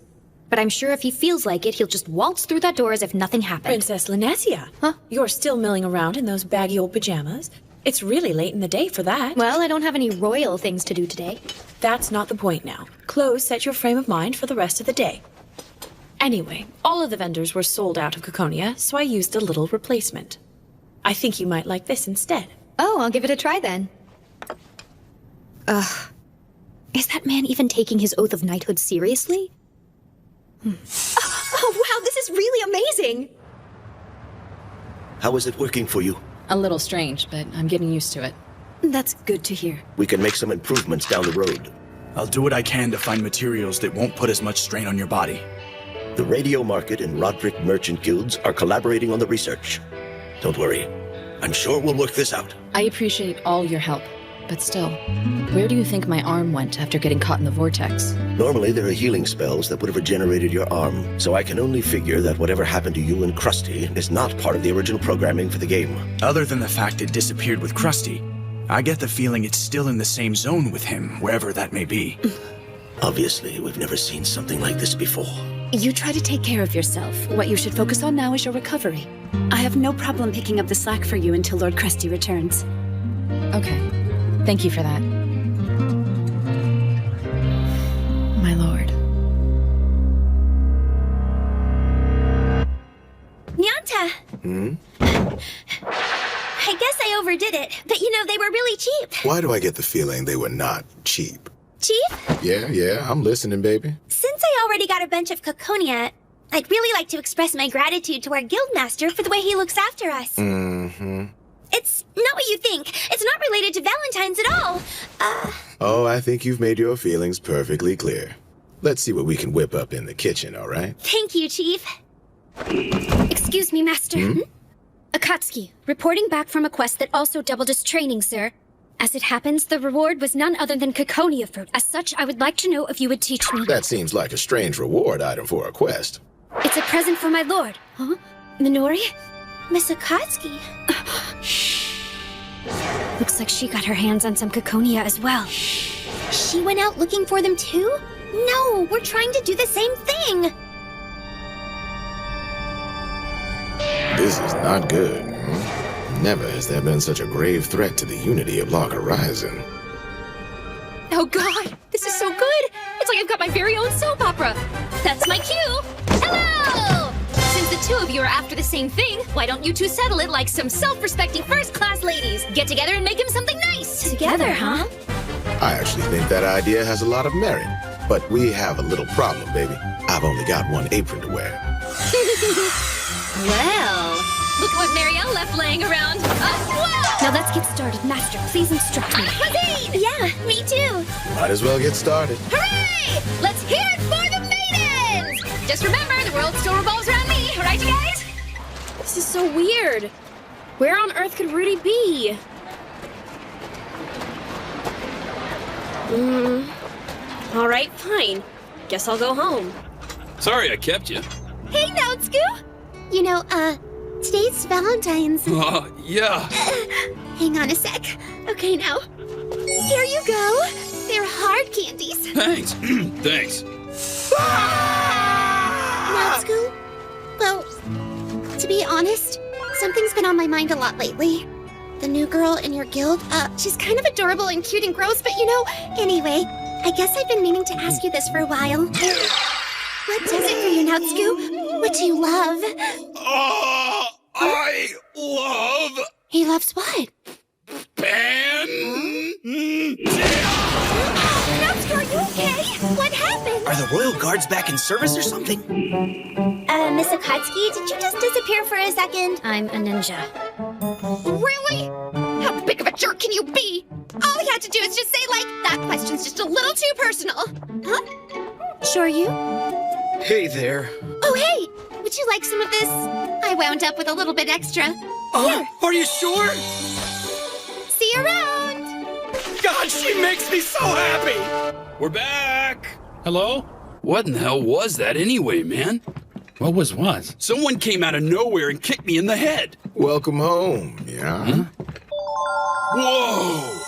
H: But I'm sure if he feels like it, he'll just waltz through that door as if nothing happened.
J: Princess Linesia.
H: Huh?
J: You're still milling around in those baggy old pajamas? It's really late in the day for that.
H: Well, I don't have any royal things to do today.
J: That's not the point now. Clothes set your frame of mind for the rest of the day. Anyway, all of the vendors were sold out of Caconia, so I used a little replacement. I think you might like this instead.
H: Oh, I'll give it a try then. Ugh. Is that man even taking his oath of knighthood seriously? Oh, wow, this is really amazing!
G: How is it working for you?
Q: A little strange, but I'm getting used to it.
H: That's good to hear.
G: We can make some improvements down the road.
R: I'll do what I can to find materials that won't put as much strain on your body.
G: The Radio Market and Roderick Merchant Guilds are collaborating on the research. Don't worry. I'm sure we'll work this out.
Q: I appreciate all your help, but still, where do you think my arm went after getting caught in the vortex?
G: Normally, there are healing spells that would have regenerated your arm, so I can only figure that whatever happened to you and Krusty is not part of the original programming for the game.
R: Other than the fact it disappeared with Krusty, I get the feeling it's still in the same zone with him, wherever that may be.
G: Obviously, we've never seen something like this before.
U: You try to take care of yourself. What you should focus on now is your recovery. I have no problem picking up the slack for you until Lord Krusty returns.
Q: Okay. Thank you for that. My lord.
B: Nyanta! I guess I overdid it, but they were really cheap.
T: Why do I get the feeling they were not cheap?
B: Chief?
T: Yeah, I'm listening, baby.
B: Since I already got a bunch of Caconia, I'd really like to express my gratitude to our guildmaster for the way he looks after us.
T: Mm-hmm.
B: It's not what you think. It's not related to Valentine's at all.
T: Oh, I think you've made your feelings perfectly clear. Let's see what we can whip up in the kitchen, all right?
B: Thank you, Chief. Excuse me, Master. Akatsuki, reporting back from a quest that also doubled as training, sir. As it happens, the reward was none other than Caconia fruit. As such, I would like to know if you would teach me.
T: That seems like a strange reward item for a quest.
B: It's a present for my lord. Huh? Minori? Miss Akatsuki? Looks like she got her hands on some Caconia as well. She went out looking for them too? No, we're trying to do the same thing!
T: This is not good. Never has there been such a grave threat to the unity of Lock Horizon.
C: Oh god, this is so good! It's like I've got my very own soap opera! That's my cue! Hello! Since the two of you are after the same thing, why don't you two settle it like some self-respecting first-class ladies? Get together and make him something nice!
B: Together, huh?
T: I actually think that idea has a lot of merit. But we have a little problem, baby. I've only got one apron to wear.
C: Well, look at what Marielle left laying around. Whoa!
B: Now let's get started. Master, please instruct me.
C: Rosine!
B: Yeah, me too.
T: Might as well get started.
C: Hooray! Let's hear it for the maidens! Just remember, the world still revolves around me, right, you guys?
S: This is so weird. Where on earth could Rudy be? All right, fine. Guess I'll go home.
F: Sorry I kept you.
B: Hey, Naotsuku! Today's Valentine's.
F: Yeah.
B: Hang on a sec. Okay, now. Here you go. They're hard candies.
F: Thanks. Thanks.
B: Naotsuku? Well, to be honest, something's been on my mind a lot lately. The new girl in your guild? She's kind of adorable and cute and gross, but anyway, I guess I've been meaning to ask you this for a while. What does it for you, Natsku? What do you love?
F: I love...
B: He loves what? Natsku, are you okay? What happened?
R: Are the royal guards back in service or something?
B: Miss Akatsuki, did you just disappear for a second?
H: I'm a ninja.
C: Really? How big of a jerk can you be? All he had to do is just say, that question's just a little too personal.
B: Huh? Sure you?
R: Hey there.
B: Oh, hey! Would you like some of this? I wound up with a little bit extra. Here.
R: Are you sure?
B: See you around!
R: God, she makes me so happy!
F: We're back!
I: Hello? What in the hell was that anyway, man? What was what?
F: Someone came out of nowhere and kicked me in the head.
T: Welcome home, yeah?
I: Huh?
F: Whoa!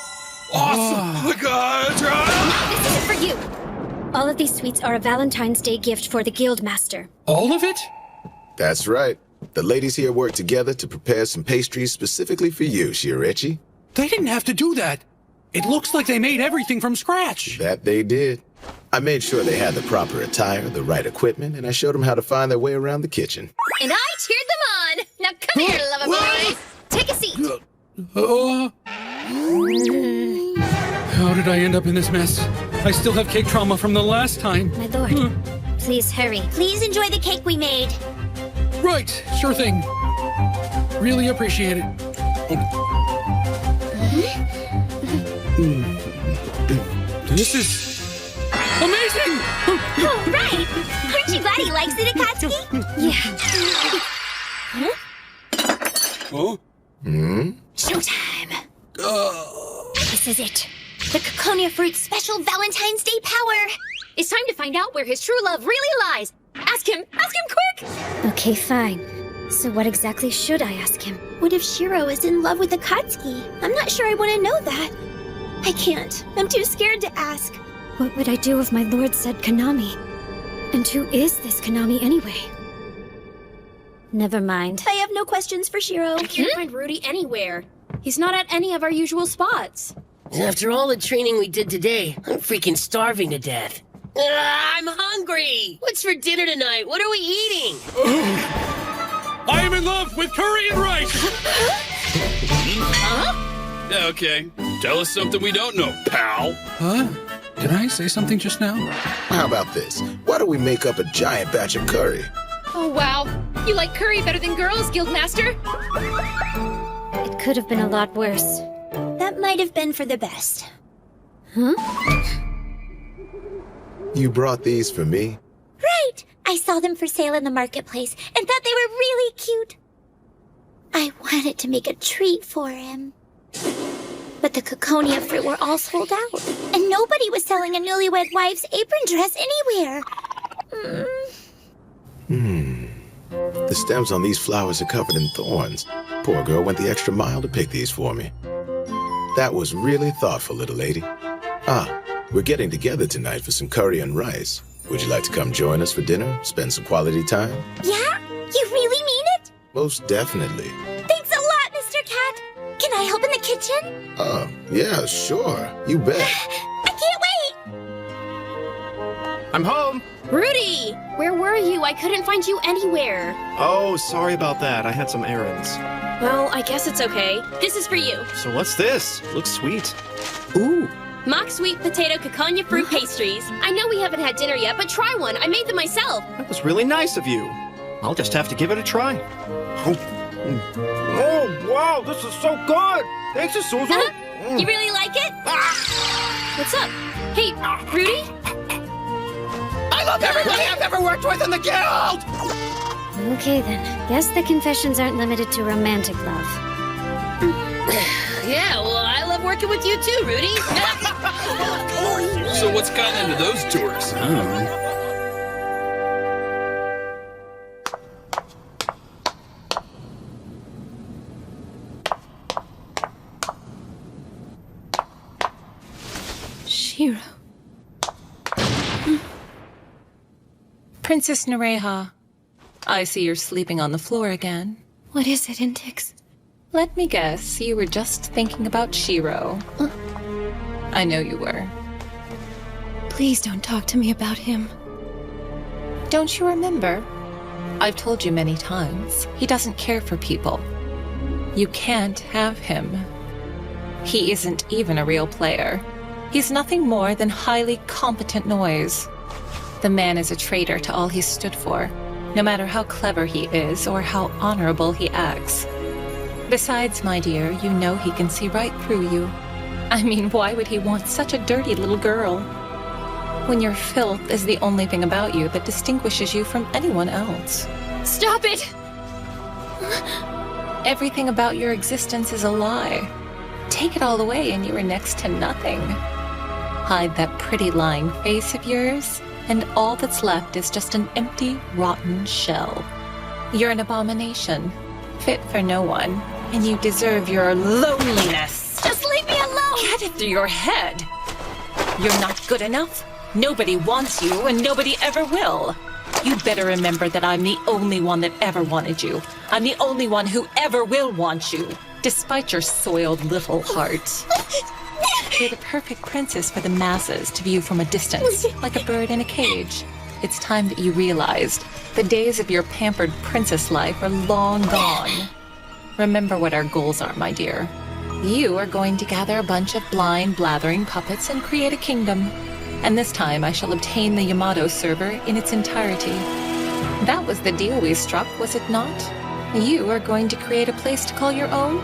F: Awesome! Look,
H: This isn't for you! All of these sweets are a Valentine's Day gift for the guild master.
I: All of it?
T: That's right. The ladies here work together to prepare some pastries specifically for you, Shiorechi.
I: They didn't have to do that. It looks like they made everything from scratch.
T: That they did. I made sure they had the proper attire, the right equipment, and I showed them how to find their way around the kitchen.
C: And I cheered them on. Now come here, lover boy. Take a seat.
I: How did I end up in this mess? I still have cake trauma from the last time.
H: My lord, please hurry.
B: Please enjoy the cake we made.
I: Right, sure thing. Really appreciate it. This is amazing!
B: Oh, right! Aren't you glad he likes it, Akatsuki?
H: Yeah.
F: Huh?
B: Showtime! This is it. The Coconia Fruit's special Valentine's Day power!
C: It's time to find out where his true love really lies. Ask him quick!
H: Okay, fine. So what exactly should I ask him?
B: What if Shiro is in love with Akatsuki? I'm not sure I want to know that. I can't. I'm too scared to ask.
H: What would I do if my lord said Konami? And who is this Konami anyway? Never mind.
B: I have no questions for Shiro.
S: I can't find Rudy anywhere. He's not at any of our usual spots.
M: After all the training we did today, I'm freaking starving to death. I'm hungry! What's for dinner tonight? What are we eating?
L: I am in love with curry and rice!
M: Huh?
F: Okay, tell us something we don't know, pal.
I: Huh? Did I say something just now?
T: How about this? Why don't we make up a giant batch of curry?
C: Oh, wow. You like curry better than girls, Guildmaster?
H: It could have been a lot worse.
B: That might have been for the best.
H: Huh?
T: You brought these for me?
B: Right! I saw them for sale in the marketplace and thought they were really cute. I wanted to make a treat for him. But the Coconia fruit were all sold out, and nobody was selling a newlywed wife's apron dress anywhere.
T: The stems on these flowers are covered in thorns. Poor girl went the extra mile to pick these for me. That was really thoughtful, little lady. We're getting together tonight for some curry and rice. Would you like to come join us for dinner? Spend some quality time?
B: Yeah? You really mean it?
T: Most definitely.
B: Thanks a lot, Mr. Cat. Can I help in the kitchen?
T: Yeah, sure. You bet.
B: I can't wait!
A: I'm home!
S: Rudy! Where were you? I couldn't find you anywhere.
A: Oh, sorry about that. I had some errands.
S: Well, I guess it's okay. This is for you.
A: So what's this? Looks sweet. Ooh.
S: Mock sweet potato Coconia fruit pastries. I know we haven't had dinner yet, but try one. I made them myself.
A: That was really nice of you. I'll just have to give it a try. Oh, wow, this is so good! Thanks, Susan.
S: You really like it? What's up? Hey, Rudy?
A: I love everybody I've ever worked with in the guild!
H: Okay then. Guess the confessions aren't limited to romantic love.
M: Yeah, well, I love working with you too, Rudy.
F: So what's gotten into those tours?
I: I don't know.
Q: Shiro. Princess Nereha, I see you're sleeping on the floor again.
H: What is it, Intix?
Q: Let me guess, you were just thinking about Shiro. I know you were.
H: Please don't talk to me about him.
Q: Don't you remember? I've told you many times, he doesn't care for people. You can't have him. He isn't even a real player. He's nothing more than highly competent noise. The man is a traitor to all he stood for, no matter how clever he is or how honorable he acts. Besides, my dear, you know he can see right through you. I mean, why would he want such a dirty little girl? When your filth is the only thing about you that distinguishes you from anyone else.
C: Stop it!
Q: Everything about your existence is a lie. Take it all away and you are next to nothing. Hide that pretty lying face of yours, and all that's left is just an empty, rotten shell. You're an abomination, fit for no one, and you deserve your loneliness.
C: Just leave me alone!
Q: Get it through your head! You're not good enough. Nobody wants you, and nobody ever will. You better remember that I'm the only one that ever wanted you. I'm the only one who ever will want you, despite your soiled little heart. You're the perfect princess for the masses to view from a distance, like a bird in a cage. It's time that you realized the days of your pampered princess life are long gone. Remember what our goals are, my dear. You are going to gather a bunch of blind, blathering puppets and create a kingdom. And this time I shall obtain the Yamato server in its entirety. That was the deal we struck, was it not? You are going to create a place to call your own?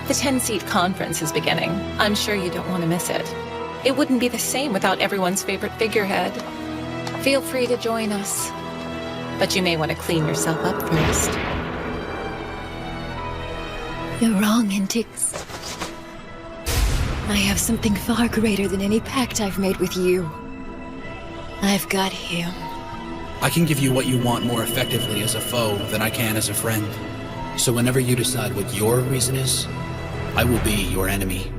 Q: The 10-seat conference is beginning. I'm sure you don't want to miss it. It wouldn't be the same without everyone's favorite figurehead. Feel free to join us. But you may want to clean yourself up first.
H: You're wrong, Intix. I have something far greater than any pact I've made with you. I've got him.
I: I can give you what you want more effectively as a foe than I can as a friend. So whenever you decide what your reason is, I will be your enemy.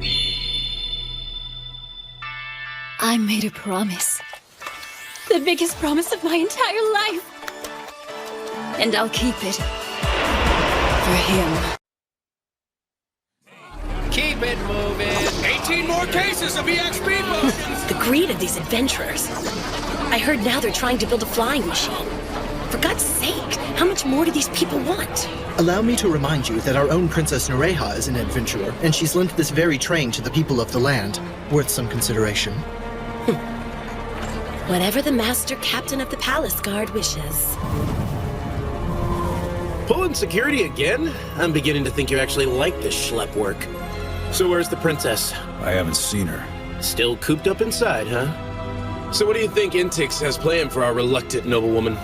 H: I made a promise. The biggest promise of my entire life. And I'll keep it. For him.
A: Keep it moving. 18 more cases of EXP potions.
D: The greed of these adventurers. I heard now they're trying to build a flying machine. For God's sake, how much more do these people want?
N: Allow me to remind you that our own Princess Nereha is an adventurer, and she's lent this very train to the people of the land. Worth some consideration.
D: Whatever the Master Captain of the Palace Guard wishes.
V: Pulling security again? I'm beginning to think you actually like this schlep work. So where's the princess?
R: I haven't seen her.
V: Still cooped up inside, huh? So what do you think Intix has planned for our reluctant noblewoman?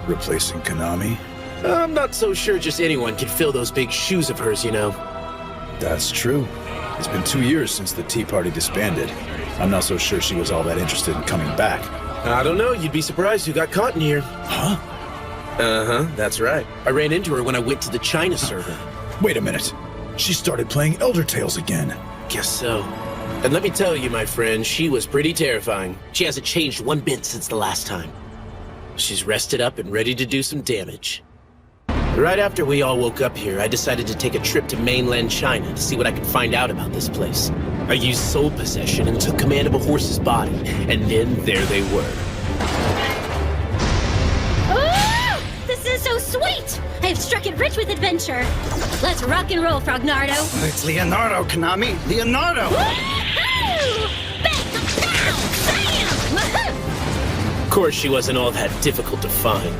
R: Replacing Konami?
V: I'm not so sure just anyone can fill those big shoes of hers, you know.
R: That's true. It's been 2 years since the Tea Party disbanded. I'm not so sure she was all that interested in coming back.
V: I don't know, you'd be surprised who got caught in here.
R: Huh?
V: Uh-huh, that's right. I ran into her when I went to the China server.
R: Wait a minute. She started playing Elder Tales again.
V: Guess so. And let me tell you, my friend, she was pretty terrifying. She hasn't changed one bit since the last time. She's rested up and ready to do some damage. Right after we all woke up here, I decided to take a trip to mainland China to see what I could find out about this place. I used soul possession and took command of a horse's body, and then there they were.
B: Ah! This is so sweet! I have struck it rich with adventure. Let's rock and roll, Frognardo.
G: It's Leonardo, Konami. Leonardo!
B: Woohoo! Bang! Bam! Bam!
V: Of course, she wasn't all that difficult to find.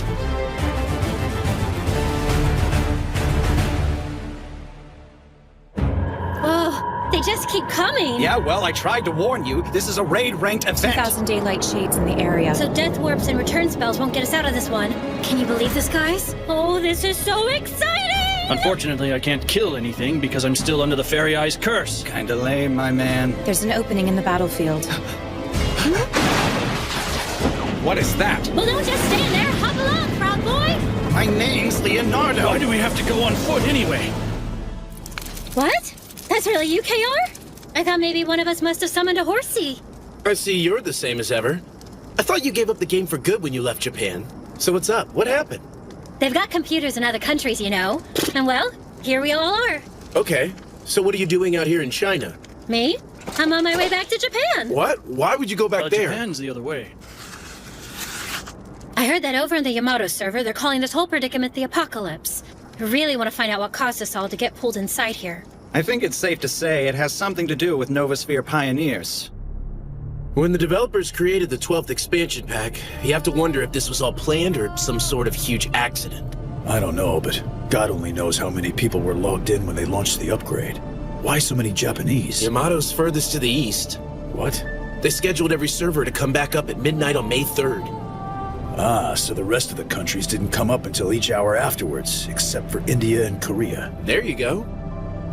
B: Oh, they just keep coming.
A: Yeah, well, I tried to warn you. This is a raid-ranked event.
U: 2,000 daylight shades in the area.
B: So death warps and return spells won't get us out of this one. Can you believe this, guys? Oh, this is so exciting!
K: Unfortunately, I can't kill anything because I'm still under the Fairy Eye's curse.
A: Kinda lame, my man.
U: There's an opening in the battlefield.
A: What is that?
B: Well, don't just stand there. Hop along, Frog Boy.
A: My name's Leonardo.
K: Why do we have to go on foot anyway?
B: What? That's really you, KR? I thought maybe one of us must have summoned a horsey.
V: I see you're the same as ever. I thought you gave up the game for good when you left Japan. So what's up? What happened?
B: They've got computers in other countries, you know. And well,
E: here we all are.
V: Okay, so what are you doing out here in China?
E: Me? I'm on my way back to Japan.
V: What? Why would you go back there?
K: Japan's the other way.
E: I heard that over in the Yamato server, they're calling this whole predicament the apocalypse. I really want to find out what caused us all to get pulled inside here.
O: I think it's safe to say it has something to do with Novasphere pioneers.
V: When the developers created the 12th expansion pack, you have to wonder if this was all planned or some sort of huge accident.
R: I don't know, but God only knows how many people were logged in when they launched the upgrade. Why so many Japanese?
V: Yamato's furthest to the east.
R: What?
V: They scheduled every server to come back up at midnight on May 3rd.
R: Ah, so the rest of the countries didn't come up until each hour afterwards, except for India and Korea.
V: There you go.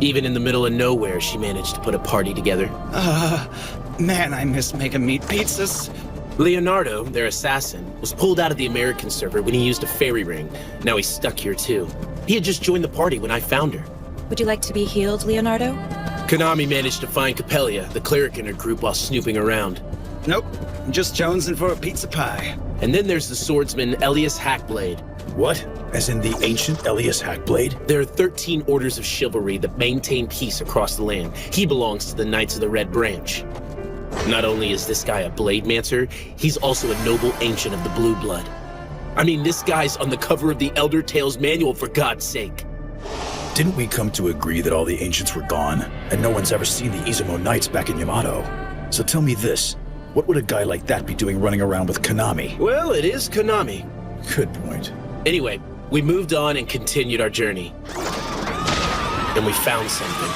V: Even in the middle of nowhere, she managed to put a party together.
O: Man, I miss making meat pizzas.
V: Leonardo, their assassin, was pulled out of the American server when he used a fairy ring. Now he's stuck here too. He had just joined the party when I found her.
J: Would you like to be healed, Leonardo?
V: Konami managed to find Capellia, the cleric in her group, while snooping around.
O: Nope, just jonesing for a pizza pie.
V: And then there's the swordsman Elias Hackblade.
R: What? As in the ancient Elias Hackblade?
V: There are 13 orders of chivalry that maintain peace across the land. He belongs to the Knights of the Red Branch. Not only is this guy a blade mancer, he's also a noble ancient of the Blue Blood. I mean, this guy's on the cover of the Elder Tales manual, for God's sake.
R: Didn't we come to agree that all the ancients were gone, and no one's ever seen the Izumo Knights back in Yamato? So tell me this, what would a guy like that be doing running around with Konami?
V: Well, it is Konami.
R: Good point.
V: Anyway, we moved on and continued our journey. And we found something.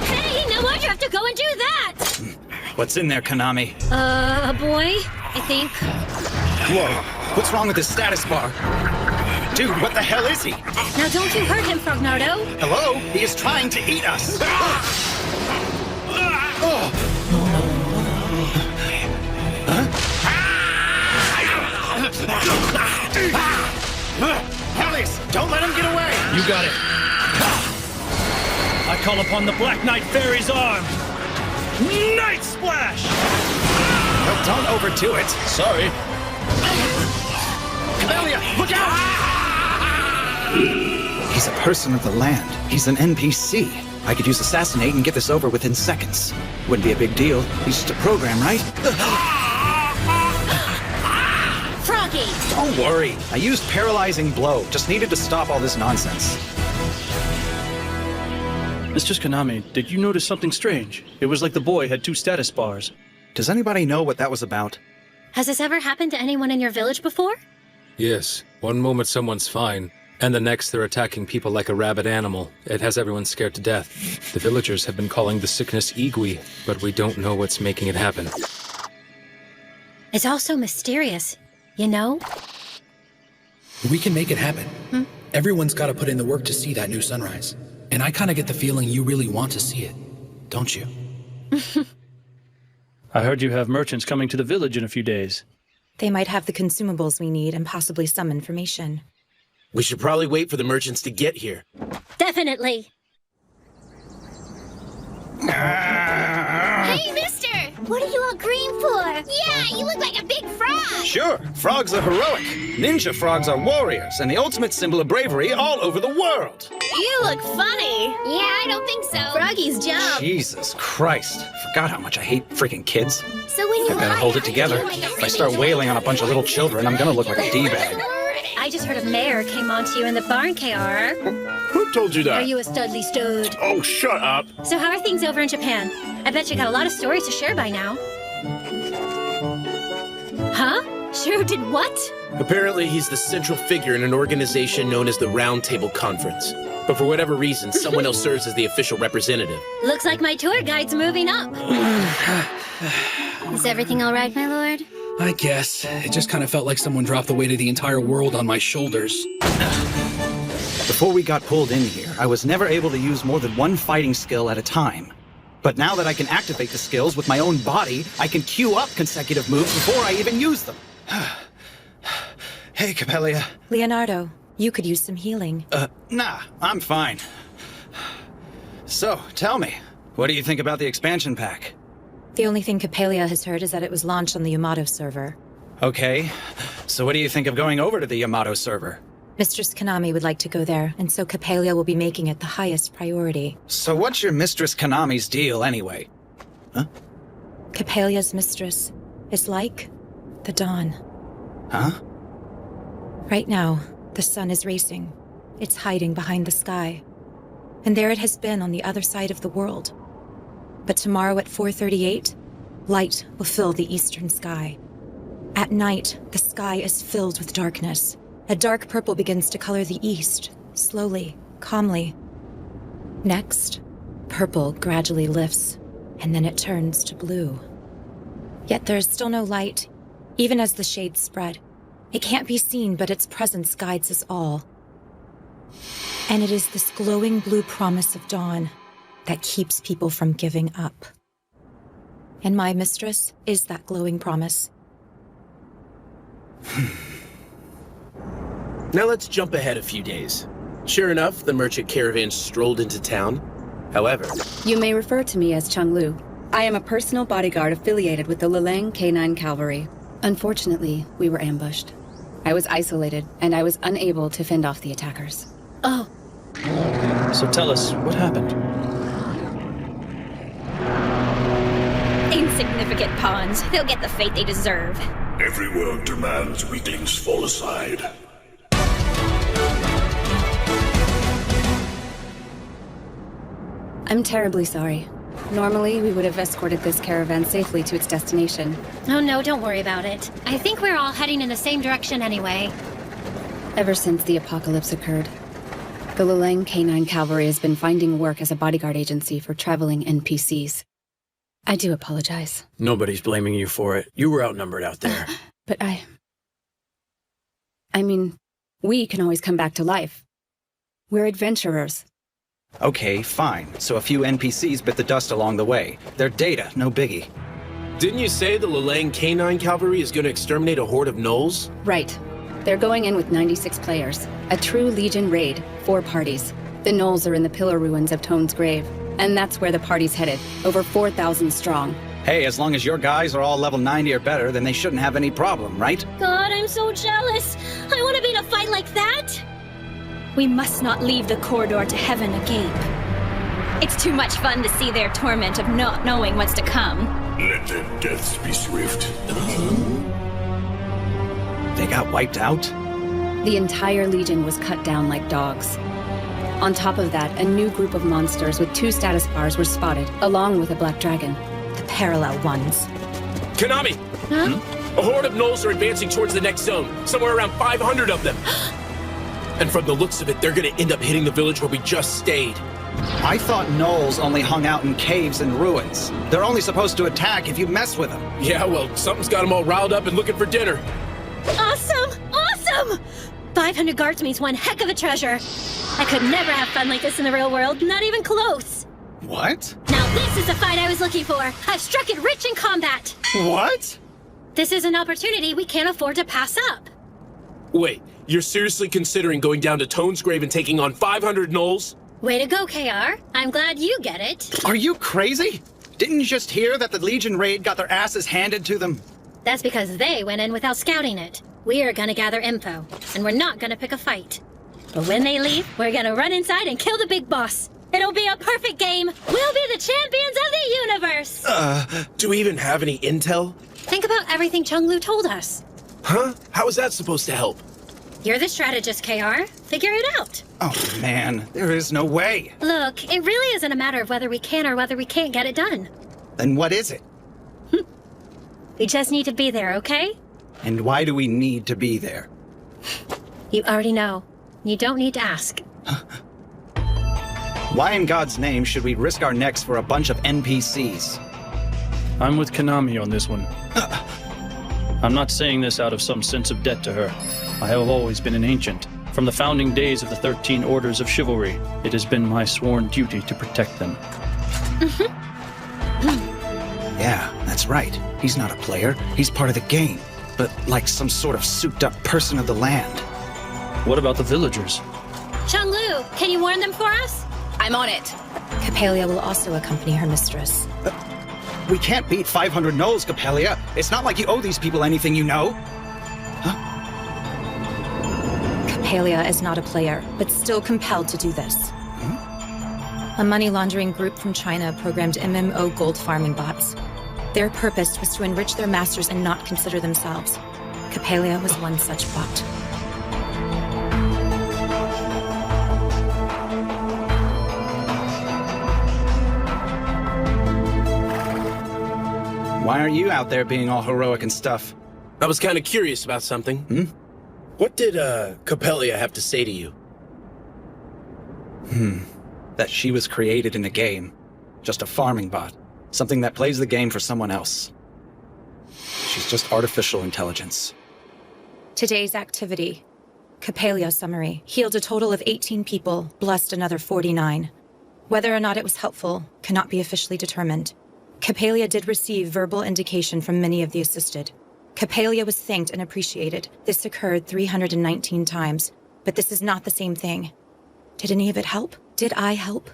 E: Hey, now why'd you have to go and do that?
O: What's in there, Konami?
E: A boy, I think.
O: Whoa, what's wrong with this status bar? Dude, what the hell is he?
E: Now don't you hurt him, Frognardo.
O: Hello? He is trying to eat us! Helios, don't let him get away!
K: You got it. I call upon the Black Knight Fairy's arm. Night Splash!
O: No, don't overdo it.
K: Sorry.
O: Capellia, look out! He's a person of the land. He's an NPC. I could use Assassinate and get this over within seconds. Wouldn't be a big deal. He's just a program, right?
E: Froggy!
O: Don't worry. I used Paralyzing Blow. Just needed to stop all this nonsense.
K: Mistress Konami, did you notice something strange? It was like the boy had 2 status bars.
O: Does anybody know what that was about?
E: Has this ever happened to anyone in your village before?
P: Yes. One moment someone's fine, and the next they're attacking people like a rabid animal. It has everyone scared to death. The villagers have been calling the sickness Igui, but we don't know what's making it happen.
E: It's all so mysterious, you know?
I: We can make it happen. Everyone's got to put in the work to see that new sunrise. And I kind of get the feeling you really want to see it, don't you?
K: I heard you have merchants coming to the village in a few days.
J: They might have the consumables we need and possibly some information.
V: We should probably wait for the merchants to get here.
E: Definitely.
B: Hey, mister! What are you all green for? Yeah, you look like a big frog!
O: Sure, frogs are heroic. Ninja frogs are warriors and the ultimate symbol of bravery all over the world.
S: You look funny.
B: Yeah, I don't think so.
S: Froggy's jump.
O: Jesus Christ. Forgot how much I hate freaking kids.
B: So when you
O: I better hold it together. If I start wailing on a bunch of little children, I'm gonna look like a D-bag.
E: I just heard a mayor came on to you in the barn, KR.
F: Who told you that?
E: Are you a studly stud?
F: Oh, shut up.
E: So how are things over in Japan? I bet you got a lot of stories to share by now. Huh? Sure did what?
V: Apparently, he's the central figure in an organization known as the Round Table Conference. But for whatever reason, someone else serves as the official representative.
E: Looks like my tour guide's moving up.
B: Is everything all right, my lord?
I: I guess. It just kind of felt like someone dropped the weight of the entire world on my shoulders.
O: Before we got pulled in here, I was never able to use more than one fighting skill at a time. But now that I can activate the skills with my own body, I can queue up consecutive moves before I even use them. Hey, Capellia.
J: Leonardo, you could use some healing.
O: Nah, I'm fine. So, tell me, what do you think about the expansion pack?
J: The only thing Capellia has heard is that it was launched on the Yamato server.
O: Okay, So what do you think of going over to the Yamato server?
U: Mistress Konami would like to go there, and so Capelia will be making it the highest priority.
O: So what's your Mistress Konami's deal, anyway? Huh?
U: Capelia's mistress is like the dawn.
O: Huh?
U: Right now, the sun is racing. It's hiding behind the sky. And there it has been on the other side of the world. But tomorrow at 4:38, light will fill the eastern sky. At night, the sky is filled with darkness. A dark purple begins to color the east, slowly, calmly. Next, purple gradually lifts, and then it turns to blue. Yet there is still no light, even as the shades spread. It can't be seen, but its presence guides us all. And it is this glowing blue promise of dawn that keeps people from giving up. And my mistress is that glowing promise.
V: Now let's jump ahead a few days. Sure enough, the merchant caravan strolled into town. However...
L: You may refer to me as Chung Lu. I am a personal bodyguard affiliated with the Lilang K9 Cavalry. Unfortunately, we were ambushed. I was isolated, and I was unable to fend off the attackers.
K: Oh. So tell us, what happened?
B: Insignificant pawns. They'll get the fate they deserve.
G: Every world demands weaklings fall aside.
L: I'm terribly sorry. Normally, we would have escorted this caravan safely to its destination.
E: Oh no, don't worry about it. I think we're all heading in the same direction anyway.
L: Ever since the apocalypse occurred, the Lilang K9 Cavalry has been finding work as a bodyguard agency for traveling NPCs. I do apologize.
V: Nobody's blaming you for it. You were outnumbered out there.
L: But I mean, we can always come back to life. We're adventurers.
O: Okay, fine. So a few NPCs bit the dust along the way. They're data, no biggie.
V: Didn't you say the Lilang K9 Cavalry is going to exterminate a horde of gnolls?
L: Right. They're going in with 96 players. A true Legion raid, 4 parties. The gnolls are in the pillar ruins of Tone's grave. And that's where the party's headed, over 4,000 strong.
O: Hey, as long as your guys are all level 90 or better, then they shouldn't have any problem, right?
E: God, I'm so jealous. I want to be in a fight like that. We must not leave the corridor to heaven agape.
B: It's too much fun to see their torment of not knowing what's to come.
G: Let their deaths be swift.
O: They got wiped out?
L: The entire Legion was cut down like dogs. On top of that, a new group of monsters with 2 status bars were spotted, along with a black dragon.
U: The parallel ones.
V: Konami!
E: Huh?
V: A horde of gnolls are advancing towards the next zone. Somewhere around 500 of them. And from the looks of it, they're gonna end up hitting the village where we just stayed.
O: I thought gnolls only hung out in caves and ruins. They're only supposed to attack if you mess with them.
V: Yeah, well, something's got them all riled up and looking for dinner.
E: Awesome! Awesome! 500 guards means one heck of a treasure. I could never have fun like this in the real world, not even close.
O: What?
E: Now this is the fight I was looking for. I've struck it rich in combat.
O: What?
E: This is an opportunity we can't afford to pass up.
V: Wait, you're seriously considering going down to Tone's grave and taking on 500 gnolls?
E: Way to go, KR. I'm glad you get it.
O: Are you crazy? Didn't you just hear that the Legion raid got their asses handed to them?
E: That's because they went in without scouting it. We are gonna gather info, and we're not gonna pick a fight. But when they leave, we're gonna run inside and kill the big boss. It'll be a perfect game. We'll be the champions of the universe.
V: Do we even have any intel?
E: Think about everything Chung Lu told us.
V: Huh? How is that supposed to help?
E: You're the strategist, KR. Figure it out.
O: Oh, man. There is no way.
E: Look, it really isn't a matter of whether we can or whether we can't get it done.
O: Then what is it?
E: We just need to be there, okay?
O: And why do we need to be there?
E: You already know. You don't need to ask.
O: Why in God's name should we risk our necks for a bunch of NPCs?
K: I'm with Konami on this one. I'm not saying this out of some sense of debt to her. I have always been an ancient. From the founding days of the 13 Orders of Chivalry, it has been my sworn duty to protect them.
O: Yeah, that's right. He's not a player. He's part of the game. But like some sort of souped-up person of the land.
K: What about the villagers?
E: Chung Lu, can you warn them for us?
B: I'm on it.
U: Capelia will also accompany her mistress.
O: We can't beat 500 gnolls, Capelia. It's not like you owe these people anything, you know. Huh?
U: Capalia is not a player, but still compelled to do this. A money laundering group from China programmed MMO gold farming bots. Their purpose was to enrich their masters and not consider themselves. Capalia was one such bot.
O: Why aren't you out there being all heroic and stuff?
V: I was kind of curious about something. What did, Capalia have to say to you?
O: That she was created in a game. Just a farming bot. Something that plays the game for someone else. She's just artificial intelligence.
U: Today's activity. Capalia summary. Healed a total of 18 people, blessed another 49. Whether or not it was helpful cannot be officially determined. Capalia did receive verbal indication from many of the assisted. Capalia was thanked and appreciated. This occurred 319 times, but this is not the same thing. Did any of it help? Did I help?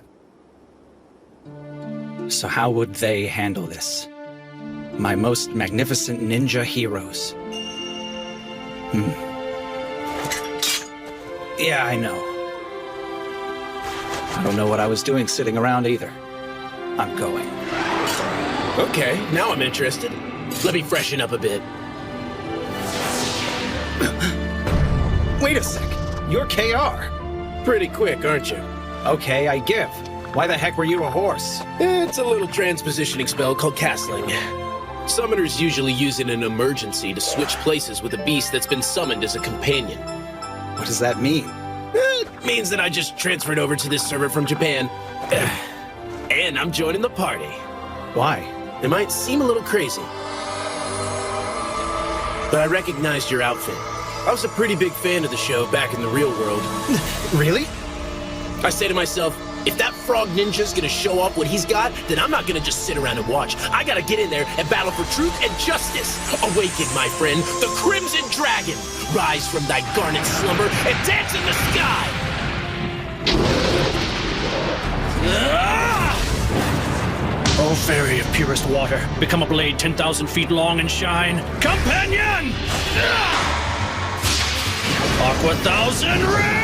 O: So how would they handle this? My most magnificent ninja heroes. Yeah, I know. I don't know what I was doing sitting around either. I'm going.
V: Okay, now I'm interested. Let me freshen up a bit.
O: Wait a sec. You're KR.
V: Pretty quick, aren't you?
O: Okay, I give. Why the heck were you a horse?
V: It's a little transpositioning spell called castling. Summoners usually use it in an emergency to switch places with a beast that's been summoned as a companion.
O: What does that mean?
V: It means that I just transferred over to this server from Japan. And I'm joining the party.
O: Why?
V: It might seem a little crazy, but I recognized your outfit. I was a pretty big fan of the show back in the real world.
O: Really?
V: I say to myself, if that frog ninja's gonna show off what he's got, then I'm not gonna just sit around and watch. I gotta get in there and battle for truth and justice. Awaken, my friend, the Crimson Dragon. Rise from thy garnet slumber and dance in the sky.
K: O fairy of purest water, become a blade 10,000 feet long and shine. Companion! Aqua Thousand Rain!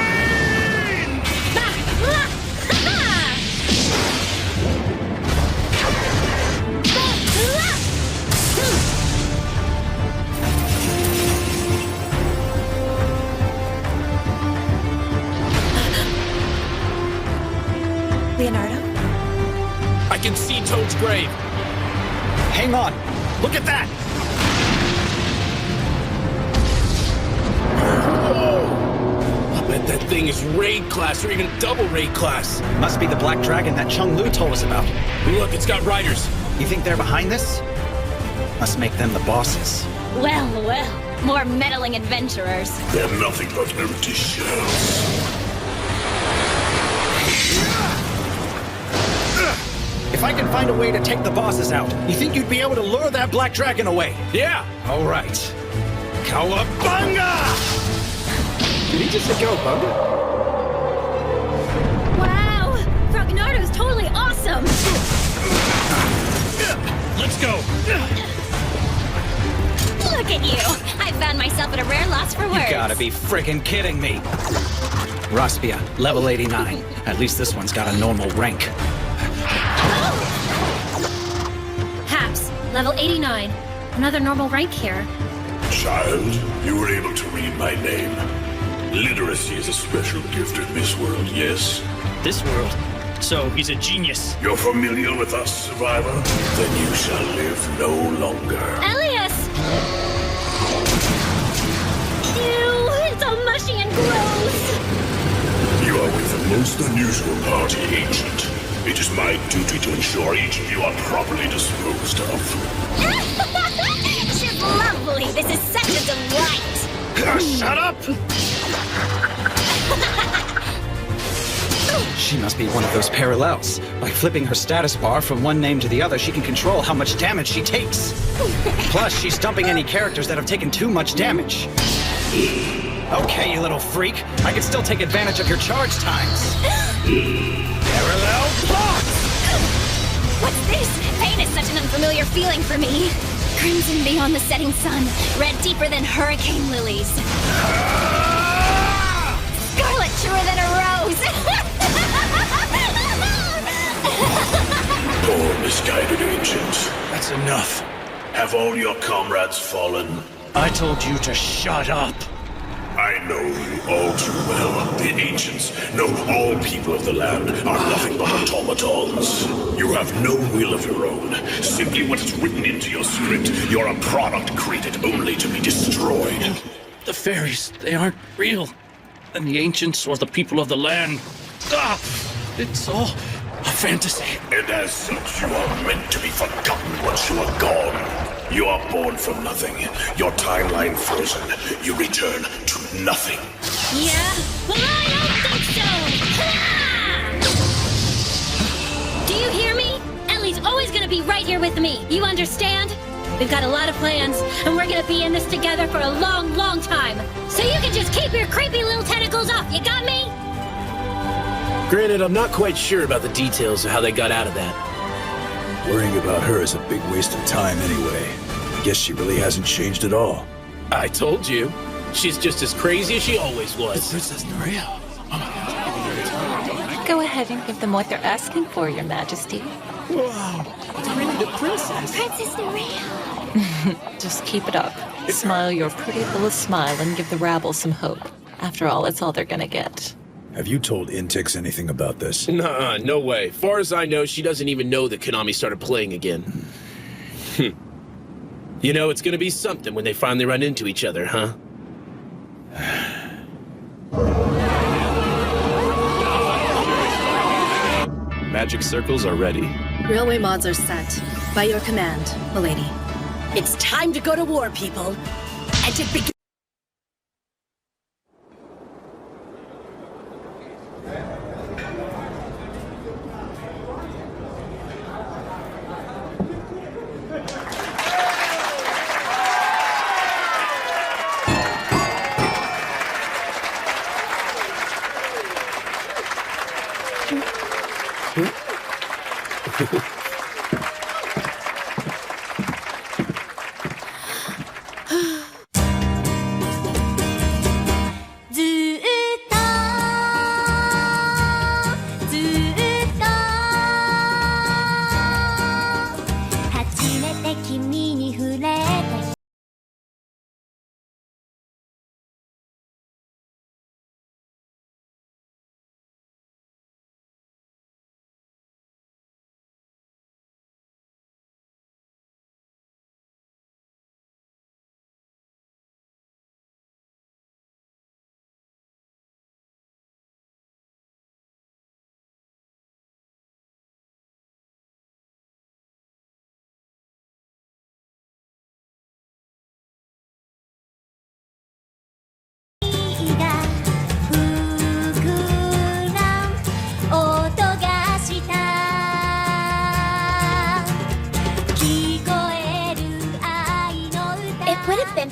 U: Leonardo?
V: I can see Toad's grave.
O: Hang on. Look at that!
V: I bet that thing is raid class or even double raid class.
O: Must be the black dragon that Chung Lu told us about.
V: Look, it's got riders.
O: You think they're behind this? Must make them the bosses.
B: Well, well. More meddling adventurers.
G: They're nothing but empty shells.
O: If I can find a way to take the bosses out, you think you'd be able to lure that black dragon away?
V: Yeah!
O: All right. Cowabunga!
V: Did he just say cowabunga?
B: Wow! Frognardo's totally awesome!
K: Let's go!
B: Look at you! I found myself at a rare loss for words.
O: You gotta be friggin' kidding me. Raspia, level 89. At least this one's got a normal rank.
E: Haps, level 89. Another normal rank here.
G: Child, you were able to read my name. Literacy is a special gift in this world, yes?
K: This world? So he's a genius.
G: You're familiar with us, survivor? Then you shall live no longer.
B: Elias! Ew, it's all mushy and gross!
G: You are with a most unusual party, Ancient. It is my duty to ensure each of you are properly disposed of.
B: She's lovely! This is such a delight!
O: Shut up! She must be one of those parallels. By flipping her status bar from one name to the other, she can control how much damage she takes. Plus, she's dumping any characters that have taken too much damage. Okay, you little freak. I can still take advantage of your charge times. Parallel block!
B: What's this? Pain is such an unfamiliar feeling for me. Crimson beyond the setting sun, red deeper than hurricane lilies. treacherer than a rose!
G: Poor misguided ancients.
R: That's enough.
G: Have all your comrades fallen?
R: I told you to shut up.
G: I know you all too well. The ancients know all people of the land are nothing but automatons. You have no will of your own. Simply what is written into your script. You're a product created only to be destroyed.
K: The fairies, they aren't real. And the ancients or the people of the land. It's all a fantasy.
G: And as such, you are meant to be forgotten once you are gone. You are born from nothing. Your timeline frozen. You return to nothing.
E: Yeah? Well, I don't think so! Do you hear me? Ellie's always gonna be right here with me. You understand? We've got a lot of plans, and we're gonna be in this together for a long, long time. So you can just keep your creepy little tentacles off. You got me?
V: Granted, I'm not quite sure about the details of how they got out of that.
R: Worrying about her is a big waste of time anyway. I guess she really hasn't changed at all.
V: I told you. She's just as crazy as she always was.
R: Princess Noria.
Q: Go ahead and give them what they're asking for, Your Majesty.
V: Wow. It's really the princess.
B: Princess Noria.
Q: Just keep it up. Smile your pretty little smile and give the rabble some hope. After all, it's all they're gonna get.
R: Have you told Intix anything about this?
V: Nah, no way. Far as I know, she doesn't even know that Konami started playing again. You know, it's gonna be something when they finally run into each other, huh?
M: Magic circles are ready.
D: Railway mods are set. By your command, milady. It's time to go to war, people. And to begin.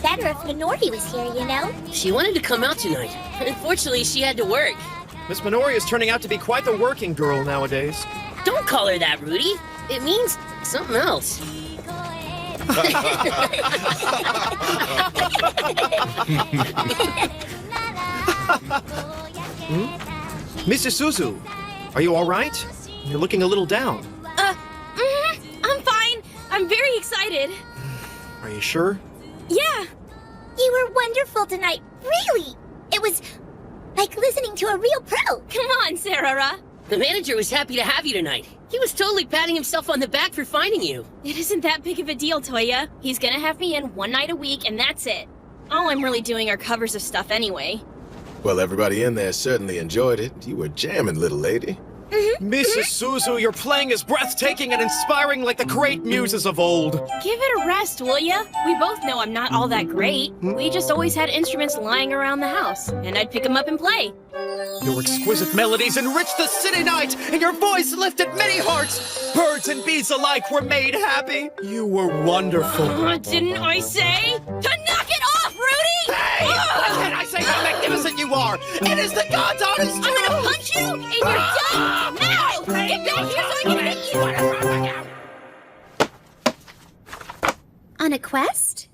B: Better if Minori was here, you know?
V: She wanted to come out tonight. Unfortunately, she had to work.
T: Miss Minori is turning out to be quite the working girl nowadays.
V: Don't call her that, Rudy. It means something else.
T: Mrs. Suzu, are you all right? You're looking a little down.
S: I'm fine. I'm very excited.
T: Are you sure?
B: Yeah. You were wonderful tonight. Really. It was like listening to a real pro.
S: Come on, Sarah.
V: The manager was happy to have you tonight. He was totally patting himself on the back for finding you.
S: It isn't that big of a deal, Toya. He's gonna have me in one night a week, and that's it. All I'm really doing are covers of stuff anyway.
W: Well, everybody in there certainly enjoyed it. You were jamming, little lady.
T: Mrs. Suzu, your playing is breathtaking and inspiring like the great muses of old.
S: Give it a rest, will ya? We both know I'm not all that great. We just always had instruments lying around the house, and I'd pick them up and play.
T: Your exquisite melodies enriched the city night, and your voice lifted many hearts. Birds and bees alike were made happy. You were wonderful.
S: Didn't I say to knock it off, Rudy?
T: Hey! Why can't I say how magnificent you are? It is the God's honest truth!
S: I'm gonna punch you, and you're done! Now! Get back here so I can hit you!
B: On a quest?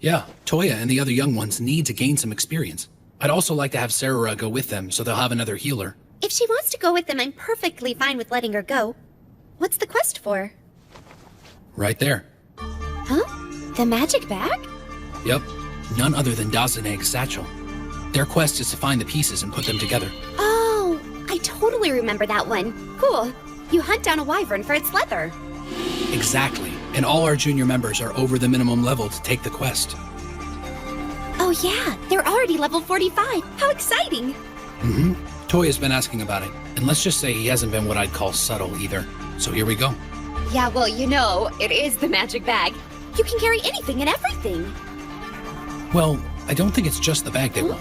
I: Yeah, Toya and the other young ones need to gain some experience. I'd also like to have Sarah go with them, so they'll have another healer.
B: If she wants to go with them, I'm perfectly fine with letting her go. What's the quest for?
I: Right there.
B: Huh? The magic bag?
I: Yep. None other than Dazeneg's satchel. Their quest is to find the pieces and put them together.
B: Oh, I totally remember that one. Cool. You hunt down a wyvern for its leather.
I: Exactly. And all our junior members are over the minimum level to take the quest.
B: Oh yeah, they're already level 45. How exciting!
I: Mm-hmm. Toya's been asking about it, and let's just say he hasn't been what I'd call subtle either. So here we go.
B: Yeah, well, you know, it is the magic bag. You can carry anything and everything.
I: Well, I don't think it's just the bag they want.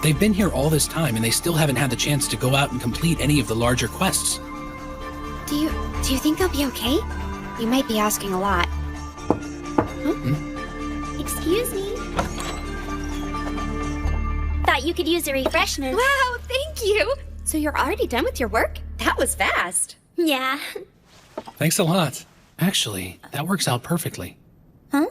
I: They've been here all this time, and they still haven't had the chance to go out and complete any of the larger quests.
B: Do you think they'll be okay? You might be asking a lot. Excuse me. Thought you could use a refreshment. Wow, thank you. So you're already done with your work? That was fast. Yeah.
I: Thanks a lot. Actually, that works out perfectly.
B: Huh?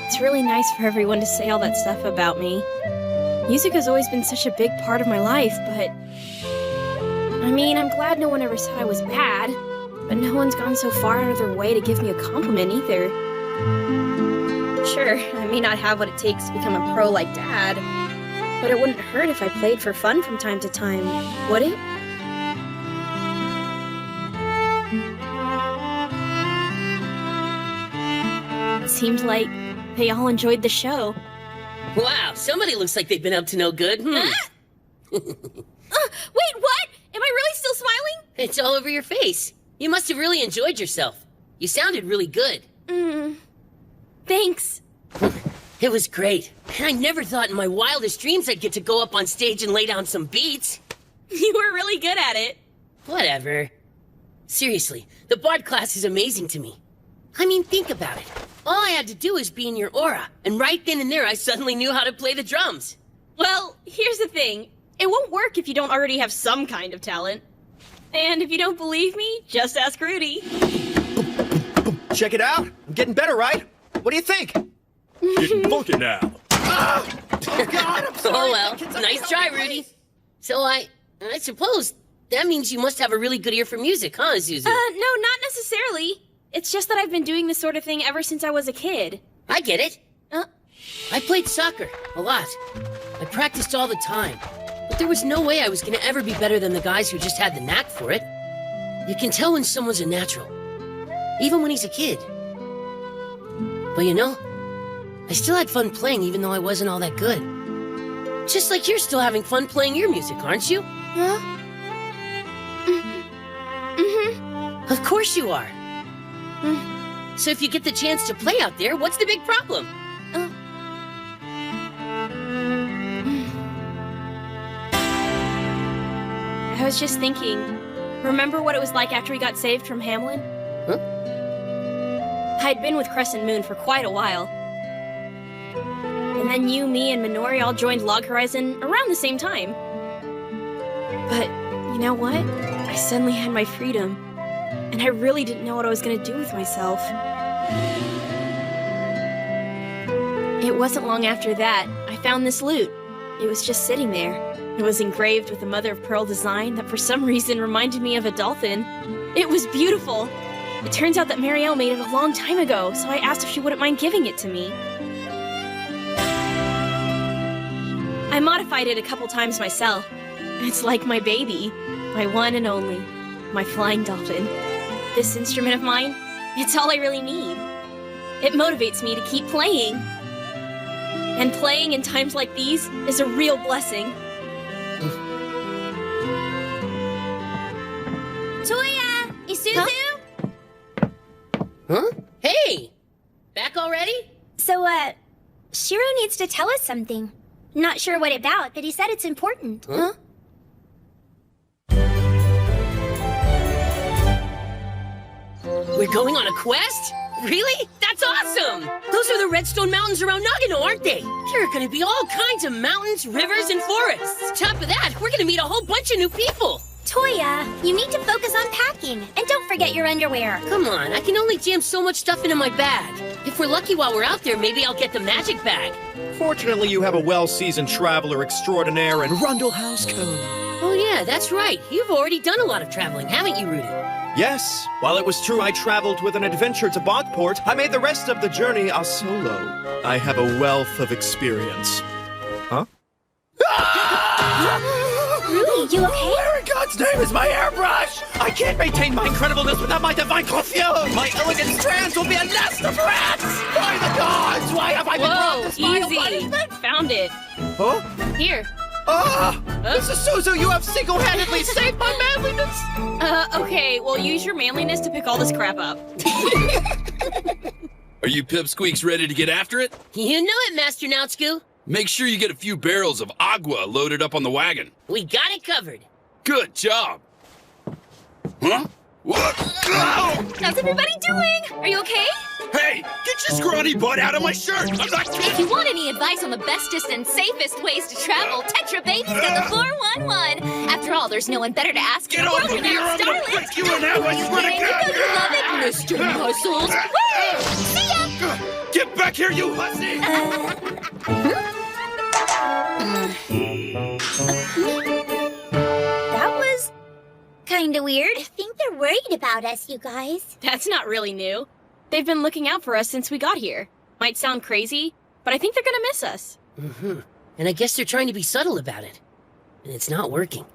S: It's really nice for everyone to say all that stuff about me. Music has always been such a big part of my life, but... I mean, I'm glad no one ever said I was bad, but no one's gone so far out of their way to give me a compliment either. Sure, I may not have what it takes to become a pro like Dad, but it wouldn't hurt if I played for fun from time to time, would it? It seemed like they all enjoyed the show.
D: Wow, somebody looks like they've been up to no good.
S: Wait, what? Am I really still smiling?
D: It's all over your face. You must have really enjoyed yourself. You sounded really good.
S: Thanks.
D: It was great. And I never thought in my wildest dreams I'd get to go up on stage and lay down some beats.
S: You were really good at it.
D: Whatever. Seriously, the bard class is amazing to me. I mean, think about it. All I had to do was be in your aura, and right then and there I suddenly knew how to play the drums.
S: Well, here's the thing. It won't work if you don't already have some kind of talent. And if you don't believe me, just ask Rudy.
T: Check it out. I'm getting better, right? What do you think?
F: Getting funky now.
T: Oh God, I'm sorry.
D: Oh well, nice try, Rudy. So I suppose that means you must have a really good ear for music, huh, Zuzu?
S: No, not necessarily. It's just that I've been doing this sort of thing ever since I was a kid.
D: I get it. I played soccer, a lot. I practiced all the time. But there was no way I was gonna ever be better than the guys who just had the knack for it. You can tell when someone's a natural, even when he's a kid. But you know, I still had fun playing even though I wasn't all that good. Just like you're still having fun playing your music, aren't you?
B: Huh?
D: Of course you are. So if you get the chance to play out there, what's the big problem?
S: I was just thinking, remember what it was like after we got saved from Hamlin?
D: Huh?
S: I'd been with Crescent Moon for quite a while. And then you, me, and Minori all joined Log Horizon around the same time. But, you know what? I suddenly had my freedom, and I really didn't know what I was gonna do with myself. It wasn't long after that, I found this loot. It was just sitting there. It was engraved with a mother-of-pearl design that for some reason reminded me of a dolphin. It was beautiful. It turns out that Marielle made it a long time ago, so I asked if she wouldn't mind giving it to me. I modified it a couple times myself. It's like my baby, my one and only, my flying dolphin. This instrument of mine, it's all I really need. It motivates me to keep playing. And playing in times like these is a real blessing.
B: Toya! Isuzu?
D: Huh? Hey! Back already?
B: So, Shiro needs to tell us something. Not sure what about, but he said it's important.
D: Huh? We're going on a quest? Really? That's awesome! Those are the Redstone Mountains around Nagano, aren't they? There are gonna be all kinds of mountains, rivers, and forests. Top of that, we're gonna meet a whole bunch of new people.
B: Toya, you need to focus on packing. And don't forget your underwear.
D: Come on, I can only jam so much stuff into my bag. If we're lucky while we're out there, maybe I'll get the magic bag.
T: Fortunately, you have a well-seasoned traveler extraordinaire in Rundle Housecone.
D: Oh yeah, that's right. You've already done a lot of traveling, haven't you, Rudy?
T: Yes, while it was true I traveled with an adventure to Bogport, I made the rest of the journey a solo. I have a wealth of experience. Huh?
B: Rudy, you okay?
T: Where in God's name is my airbrush? I can't maintain my incredibleness without my divine coiffure! My elegant strands will be a nest of rats! By the gods, why have I been brought this vile
S: Easy.
T: punishment?
S: Found it.
T: Huh?
S: Here.
T: Ah! Mrs. Suzu, you have single-handedly saved my manliness!
S: Okay, well, use your manliness to pick all this crap up.
F: Are you pipsqueaks ready to get after it?
D: You know it, Master Nautsku.
F: Make sure you get a few barrels of agua loaded up on the wagon.
D: We got it covered.
F: Good job. Huh? What? Ow!
S: How's everybody doing? Are you okay?
F: Hey, get your scrawny butt out of my shirt! I'm not
B: If
F: kidding!
B: you want any advice on the bestest and safest ways to travel, Tetra Baby's got the 411. After all, there's no one better to ask.
F: Get off of me or I'm gonna break you in half, I swear to God!
B: You love it, Mr. Muscles. Woo! See ya!
F: Get back here, you hussy!
B: That was kinda weird. I think they're worried about us, you guys.
S: That's not really new. They've been looking out for us since we got here. Might sound crazy, but I think they're gonna miss us.
D: Mm-hmm. And I guess they're trying to be subtle about it. And it's not working.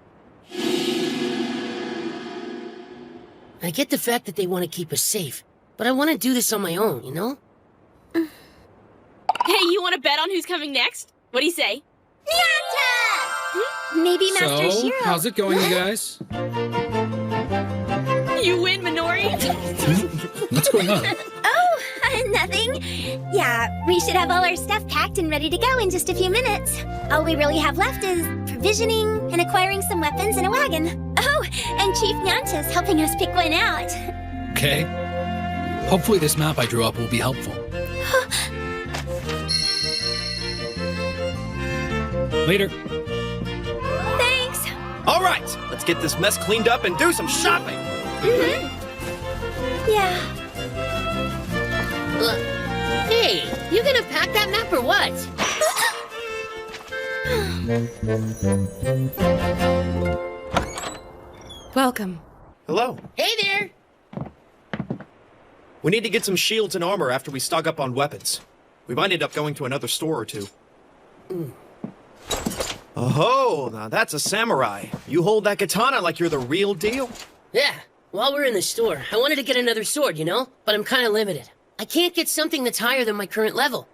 D: I get the fact that they want to keep us safe, but I want to do this on my own, you know?
S: Hey, you want to bet on who's coming next? What do you say?
B: Nyata! Maybe Master
I: So,
B: Shiro.
I: how's it going, you guys?
S: You win, Minori.
I: What's going on?
B: Oh, nothing. Yeah, we should have all our stuff packed and ready to go in just a few minutes. All we really have left is provisioning and acquiring some weapons and a wagon. Oh, and Chief Nyanta's helping us pick one out.
I: Okay. Hopefully this map I drew up will be helpful. Later.
B: Thanks.
T: All right, let's get this mess cleaned up and do some shopping.
B: Yeah.
D: Hey, you gonna pack that map or what?
J: Welcome.
T: Hello.
D: Hey there!
T: We need to get some shields and armor after we stock up on weapons. We might end up going to another store or two. Oh, now that's a samurai. You hold that katana like you're the real deal?
D: Yeah, while we're in the store, I wanted to get another sword, you know? But I'm kind of limited. I can't get something that's higher than my current level.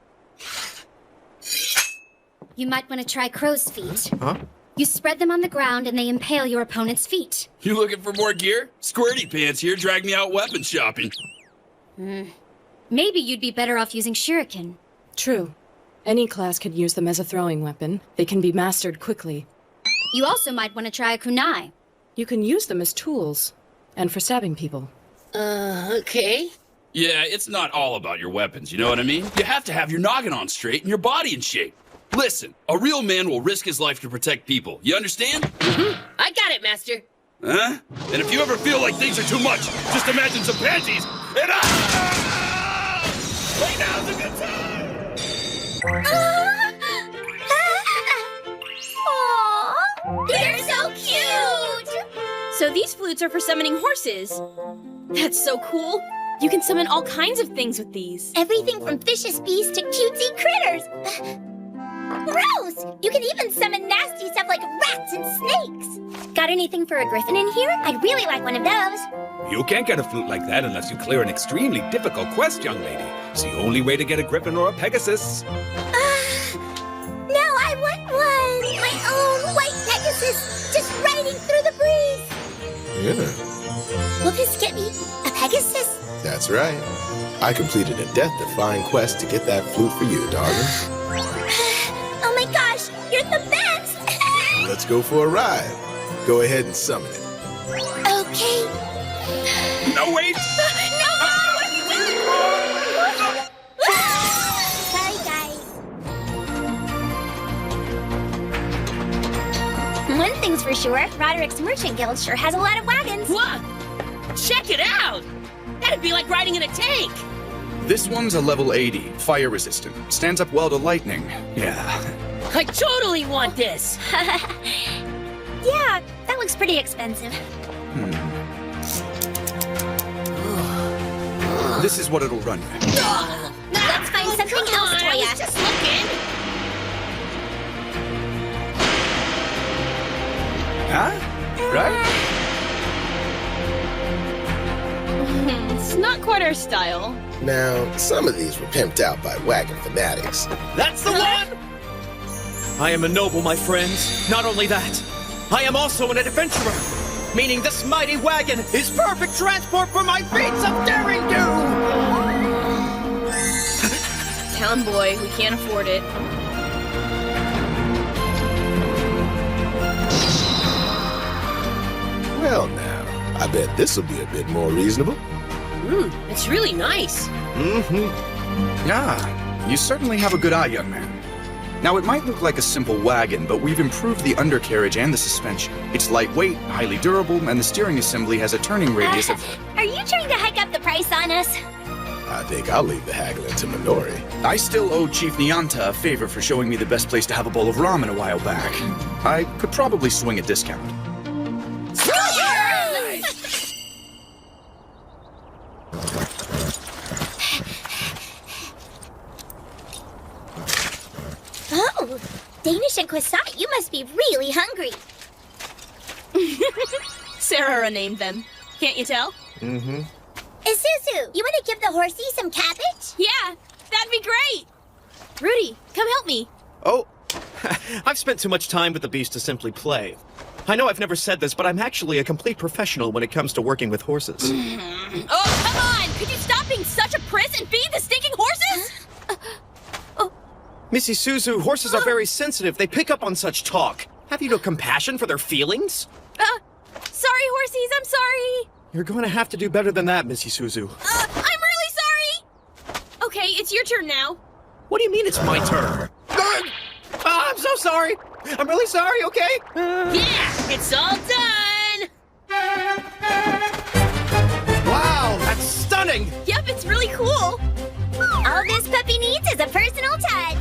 B: You might want to try crow's feet.
T: Huh?
B: You spread them on the ground and they impale your opponent's feet.
F: You looking for more gear? Squirty Pants here drag me out weapon shopping.
B: Maybe you'd be better off using shuriken.
J: True. Any class could use them as a throwing weapon. They can be mastered quickly.
B: You also might want to try a kunai.
J: You can use them as tools. And for stabbing people.
D: Okay.
F: Yeah, it's not all about your weapons, you know what I mean? You have to have your noggin on straight and your body in shape. Listen, a real man will risk his life to protect people. You understand?
D: I got it, Master.
F: Huh? And if you ever feel like things are too much, just imagine some panties and right now's a good time!
B: Aww, they're so cute!
S: So these flutes are for summoning horses. That's so cool. You can summon all kinds of things with these.
B: Everything from vicious beasts to cutesy critters. Gross! You can even summon nasty stuff like rats and snakes. Got anything for a griffin in here? I'd really like one of those.
C: You can't get a flute like that unless you clear an extremely difficult quest, young lady. It's the only way to get a griffin or a pegasus.
B: No, I want one! My own white Pegasus, just riding through the breeze.
W: Yeah,
B: Will this get me a Pegasus?
W: that's right. I completed a death-defying quest to get that flute for you, darling.
B: Oh my gosh, you're the best!
W: Let's go for a ride. Go ahead and summon it.
B: Okay.
C: No, wait!
B: No! What are you doing? for sure. Roderick's Merchant Guild sure has a lot of wagons.
D: What? Check it out! That'd be like riding in a tank!
A: This one's a level 80, fire resistant. Stands up well to lightning. Yeah.
D: I totally want this!
B: Yeah, that looks pretty expensive.
A: This is what it'll run.
B: Let's find something else, Toya.
D: I was just looking.
A: Huh? Right?
S: It's not quite our style.
W: Now, some of these were pimped out by wagon fanatics.
T: That's the one! I am a noble, my friends. Not only that, I am also an adventurer, meaning this mighty wagon is perfect transport for my feats of daring do!
S: Town boy, we can't afford it.
W: Well now, I bet this'll be a bit more reasonable.
D: It's really nice.
A: Yeah, you certainly have a good eye, young man. Now, it might look like a simple wagon, but we've improved the undercarriage and the suspension. It's lightweight, highly durable, and the steering assembly has a turning radius of...
B: Are you trying to hike up the price on us?
W: I think I'll leave the haggling to Minori.
A: I still owe Chief Nyanta a favor for showing me the best place to have a bowl of ramen a while back. I could probably swing a discount.
B: Oh, Danish and croissant, you must be really hungry.
S: Sarah named them. Can't you tell?
W: Mm-hmm.
B: Isuzu, you want to give the horsey some cabbage?
S: Yeah, that'd be great. Rudy, come help me.
T: Oh, I've spent too much time with the beast to simply play. I know I've never said this, but I'm actually a complete professional when it comes to working with horses.
S: Oh, come on! Could you stop being such a priss and feed the stinking horses?
T: Missy Suzu, horses are very sensitive. They pick up on such talk. Have you no compassion for their feelings?
S: Sorry, horsies, I'm sorry.
T: You're going to have to do better than that, Missy Suzu.
S: I'm really sorry. Okay, it's your turn now.
T: What do you mean it's my turn? I'm so sorry. I'm really sorry, okay?
D: Yeah, it's all done!
T: Wow, that's stunning!
S: Yep, it's really cool.
B: All this puppy needs is a personal touch.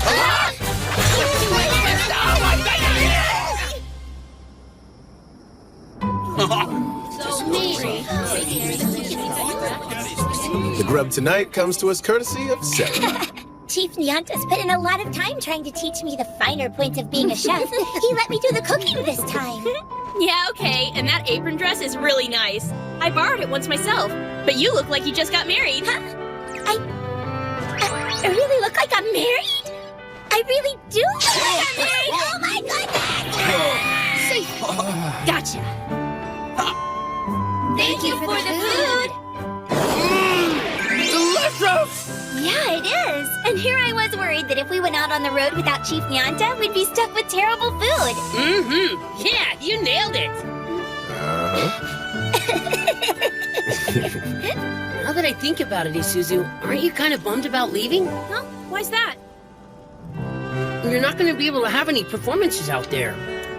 W: The grub tonight comes to us courtesy of Sarah.
B: Chief Nyanta's put in a lot of time trying to teach me the finer points of being a chef. He let me do the cooking this time.
S: Yeah, okay, and that apron dress is really nice. I borrowed it once myself, but you look like you just got married.
B: Huh? I really look like I'm married? I really do look like I'm married! Oh my goodness!
D: Gotcha.
B: Thank you for the food!
T: Delicious!
B: Yeah, it is. And here I was worried that if we went out on the road without Chief Nyanta, we'd be stuck with terrible food.
D: Mm-hmm. Yeah, you nailed it. Now that I think about it, Isuzu, aren't you kind of bummed about leaving?
S: Huh? Why's that?
D: You're not going to be able to have any performances out there.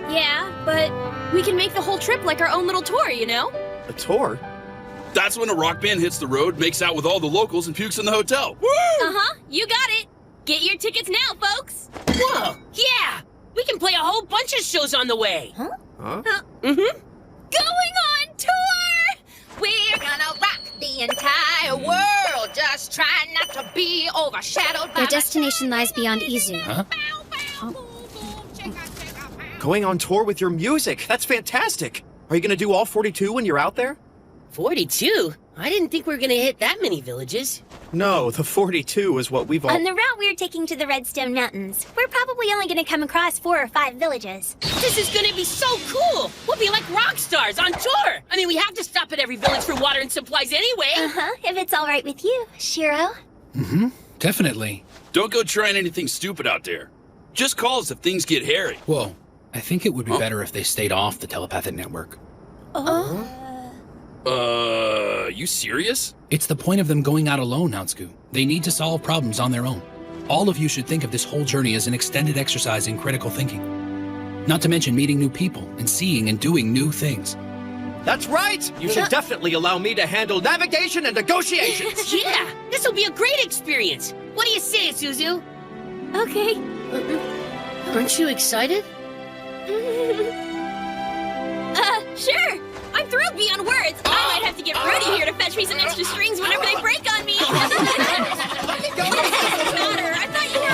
S: Yeah, but we can make the whole trip like our own little tour, you know?
T: A tour?
F: That's when a rock band hits the road, makes out with all the locals, and pukes in the hotel. Woo!
S: Uh-huh, you got it. Get your tickets now, folks.
D: Whoa, yeah! We can play a whole bunch of shows on the way.
W: Huh?
D: Mm-hmm.
S: Going on tour! We're gonna rock the entire world. Just try not to be overshadowed by
E: Their destination lies beyond Izu.
A: Huh?
T: Going on tour with your music. That's fantastic. Are you going to do all 42 when you're out there?
D: 42? I didn't think we were going to hit that many villages.
T: No, the 42 is what we've all...
B: On the route we're taking to the Redstone Mountains, we're probably only going to come across 4 or 5 villages.
D: This is going to be so cool! We'll be like rock stars on tour! I mean, we have to stop at every village for water and supplies anyway!
B: Uh-huh, if it's all right with you, Shiro.
I: Mm-hmm, definitely.
F: Don't go trying anything stupid out there. Just call us if things get hairy.
I: Whoa, I think it would be better if they stayed off the telepathic network.
F: You serious?
I: It's the point of them going out alone, Naotsku. They need to solve problems on their own. All of you should think of this whole journey as an extended exercise in critical thinking. Not to mention meeting new people and seeing and doing new things.
T: That's right! You should definitely allow me to handle navigation and negotiations!
D: Yeah, this'll be a great experience. What do you say, Suzu?
S: Okay.
D: Aren't you excited?
S: Sure. I'm thrilled beyond words. I might have to get Rudy here to fetch me some extra strings whenever they break on me. What's the matter? I thought you were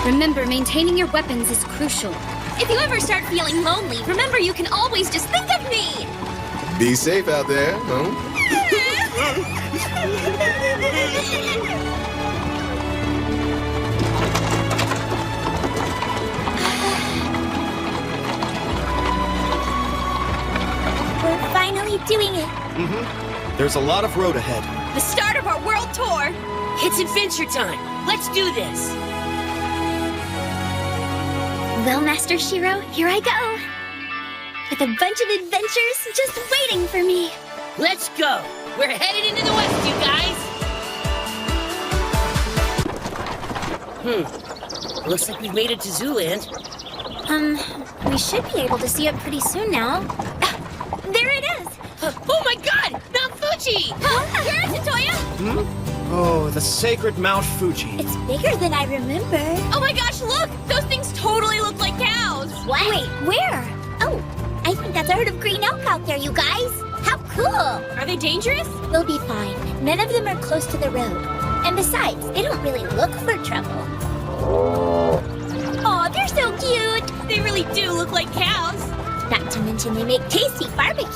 B: Remember, maintaining your weapons is crucial.
S: If you ever start feeling lonely, remember you can always just think of me.
W: Be safe out there, huh?
B: We're finally doing it.
T: There's a lot of road ahead.
S: The start of our world tour.
D: It's adventure time. Let's do this.
B: Well, Master Shiro, here I go. With a bunch of adventures just waiting for me.
D: Let's go. We're headed into the west, you guys. Looks like we've made it to Zooland.
B: We should be able to see it pretty soon now. There it is!
D: Oh my god! Mount Fuji!
S: Where is it, Toya?
T: Oh, the sacred Mount Fuji.
B: It's bigger than I remember.
S: Oh my gosh, look! Those things totally look like cows!
B: What? Wait, where? Oh, I think that's a herd of green elk out there, you guys. How cool!
S: Are they dangerous?
B: We'll be fine. None of them are close to the road. And besides, they don't really look for trouble. Aw, they're so cute!
S: They really do look like cows.
B: Not to mention they make tasty barbecue.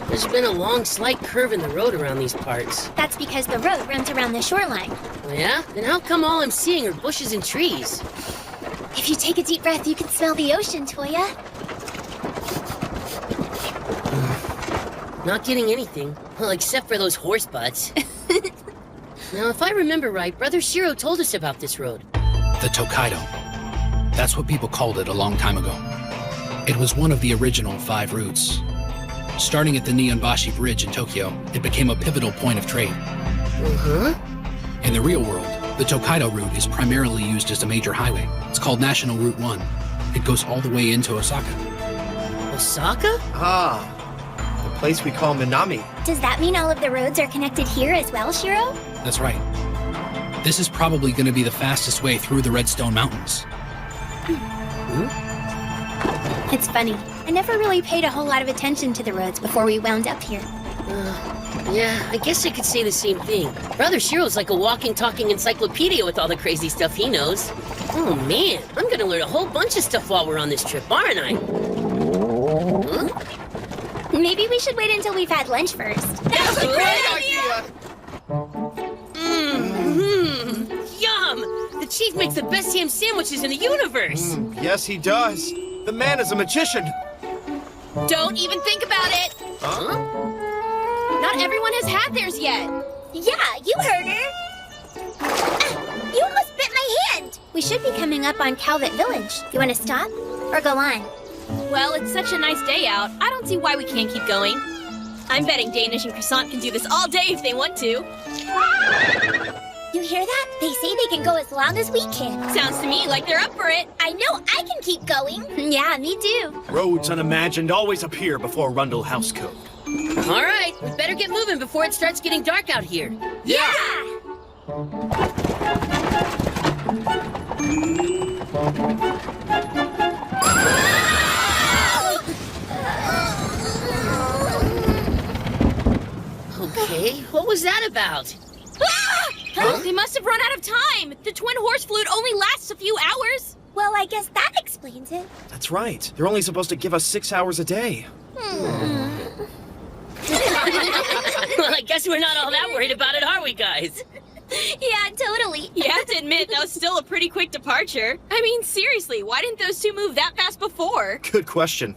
D: There's been a long, slight curve in the road around these parts.
B: That's because the road runs around the shoreline.
D: Oh, yeah? Then how come all I'm seeing are bushes and trees?
B: If you take a deep breath, you can smell the ocean, Toya.
D: Not getting anything. Well, except for those horse butts. Now, if I remember right, Brother Shiro told us about this road.
I: The Tokaido. That's what people called it a long time ago. It was one of the original 5 routes. Starting at the Nihonbashi Bridge in Tokyo, it became a pivotal point of trade. In the real world, the Tokaido route is primarily used as a major highway. It's called National Route 1. It goes all the way into Osaka.
D: Osaka?
T: Ah, the place we call Minami.
B: Does that mean all of the roads are connected here as well, Shiro?
I: That's right. This is probably going to be the fastest way through the Redstone Mountains.
B: It's funny. I never really paid a whole lot of attention to the roads before we wound up here.
D: Yeah, I guess I could say the same thing. Brother Shiro's like a walking, talking encyclopedia with all the crazy stuff he knows. Oh man, I'm gonna learn a whole bunch of stuff while we're on this trip, aren't I?
B: Maybe we should wait until we've had lunch first.
S: That's a great idea!
D: Yum! The chief makes the best ham sandwiches in the universe!
T: Yes, he does. The man is a magician.
S: Don't even think about it!
D: Huh?
S: Not everyone has had theirs yet.
B: Yeah, you heard her. You almost bit my hand. We should be coming up on Calvet Village. You want to stop or go on?
S: Well, it's such a nice day out. I don't see why we can't keep going. I'm betting Danish and Croissant can do this all day if they want to.
B: You hear that? They say they can go as long as we can.
S: Sounds to me like they're up for it.
B: I know I can keep going. Yeah, me too.
T: Roads unimagined always appear before Rundle House Code.
D: All right, we better get moving before it starts getting dark out here.
B: Yeah!
D: Okay, what was that about?
S: Huh? They must have run out of time. The twin horse flute only lasts a few hours.
B: Well, I guess that explains it.
T: That's right. They're only supposed to give us 6 hours a day.
D: Well, I guess we're not all that worried about it, are we, guys?
B: Yeah, totally.
S: You have to admit, that was still a pretty quick departure. I mean, seriously, why didn't those two move that fast before?
T: Good question.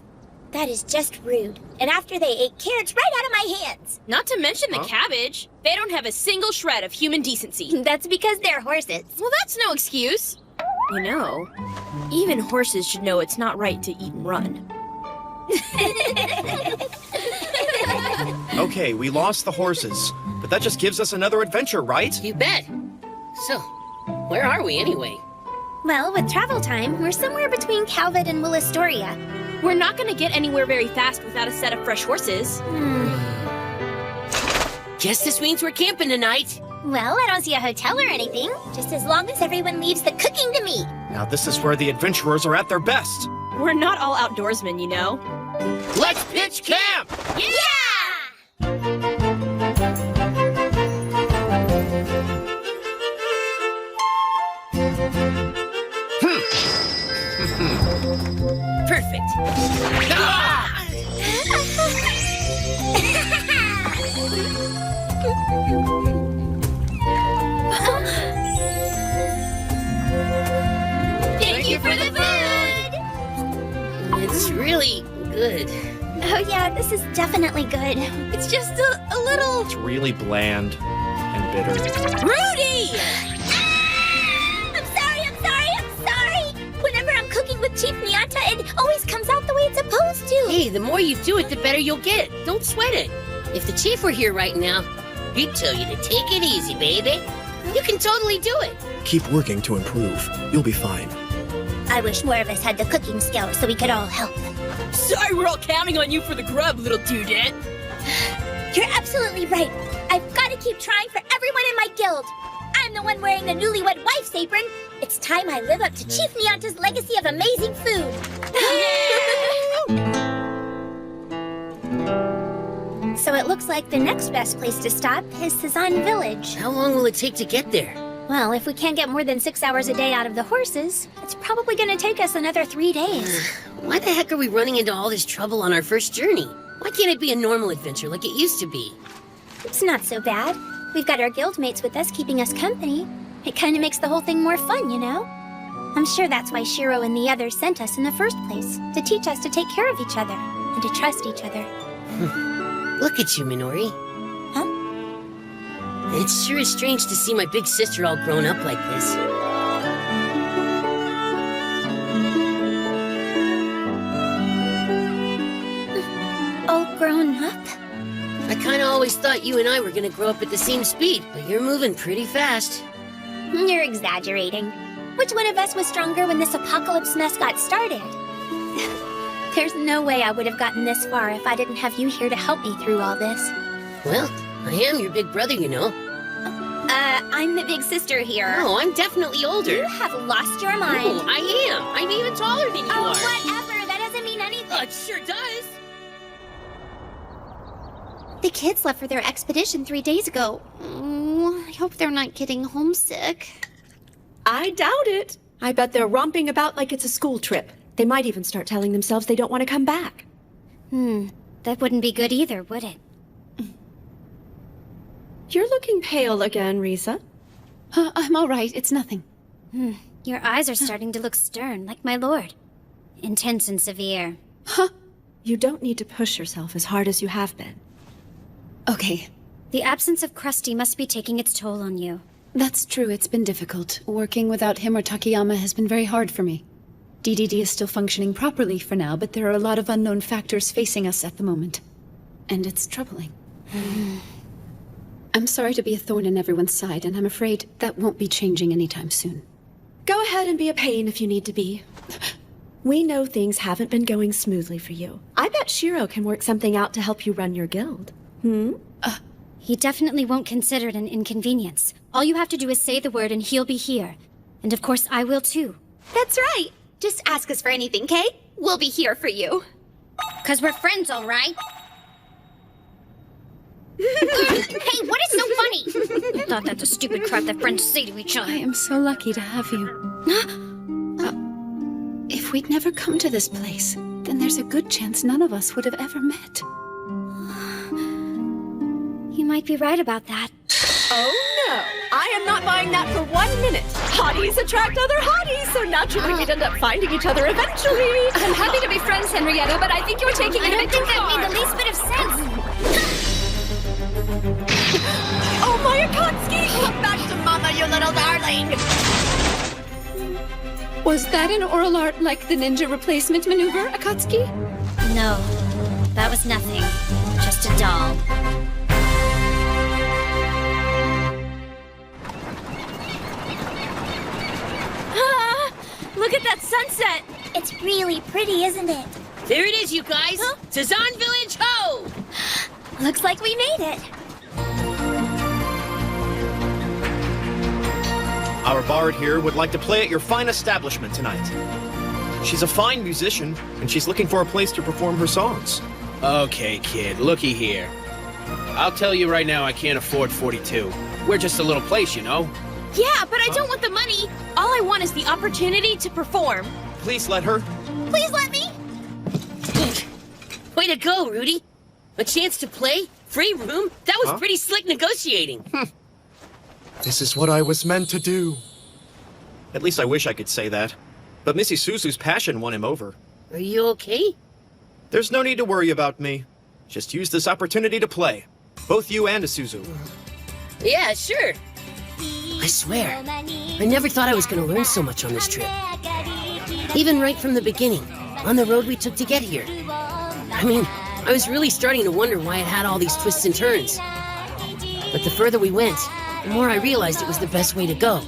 B: That is just rude. And after they ate carrots right out of my hands.
S: Not to mention the cabbage. They don't have a single shred of human decency.
B: That's because they're horses.
S: Well, that's no excuse. You know, even horses should know it's not right to eat and run.
T: Okay, we lost the horses, but that just gives us another adventure, right?
D: You bet. So, where are we anyway?
B: Well, with travel time, we're somewhere between Calvet and Willistoria.
S: We're not gonna get anywhere very fast without a set of fresh horses.
D: Guess this means we're camping tonight.
B: Well, I don't see a hotel or anything. Just as long as everyone leaves the cooking to me.
T: Now this is where the adventurers are at their best.
S: We're not all outdoorsmen, you know.
V: Let's pitch camp!
D: Perfect.
B: Thank you for the food!
D: It's really good.
B: Oh yeah, this is definitely good. It's just a little...
T: It's really bland and bitter.
S: Rudy!
B: I'm sorry! Whenever I'm cooking with Chief Nianta, it always comes out the way it's supposed to.
D: Hey, the more you do it, the better you'll get. Don't sweat it. If the chief were here right now, he'd tell you to take it easy, baby. You can totally do it.
R: Keep working to improve. You'll be fine.
B: I wish more of us had the cooking skill so we could all help.
S: Sorry we're all counting on you for the grub, little dudette.
B: You're absolutely right. I've got to keep trying for everyone in my guild. I'm the one wearing the newlywed wife's apron. It's time I live up to Chief Nianta's legacy of amazing food. So it looks like the next best place to stop is Cezanne Village.
D: How long will it take to get there?
B: Well, if we can't get more than 6 hours a day out of the horses, it's probably going to take us another 3 days.
D: Why the heck are we running into all this trouble on our first journey? Why can't it be a normal adventure like it used to be?
B: It's not so bad. We've got our guildmates with us keeping us company. It kind of makes the whole thing more fun, you know? I'm sure that's why Shiro and the others sent us in the first place, to teach us to take care of each other and to trust each other.
D: Look at you, Minori.
B: Huh?
D: It sure is strange to see my big sister all grown up like this.
B: All grown up?
D: I kinda always thought you and I were gonna grow up at the same speed, but you're moving pretty fast.
B: You're exaggerating. Which one of us was stronger when this apocalypse mess got started? There's no way I would have gotten this far if I didn't have you here to help me through all this.
D: Well, I am your big brother, you know.
B: I'm the big sister here.
D: No, I'm definitely older.
B: You have lost your mind.
D: No, I am. I'm even taller than you are.
B: Whatever. That doesn't mean anything.
D: It sure does.
B: The kids left for their expedition 3 days ago. Oh, I hope they're not getting homesick.
H: I doubt it. I bet they're romping about like it's a school trip. They might even start telling themselves they don't want to come back.
B: That wouldn't be good either, would it?
H: You're looking pale again, Risa. I'm all right. It's nothing.
B: Your eyes are starting to look stern, like my lord. Intense and severe.
H: Huh? You don't need to push yourself as hard as you have been. Okay.
B: The absence of Krusty must be taking its toll on you.
H: That's true. It's been difficult. Working without him or Takayama has been very hard for me. DDD is still functioning properly for now, but there are a lot of unknown factors facing us at the moment. And it's troubling. I'm sorry to be a thorn in everyone's side, and I'm afraid that won't be changing anytime soon. Go ahead and be a pain if you need to be. We know things haven't been going smoothly for you. I bet Shiro can work something out to help you run your guild.
B: He definitely won't consider it an inconvenience. All you have to do is say the word and he'll be here. And of course I will too.
N: That's right. Just ask us for anything, Kay? We'll be here for you.
B: 'Cause we're friends, all right? Hey, what is so funny? I thought that's a stupid crap that friends say to each other.
H: I am so lucky to have you. If we'd never come to this place, then there's a good chance none of us would have ever met.
B: You might be right about that.
H: Oh no, I am not buying that for 1 minute. Hotties attract other hotties, so naturally we'd end up finding each other eventually.
B: I'm happy to be friends, Henrietta, but I think you're taking it a bit too far. I don't think that made the least bit of sense.
H: Oh, my Akatsuki! Come back to Mama, you little darling! Was that an oral art like the ninja replacement maneuver, Akatsuki?
E: No, that was nothing. Just a doll.
S: Ah, look at that sunset!
B: It's really pretty, isn't it?
D: There it is, you guys!
B: Huh?
D: Tazan Village Ho!
B: Looks like we made it.
T: Our bard here would like to play at your fine establishment tonight. She's a fine musician, and she's looking for a place to perform her songs.
V: Okay, kid, looky here. I'll tell you right now I can't afford 42. We're just a little place, you know?
S: Yeah, but I don't want the money. All I want is the opportunity to perform.
T: Please let her.
B: Please let me.
D: Way to go, Rudy. A chance to play? Free room? That was pretty slick negotiating.
T: This is what I was meant to do. At least I wish I could say that. But Missy Suzu's passion won him over.
D: Are you okay?
T: There's no need to worry about me. Just use this opportunity to play. Both you and Isuzu.
D: Yeah, sure. I swear, I never thought I was going to learn so much on this trip. Even right from the beginning, on the road we took to get here. I mean, I was really starting to wonder why it had all these twists and turns. But the further we went, the more I realized it was the best way to go.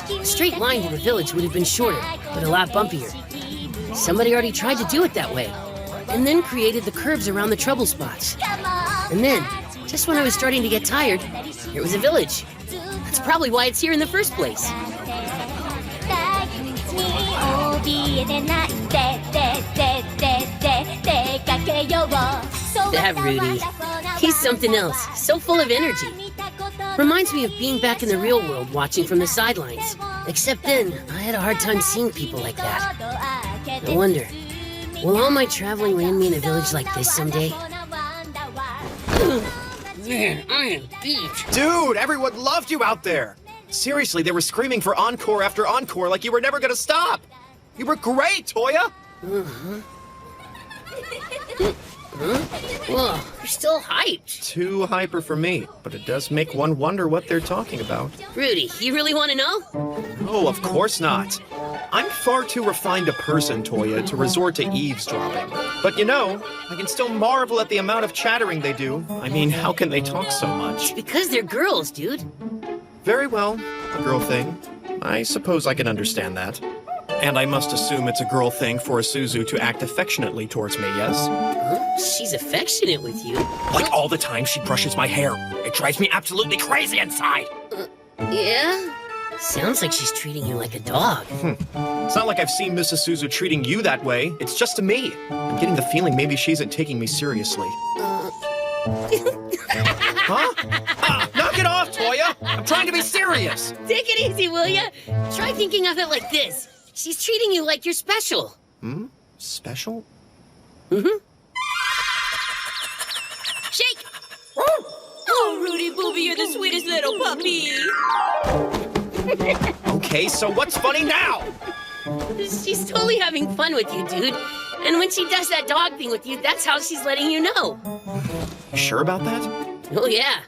D: A straight line to the village would have been shorter, but a lot bumpier. Somebody already tried to do it that way, and then created the curves around the trouble spots. And then, just when I was starting to get tired, there was a village. That's probably why it's here in the first place. That Rudy. He's something else, so full of energy. Reminds me of being back in the real world watching from the sidelines. Except then, I had a hard time seeing people like that. I wonder, will all my traveling land me in a village like this someday? Man, I am beat.
T: Dude, everyone loved you out there. Seriously, they were screaming for encore after encore like you were never gonna stop. You were great, Toya.
D: Whoa, you're still hyped.
T: Too hyper for me, but it does make one wonder what they're talking about.
D: Rudy, you really want to know?
T: Oh, of course not. I'm far too refined a person, Toya, to resort to eavesdropping. But you know, I can still marvel at the amount of chattering they do. I mean, how can they talk so much?
D: Because they're girls, dude.
T: Very well, a girl thing. I suppose I can understand that. And I must assume it's a girl thing for a Suzu to act affectionately towards me, yes?
D: Huh? She's affectionate with you?
T: Like all the time she brushes my hair. It drives me absolutely crazy inside.
D: Yeah? Sounds like she's treating you like a dog.
T: It's not like I've seen Mrs. Suzu treating you that way. It's just to me. I'm getting the feeling maybe she isn't taking me seriously. Huh? Knock it off, Toya! I'm trying to be serious!
D: Take it easy, will ya? Try thinking of it like this. She's treating you like you're special.
T: Special?
S: Shake! Oh, Rudy Booby, you're the sweetest little puppy.
T: Okay, so what's funny now?
D: She's totally having fun with you, dude. And when she does that dog thing with you, that's how she's letting you know.
T: You sure about that?
D: Oh, yeah.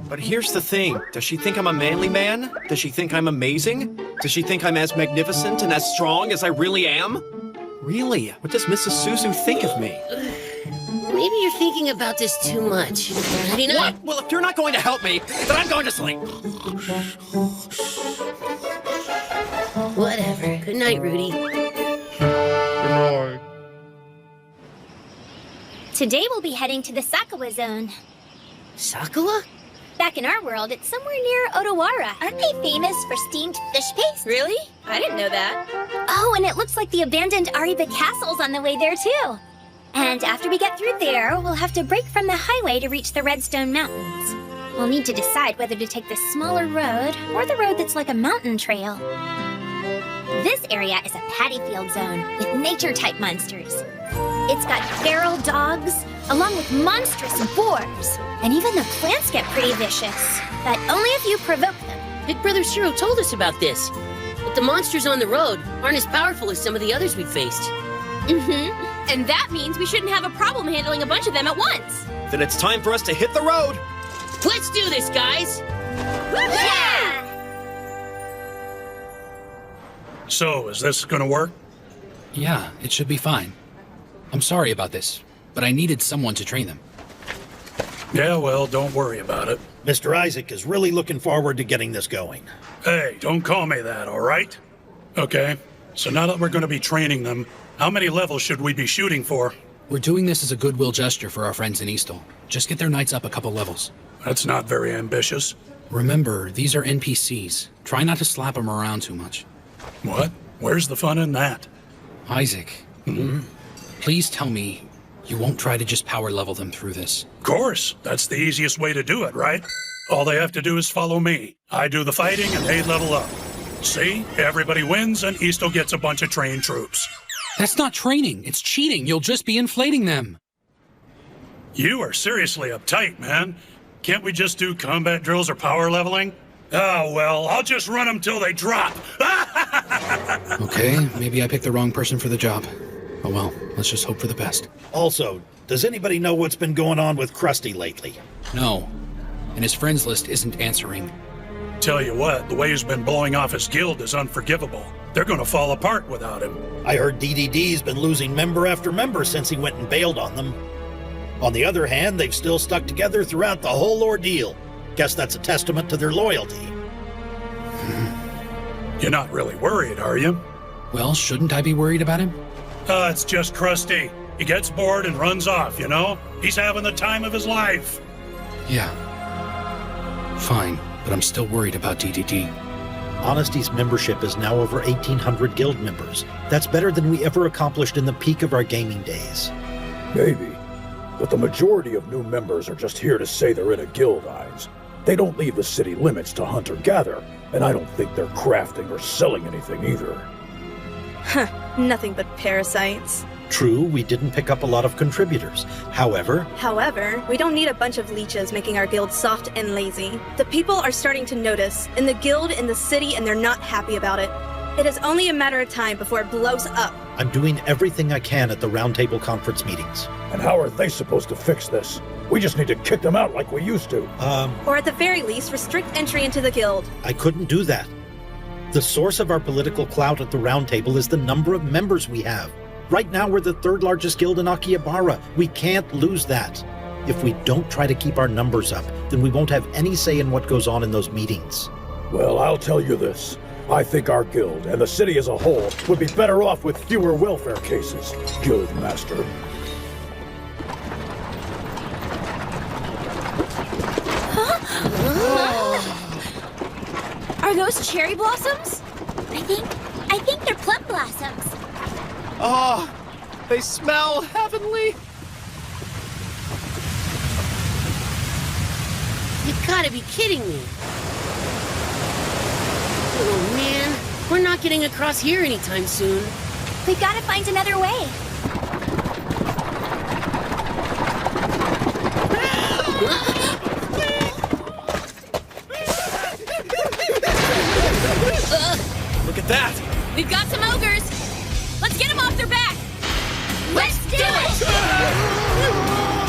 T: But here's the thing. Does she think I'm a manly man? Does she think I'm amazing? Does she think I'm as magnificent and as strong as I really am? Really? What does Mrs. Suzu think of me?
D: Maybe you're thinking about this too much. You know?
T: What? Well, if you're not going to help me, then I'm going to sleep.
D: Whatever. Good night, Rudy.
B: Today we'll be heading to the Sakawa zone.
D: Sakawa?
B: Back in our world, it's somewhere near Odawara. Aren't they famous for steamed fish paste?
S: Really? I didn't know that.
B: Oh, and it looks like the abandoned Ariba Castle's on the way there, too. And after we get through there, we'll have to break from the highway to reach the Redstone Mountains. We'll need to decide whether to take the smaller road or the road that's like a mountain trail. This area is a paddy field zone with nature-type monsters. It's got feral dogs, along with monstrous boars. And even the plants get pretty vicious. but only if you provoke them.
D: Big Brother Shiro told us about this. But the monsters on the road aren't as powerful as some of the others we faced.
S: Mm-hmm. And that means we shouldn't have a problem handling a bunch of them at once.
T: Then it's time for us to hit the road.
D: Let's do this, guys!
B: Yeah!
L: So, is this gonna work?
I: Yeah, it should be fine. I'm sorry about this, but I needed someone to train them.
L: Yeah, well, don't worry about it.
G: Mr. Isaac is really looking forward to getting this going.
L: Hey, don't call me that, all right? Okay, so now that we're gonna be training them, how many levels should we be shooting for?
I: We're doing this as a goodwill gesture for our friends in Eastal. Just get their knights up a couple levels.
L: That's not very ambitious.
I: Remember, these are NPCs. Try not to slap them around too much.
L: What? Where's the fun in that?
I: Isaac, please tell me you won't try to just power level them through this.
L: Of course, that's the easiest way to do it, right? All they have to do is follow me. I do the fighting and they level up. See? Everybody wins and Eastal gets a bunch of trained troops.
I: That's not training, it's cheating. You'll just be inflating them.
L: You are seriously uptight, man. Can't we just do combat drills or power leveling? Oh, well, I'll just run them till they drop.
I: Okay, maybe I picked the wrong person for the job. Oh well, let's just hope for the best.
G: Also, does anybody know what's been going on with Krusty lately?
I: No, and his friends list isn't answering.
L: Tell you what, the way he's been blowing off his guild is unforgivable. They're gonna fall apart without him.
G: I heard DDD's been losing member after member since he went and bailed on them. On the other hand, they've still stuck together throughout the whole ordeal. Guess that's a testament to their loyalty.
L: You're not really worried, are you?
I: Well, shouldn't I be worried about him?
L: It's just Krusty. He gets bored and runs off, you know? He's having the time of his life.
I: Yeah. Fine, but I'm still worried about DDD.
G: Honesty's membership is now over 1,800 guild members. That's better than we ever accomplished in the peak of our gaming days.
R: Maybe. But the majority of new members are just here to say they're in a guild, Eyes. They don't leave the city limits to hunt or gather, and I don't think they're crafting or selling anything either.
P: Huh, nothing but parasites.
G: True, we didn't pick up a lot of contributors. However,
P: we don't need a bunch of leeches making our guild soft and lazy. The people are starting to notice, in the guild, in the city, and they're not happy about it. It is only a matter of time before it blows up.
G: I'm doing everything I can at the Roundtable Conference meetings.
R: And how are they supposed to fix this? We just need to kick them out like we used to.
P: Or at the very least, restrict entry into the guild.
G: I couldn't do that. The source of our political clout at the Roundtable is the number of members we have. Right now, we're the third largest guild in Akihabara. We can't lose that. If we don't try to keep our numbers up, then we won't have any say in what goes on in those meetings.
R: Well, I'll tell you this. I think our guild, and the city as a whole, would be better off with fewer welfare cases, Guildmaster.
S: Are those cherry blossoms?
B: I think they're plum blossoms.
T: Oh, they smell heavenly.
D: You gotta be kidding me. Oh man, we're not getting across here anytime soon.
B: We gotta find another way.
T: Look at that!
S: We've got some ogres. Let's get them off their back.
B: Let's do it!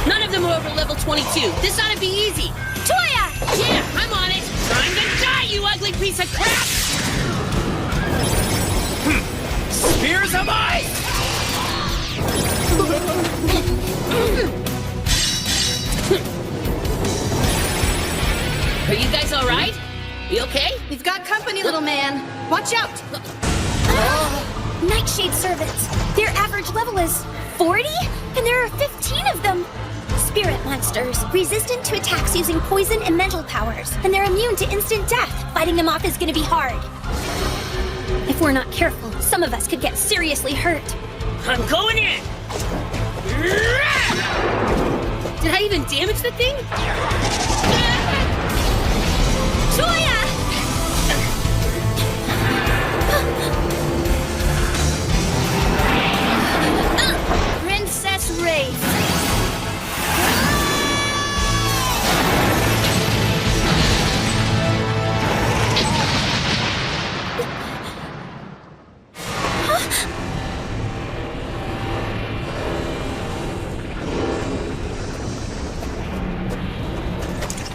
D: None of them are over level 22. This ought to be easy.
B: Toya!
D: Yeah, I'm on it. Time to die, you ugly piece of crap!
T: Spears of ice!
D: Are you guys all right? You okay?
S: We've got company, little man. Watch out!
B: Nightshade servants. Their average level is 40? And there are 15 of them. Spirit monsters, resistant to attacks using poison and mental powers. And they're immune to instant death. Fighting them off is gonna be hard. If we're not careful, some of us could get seriously hurt.
D: I'm going in! Did I even damage the thing?
B: Toya! Princess Wraith.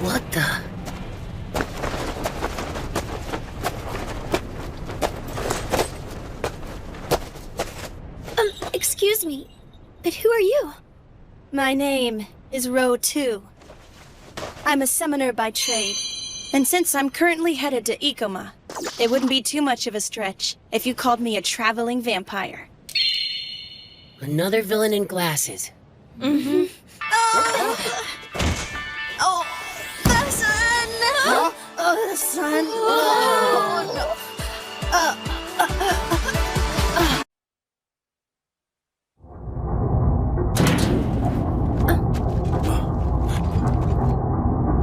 D: What the?
B: Excuse me, but who are you?
P: My name is Row 2. I'm a summoner by trade. And since I'm currently headed to Ikoma, it wouldn't be too much of a stretch if you called me a traveling vampire.
D: Another villain in glasses.
P: Mm-hmm. Oh, the sun!
D: Huh?
P: Oh, the sun! Oh, no.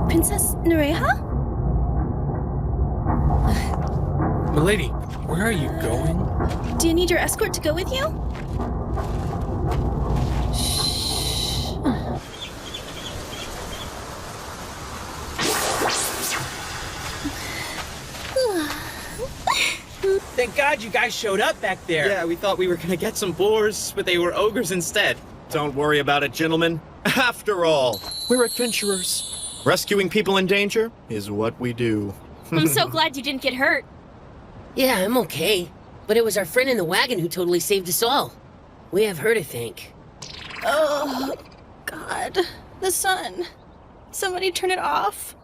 P: Princess Nereha?
T: Milady, where are you going?
P: Do you need your escort to go with you?
T: Thank God you guys showed up back there.
K: Yeah, we thought we were gonna get some boars, but they were ogres instead. Don't worry about it, gentlemen. After all, we're adventurers. Rescuing people in danger is what we do.
S: I'm so glad you didn't get hurt.
D: Yeah, I'm okay. But it was our friend in the wagon who totally saved us all. We have her to thank.
P: Oh, God. The sun. Somebody turn it off.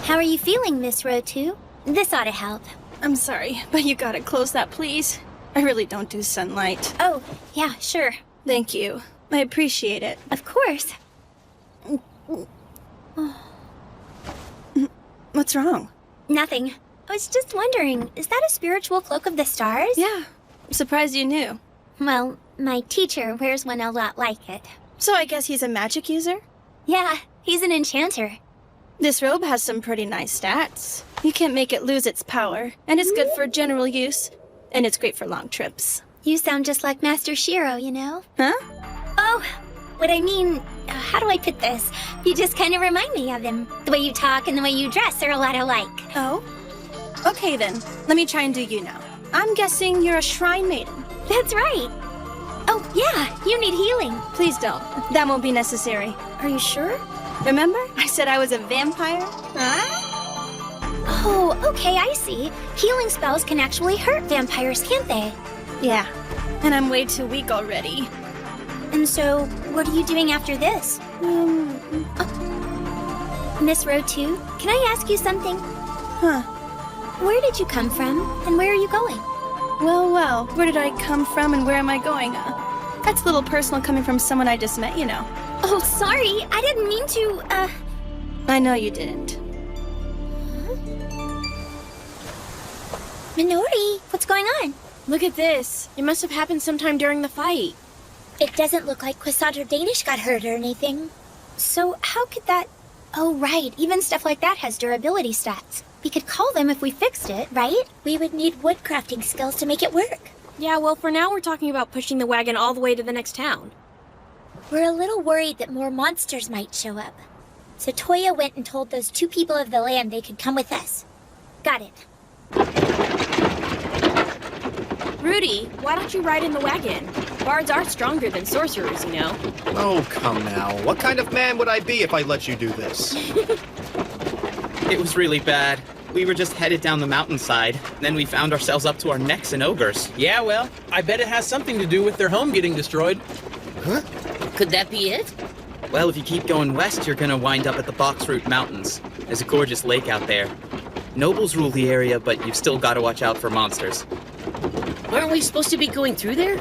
B: How are you feeling, Miss Row 2? This ought to help.
P: I'm sorry, but you gotta close that, please. I really don't do sunlight.
B: Oh, yeah, sure.
P: Thank you. I appreciate it.
B: Of course.
P: What's wrong?
B: Nothing. I was just wondering, is that a spiritual cloak of the stars?
P: Yeah. I'm surprised you knew.
B: Well, my teacher wears one a lot like it.
P: So I guess he's a magic user?
B: Yeah, he's an enchanter.
P: This robe has some pretty nice stats. You can't make it lose its power, and it's good for general use, and it's great for long trips.
B: You sound just like Master Shiro, you know?
P: Huh?
B: Oh, what I mean, how do I put this? You just kind of remind me of him. The way you talk and the way you dress are a lot alike.
P: Oh? Okay then, let me try and do you now. I'm guessing you're a shrine maiden.
B: That's right. Oh, yeah, you need healing.
P: Please don't. That won't be necessary.
B: Are you sure?
P: Remember? I said I was a vampire? Huh?
B: Oh, okay, I see. Healing spells can actually hurt vampires, can't they?
P: Yeah, and I'm way too weak already.
B: And so, what are you doing after this? Miss Row 2, can I ask you something?
P: Huh?
B: Where did you come from, and where are you going?
P: Well, where did I come from and where am I going? That's a little personal coming from someone I just met, you know.
B: Oh, sorry, I didn't mean to,
P: I know you didn't.
B: Minori, what's going on?
S: Look at this. It must have happened sometime during the fight.
B: It doesn't look like Quissant or Danish got hurt or anything. So how could that... Oh, right, even stuff like that has durability stats. We could call them if we fixed it, right? We would need woodcrafting skills to make it work.
S: Yeah, well, for now we're talking about pushing the wagon all the way to the next town.
B: We're a little worried that more monsters might show up. So Toya went and told those 2 people of the land they could come with us. Got it.
S: Rudy, why don't you ride in the wagon? Bards are stronger than sorcerers, you know.
K: Oh, come now. What kind of man would I be if I let you do this?
O: It was really bad. We were just headed down the mountainside. Then we found ourselves up to our necks in ogres.
T: Yeah, well, I bet it has something to do with their home getting destroyed.
O: Huh?
D: Could that be it?
O: Well, if you keep going west, you're gonna wind up at the Boxroot Mountains. There's a gorgeous lake out there. Nobles rule the area, but you've still got to watch out for monsters.
D: Aren't we supposed to be going through there?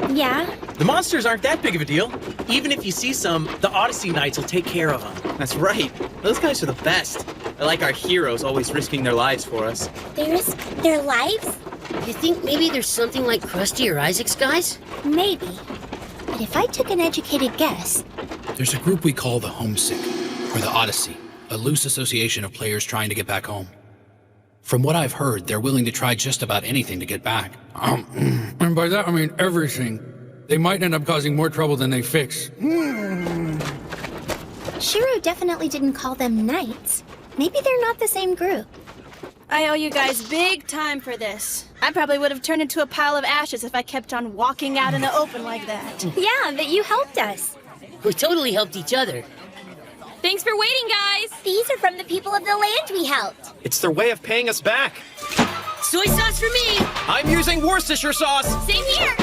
B: Yeah.
T: The monsters aren't that big of a deal. Even if you see some, the Odyssey Knights will take care of them.
O: That's right. Those guys are the best. They're like our heroes, always risking their lives for us.
B: They risk their lives?
D: You think maybe there's something like Krusty or Isaac's guys?
B: Maybe. But if I took an educated guess...
I: There's a group we call the Homesick, or the Odyssey, a loose association of players trying to get back home. From what I've heard, they're willing to try just about anything to get back.
U: And by that I mean everything. They might end up causing more trouble than they fix.
B: Shiro definitely didn't call them knights. Maybe they're not the same group.
P: I owe you guys big time for this. I probably would have turned into a pile of ashes if I kept on walking out in the open like that.
B: Yeah, but you helped us.
D: We totally helped each other.
S: Thanks for waiting, guys!
B: These are from the people of the land we helped.
K: It's their way of paying us back.
D: Soy sauce for me!
T: I'm using Worcestershire sauce.
B: Same here!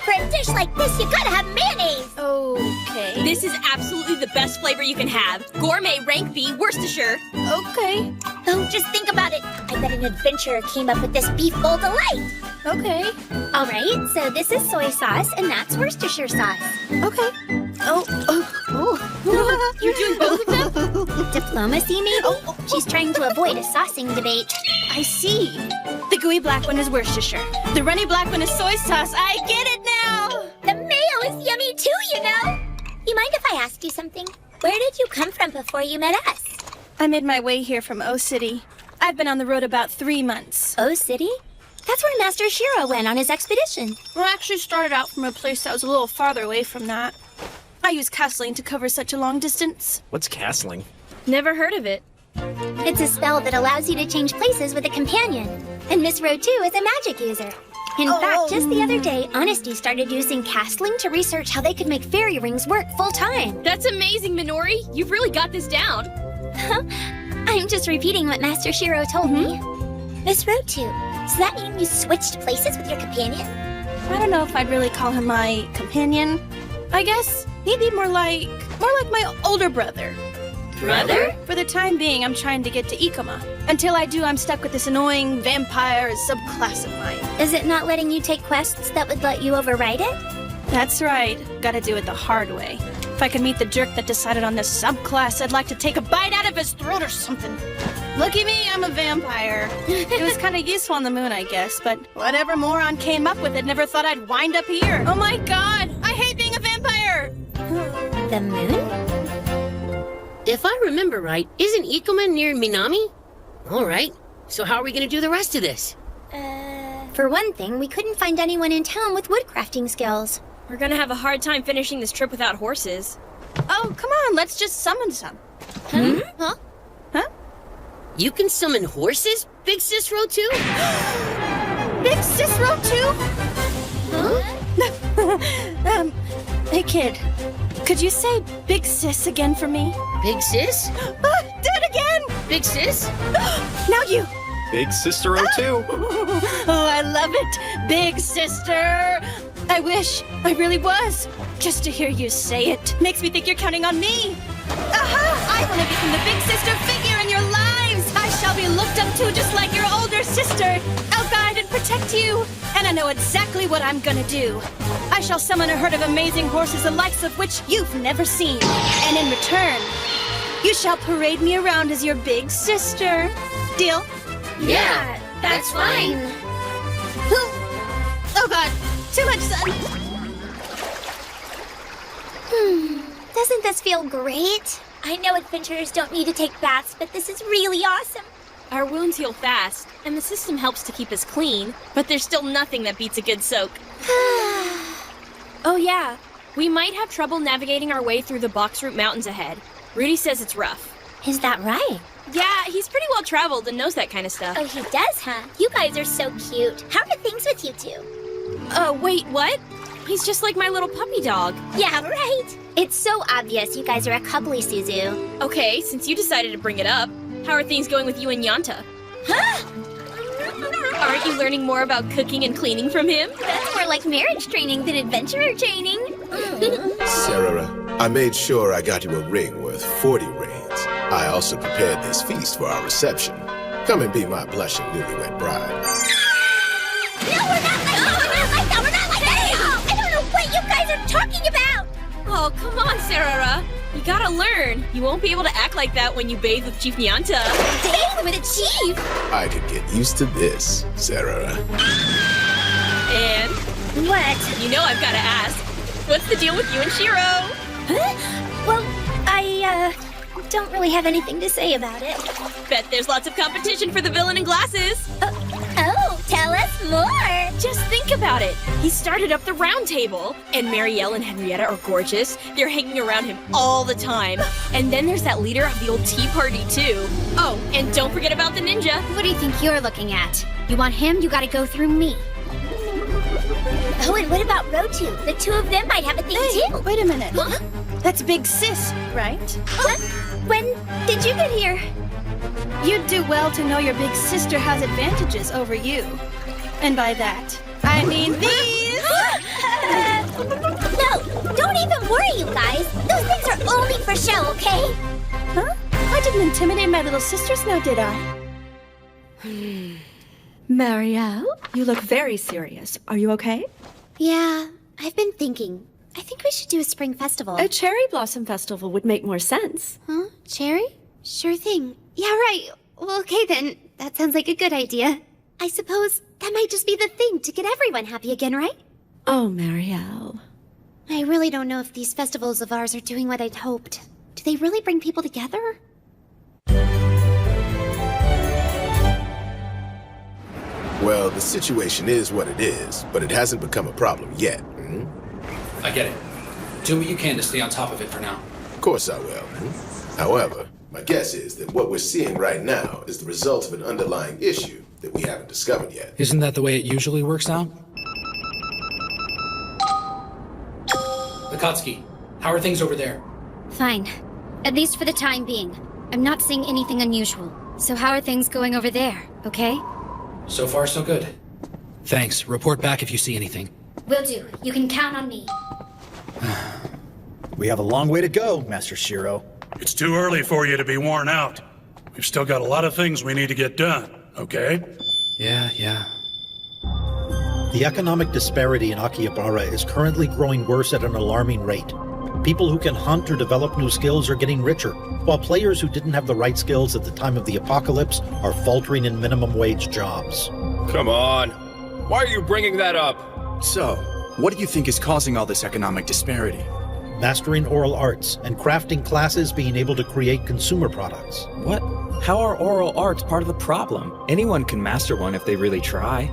B: For a dish like this, you gotta have mayonnaise!
P: Okay.
S: This is absolutely the best flavor you can have. Gourmet rank B Worcestershire.
P: Okay.
B: Oh, just think about it. I bet an adventurer came up with this beef bowl delight.
P: Okay.
B: All right, so this is soy sauce, and that's Worcestershire sauce.
P: Okay. Oh.
S: You're doing both of them?
B: Diplomacy, maybe? She's trying to avoid a saucing debate.
P: I see. The gooey black one is Worcestershire. The runny black one is soy sauce. I get it now!
B: The mayo is yummy too, you know. You mind if I asked you something? Where did you come from before you met us?
P: I made my way here from O City. I've been on the road about 3 months.
B: O City? That's where Master Shiro went on his expedition.
P: Well, I actually started out from a place that was a little farther away from that. I use castling to cover such a long distance.
K: What's castling?
S: Never heard of it.
B: It's a spell that allows you to change places with a companion. And Miss Rowe, too, is a magic user. In fact, just the other day, Honesty started using castling to research how they could make fairy rings work full-time.
S: That's amazing, Minori. You've really got this down.
B: I'm just repeating what Master Shiro told me. Miss Rowe, too, does that mean you switched places with your companion?
P: I don't know if I'd really call him my companion. I guess he'd be more like my older brother.
S: Brother?
P: For the time being, I'm trying to get to Ikoma. Until I do, I'm stuck with this annoying vampire subclass of mine.
B: Is it not letting you take quests that would let you override it?
P: That's right. Gotta do it the hard way. If I could meet the jerk that decided on this subclass, I'd like to take a bite out of his throat or something. Look at me, I'm a vampire. It was kind of useful on the moon, I guess, but whatever moron came up with it never thought I'd wind up here. Oh my god, I hate being a vampire!
B: The moon?
D: If I remember right, isn't Ikoma near Minami? All right, so how are we gonna do the rest of this?
B: For one thing, we couldn't find anyone in town with woodcrafting skills.
S: We're gonna have a hard time finishing this trip without horses.
P: Oh, come on, let's just summon some.
B: Huh?
D: You can summon horses, Big Sis Row 2?
P: Big Sis Row 2? Hey kid, could you say Big Sis again for me?
D: Big Sis?
P: Do it again!
D: Big Sis?
P: Now you!
K: Big Sister O2.
P: Oh, I love it! Big sister! I wish I really was. Just to hear you say it makes me think you're counting on me. Aha! I want to become the big sister figure in your lives! I shall be looked up to just like your older sister. I'll guide and protect you. And I know exactly what I'm gonna do. I shall summon a herd of amazing horses, the likes of which you've never seen. And in return, you shall parade me around as your big sister. Deal?
B: Yeah, that's fine.
P: Oh god, too much sun.
B: Doesn't this feel great? I know adventurers don't need to take baths, but this is really awesome.
S: Our wounds heal fast, and the system helps to keep us clean, but there's still nothing that beats a good soak. Oh yeah, we might have trouble navigating our way through the Boxroot Mountains ahead. Rudy says it's rough.
B: Is that right?
S: Yeah, he's pretty well traveled and knows that kind of stuff.
B: Oh, he does, huh? You guys are so cute. How are things with you two?
S: Wait, what? He's just like my little puppy dog.
B: Yeah, right. It's so obvious you guys are a couple, Suzu.
S: Okay, since you decided to bring it up, how are things going with you and Yanta? Aren't you learning more about cooking and cleaning from him?
B: That's more like marriage training than adventurer training.
W: Sarah, I made sure I got you a ring worth 40 reins. I also prepared this feast for our reception. Come and be my blushing newlywed bride.
B: No, we're not like that! We're not like that! I don't know what you guys are talking about!
S: Oh, come on, Sarara. You gotta learn. You won't be able to act like that when you bathe with Chief Nyanta.
B: Bathe with a chief?
W: I could get used to this, Sarah.
S: And?
B: What?
S: You know I've gotta ask. What's the deal with you and Shiro?
B: Huh? Well, I don't really have anything to say about it.
S: Bet there's lots of competition for the villain in glasses.
B: Oh, tell us more!
P: Just think about
S: about it. He started up the round table. And Marielle and Henrietta are gorgeous. They're hanging around him all the time. And then there's that leader of the old tea party, too. Oh, and don't forget about the ninja.
B: What do you think you're looking at? You want him, you gotta go through me.
N: Oh, and what about Rotu? The two of them might have a thing too.
P: Wait a minute. Huh? That's Big Sis, right?
N: What? When did you get here?
P: You'd do well to know your big sister has advantages over you. And by that, I mean these!
N: No, don't even worry, you guys. Those things are only for show, okay?
P: Huh? I didn't intimidate my little sisters now, did I? Marielle, you look very serious. Are you okay?
B: Yeah, I've been thinking. I think we should do a spring festival.
H: A cherry blossom festival would make more sense.
B: Huh? Cherry? Sure thing. Yeah, right. Well, okay then. That sounds like a good idea. I suppose that might just be the thing to get everyone happy again, right?
H: Oh, Marielle.
B: I really don't know if these festivals of ours are doing what I'd hoped. Do they really bring people together?
W: Well, the situation is what it is, but it hasn't become a problem yet.
I: I get it. Do what you can to stay on top of it for now.
W: Of course I will. However, my guess is that what we're seeing right now is the result of an underlying issue that we haven't discovered yet.
I: Isn't that the way it usually works out? Akatsuki, how are things over there?
B: Fine. At least for the time being. I'm not seeing anything unusual. So how are things going over there, okay?
I: So far, so good. Thanks. Report back if you see anything.
B: Will do. You can count on me.
R: We have a long way to go, Master Shiro.
L: It's too early for you to be worn out. We've still got a lot of things we need to get done, okay?
I: Yeah.
J: The economic disparity in Akihabara is currently growing worse at an alarming rate. People who can hunt or develop new skills are getting richer, while players who didn't have the right skills at the time of the apocalypse are faltering in minimum wage jobs.
M: Come on. Why are you bringing that up?
A: So, what do you think is causing all this economic disparity?
J: Mastering oral arts and crafting classes being able to create consumer products.
Q: What? How are oral arts part of the problem? Anyone can master one if they really try.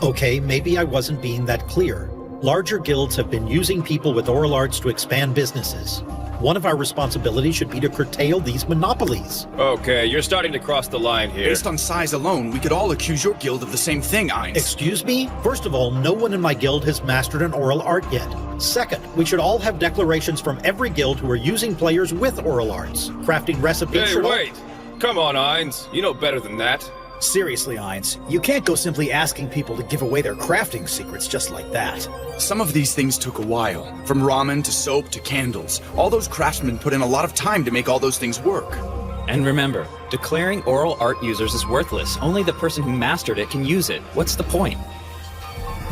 J: Okay, maybe I wasn't being that clear. Larger guilds have been using people with oral arts to expand businesses. One of our responsibilities should be to curtail these monopolies.
M: Okay, you're starting to cross the line here.
A: Based on size alone, we could all accuse your guild of the same thing, Ainz.
J: Excuse me? First of all, no one in my guild has mastered an oral art yet. Second, we should all have declarations from every guild who are using players with oral arts. Crafting recipes
M: Hey, wait! Come on, Ainz. You know better than that.
R: Seriously, Ainz, you can't go simply asking people to give away their crafting secrets just like that.
A: Some of these things took a while. From ramen to soap to candles. All those craftsmen put in a lot of time to make all those things work.
Q: And remember, declaring oral art users is worthless. Only the person who mastered it can use it. What's the point?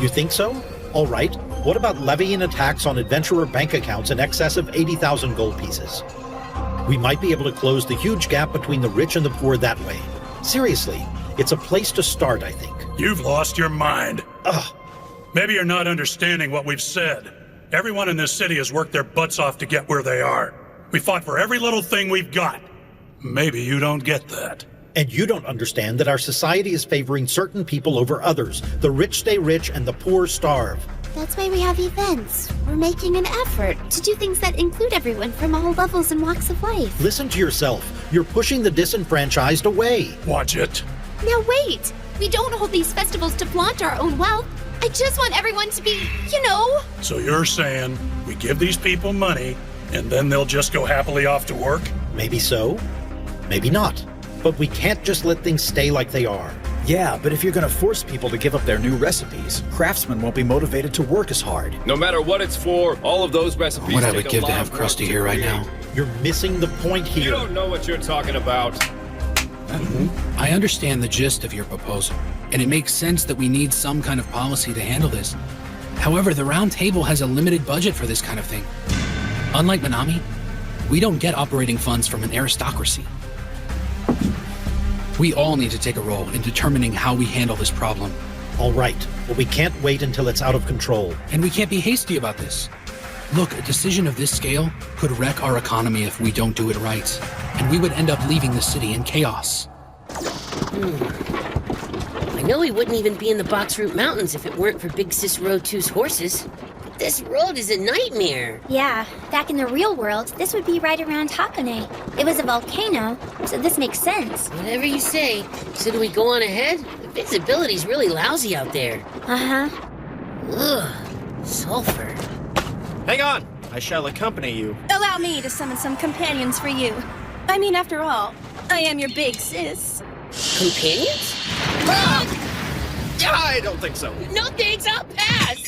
J: You think so? All right. What about levying a tax on adventurer bank accounts in excess of 80,000 gold pieces? We might be able to close the huge gap between the rich and the poor that way. Seriously, it's a place to start, I think.
L: You've lost your mind.
J: Ugh.
L: Maybe you're not understanding what we've said. Everyone in this city has worked their butts off to get where they are. We fought for every little thing we've got. Maybe you don't get that.
J: And you don't understand that our society is favoring certain people over others. The rich stay rich and the poor starve.
B: That's why we have events. We're making an effort to do things that include everyone from all levels and walks of life.
J: Listen to yourself. You're pushing the disenfranchised away.
L: Watch it.
N: Now wait! We don't hold these festivals to flaunt our own wealth. I just want everyone to be, you know...
L: So you're saying we give these people money and then they'll just go happily off to work?
J: Maybe so. Maybe not. But we can't just let things stay like they are.
R: Yeah, but if you're gonna force people to give up their new recipes, craftsmen won't be motivated to work as hard.
M: No matter what it's for, all of those recipes
I: What I
M: take
I: would
M: a
I: give to
M: lot
I: have
M: of work
I: Krusty
M: to
I: here right
M: create.
I: now.
J: You're missing the point here.
M: You don't know what you're talking about.
I: I understand the gist of your proposal, and it makes sense that we need some kind of policy to handle this. However, the Round Table has a limited budget for this kind of thing. Unlike Minami, we don't get operating funds from an aristocracy. We all need to take a role in determining how we handle this problem.
J: All right, but we can't wait until it's out of control.
I: And we can't be hasty about this. Look, a decision of this scale could wreck our economy if we don't do it right, and we would end up leaving the city in chaos.
D: I know we wouldn't even be in the Boxroot Mountains if it weren't for Big Sis Road 2's horses. But this road is a nightmare.
B: Yeah, back in the real world, this would be right around Hakone. It was a volcano, so this makes sense.
D: Whatever you say. So do we go on ahead? The visibility's really lousy out there.
B: Uh-huh.
D: Ugh, sulfur.
K: Hang on! I shall accompany you.
P: Allow me to summon some companions for you. I mean, after all, I am your big sis.
D: Companions?
K: I don't think so.
D: No thanks, I'll pass!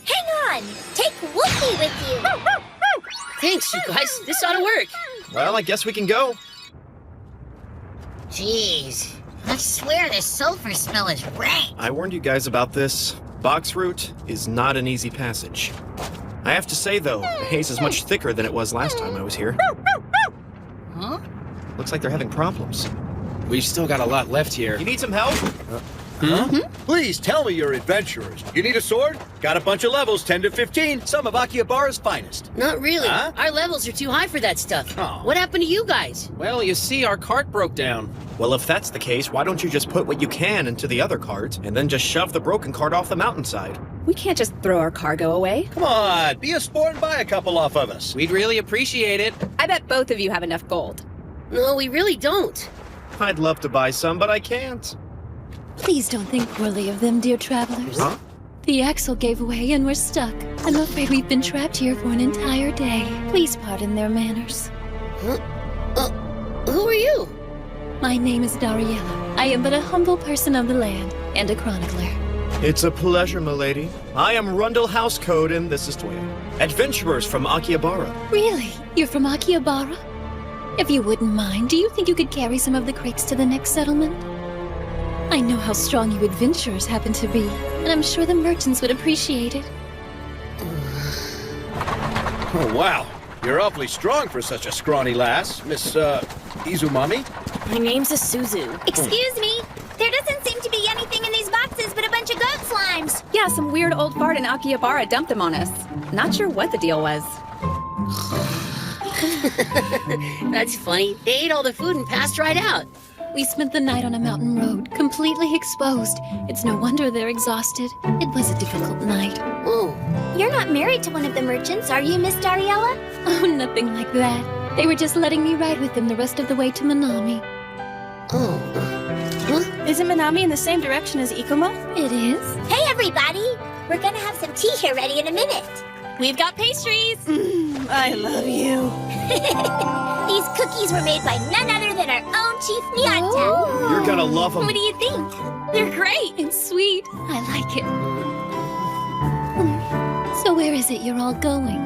B: Hang on! Take Wookie with you!
D: Thanks, you guys. This ought to work.
K: Well, I guess we can go.
C: Jeez, I swear this sulfur smell is rank.
K: I warned you guys about this. Boxroot is not an easy passage. I have to say, though, the haze is much thicker than it was last time I was here.
C: Huh?
K: Looks like they're having problems.
Q: We've still got a lot left here.
K: You need some help?
E: Please tell me you're adventurers. You need a sword? Got a bunch of levels, 10 to 15, some of Akihabara's finest.
D: Not really.
E: Huh?
D: Our levels are too high for that stuff.
E: Oh.
D: What happened to you guys?
Q: Well, you see, our cart broke down.
K: Well, if that's the case, why don't you just put what you can into the other cart and then just shove the broken cart off the mountainside?
H: We can't just throw our cargo away.
E: Come on, be a sport and buy a couple off of us.
Q: We'd really appreciate it.
H: I bet both of you have enough gold.
D: No, we really don't.
K: I'd love to buy some, but I can't.
F: Please don't think poorly of them, dear travelers.
K: Huh?
F: The axle gave way and we're stuck. I'm afraid we've been trapped here for an entire day. Please pardon their manners.
D: Who are you?
F: My name is Dariella. I am but a humble person of the land and a chronicler.
K: It's a pleasure, milady. I am Rundle Housecode, and this is Toya. Adventurers from Akihabara.
F: Really? You're from Akihabara? If you wouldn't mind, do you think you could carry some of the crates to the next settlement? I know how strong you adventurers happen to be, and I'm sure the merchants would appreciate it.
E: Oh, wow. You're awfully strong for such a scrawny lass, Miss, Izumami.
S: My name's Isuzu.
B: Excuse me? There doesn't seem to be anything in these boxes but a bunch of goat slimes.
H: Yeah, some weird old fart in Akihabara dumped them on us. Not sure what the deal was.
D: That's funny. They ate all the food and passed right out.
F: We spent the night on a mountain road, completely exposed. It's no wonder they're exhausted. It was a difficult night.
D: Oh.
B: You're not married to one of the merchants, are you, Miss Dariella?
F: Oh, nothing like that. They were just letting me ride with them the rest of the way to Minami.
D: Oh.
P: Isn't Minami in the same direction as Ikoma?
F: It is.
B: Hey, everybody! We're gonna have some tea here ready in a minute.
S: We've got pastries.
P: I love you.
B: These cookies were made by none other than our own Chief Nyata.
K: You're gonna love them.
B: What do you think?
F: They're great and sweet. I like it. So where is it you're all going?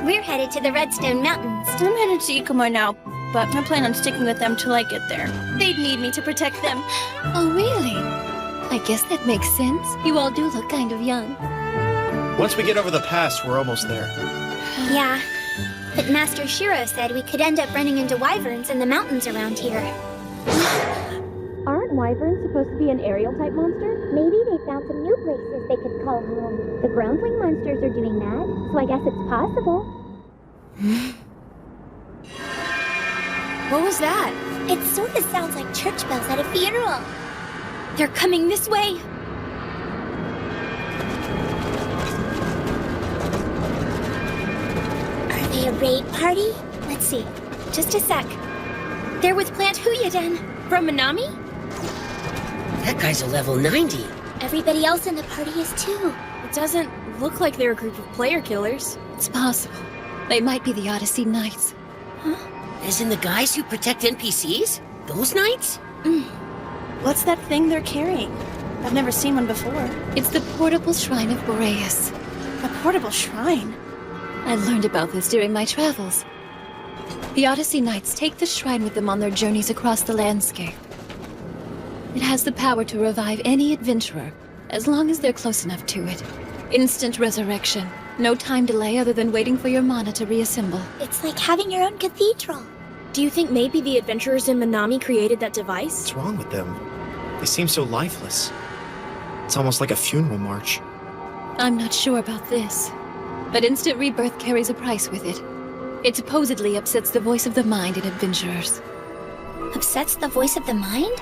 B: We're headed to the Redstone Mountains.
P: I'm headed to Ikoma now, but I plan on sticking with them till I get there. They'd need me to protect them.
F: Oh, really? I guess that makes sense. You all do look kind of young.
K: Once we get over the pass, we're almost there.
B: Yeah, but Master Shiro said we could end up running into wyverns in the mountains around here.
X: Aren't wyverns supposed to be an aerial-type monster?
B: Maybe they found some new places they could call home. The groundling monsters are doing that, so I guess it's possible.
S: What was that?
B: It sort of sounds like church bells at a funeral.
S: They're coming this way.
B: Are they a raid party? Let's see. Just a sec. They're with Plant Huyuden.
S: From Minami?
D: That guy's a level 90.
B: Everybody else in the party is too.
S: It doesn't look like they're a group of player killers.
F: It's possible. They might be the Odyssey Knights.
D: Huh? As in the guys who protect NPCs? Those knights?
P: What's that thing they're carrying? I've never seen one before.
F: It's the portable shrine of Boreas.
P: A portable shrine?
F: I learned about this during my travels. The Odyssey Knights take the shrine with them on their journeys across the landscape. It has the power to revive any adventurer, as long as they're close enough to it. Instant resurrection. No time delay other than waiting for your mana to reassemble.
B: It's like having your own cathedral.
S: Do you think maybe the adventurers in Minami created that device?
K: What's wrong with them? They seem so lifeless. It's almost like a funeral march.
F: I'm not sure about this, but instant rebirth carries a price with it. It supposedly upsets the voice of the mind in adventurers.
B: Upsets the voice of the mind?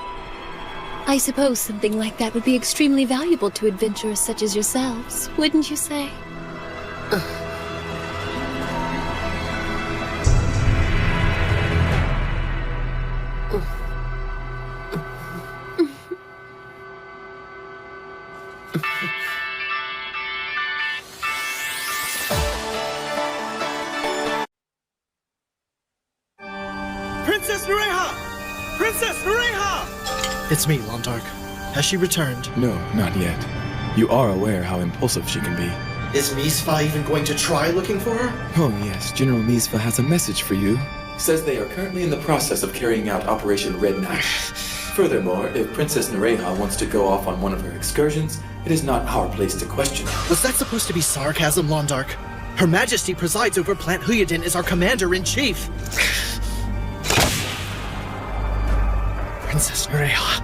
F: I suppose something like that would be extremely valuable to adventurers such as yourselves, wouldn't you say?
T: Princess Nureha! Princess Nureha!
G: It's me, Londark. Has she returned?
O: No, not yet. You are aware how impulsive she can be.
G: Is Misfa even going to try looking for her?
O: Oh yes, General Misfa has a message for you. Says they are currently in the process of carrying out Operation Red Knight. Furthermore, if Princess Nureha wants to go off on one of her excursions, it is not our place to question her.
G: Was that supposed to be sarcasm, Londark? Her Majesty presides over Plant Huyadin as our commander-in-chief. Princess Nureha,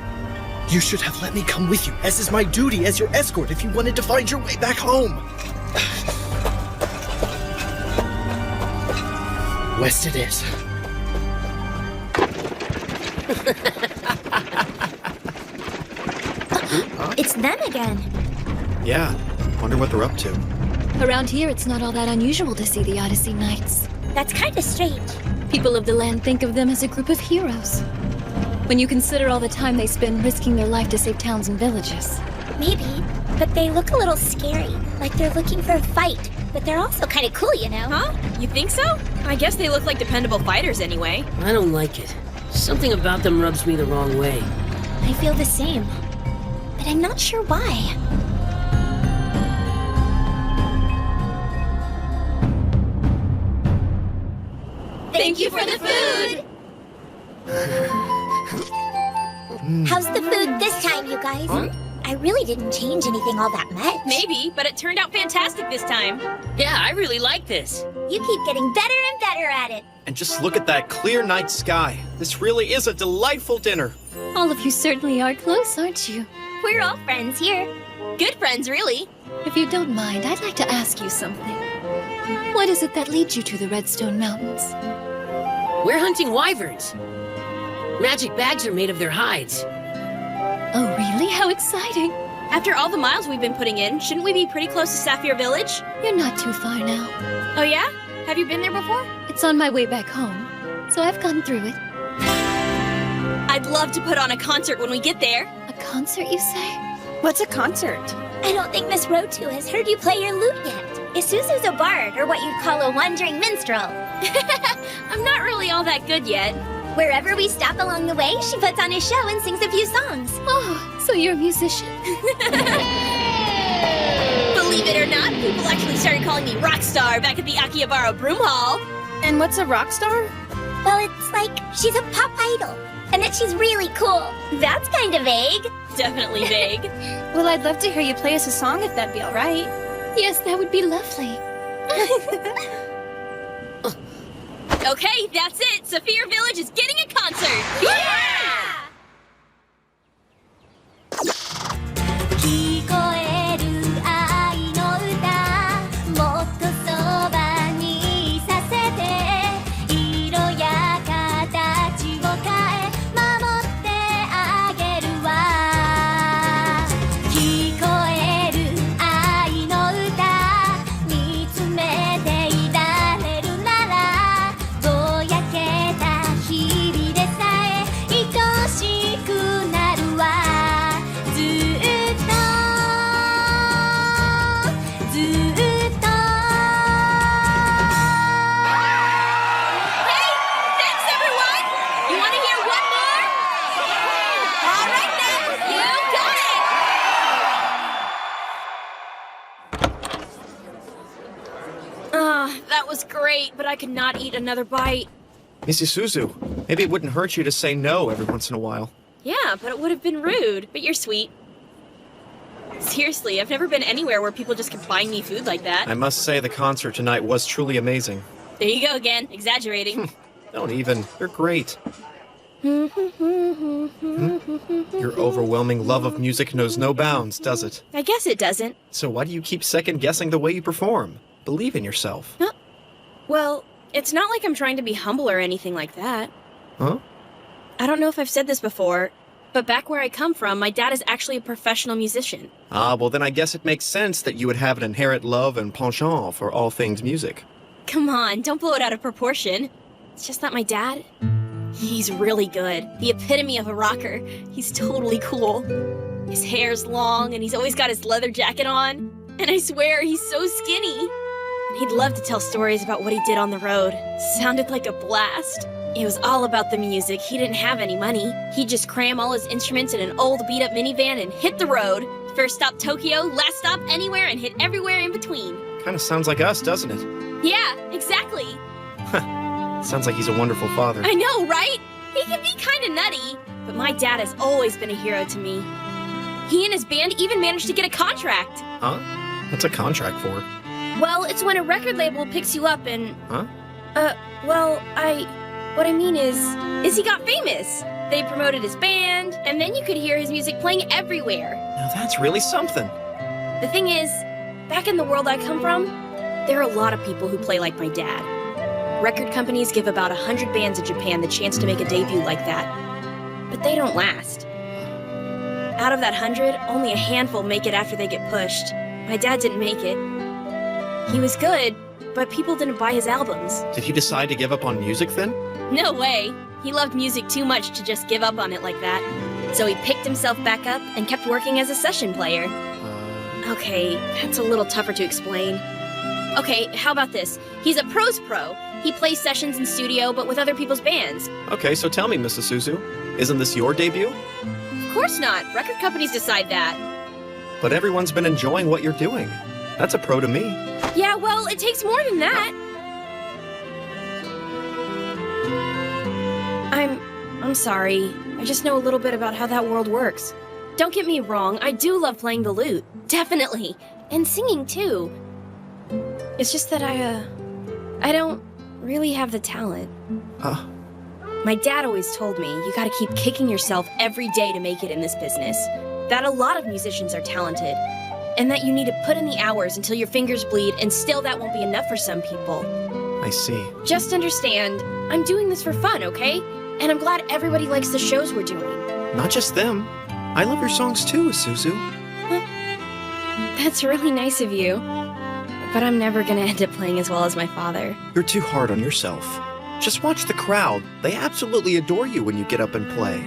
G: you should have let me come with you, as is my duty as your escort if you wanted to find your way back home. West it is.
B: It's them again.
T: Yeah, wonder what they're up to.
F: Around here, it's not all that unusual to see the Odyssey Knights.
B: That's kind of strange.
F: People of the land think of them as a group of heroes. When you consider all the time they spend risking their life to save towns and villages.
B: Maybe, but they look a little scary. Like they're looking for a fight. But they're also kind of cool, you know?
S: Huh? You think so? I guess they look like dependable fighters anyway.
D: I don't like it. Something about them rubs me the wrong way.
B: I feel the same. But I'm not sure why.
N: Thank you for the food!
B: How's the food this time, you guys? I really didn't change anything all that much.
S: Maybe, but it turned out fantastic this time.
D: Yeah, I really like this.
B: You keep getting better and better at it.
T: And just look at that clear night sky. This really is a delightful dinner.
F: All of you certainly are close, aren't you?
B: We're all friends here.
S: Good friends, really.
F: If you don't mind, I'd like to ask you something. What is it that leads you to the Redstone Mountains?
D: We're hunting wyverns. Magic bags are made of their hides.
F: Oh, really? How exciting!
S: After all the miles we've been putting in, shouldn't we be pretty close to Sapphire Village?
F: You're not too far now.
S: Oh yeah? Have you been there before?
F: It's on my way back home, so I've gone through it.
S: I'd love to put on a concert when we get there.
F: A concert, you say?
P: What's a concert?
B: I don't think Miss Rotu has heard you play your lute yet. Isuzu's a bard, or what you'd call a wandering minstrel.
S: I'm not really all that good yet.
B: Wherever we stop along the way, she puts on a show and sings a few songs.
F: Oh, so you're a musician.
S: Believe it or not, people actually started calling me Rockstar back at the Akihabara Broom Hall.
P: And what's a rock star?
B: Well, it's like she's a pop idol, and that she's really cool. That's kind of vague.
S: Definitely vague.
P: Well, I'd love to hear you play us a song if that'd be all right.
F: Yes, that would be lovely.
S: Okay, that's it. Sapphire Village is getting a concert. Yeah!
B: 聞こえる愛の歌もっとそばにさせて色や形を変え守ってあげるわ聞こえる愛の歌見つめていられるならぼやけた日々でさえ愛しくなるわずっと
S: Hey, thanks everyone. You want to hear one more? All right then, you got it. That was great, but I could not eat another bite.
T: Miss Isuzu, maybe it wouldn't hurt you to say no every once in a while.
S: Yeah, but it would have been rude. But you're sweet. Seriously, I've never been anywhere where people just keep buying me food like that.
T: I must say the concert tonight was truly amazing.
S: There you go again, exaggerating.
T: Don't even. You're great. Your overwhelming love of music knows no bounds, does it?
S: I guess it doesn't.
T: So why do you keep second-guessing the way you perform? Believe in yourself.
S: Huh? Well, it's not like I'm trying to be humble or anything like that.
T: Huh?
S: I don't know if I've said this before, But back where I come from, my dad is actually a professional musician.
K: Ah, well then I guess it makes sense that you would have an inherent love and penchant for all things music.
S: Come on, don't blow it out of proportion. It's just that my dad, he's really good. The epitome of a rocker. He's totally cool. His hair's long, and he's always got his leather jacket on. And I swear, he's so skinny. And he'd love to tell stories about what he did on the road. Sounded like a blast. It was all about the music. He didn't have any money. He'd just cram all his instruments in an old beat-up minivan and hit the road. First stop Tokyo, last stop anywhere, and hit everywhere in between.
K: Kinda sounds like us, doesn't it?
S: Yeah, exactly.
K: Sounds like he's a wonderful father.
S: I know, right? He can be kinda nutty, but my dad has always been a hero to me. He and his band even managed to get a contract.
K: Huh? What's a contract for?
S: Well, it's when a record label picks you up and...
K: Huh?
S: What I mean is he got famous. They promoted his band, and then you could hear his music playing everywhere.
K: Now that's really something.
S: The thing is, back in the world I come from, there are a lot of people who play like my dad. Record companies give about 100 bands in Japan the chance to make a debut like that. But they don't last. Out of that 100, only a handful make it after they get pushed. My dad didn't make it. He was good, but people didn't buy his albums.
K: Did he decide to give up on music then?
S: No way. He loved music too much to just give up on it like that. So he picked himself back up and kept working as a session player. Okay, that's a little tougher to explain. Okay, how about this? He's a pro's pro. He plays sessions in studio, but with other people's bands.
K: Okay, so tell me, Mrs. Suzu, isn't this your debut?
S: Of course not. Record companies decide that.
K: But everyone's been enjoying what you're doing. That's a pro to me.
S: Yeah, well, it takes more than that. I'm sorry. I just know a little bit about how that world works. Don't get me wrong, I do love playing the lute. Definitely. And singing, too. It's just that I don't really have the talent.
K: Huh?
S: My dad always told me you gotta keep kicking yourself every day to make it in this business. That a lot of musicians are talented. And that you need to put in the hours until your fingers bleed, and still that won't be enough for some people.
K: I see.
S: Just understand, I'm doing this for fun, okay? And I'm glad everybody likes the shows we're doing.
K: Not just them. I love your songs too, Suzu.
S: That's really nice of you. But I'm never gonna end up playing as well as my father.
K: You're too hard on yourself. Just watch the crowd. They absolutely adore you when you get up and play.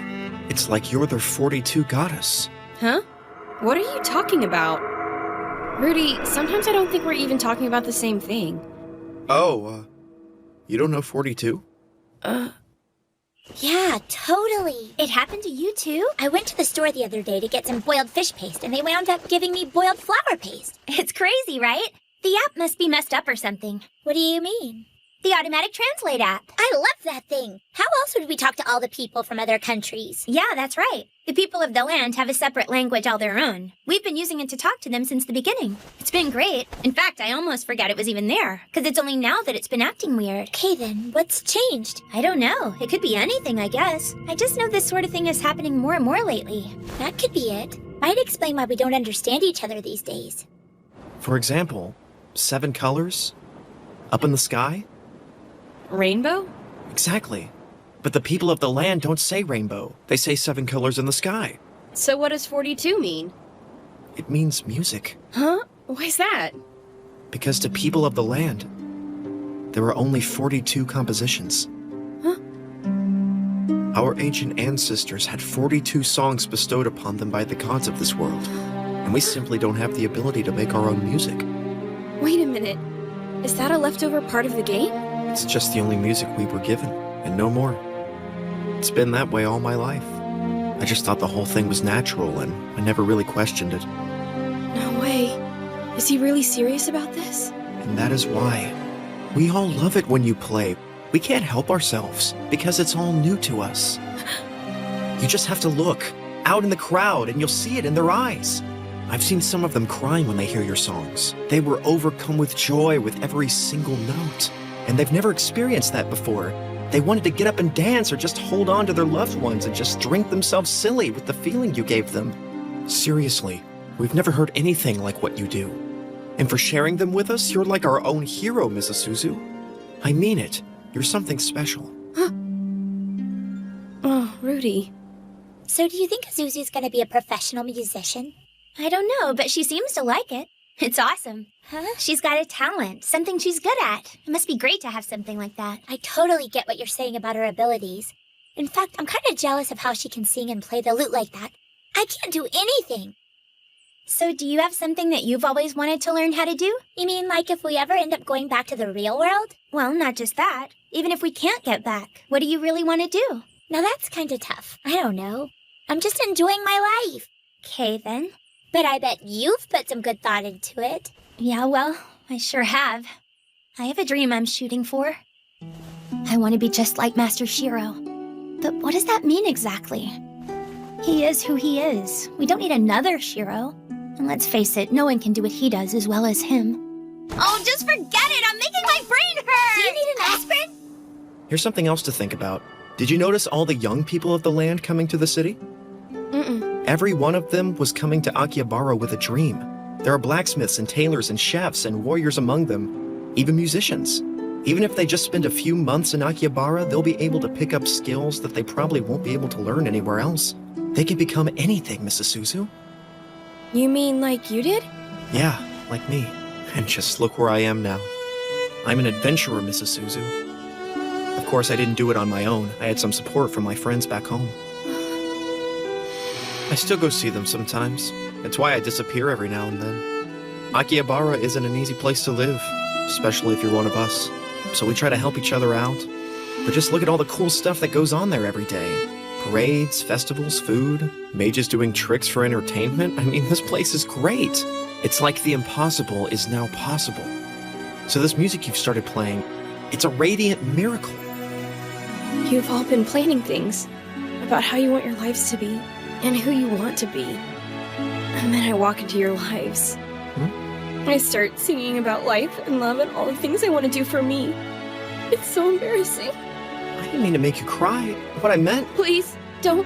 K: It's like you're their 42 goddess.
S: Huh? What are you talking about? Rudy, sometimes I don't think we're even talking about the same thing.
K: Oh, you don't know 42?
B: Yeah, totally. It happened to you too? I went to the store the other day to get some boiled fish paste, and they wound up giving me boiled flour paste. It's crazy, right? The app must be messed up or something. What do you mean? The automatic translate app. I love that thing. How else would we talk to all the people from other countries? Yeah, that's right. The people of the land have a separate language all their own. We've been using it to talk to them since the beginning. It's been great. In fact, I almost forgot it was even there, because it's only now that it's been acting weird. Okay then, what's changed? I don't know. It could be anything, I guess. I just know this sort of thing is happening more and more lately. That could be it. Might explain why we don't understand each other these days.
K: For example, 7 colors? Up in the sky?
S: Rainbow?
K: Exactly. But the people of the land don't say rainbow. They say 7 colors in the sky.
S: So what does 42 mean?
K: It means music.
S: Huh? Why's that?
K: Because to people of the land, there are only 42 compositions.
S: Huh?
K: Our ancient ancestors had 42 songs bestowed upon them by the gods of this world. And we simply don't have the ability to make our own music.
S: Wait a minute. Is that a leftover part of the game?
K: It's just the only music we were given, and no more. It's been that way all my life. I just thought the whole thing was natural, and I never really questioned it.
S: No way. Is he really serious about this?
K: And that is why. We all love it when you play. We can't help ourselves, because it's all new to us. You just have to look, out in the crowd, and you'll see it in their eyes. I've seen some of them crying when they hear your songs. They were overcome with joy with every single note. And they've never experienced that before. They wanted to get up and dance or just hold on to their loved ones and just drink themselves silly with the feeling you gave them. Seriously, we've never heard anything like what you do. And for sharing them with us, you're like our own hero, Mrs. Suzu. I mean it. You're something special.
S: Huh? Oh, Rudy.
B: So do you think Azuzu's gonna be a professional musician?
N: I don't know, but she seems to like it. It's awesome.
B: Huh?
N: She's got a talent, something she's good at. It must be great to have something like that.
B: I totally get what you're saying about her abilities. In fact, I'm kind of jealous of how she can sing and play the lute like that. I can't do anything.
N: So do you have something that you've always wanted to learn how to do?
B: You mean like if we ever end up going back to the real world?
N: Well, not just that. Even if we can't get back, what do you really want to do?
B: Now that's kind of tough. I don't know. I'm just enjoying my life.
N: Okay, then.
B: But I bet you've put some good thought into it.
N: Yeah, well, I sure have. I have a dream I'm shooting for. I want to be just like Master Shiro. But what does that mean exactly? He is who he is. We don't need another Shiro. And let's face it, no one can do what he does as well as him.
B: Oh, just forget it! I'm making my brain hurt! Do you need an aspirin?
K: Here's something else to think about. Did you notice all the young people of the land coming to the city?
H: Mm-mm.
K: Every one of them was coming to Akihabara with a dream. There are blacksmiths and tailors and chefs and warriors among them, even musicians. Even if they just spend a few months in Akihabara, they'll be able to pick up skills that they probably won't be able to learn anywhere else. They can become anything, Mrs. Suzu.
H: You mean like you did?
K: Yeah, like me. And just look where I am now. I'm an adventurer, Mrs. Suzu. Of course, I didn't do it on my own. I had some support from my friends back home. I still go see them sometimes. It's why I disappear every now and then. Akihabara isn't an easy place to live, especially if you're one of us. So we try to help each other out. But just look at all the cool stuff that goes on there every day. Parades, festivals, food, mages doing tricks for entertainment. I mean, this place is great. It's like the impossible is now possible. So this music you've started playing, it's a radiant miracle.
H: You've all been planning things about how you want your lives to be and who you want to be. And then I walk into your lives. I start singing about life and love and all the things I want to do for me. It's so embarrassing.
K: I didn't mean to make you cry. What I meant...
H: Please, don't.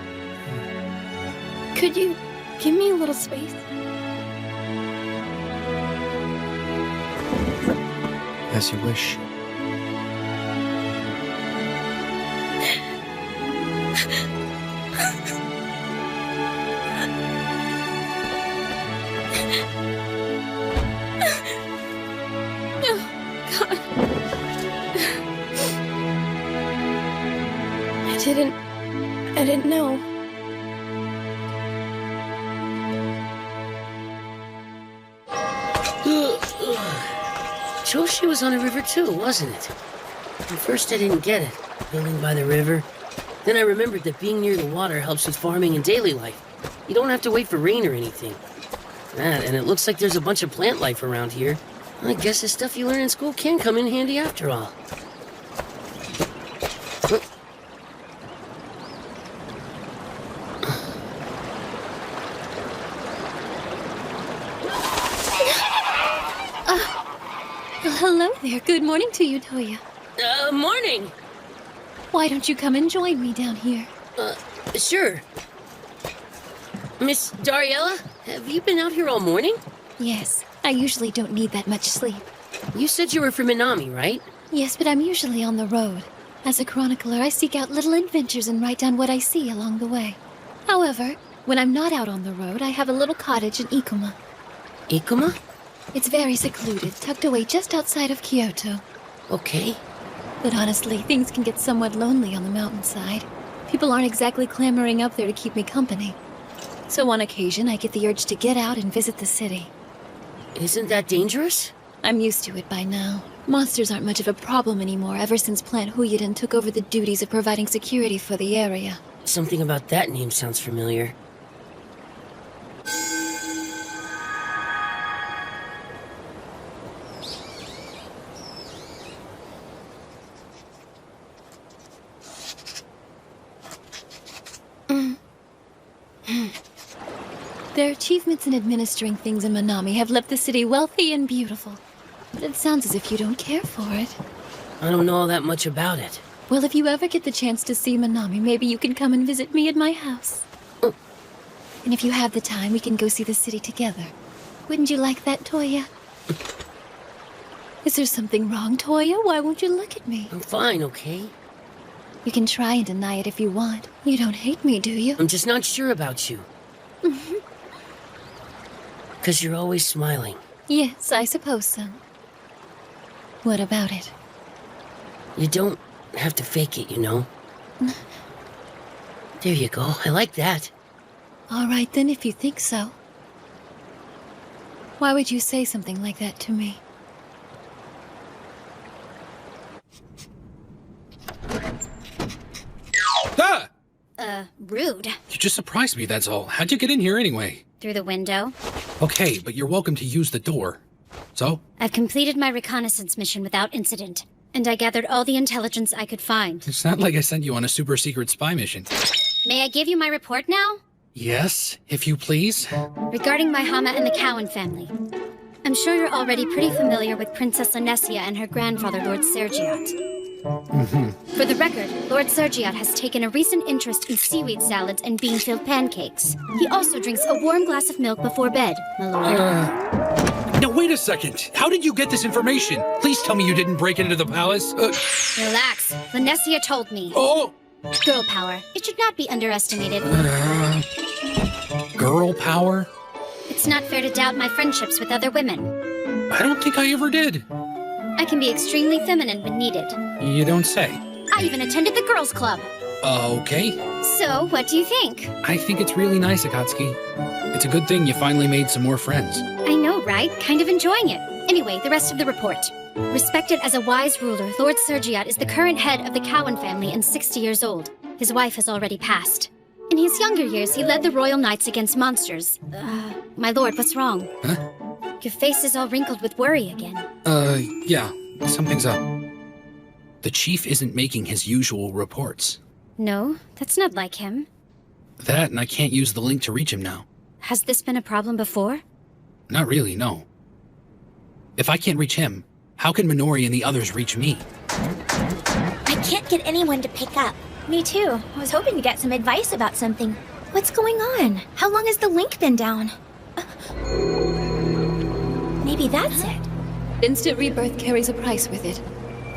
H: Could you give me a little space?
K: As you wish.
H: I didn't know.
D: Choshi was on a river too, wasn't it? At first I didn't get it, building by the river. Then I remembered that being near the water helps with farming and daily life. You don't have to wait for rain or anything. And it looks like there's a bunch of plant life around here. I guess the stuff you learn in school can come in handy after all.
F: Hello there. Good morning to you, Toya.
D: Morning!
F: Why don't you come and join me down here?
D: Sure. Miss Dariella, have you been out here all morning?
F: Yes. I usually don't need that much sleep.
D: You said you were from Minami, right?
F: Yes, but I'm usually on the road. As a chronicler, I seek out little adventures and write down what I see along the way. However, when I'm not out on the road, I have a little cottage in Ikoma.
D: Ikoma?
F: It's very secluded, tucked away just outside of Kyoto.
D: Okay.
F: But honestly, things can get somewhat lonely on the mountainside. People aren't exactly clamoring up there to keep me company. So on occasion, I get the urge to get out and visit the city.
D: Isn't that dangerous?
F: I'm used to it by now. Monsters aren't much of a problem anymore ever since Plant Huyuden took over the duties of providing security for the area.
D: Something about that name sounds familiar.
F: Their achievements in administering things in Minami have left the city wealthy and beautiful. But it sounds as if you don't care for it.
D: I don't know all that much about it.
F: Well, if you ever get the chance to see Minami, maybe you can come and visit me at my house. And if you have the time, we can go see the city together. Wouldn't you like that, Toya? Is there something wrong, Toya? Why won't you look at me?
D: I'm fine, okay?
F: You can try and deny it if you want. You don't hate me, do you?
D: I'm just not sure about you. Because you're always smiling.
F: Yes, I suppose so. What about it?
D: You don't have to fake it, you know? There you go. I like that.
F: All right then, if you think so. Why would you say something like that to me?
I: Ah!
N: Rude.
I: You just surprised me, that's all. How'd you get in here anyway?
N: Through the window.
I: Okay, but you're welcome to use the door. So?
N: I've completed my reconnaissance mission without incident, and I gathered all the intelligence I could find.
I: It's not like I sent you on a super secret spy mission.
N: May I give you my report now?
I: Yes, if you please.
N: Regarding my Hama and the Cowan family. I'm sure you're already pretty familiar with Princess Lanessia and her grandfather, Lord Sergiat. For the record, Lord Sergiat has taken a recent interest in seaweed salads and bean-filled pancakes. He also drinks a warm glass of milk before bed, my lord.
I: Now wait a second. How did you get this information? Please tell me you didn't break into the palace.
N: Relax. Lanessia told me.
I: Oh!
N: Girl power. It should not be underestimated.
I: Girl power?
N: It's not fair to doubt my friendships with other women.
I: I don't think I ever did.
N: I can be extremely feminine when needed.
I: You don't say.
N: I even attended the girls' club.
I: Okay.
N: So, what do you think?
I: I think it's really nice, Akatsuki. It's a good thing you finally made some more friends.
N: I know, right? Kind of enjoying it. Anyway, the rest of the report. Respected as a wise ruler, Lord Sergiat is the current head of the Cowan family and 60 years old. His wife has already passed. In his younger years, he led the royal knights against monsters. My lord, what's wrong?
I: Huh?
N: Your face is all wrinkled with worry again.
I: Yeah. Something's up. The chief isn't making his usual reports.
N: No, that's not like him.
I: That, and I can't use the link to reach him now.
N: Has this been a problem before?
I: Not really, no. If I can't reach him, how can Minori and the others reach me?
N: I can't get anyone to pick up. Me too. I was hoping to get some advice about something. What's going on? How long has the link been down? Maybe that's it.
F: Instant rebirth carries a price with it.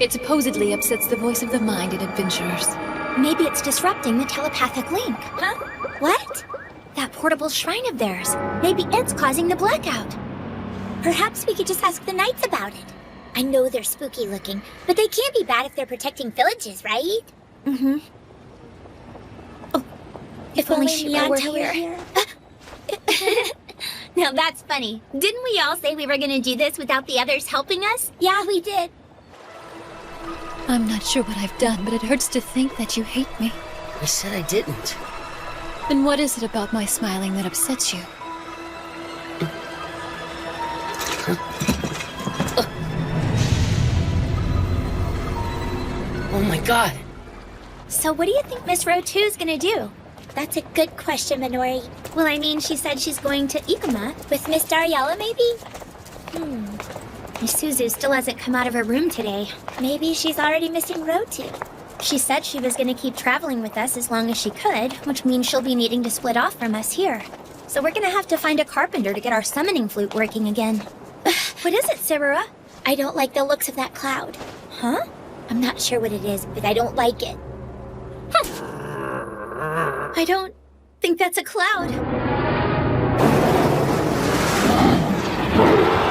F: It supposedly upsets the voice of the mind in adventurers.
N: Maybe it's disrupting the telepathic link. Huh? What? That portable shrine of theirs. Maybe it's causing the blackout.
B: Perhaps we could just ask the knights about it. I know they're spooky looking, but they can't be bad if they're protecting villages, right?
N: Mm-hmm. Oh, if only Shiro were here.
B: Now that's funny. Didn't we all say we were gonna do this without the others helping us? Yeah, we did.
F: I'm not sure what I've done, but it hurts to think that you hate me.
D: I said I didn't.
F: Then what is it about my smiling that upsets you?
D: Oh my god.
B: So what do you think Miss Row 2 is gonna do? That's a good question, Minori. Well, I mean, she said she's going to Ikuma with Miss Dariella, maybe? Miss Suzu still hasn't come out of her room today. Maybe she's already missing Row 2. She said she was gonna keep traveling with us as long as she could, which means she'll be needing to split off from us here. So we're gonna have to find a carpenter to get our summoning flute working again. What is it, Sarura? I don't like the looks of that cloud. Huh? I'm not sure what it is, but I don't like it. I don't think that's a cloud.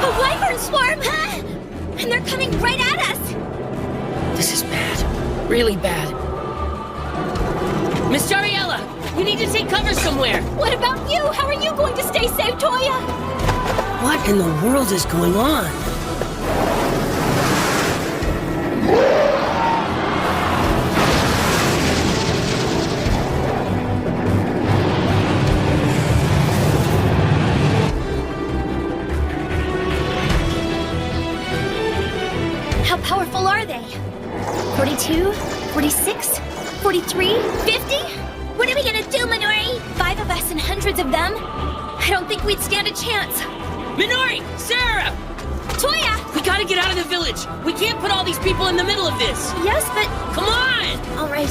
B: A wyvern swarm! Huh? And they're coming right at us!
D: This is bad. Really bad. Miss Dariella, you need to take cover somewhere.
B: What about you? How are you going to stay safe, Toya?
D: What in the world is going on?
B: How powerful are they? 42? 46? 43? 50? What are we gonna do, Minori? 5 of us and hundreds of them? I don't think we'd stand a chance.
D: Minori! Sarah!
B: Toya!
D: We gotta get out of the village! We can't put all these people in the middle of this!
B: Yes, but...
D: Come on!
B: All right,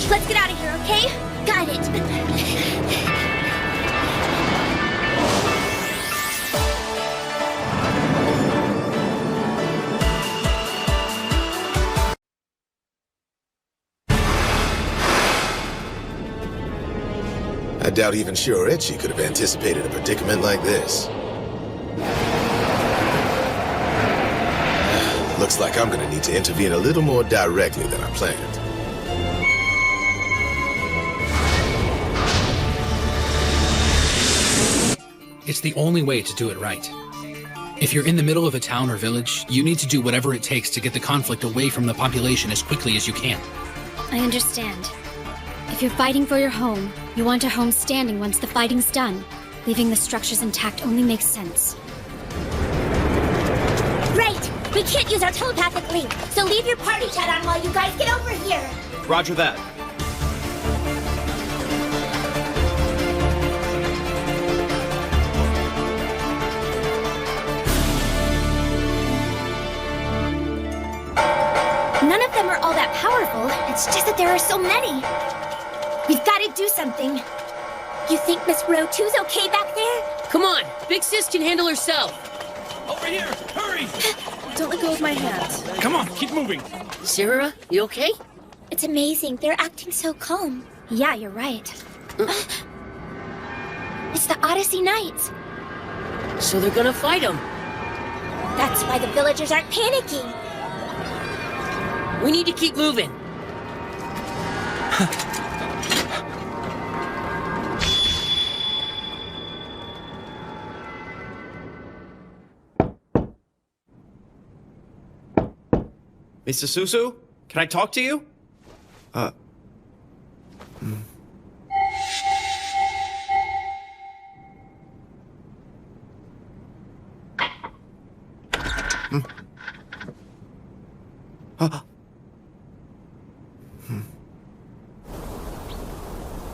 B: let's get out of here, okay? Got it.
A: doubt even Shiorechi could have anticipated a predicament like this. Looks like I'm gonna need to intervene a little more directly than I planned.
I: It's the only way to do it right. If you're in the middle of a town or village, you need to do whatever it takes to get the conflict away from the population as quickly as you can.
N: I understand. If you're fighting for your home, you want a home standing once the fighting's done. Leaving the structures intact only makes sense.
B: Right! We can't use our telepathic link, so leave your party chat on while you guys get over here!
T: Roger that.
B: None of them are all that powerful, it's just that there are so many. We've got to do something. You think Miss Row 2's okay back there?
D: Come on, Big Sis can handle herself.
L: Over here! Hurry!
P: Don't let go of my hands.
L: Come on, keep moving.
D: Sarah, you okay?
B: It's amazing, they're acting so calm.
N: Yeah, you're right.
B: It's the Odyssey Knights.
D: So they're gonna fight them.
B: That's why the villagers aren't panicking.
D: We need to keep moving.
T: Mr. Susu, can I talk to you?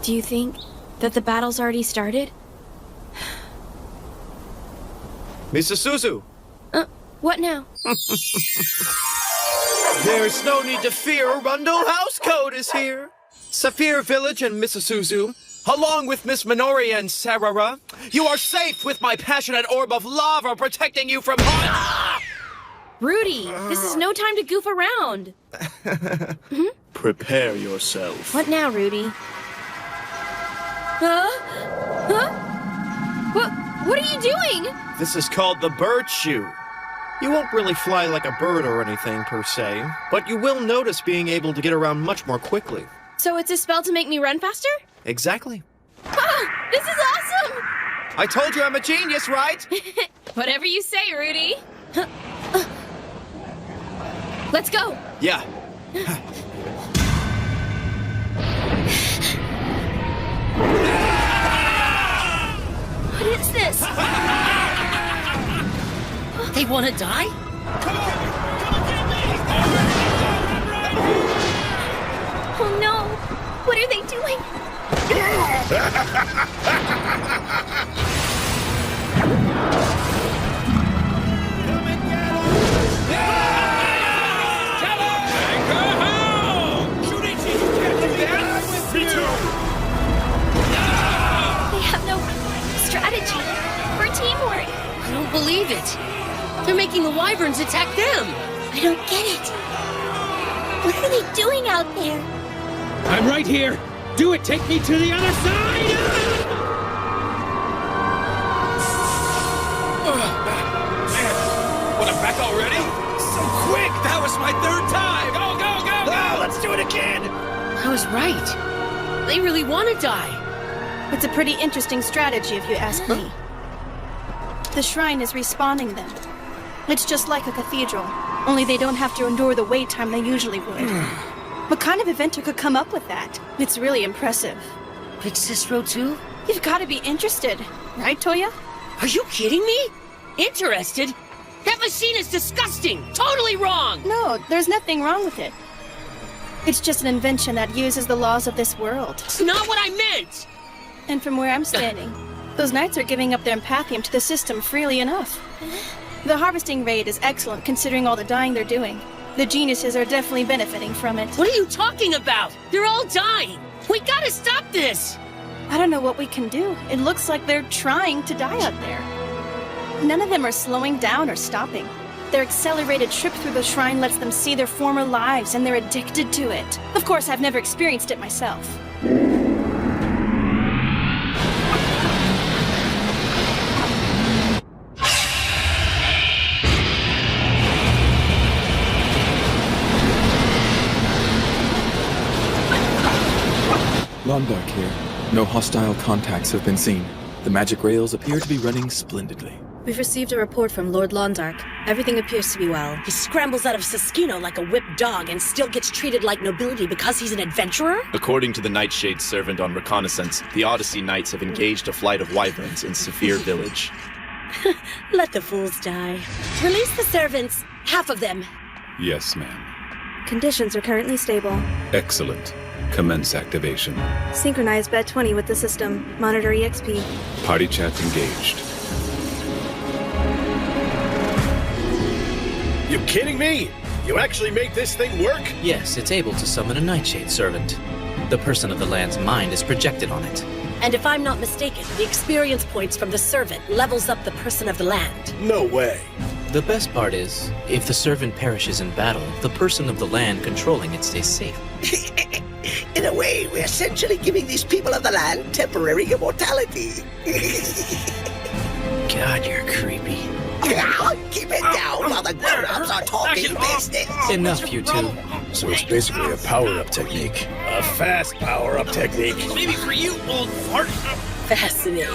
S: Do you think that the battle's already started?
T: Mr. Susu!
S: What now?
T: There's no need to fear, Rundle Housecoat is here. Saphir Village and Mrs. Suzu, along with Miss Minori and Sarara, you are safe with my passionate orb of lava protecting you from harm.
S: Rudy, this is no time to goof around.
R: Prepare yourself.
S: What now, Rudy? Huh? What are you doing?
T: This is called the bird shoe. You won't really fly like a bird or anything per se, but you will notice being able to get around much more quickly.
S: So it's a spell to make me run faster?
T: Exactly.
S: Ah, this is awesome!
T: I told you I'm a genius, right?
S: Whatever you say, Rudy. Let's go.
T: Yeah.
B: What is this?
D: They want to die?
B: Oh no! What are they doing? They have no strategy or teamwork.
D: I don't believe it. They're making the wyverns attack them.
B: I don't get it. What are they doing out there?
U: I'm right here. Do it. Take me to the other side.
M: What, I'm back already? So quick! That was my third time! Go, go, go, go!
U: Let's do it again.
D: I was right. They really want to die.
P: It's a pretty interesting strategy if you ask me. The shrine is respawning them. It's just like a cathedral, only they don't have to endure the wait time they usually would. What kind of inventor could come up with that? It's really impressive.
D: Big Sis Row 2?
P: You've got to be interested, right, Toya?
D: Are you kidding me? Interested? That machine is disgusting! Totally wrong!
P: No, there's nothing wrong with it. It's just an invention that uses the laws of this world.
D: It's not what I meant!
P: And from where I'm standing, those knights are giving up their empathium to the system freely enough. The harvesting rate is excellent considering all the dying they're doing. The geniuses are definitely benefiting from it.
D: What are you talking about? They're all dying! We gotta stop this!
P: I don't know what we can do. It looks like they're trying to die out there. None of them are slowing down or stopping. Their accelerated trip through the shrine lets them see their former lives, and they're addicted to it. Of course, I've never experienced it myself.
O: Londark here. No hostile contacts have been seen. The magic rails appear to be running splendidly.
C: We've received a report from Lord Londark. Everything appears to be well.
D: He scrambles out of Siskino like a whipped dog and still gets treated like nobility because he's an adventurer?
Q: According to the Nightshade's servant on reconnaissance, the Odyssey Knights have engaged a flight of wyverns in Saphir Village.
D: Let the fools die. Release the servants. Half of them.
J: Yes, ma'am.
P: Conditions are currently stable.
J: Excellent. Commence activation.
P: Synchronize bed 20 with the system. Monitor EXP.
J: Party chat engaged.
E: You kidding me? You actually make this thing work?
V: Yes, it's able to summon a Nightshade servant. The person of the land's mind is projected on it.
D: And if I'm not mistaken, the experience points from the servant levels up the person of the land.
E: No way.
V: The best part is, if the servant perishes in battle, the person of the land controlling it stays safe.
W: In a way, we're essentially giving these people of the land temporary immortality.
V: God, you're creepy.
W: Keep it down while the grown-ups are talking business.
V: Enough, you two.
R: So it's basically a power-up technique.
E: A fast power-up technique.
M: Maybe for you, old fart.
D: Fascinating.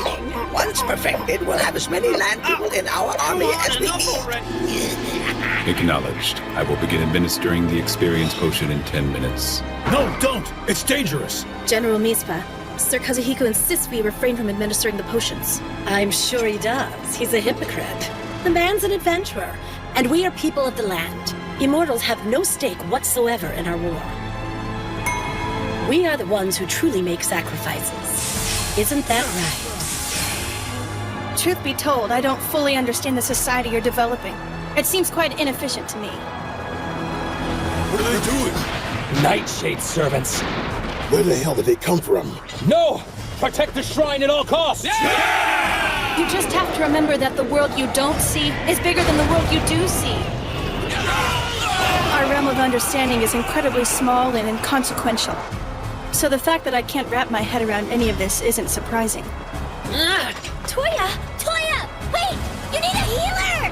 W: Once perfected, we'll have as many land people in our army as we need.
J: Acknowledged. I will begin administering the experience potion in 10 minutes.
R: No, don't! It's dangerous!
C: General Mispa, Sir Kazuhiko insists we refrain from administering the potions.
D: I'm sure he does. He's a hypocrite. The man's an adventurer, and we are people of the land. Immortals have no stake whatsoever in our war. We are the ones who truly make sacrifices. Isn't that right?
P: Truth be told, I don't fully understand the society you're developing. It seems quite inefficient to me.
R: What are they doing?
M: Nightshade servants.
A: Where the hell did they come from?
M: No! Protect the shrine at all costs!
P: You just have to remember that the world you don't see is bigger than the world you do see. Our realm of understanding is incredibly small and inconsequential. So the fact that I can't wrap my head around any of this isn't surprising.
B: Toya! Toya! Wait! You need a healer!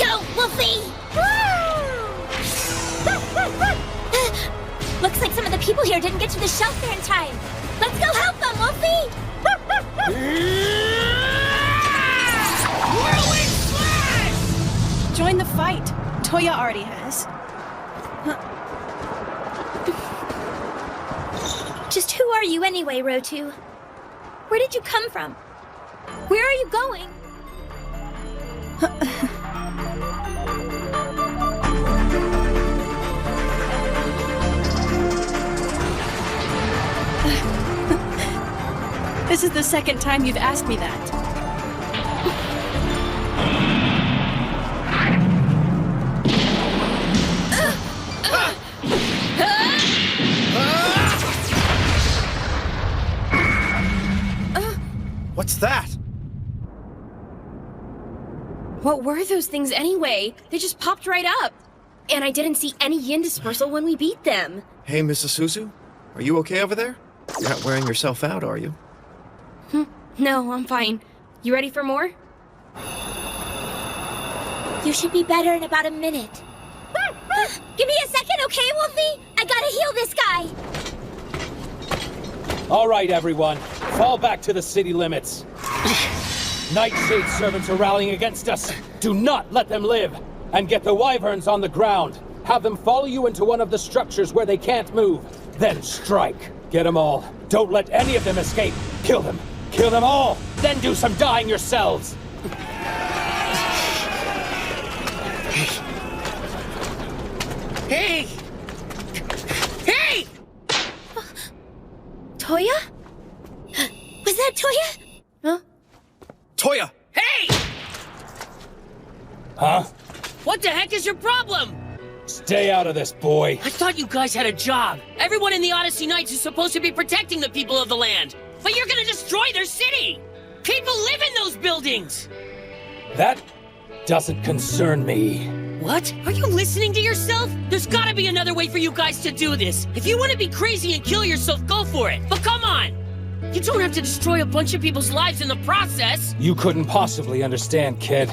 B: Go, Wolfie! Looks like some of the people here didn't get to the shelter in time. Let's go help them, Wolfie!
M: Whirling slash!
P: Join the fight. Toya already has.
B: Just who are you anyway, Rotu? Where did you come from? Where are you going?
P: This is the second time you've asked me that.
K: What's that?
S: What were those things anyway? They just popped right up. And I didn't see any yin dispersal when we beat them.
K: Hey, Mrs. Suzu? Are you okay over there? You're not wearing yourself out, are you?
S: No, I'm fine. You ready for more?
B: You should be better in about a minute. Give me a second, okay, Wolfie? I gotta heal this guy.
M: All right, everyone. Fall back to the city limits. Nightshade servants are rallying against us. Do not let them live. And get the wyverns on the ground. Have them follow you into one of the structures where they can't move. Then strike. Get them all. Don't let any of them escape. Kill them. Kill them all. Then do some dying yourselves.
W: Hey! Hey!
B: Toya? Was that Toya?
D: Huh?
K: Toya!
D: Hey!
M: Huh?
D: What the heck is your problem?
M: Stay out of this, boy.
D: I thought you guys had a job. Everyone in the Odyssey Knights is supposed to be protecting the people of the land. But you're gonna destroy their city! People live in those buildings!
M: That doesn't concern me.
D: What? Are you listening to yourself? There's gotta be another way for you guys to do this. If you want to be crazy and kill yourself, go for it. But come on! You don't have to destroy a bunch of people's lives in the process.
M: You couldn't possibly understand, kid.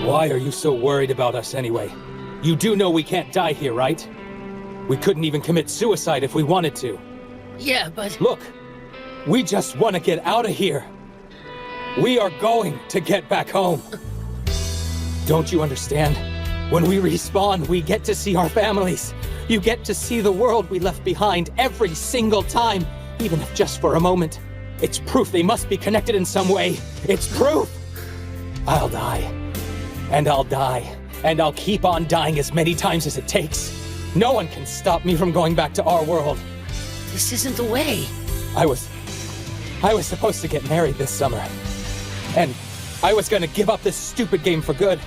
M: Why are you so worried about us anyway? You do know we can't die here, right? We couldn't even commit suicide if we wanted to.
D: Yeah, but...
M: Look, we just want to get out of here. We are going to get back home. Don't you understand? When we respawn, we get to see our families. You get to see the world we left behind every single time, even if just for a moment. It's proof they must be connected in some way. It's proof! I'll die. And I'll die. And I'll keep on dying as many times as it takes. No one can stop me from going back to our world.
D: This isn't the way.
M: I was supposed to get married this summer. And I was gonna give up this stupid game for good.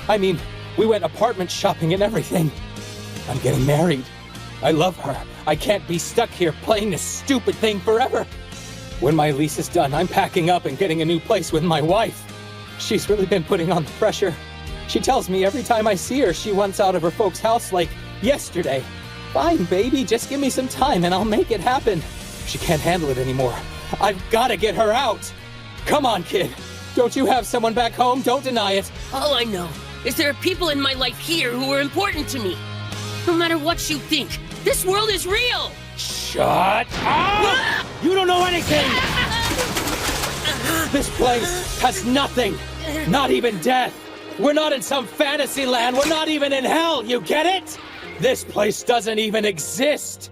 M: I mean, we went apartment shopping and everything. I'm getting married. I love her. I can't be stuck here playing this stupid thing forever. When my lease is done, I'm packing up and getting a new place with my wife. She's really been putting on the pressure. She tells me every time I see her, she wants out of her folks' house like yesterday. Fine, baby, just give me some time and I'll make it happen. She can't handle it anymore. I've gotta get her out. Come on, kid. Don't you have someone back home? Don't deny it.
D: All I know is there are people in my life here who are important to me. No matter what you think, this world is real!
M: Shut up! You don't know anything! This place has nothing! Not even death! We're not in some fantasy land! We're not even in hell! You get it? This place doesn't even exist!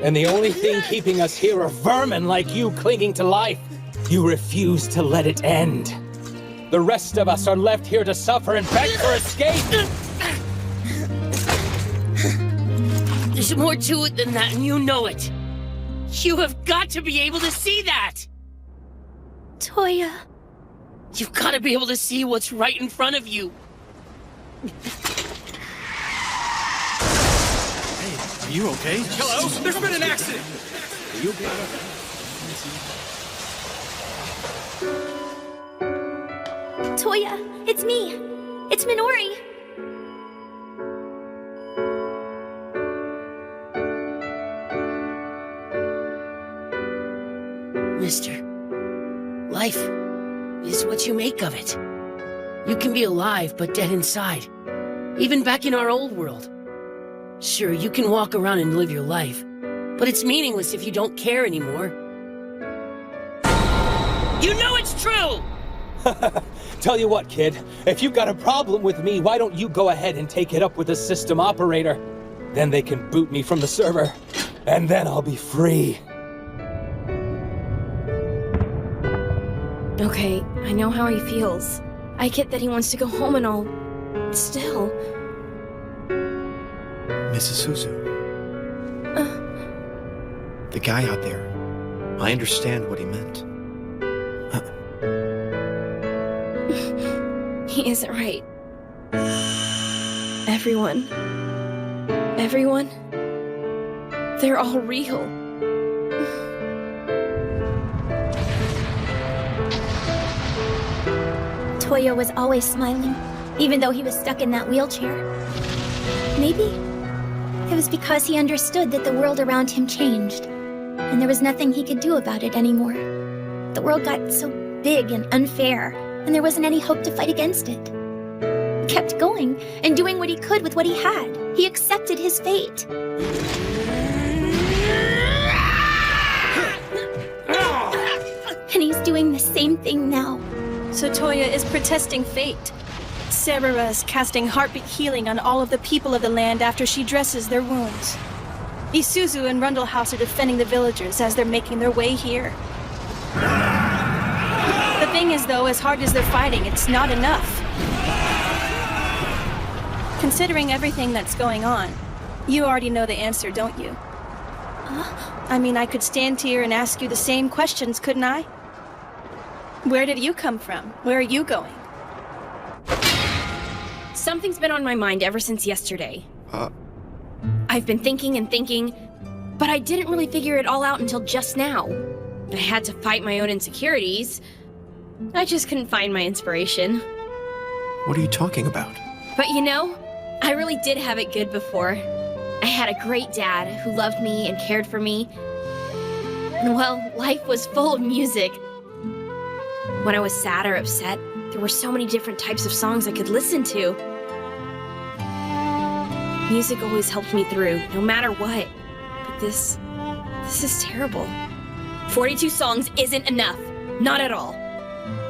M: And the only thing keeping us here are vermin like you clinging to life. You refuse to let it end. The rest of us are left here to suffer and beg for escape!
D: There's more to it than that, and you know it. You have got to be able to see that!
N: Toya.
D: You've got to be able to see what's right in front of you.
F: Hey, are you okay? Hello? There's been an accident! Are you okay?
N: Toya, it's me. It's Minori.
D: Mister, life is what you make of it. You can be alive, but dead inside. Even back in our old world. Sure, you can walk around and live your life, but it's meaningless if you don't care anymore. You know it's true!
M: Tell you what, kid. If you've got a problem with me, why don't you go ahead and take it up with the system operator? Then they can boot me from the server, and then I'll be free.
S: Okay, I know how he feels. I get that he wants to go home and all. Still...
K: Mrs. Suzu. The guy out there. I understand what he meant.
S: He isn't right. Everyone, they're all real.
N: Toya was always smiling, even though he was stuck in that wheelchair. Maybe it was because he understood that the world around him changed, and there was nothing he could do about it anymore. The world got so big and unfair, and there wasn't any hope to fight against it. He kept going and doing what he could with what he had. He accepted his fate. And he's doing the same thing now.
P: So Toya is protesting fate. Serera is casting heartbeat healing on all of the people of the land after she dresses their wounds. Isuzu and Rundlehouse are defending the villagers as they're making their way here. The thing is, though, as hard as they're fighting, it's not enough. Considering everything that's going on, you already know the answer, don't you? I mean, I could stand here and ask you the same questions, couldn't I? Where did you come from? Where are you going?
S: Something's been on my mind ever since yesterday. I've been thinking and thinking, but I didn't really figure it all out until just now. I had to fight my own insecurities. I just couldn't find my inspiration.
K: What are you talking about?
S: But you know, I really did have it good before. I had a great dad who loved me and cared for me. And well, life was full of music. When I was sad or upset, there were so many different types of songs I could listen to. Music always helped me through, no matter what. But this is terrible. 42 songs isn't enough. Not at all.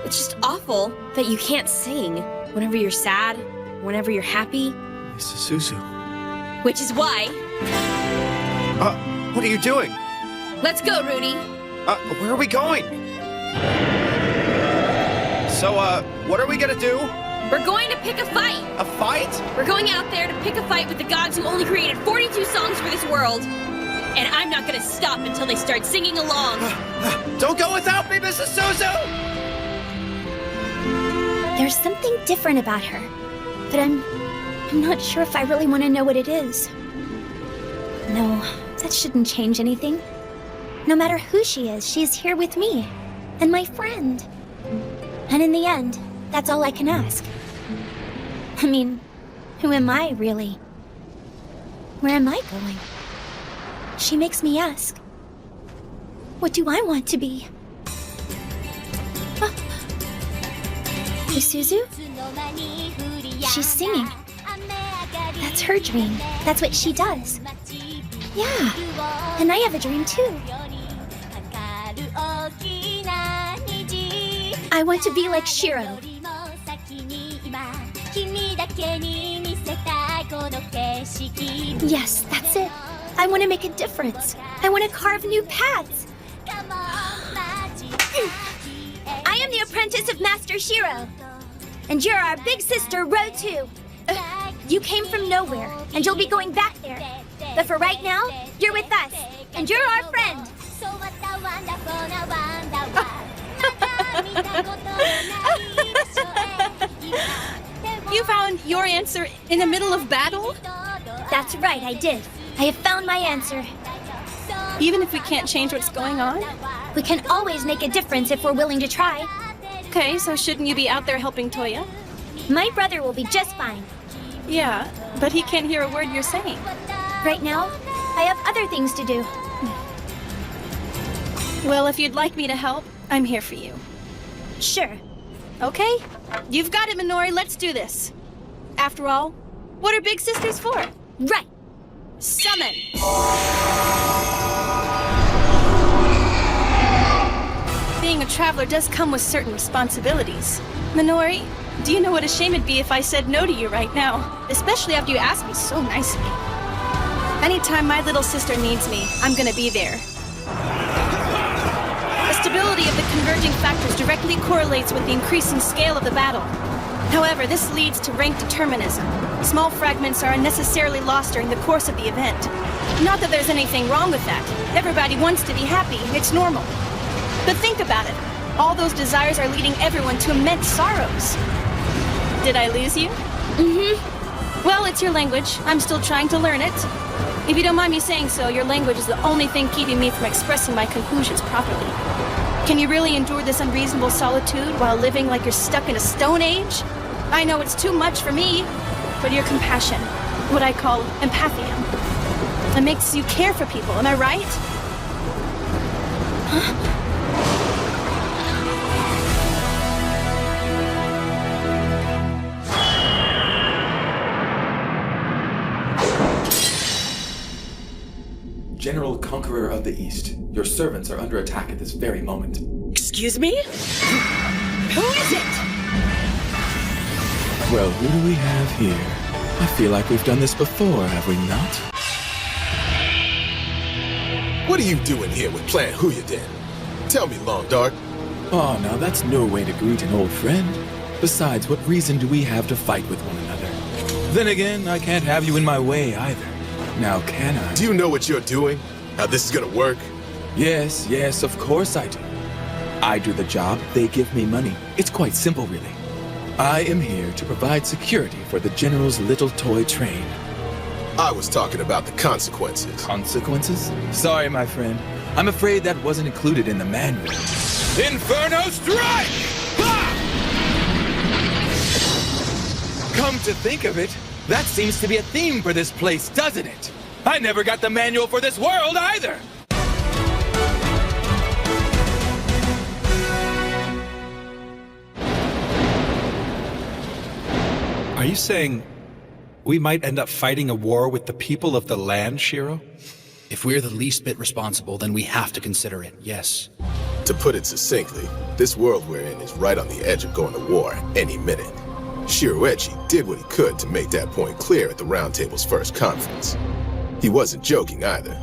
S: It's just awful that you can't sing whenever you're sad, whenever you're happy.
K: Suzu.
S: Which is why...
K: What are you doing?
S: Let's go, Rudy.
K: Where are we going? So, what are we gonna do?
S: We're going to pick a fight.
K: A fight?
S: We're going out there to pick a fight with the gods who only created 42 songs for this world. And I'm not gonna stop until they start singing along.
K: Don't go without me, Mrs. Suzu!
N: There's something different about her, but I'm not sure if I really want to know what it is. No, that shouldn't change anything. No matter who she is here with me, and my friend. And in the end, that's all I can ask. I mean, who am I, really? Where am I going? She makes me ask. What do I want to be? Suzu? She's singing. That's her dream. That's what she does. Yeah, and I have a dream too. I want to be like Shiro. Yes, that's it. I want to make a difference. I want to carve new paths. I am the apprentice of Master Shiro. And you're our big sister, Ro 2. You came from nowhere, and you'll be going back there. But for right now, you're with us, and you're our friend.
P: You found your answer in the middle of battle?
N: That's right, I did. I have found my answer.
P: Even if we can't change what's going on?
N: We can always make a difference if we're willing to try.
P: Okay, so shouldn't you be out there helping Toya?
N: My brother will be just fine.
P: Yeah, but he can't hear a word you're saying.
N: Right now, I have other things to do.
P: Well, if you'd like me to help, I'm here for you.
N: Sure.
P: Okay, you've got it, Minori. Let's do this. After all, what are big sisters for?
N: Right.
P: Summon! Being a traveler does come with certain responsibilities. Minori, do you know what a shame it'd be if I said no to you right now? Especially after you asked me so nicely. Anytime my little sister needs me, I'm gonna be there. The stability of the converging factors directly correlates with the increasing scale of the battle. However, this leads to rank determinism. Small fragments are unnecessarily lost during the course of the event. Not that there's anything wrong with that. Everybody wants to be happy, it's normal. But think about it. All those desires are leading everyone to immense sorrows. Did I lose you?
N: Mm-hmm.
P: Well, it's your language. I'm still trying to learn it. If you don't mind me saying so, your language is the only thing keeping me from expressing my conclusions properly. Can you really endure this unreasonable solitude while living like you're stuck in a stone age? I know it's too much for me, but your compassion, what I call empathium, it makes you care for people, am I right? Huh?
O: General Conqueror of the East, your servants are under attack at this very moment.
D: Excuse me? Who is it?
O: Well, who do we have here? I feel like we've done this before, have we not?
A: What are you doing here with Plan Huyuden? Tell me, Long Dark.
O: Oh, now that's no way to greet an old friend. Besides, what reason do we have to fight with one another? Then again, I can't have you in my way either. Now, can I?
A: Do you know what you're doing? How this is gonna work?
O: Yes, of course I do. I do the job, they give me money. It's quite simple, really. I am here to provide security for the General's little toy train.
A: I was talking about the consequences.
O: Consequences? Sorry, my friend. I'm afraid that wasn't included in the manual. Inferno Strike! Ha! Come to think of it, that seems to be a theme for this place, doesn't it? I never got the manual for this world either!
G: Are you saying we might end up fighting a war with the people of the land, Shiro?
F: If we're the least bit responsible, then we have to consider it, yes.
A: To put it succinctly, this world we're in is right on the edge of going to war any minute. Shiroechi did what he could to make that point clear at the Round Table's first conference. He wasn't joking either.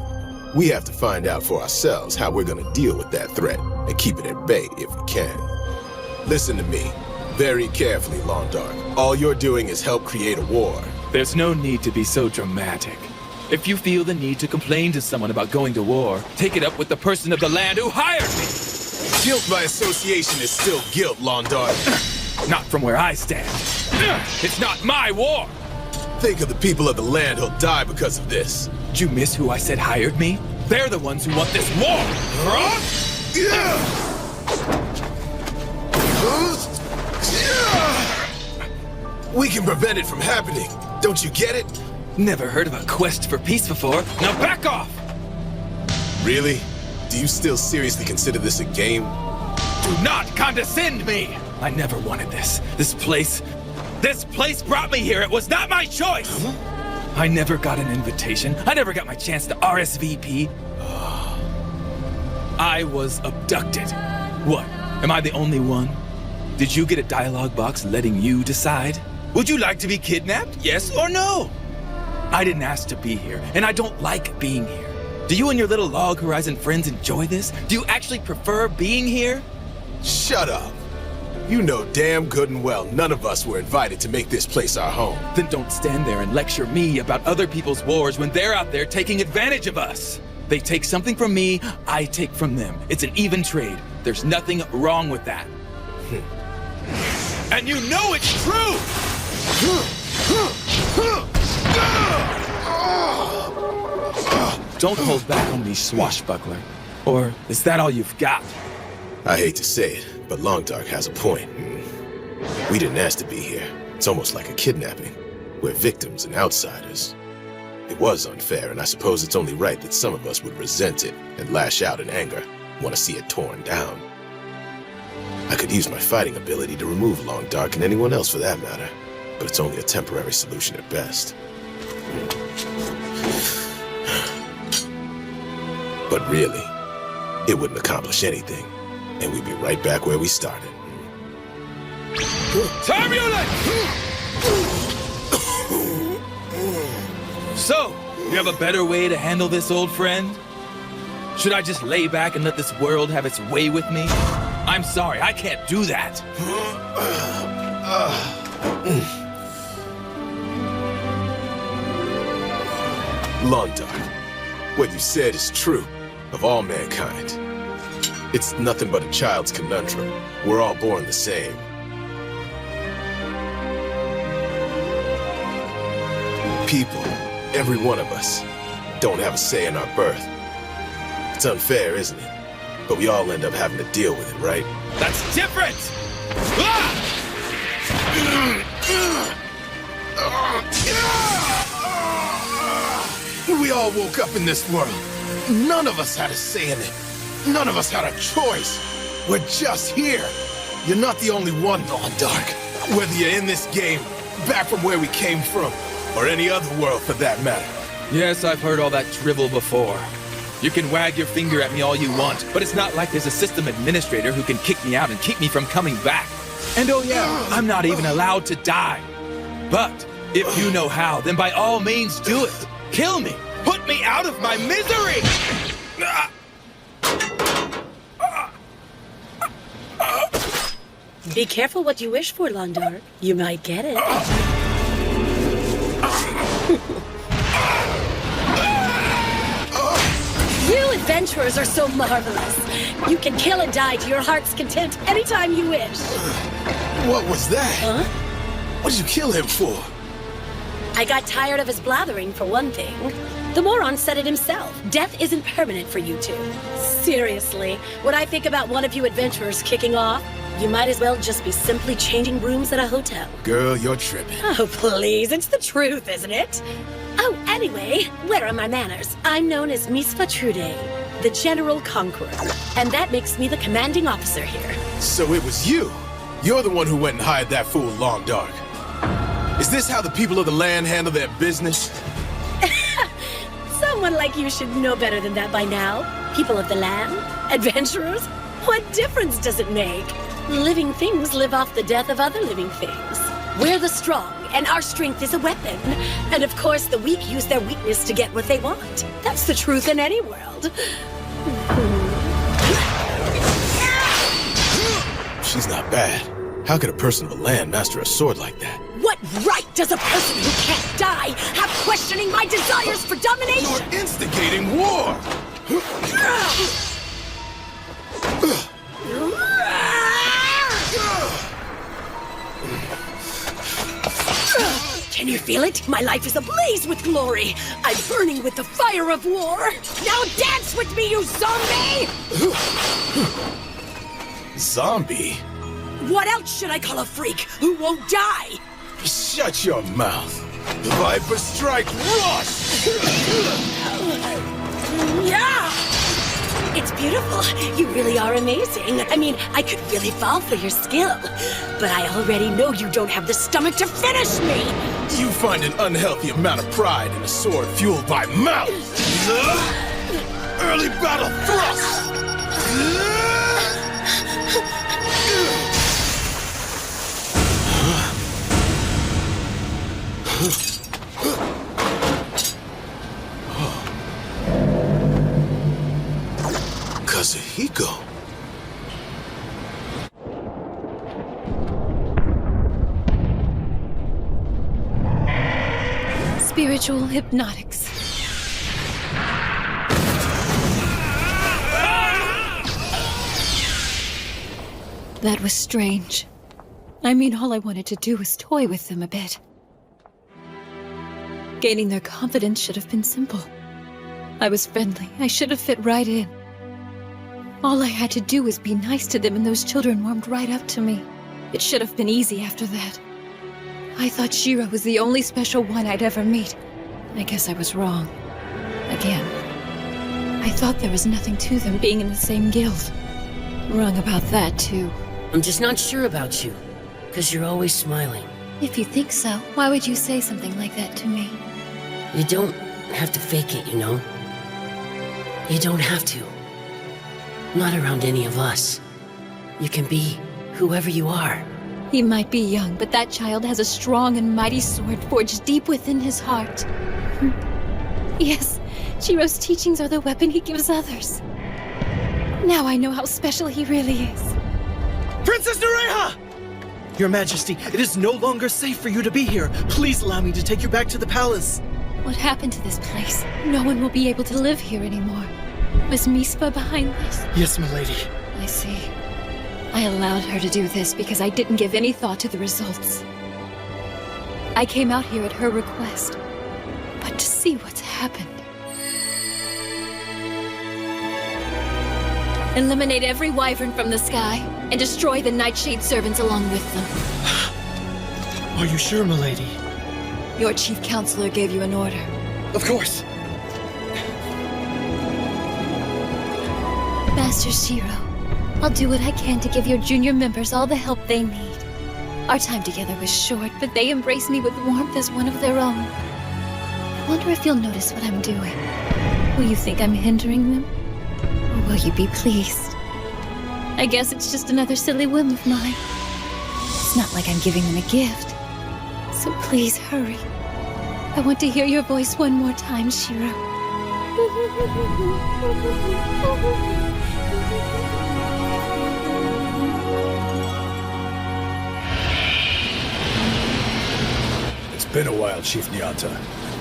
A: We have to find out for ourselves how we're gonna deal with that threat and keep it at bay if we can. Listen to me very carefully, Long Dark. All you're doing is help create a war.
O: There's no need to be so dramatic. If you feel the need to complain to someone about going to war, take it up with the person of the land who hired me!
A: Guilt by association is still guilt, Long Dark.
O: Not from where I stand. It's not my war!
A: Think of the people of the land who'll die because of this.
O: Did you miss who I said hired me? They're the ones who want this war!
A: We can prevent it from happening. Don't you get it?
O: Never heard of a quest for peace before. Now back off!
A: Really? Do you still seriously consider this a game?
O: Do not condescend me! I never wanted this. This place brought me here. It was not my choice! I never got an invitation. I never got my chance to RSVP. I was abducted. What? Am I the only one? Did you get a dialogue box letting you decide? Would you like to be kidnapped? Yes or no? I didn't ask to be here, and I don't like being here. Do you and your little Log Horizon friends enjoy this? Do you actually prefer being here?
A: Shut up. You know damn good and well none of us were invited to make this place our home.
O: Then don't stand there and lecture me about other people's wars when they're out there taking advantage of us. They take something from me, I take from them. It's an even trade. There's nothing wrong with that. And you know it's true! Don't hold back on me, swashbuckler. Or is that all you've got?
A: I hate to say it, but Long Dark has a point. We didn't ask to be here. It's almost like a kidnapping. We're victims and outsiders. It was unfair, and I suppose it's only right that some of us would resent it and lash out in anger, want to see it torn down. I could use my fighting ability to remove Long Dark and anyone else for that matter, but it's only a temporary solution at best. But really, it wouldn't accomplish anything, and we'd be right back where we started.
O: Turbulent! So, you have a better way to handle this, old friend? Should I just lay back and let this world have its way with me? I'm sorry, I can't do that.
A: Long Dark, what you said is true of all mankind. It's nothing but a child's conundrum. We're all born the same. People, every one of us, don't have a say in our birth. It's unfair, isn't it? But we all end up having to deal with it, right?
O: That's different!
A: We all woke up in this world. None of us had a say in it. None of us had a choice. We're just here. You're not the only one, Long Dark. Whether you're in this game, back from where we came from, or any other world for that matter.
O: Yes, I've heard all that drivel before. You can wag your finger at me all you want, but it's not like there's a system administrator who can kick me out and keep me from coming back. And oh yeah, I'm not even allowed to die. But if you know how, then by all means do it. Kill me. Put me out of my misery!
C: Be careful what you wish for, Long Dark. You might get it. You adventurers are so marvelous. You can kill and die to your heart's content anytime you wish.
A: What was that?
C: Huh?
A: What did you kill him for?
C: I got tired of his blathering, for one thing. The moron said it himself. Death isn't permanent for you two. Seriously, when I think about one of you adventurers kicking off, you might as well just be simply changing rooms at a hotel.
A: Girl, you're tripping.
C: Oh, please, it's the truth, isn't it? Oh, anyway, where are my manners? I'm known as Misfa Trude, the General Conqueror, and that makes me the commanding officer here.
A: So it was you. You're the one who went and hired that fool Long Dark. Is this how the people of the land handle their business?
C: Someone like you should know better than that by now. People of the land? Adventurers? What difference does it make? Living things live off the death of other living things. We're the strong, and our strength is a weapon. And of course, the weak use their weakness to get what they want. That's the truth in any world.
A: She's not bad. How could a person of the land master a sword like that?
C: What right does a person who can't die have questioning my desires for domination?
A: You're instigating war!
C: Can you feel it? My life is ablaze with glory. I'm burning with the fire of war. Now dance with me, you zombie!
A: Zombie?
C: What else should I call a freak who won't die?
A: Shut your mouth. Viper Strike Rush!
C: Yeah! It's beautiful. You really are amazing. I mean, I could really fall for your skill. But I already know you don't have the stomach to finish me!
A: You find an unhealthy amount of pride in a sword fueled by mouth! Early battle thrust! Kazuhiko.
H: Spiritual hypnotics. That was strange. I mean, all I wanted to do was toy with them a bit. Gaining their confidence should have been simple. I was friendly. I should have fit right in. All I had to do was be nice to them, and those children warmed right up to me. It should have been easy after that. I thought Shiro was the only special one I'd ever meet. I guess I was wrong. Again. I thought there was nothing to them being in the same guild. Wrong about that, too.
D: I'm just not sure about you, because you're always smiling.
H: If you think so, why would you say something like that to me?
D: You don't have to fake it, you know? You don't have to. Not around any of us. You can be whoever you are.
H: He might be young, but that child has a strong and mighty sword forged deep within his heart. Yes, Shiro's teachings are the weapon he gives others. Now I know how special he really is.
F: Princess Nereha! Your Majesty, it is no longer safe for you to be here. Please allow me to take you back to the palace.
H: What happened to this place? No one will be able to live here anymore. Was Mispa behind this?
F: Yes, milady.
H: I see. I allowed her to do this because I didn't give any thought to the results. I came out here at her request. But to see what's happened. Eliminate every wyvern from the sky, and destroy the Nightshade servants along with them.
F: Are you sure, milady?
H: Your chief counselor gave you an order.
F: Of course.
H: Master Shiro, I'll do what I can to give your junior members all the help they need. Our time together was short, but they embrace me with warmth as one of their own. I wonder if you'll notice what I'm doing. Will you think I'm hindering them? Or will you be pleased? I guess it's just another silly whim of mine. It's not like I'm giving them a gift. So please hurry. I want to hear your voice one more time, Shiro.
R: It's been a while, Chief Nyata.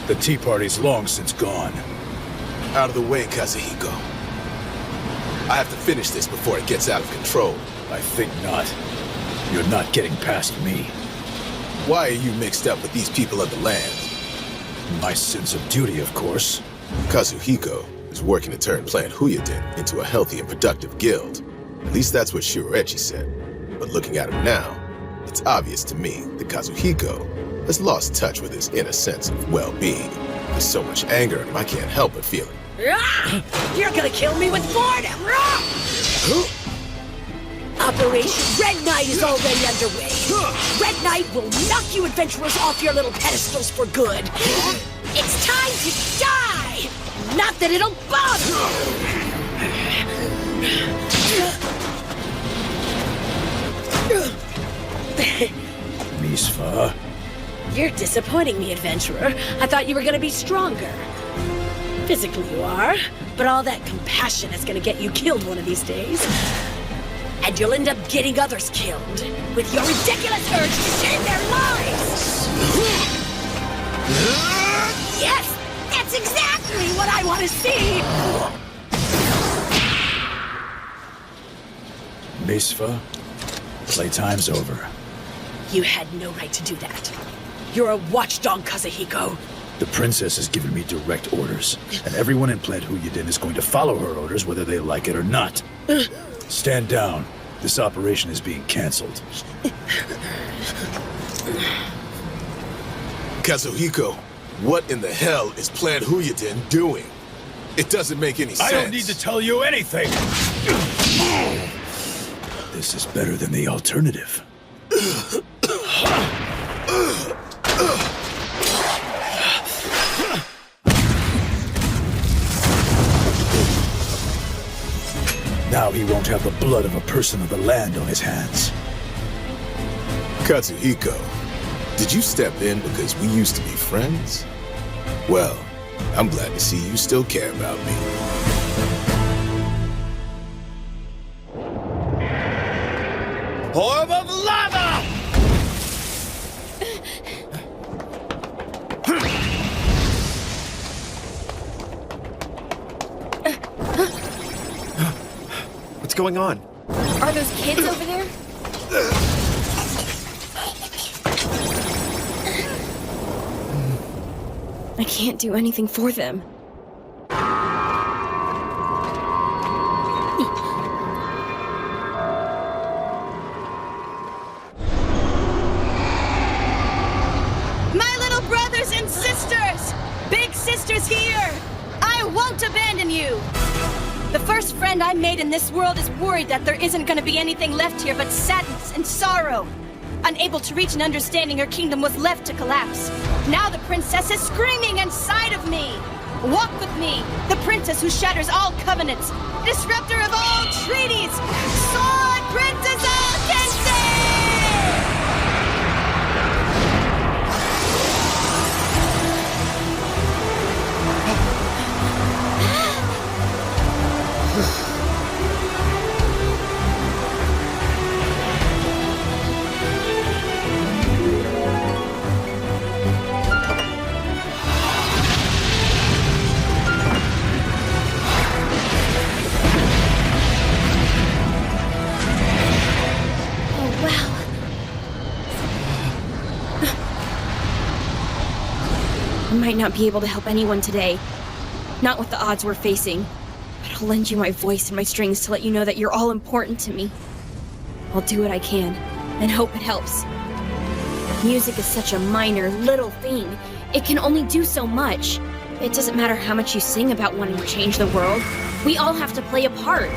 R: The tea party's long since gone.
A: Out of the way, Kazuhiko. I have to finish this before it gets out of control.
R: I think not. You're not getting past me.
A: Why are you mixed up with these people of the land?
R: My sense of duty, of course.
A: Kazuhiko is working to turn Plant Huyuden into a healthy and productive guild. At least that's what Shiroechi said. But looking at him now, it's obvious to me that Kazuhiko has lost touch with his inner sense of well-being. There's so much anger in him, I can't help but feel it.
C: You're gonna kill me with boredom! Operation Red Knight is already underway. Red Knight will knock you adventurers off your little pedestals for good. It's time to die! Not that it'll bother you!
R: Misfa.
C: You're disappointing me, adventurer. I thought you were gonna be stronger. Physically you are, but all that compassion is gonna get you killed one of these days. And you'll end up getting others killed with your ridiculous urge to save their lives! Yes! That's exactly what I want to see!
R: Misfa, playtime's over.
C: You had no right to do that. You're a watchdog, Kazuhiko.
R: The princess has given me direct orders, and everyone in Plant Huyadin is going to follow her orders whether they like it or not. Stand down. This operation is being cancelled.
A: Kazuhiko, what in the hell is Plant Huyadin doing? It doesn't make any sense.
R: I don't need to tell you anything! This is better than the alternative. Now he won't have the blood of a person of the land on his hands.
A: Katsuhiko, did you step in because we used to be friends? Well, I'm glad to see you still care about me.
E: Orb of lava!
K: What's going on?
S: Are those kids over there? I can't do anything for them.
P: My little brothers and sisters! Big sisters here! I won't abandon you! The first friend I made in this world is worried that there isn't gonna be anything left here but sadness and sorrow. Unable to reach an understanding, her kingdom was left to collapse. Now the princess is screaming inside of me! Walk with me, the princess who shatters all covenants, disruptor of all treaties, Sword Princess Alkense!
S: I might not be able to help anyone today. Not with the odds we're facing. But I'll lend you my voice and my strings to let you know that you're all important to me. I'll do what I can, and hope it helps. Music is such a minor, little thing. It can only do so much. It doesn't matter how much you sing about wanting to change the world. We all have to play a part.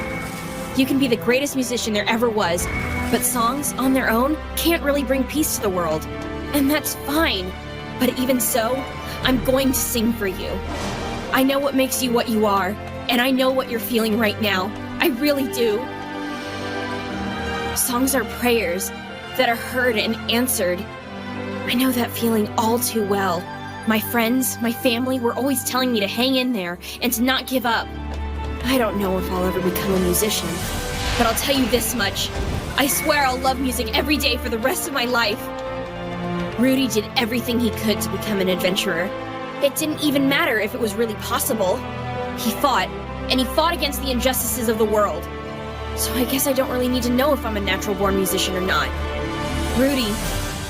S: You can be the greatest musician there ever was, but songs, on their own, can't really bring peace to the world. And that's fine. But even so, I'm going to sing for you. I know what makes you what you are, and I know what you're feeling right now. I really do. Songs are prayers that are heard and answered. I know that feeling all too well. My friends, my family were always telling me to hang in there and to not give up. I don't know if I'll ever become a musician, but I'll tell you this much. I swear I'll love music every day for the rest of my life. Rudy did everything he could to become an adventurer. It didn't even matter if it was really possible. He fought, and he fought against the injustices of the world. So I guess I don't really need to know if I'm a natural-born musician or not. Rudy,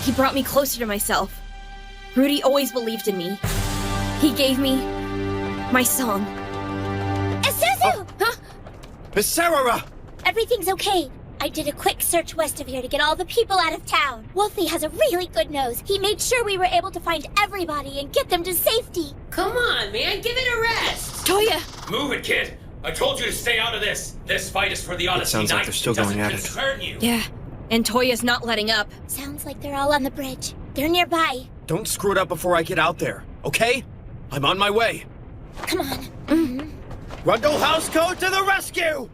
S: he brought me closer to myself. Rudy always believed in me. He gave me my song.
B: Isuzu!
K: Huh? Sarah!
B: Everything's okay. I did a quick search west of here to get all the people out of town. Wolfie has a really good nose. He made sure we were able to find everybody and get them to safety.
D: Come on, man, give it a rest!
S: Toya!
J: Move it, kid!
M: I told you to stay out of this! This fight is for the Odyssey
K: sounds like
M: Knights.
K: they're still going at it.
M: Concern you.
S: Yeah, and Toya's not letting up.
B: Sounds like they're all on the bridge. They're nearby.
K: Don't screw it up before I get out there, okay? I'm on my way.
B: Come on.
K: Rundle House Code to the rescue!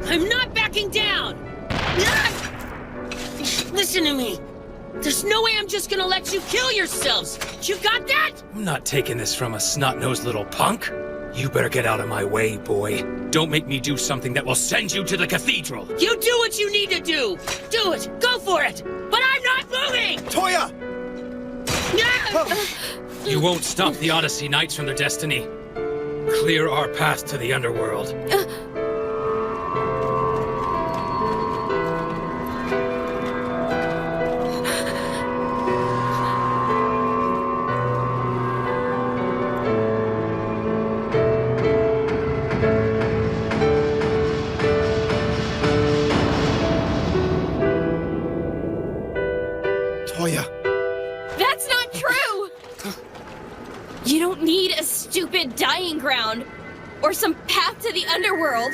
D: I'm not backing down! Listen to me. There's no way I'm just gonna let you kill yourselves. You got that?
G: I'm not taking this from a snot-nosed little punk. You better get out of my way, boy. Don't make me do something that will send you to the cathedral.
D: You do what you need to do. Do it. Go for it. But I'm not moving.
K: Toya!
G: You won't stop the Odyssey Knights from their destiny. Clear our path to the underworld.
K: Toya.
S: That's not true! You don't need a stupid dying ground or some path to the underworld.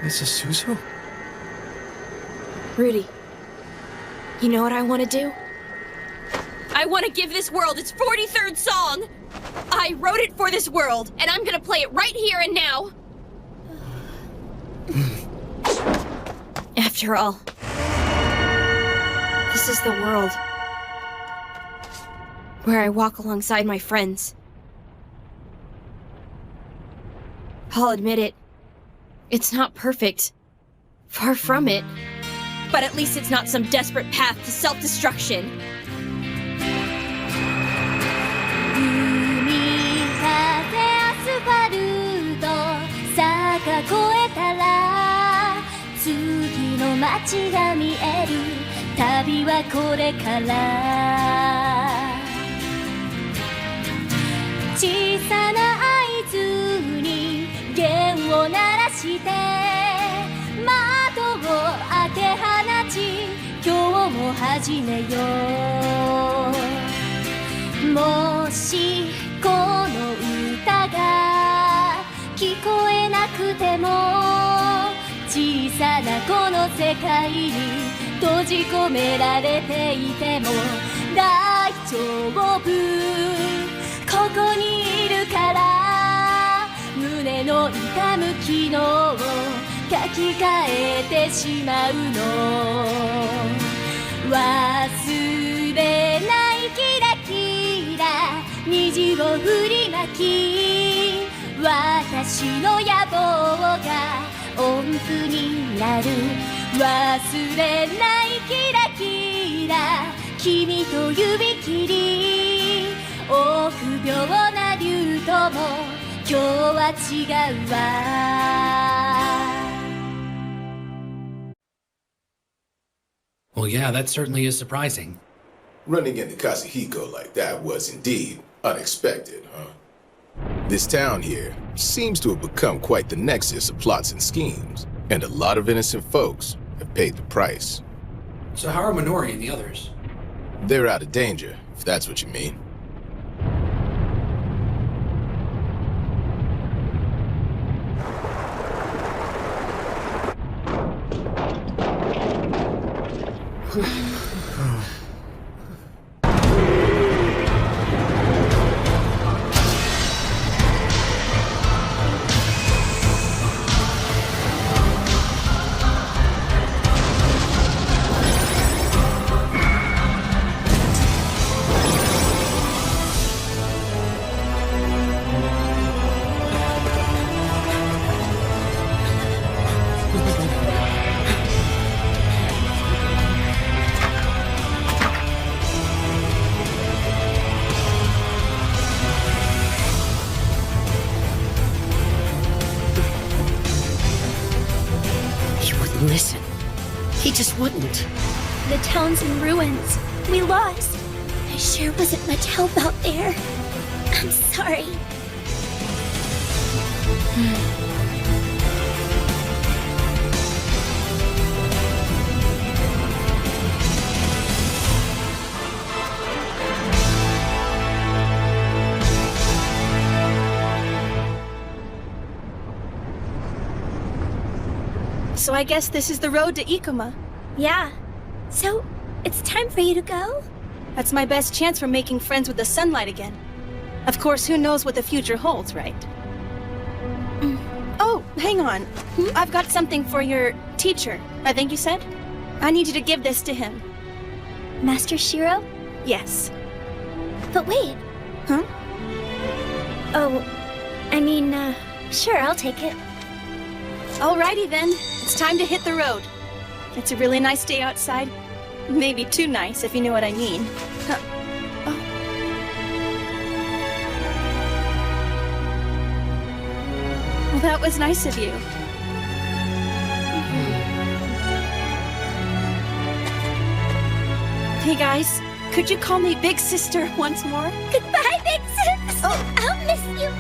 K: This is Suzu?
S: Rudy, you know what I want to do? I want to give this world its 43rd song! I wrote it for this world, and I'm gonna play it right here and now! After all, this is the world where I walk alongside my friends. I'll admit it. It's not perfect. Far from it. But at least it's not some desperate path to self-destruction.
B: 海風アスファルト坂越えたら次の街が見える旅はこれから小さな合図に弦を鳴らして窓を開け放ち今日も始めようもしこの歌が聞こえなくても小さなこの世界に閉じ込められていても大丈夫ここにいるから胸の痛む昨日を書き換えてしまうの忘れないキラキラ虹を振りまき私の野望が音符になる忘れないキラキラ君と指切り臆病な竜とも今日は違うわ
V: Well, yeah, that certainly is surprising.
A: Running into Kazuhiko like that was indeed unexpected, huh? This town here seems to have become quite the nexus of plots and schemes, and a lot of innocent folks have paid the price.
V: So how are Minori and the others?
A: They're out of danger, if that's what you mean.
D: Listen. He just wouldn't.
B: The town's in ruins. We lost. There sure wasn't much help out there. I'm sorry.
P: So I guess this is the road to Ikoma.
N: Yeah. So, it's time for you to go?
P: That's my best chance for making friends with the sunlight again. Of course, who knows what the future holds, right? Oh, hang on. I've got something for your teacher, I think you said? I need you to give this to him.
N: Master Shiro?
P: Yes.
N: But wait.
P: Huh?
N: Oh, I mean, sure, I'll take it.
P: Alrighty then. It's time to hit the road. It's a really nice day outside. Maybe too nice, if you know what I mean. Huh. Oh. Well, that was nice of you. Hey guys, could you call me Big Sister once more?
N: Goodbye, Big Sis!
P: Oh,
N: I'll miss you!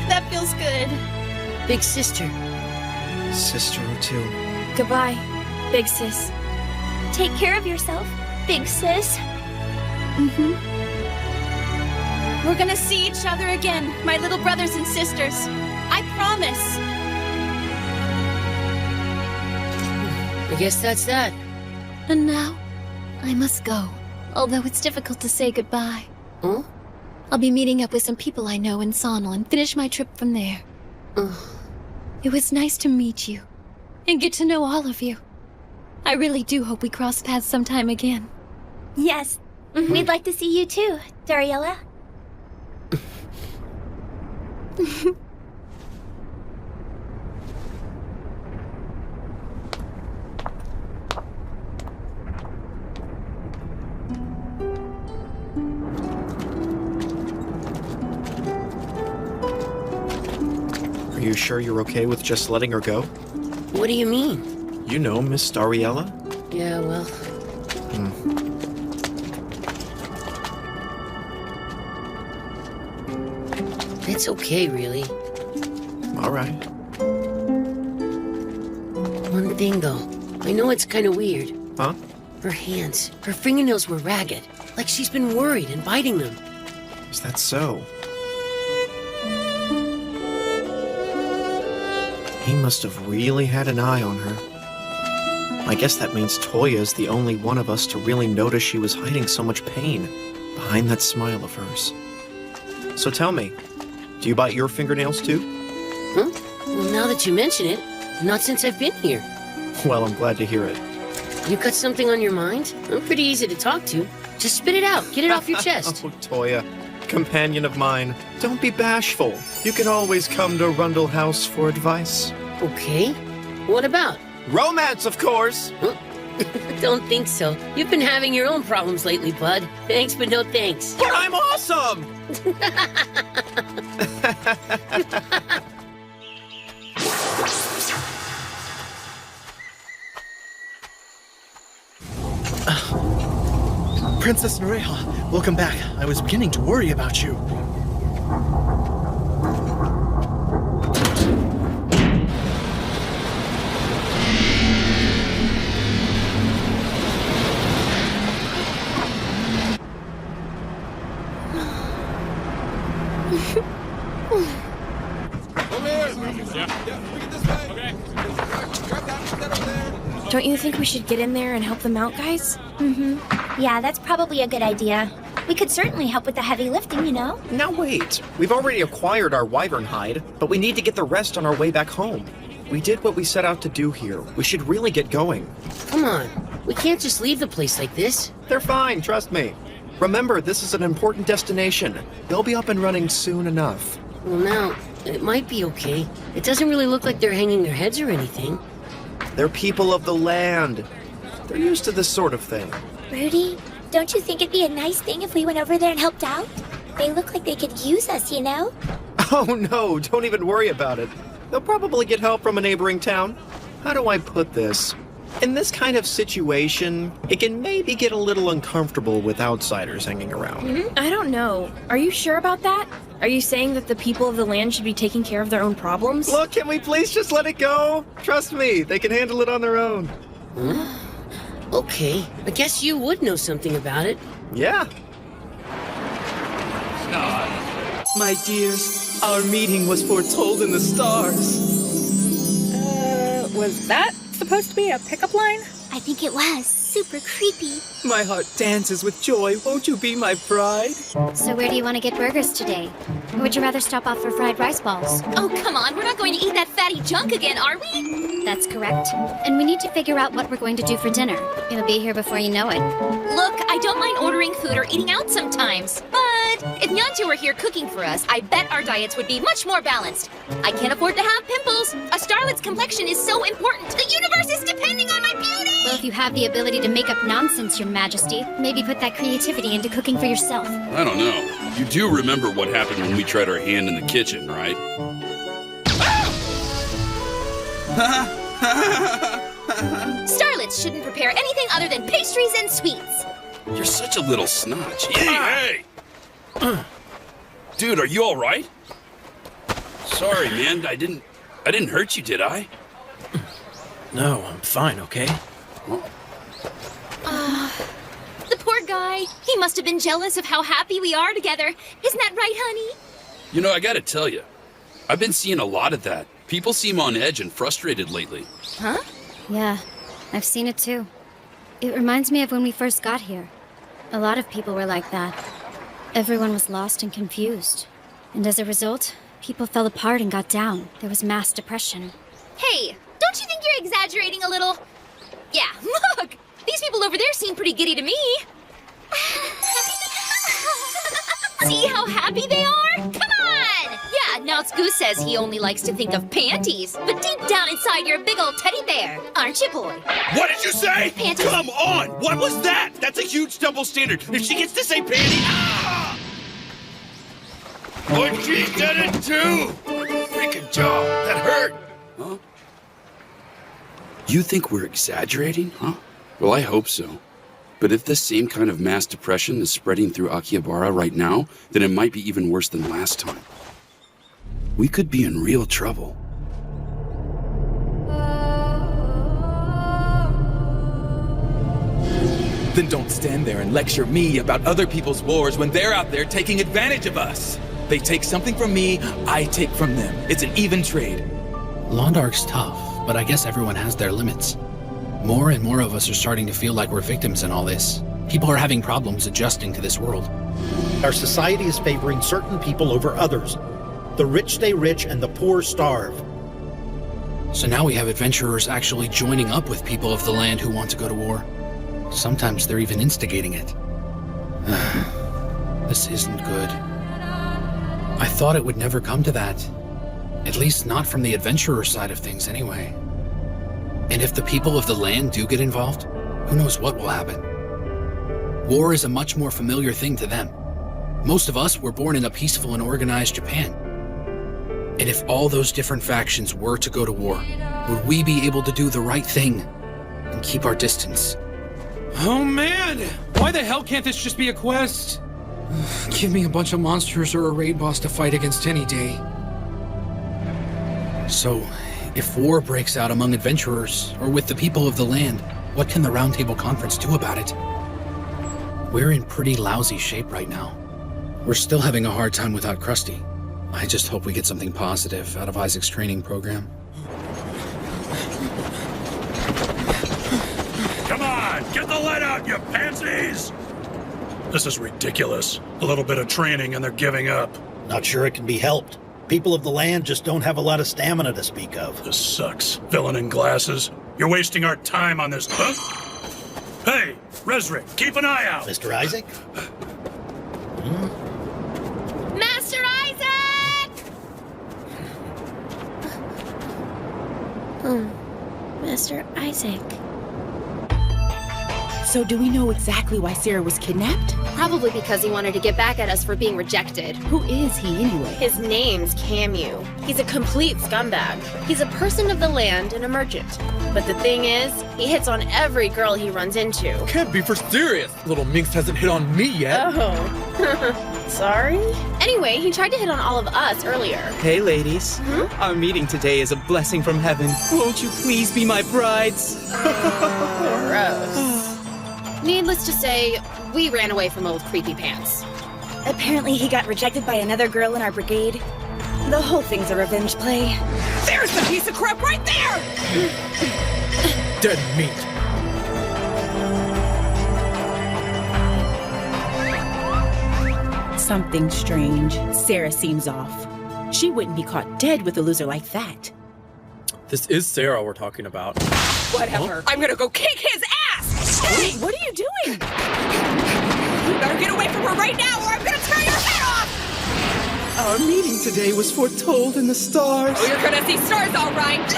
P: That feels good.
D: Big sister.
K: Sister O2.
S: Goodbye, Big Sis.
N: Take care of yourself, Big Sis.
P: We're gonna see each other again, my little brothers and sisters. I promise.
D: I guess that's that.
H: And now, I must go. Although it's difficult to say goodbye.
D: Huh?
H: I'll be meeting up with some people I know in Sonal and finish my trip from there. It was nice to meet you. And get to know all of you. I really do hope we cross paths sometime again.
N: Yes. We'd like to see you too, Dariella.
K: Are you sure you're okay with just letting her go?
D: What do you mean?
K: You know, Miss Dariella?
D: Yeah, well... It's okay, really.
K: All right.
D: One thing, though. I know it's kind of weird.
K: Huh?
D: Her hands, her fingernails were ragged. Like she's been worried and biting them.
K: Is that so? He must have really had an eye on her. I guess that means Toya is the only one of us to really notice she was hiding so much pain behind that smile of hers. So tell me, do you bite your fingernails too?
D: Huh? Well, now that you mention it, not since I've been here.
K: Well, I'm glad to hear it.
D: You got something on your mind? I'm pretty easy to talk to. Just spit it out. Get it off your chest.
K: Oh, Toya, companion of mine, don't be bashful. You can always come to Rundle House for advice.
D: Okay. What about?
K: Romance, of course!
D: Don't think so. You've been having your own problems lately, bud. Thanks, but no thanks.
K: But I'm awesome!
F: Princess Nereha, welcome back. I was beginning to worry about you.
S: Don't you think we should get in there and help them out, guys?
N: Yeah, that's probably a good idea. We could certainly help with the heavy lifting, you know?
K: Now wait, we've already acquired our wyvern hide, but we need to get the rest on our way back home. We did what we set out to do here. We should really get going.
D: Come on, we can't just leave the place like this.
K: They're fine, trust me. Remember, this is an important destination. They'll be up and running soon enough.
D: Well, now, it might be okay. It doesn't really look like they're hanging their heads or anything.
K: They're people of the land. They're used to this sort of thing.
N: Rudy, don't you think it'd be a nice thing if we went over there and helped out? They look like they could use us, you know?
K: Oh no, don't even worry about it. They'll probably get help from a neighboring town. How do I put this? In this kind of situation, it can maybe get a little uncomfortable with outsiders hanging around.
S: I don't know. Are you sure about that? Are you saying that the people of the land should be taking care of their own problems?
K: Look, can we please just let it go? Trust me, they can handle it on their own.
D: Okay, I guess you would know something about it.
K: Yeah.
I: My dears, our meeting was foretold in the stars.
L: Was that supposed to be a pickup line?
B: I think it was. Super creepy.
I: My heart dances with joy. Won't you be my bride?
N: So where do you want to get burgers today? Or would you rather stop off for fried rice balls?
B: Oh, come on. We're not going to eat that fatty junk again, are we?
N: That's correct. And we need to figure out what we're going to do for dinner. It'll be here before you know it.
B: Look, I don't mind ordering food or eating out sometimes. But if Nyantu were here cooking for us, I bet our diets would be much more balanced. I can't afford to have pimples. A starlet's complexion is so important. The universe is depending on my beauty!
N: Well, if you have the ability to make up nonsense, Your Majesty, maybe put that creativity into cooking for yourself.
T: I don't know. You do remember what happened when we tried our hand in the kitchen, right?
B: Starlets shouldn't prepare anything other than pastries and sweets.
T: You're such a little snotch. Hey! Dude, are you all right? Sorry, man. I didn't hurt you, did I?
F: No, I'm fine, okay?
B: The poor guy. He must have been jealous of how happy we are together. Isn't that right, honey?
T: You know, I gotta tell you, I've been seeing a lot of that. People seem on edge and frustrated lately.
B: Huh?
N: Yeah, I've seen it too. It reminds me of when we first got here. A lot of people were like that. Everyone was lost and confused. And as a result, people fell apart and got down. There was mass depression.
B: Hey, don't you think you're exaggerating a little? Yeah, look! These people over there seem pretty giddy to me. See how happy they are? Come on! Yeah, now Goose says he only likes to think of panties. But deep down inside, you're a big old teddy bear. Aren't you, boy?
U: What did you say?
B: Panties.
U: Come on! What was that? That's a huge double standard. If she gets to say panty... Ah! But she said it too! Freaking jaw. That hurt.
T: Huh? You think we're exaggerating, huh? Well, I hope so. But if this same kind of mass depression is spreading through Akihabara right now, then it might be even worse than last time. We could be in real trouble.
O: Then don't stand there and lecture me about other people's wars when they're out there taking advantage of us. They take something from me, I take from them. It's an even trade.
V: Londark's tough, but I guess everyone has their limits. More and more of us are starting to feel like we're victims in all this. People are having problems adjusting to this world.
R: Our society is favoring certain people over others. The rich stay rich and the poor starve.
V: So now we have adventurers actually joining up with people of the land who want to go to war. Sometimes they're even instigating it. This isn't good. I thought it would never come to that. At least not from the adventurer side of things, anyway. And if the people of the land do get involved, who knows what will happen? War is a much more familiar thing to them. Most of us were born in a peaceful and organized Japan. And if all those different factions were to go to war, would we be able to do the right thing and keep our distance?
G: Oh man! Why the hell can't this just be a quest? Give me a bunch of monsters or a raid boss to fight against any day.
V: So, if war breaks out among adventurers, or with the people of the land, what can the Round Table Conference do about it? We're in pretty lousy shape right now. We're still having a hard time without Krusty. I just hope we get something positive out of Isaac's training program.
R: Come on, get the lead out, you pansies! This is ridiculous. A little bit of training and they're giving up. Not sure it can be helped. People of the land just don't have a lot of stamina to speak of. This sucks. Villain in glasses. You're wasting our time on this, huh? Hey, Resrick, keep an eye out. Mr. Isaac?
B: Master Isaac!
S: Master Isaac.
X: So do we know exactly why Sarah was kidnapped?
Y: Probably because he wanted to get back at us for being rejected.
X: Who is he anyway?
S: His name's Camu. He's a complete scumbag. He's a person of the land and a merchant. But the thing is, he hits on every girl he runs into.
O: Can't be for serious. Little Minx hasn't hit on me yet.
S: Oh. Sorry? Anyway, he tried to hit on all of us earlier.
I: Hey, ladies. Our meeting today is a blessing from heaven. Won't you please be my brides?
S: Gross.
Y: Needless to say, we ran away from old Creepy Pants.
P: Apparently he got rejected by another girl in our brigade.
L: The whole thing's a revenge play.
C: There's the piece of crap right there!
R: Dead meat.
X: Something strange. Sarah seems off. She wouldn't be caught dead with a loser like that.
F: This is Sarah we're talking about.
C: Whatever. I'm gonna go kick his ass!
X: Hey, what are you doing?
C: You better get away from her right now or I'm gonna tear your head off!
I: Our meeting today was foretold in the stars.
C: Oh, you're gonna see stars, all right!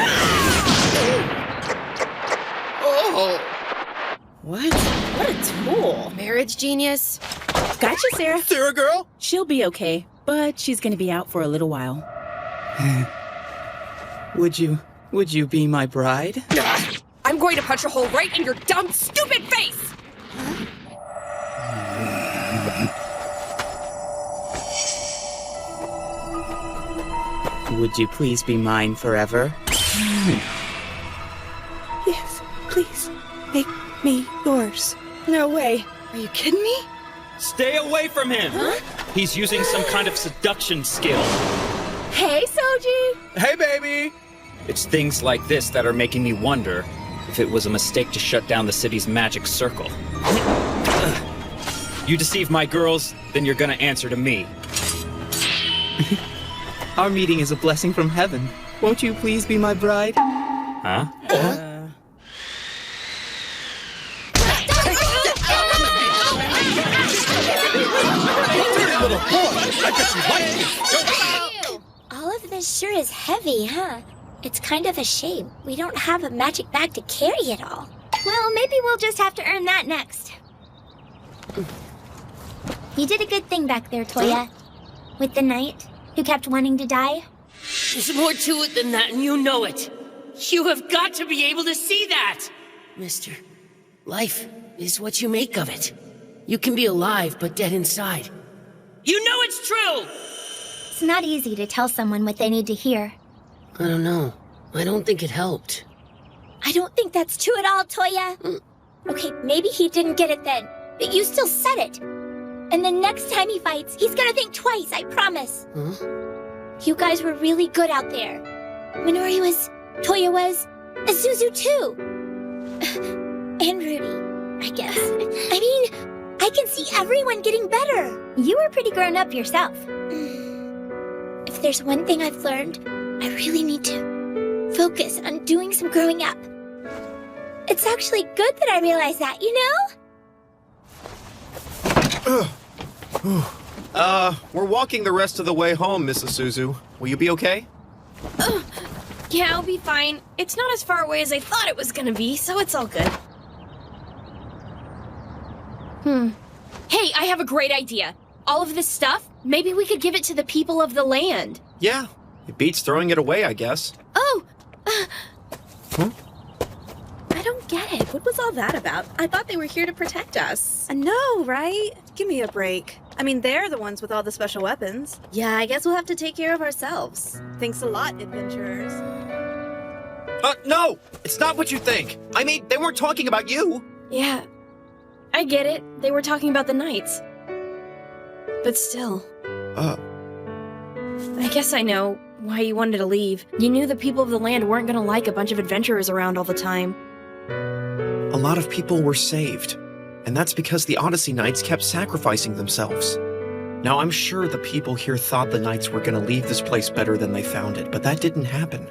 I: Oh!
X: What? What a tool.
Y: Marriage genius.
X: Gotcha, Sarah.
F: Sarah girl?
X: She'll be okay, but she's gonna be out for a little while.
I: Would you be my bride?
C: I'm going to punch a hole right in your dumb, stupid face!
I: Would you please be mine forever?
P: Yes, please. Make me yours. No way. Are you kidding me?
I: Stay away from him!
P: Huh?
I: He's using some kind of seduction skill.
X: Hey, Soji!
I: Hey, baby! It's things like this that are making me wonder if it was a mistake to shut down the city's magic circle. You deceive my girls, then you're gonna answer to me. Our meeting is a blessing from heaven. Won't you please be my bride? Huh?
R: Little boy, I bet you like it.
B: All of this sure is heavy, huh? It's kind of a shame. We don't have a magic bag to carry it all. Well, maybe we'll just have to earn that next. You did a good thing back there, Toya. With the knight who kept wanting to die.
D: There's more to it than that, and you know it. You have got to be able to see that! Mister, life is what you make of it. You can be alive, but dead inside. You know it's true!
B: It's not easy to tell someone what they need to hear.
D: I don't know. I don't think it helped.
B: I don't think that's true at all, Toya. Okay, maybe he didn't get it then, but you still said it. And the next time he fights, he's gonna think twice, I promise.
D: Huh?
B: You guys were really good out there. Minori was, Toya was, Azuzu too. And Rudy, I guess. I mean, I can see everyone getting better. You were pretty grown up yourself. If there's one thing I've learned, I really need to focus on doing some growing up. It's actually good that I realized that, you know?
K: We're walking the rest of the way home, Mrs. Suzu. Will you be okay?
S: Yeah, I'll be fine. It's not as far away as I thought it was gonna be, so it's all good. Hey, I have a great idea. All of this stuff, maybe we could give it to the people of the land.
K: Yeah, it beats throwing it away, I guess.
S: Oh!
L: I don't get it. What was all that about? I thought they were here to protect us. I know, right? Give me a break. I mean, they're the ones with all the special weapons. Yeah, I guess we'll have to take care of ourselves. Thanks a lot, adventurers.
K: No! It's not what you think! I mean, they weren't talking about you!
S: Yeah, I get it. They were talking about the knights. But still. I guess I know why you wanted to leave. You knew the people of the land weren't gonna like a bunch of adventurers around all the time.
K: A lot of people were saved, and that's because the Odyssey Knights kept sacrificing themselves. Now, I'm sure the people here thought the Knights were gonna leave this place better than they found it, but that didn't happen.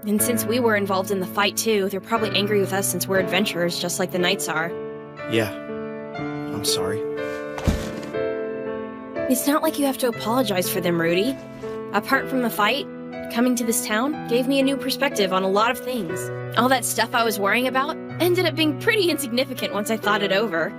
S: And since we were involved in the fight too, they're probably angry with us since we're adventurers just like the knights are.
K: Yeah. I'm sorry.
S: It's not like you have to apologize for them, Rudy. Apart from the fight, coming to this town gave me a new perspective on a lot of things. All that stuff I was worrying about ended up being pretty insignificant once I thought it over.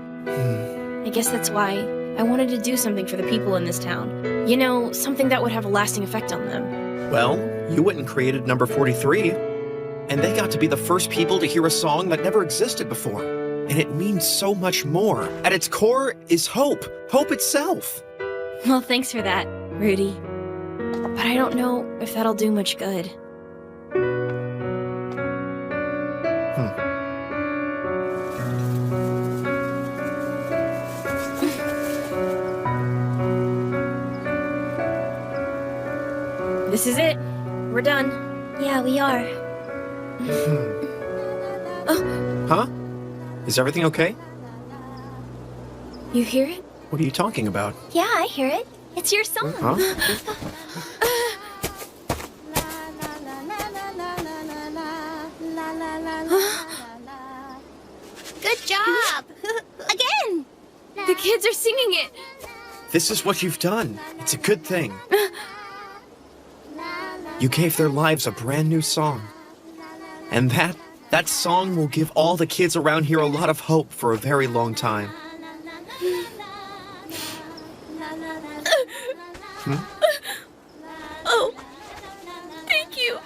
S: I guess that's why I wanted to do something for the people in this town. You know, something that would have a lasting effect on them.
K: Well, you went and created number 43, and they got to be the first people to hear a song that never existed before. And it means so much more. At its core is hope. Hope itself.
S: Well, thanks for that, Rudy. But I don't know if that'll do much good. This is it. We're done.
N: Yeah, we are.
K: Huh? Is everything okay?
S: You hear it?
K: What are you talking about?
N: Yeah, I hear it. It's your song.
K: Huh?
B: Good job! Again!
S: The kids are singing it.
K: This is what you've done. It's a good thing. You gave their lives a brand new song. And that song will give all the kids around here a lot of hope for a very long time.
S: Oh, thank you.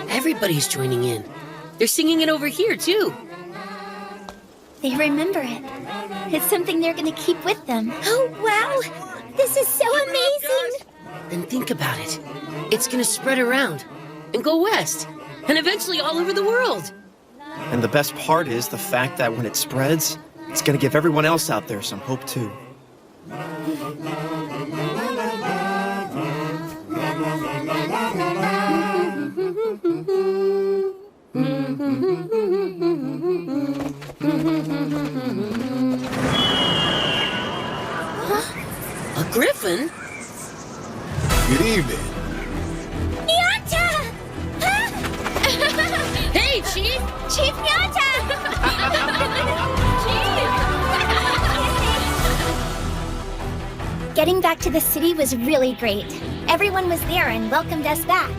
D: Everybody's joining in. They're singing it over here, too.
N: They remember it. It's something they're gonna keep with them.
B: Oh, wow! This is so amazing!
D: And think about it. It's gonna spread around and go west and eventually all over the world.
K: And the best part is the fact that when it spreads, it's gonna give everyone else out there some hope too.
D: A griffin?
A: Good evening.
B: Nyata!
D: Hey, Chief!
B: Chief Nyata!
N: Getting back to the city was really great. Everyone was there and welcomed us back.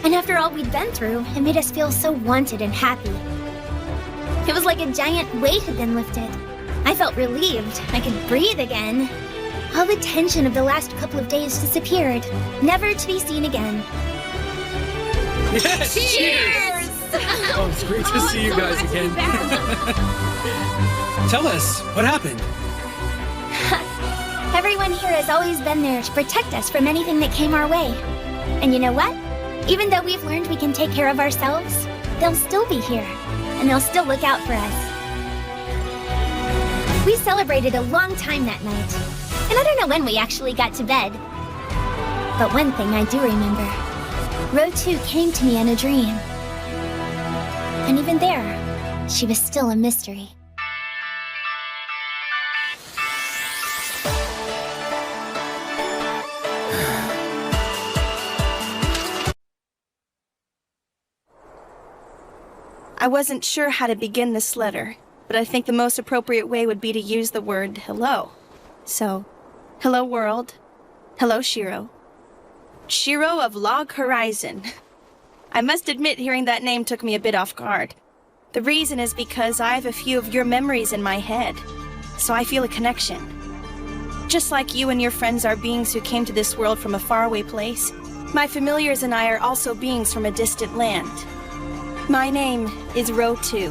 N: And after all we'd been through, it made us feel so wanted and happy. It was like a giant weight had been lifted. I felt relieved. I could breathe again. All the tension of the last couple of days disappeared, never to be seen again.
G: Yes!
N: Cheers!
V: Oh, it's great to see you guys again. Tell us, what happened?
N: Everyone here has always been there to protect us from anything that came our way. And you know what? Even though we've learned we can take care of ourselves, they'll still be here, and they'll still look out for us. We celebrated a long time that night, and I don't know when we actually got to bed. But one thing I do remember. Row 2 came to me in a dream. And even there, she was still a mystery.
P: I wasn't sure how to begin this letter, but I think the most appropriate way would be to use the word hello. So, hello world. Hello Shiro. Shiro of Log Horizon. I must admit hearing that name took me a bit off guard. The reason is because I have a few of your memories in my head, so I feel a connection. Just like you and your friends are beings who came to this world from a faraway place, my familiars and I are also beings from a distant land. My name is Row 2.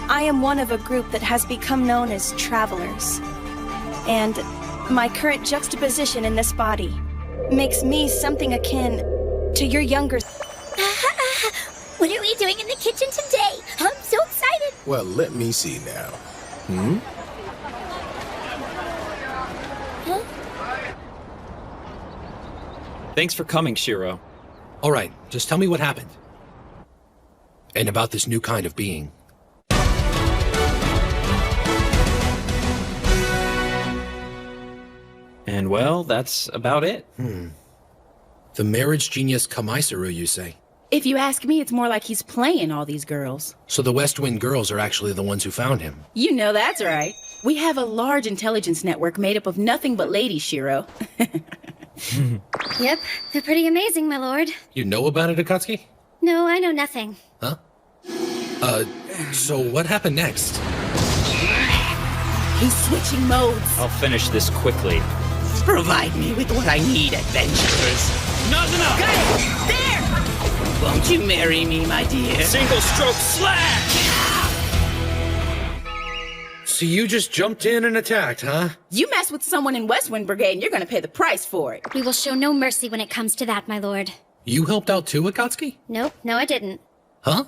P: I am one of a group that has become known as Travelers. And my current juxtaposition in this body makes me something akin to your younger...
B: What are we doing in the kitchen today? I'm so excited!
A: Well, let me see now.
I: Thanks for coming, Shiro.
V: All right, just tell me what happened. And about this new kind of being.
I: And well, that's about it.
V: The marriage genius Kamaisuru, you say?
X: If you ask me, it's more like he's playing all these girls.
V: So the West Wind girls are actually the ones who found him.
X: You know that's right. We have a large intelligence network made up of nothing but ladies, Shiro.
B: Yep, they're pretty amazing, my lord.
V: You know about it, Akatsuki?
B: No, I know nothing.
V: Huh? So what happened next?
X: He's switching modes.
I: I'll finish this quickly.
E: Provide me with what I need, adventurers.
G: Not enough!
E: Got it! There! Won't you marry me, my dear?
G: Single stroke slash!
V: So you just jumped in and attacked, huh?
X: You mess with someone in Westwind Brigade and you're gonna pay the price for it.
B: We will show no mercy when it comes to that, my lord.
V: You helped out too, Akatsuki?
B: Nope, no I didn't.
V: Huh?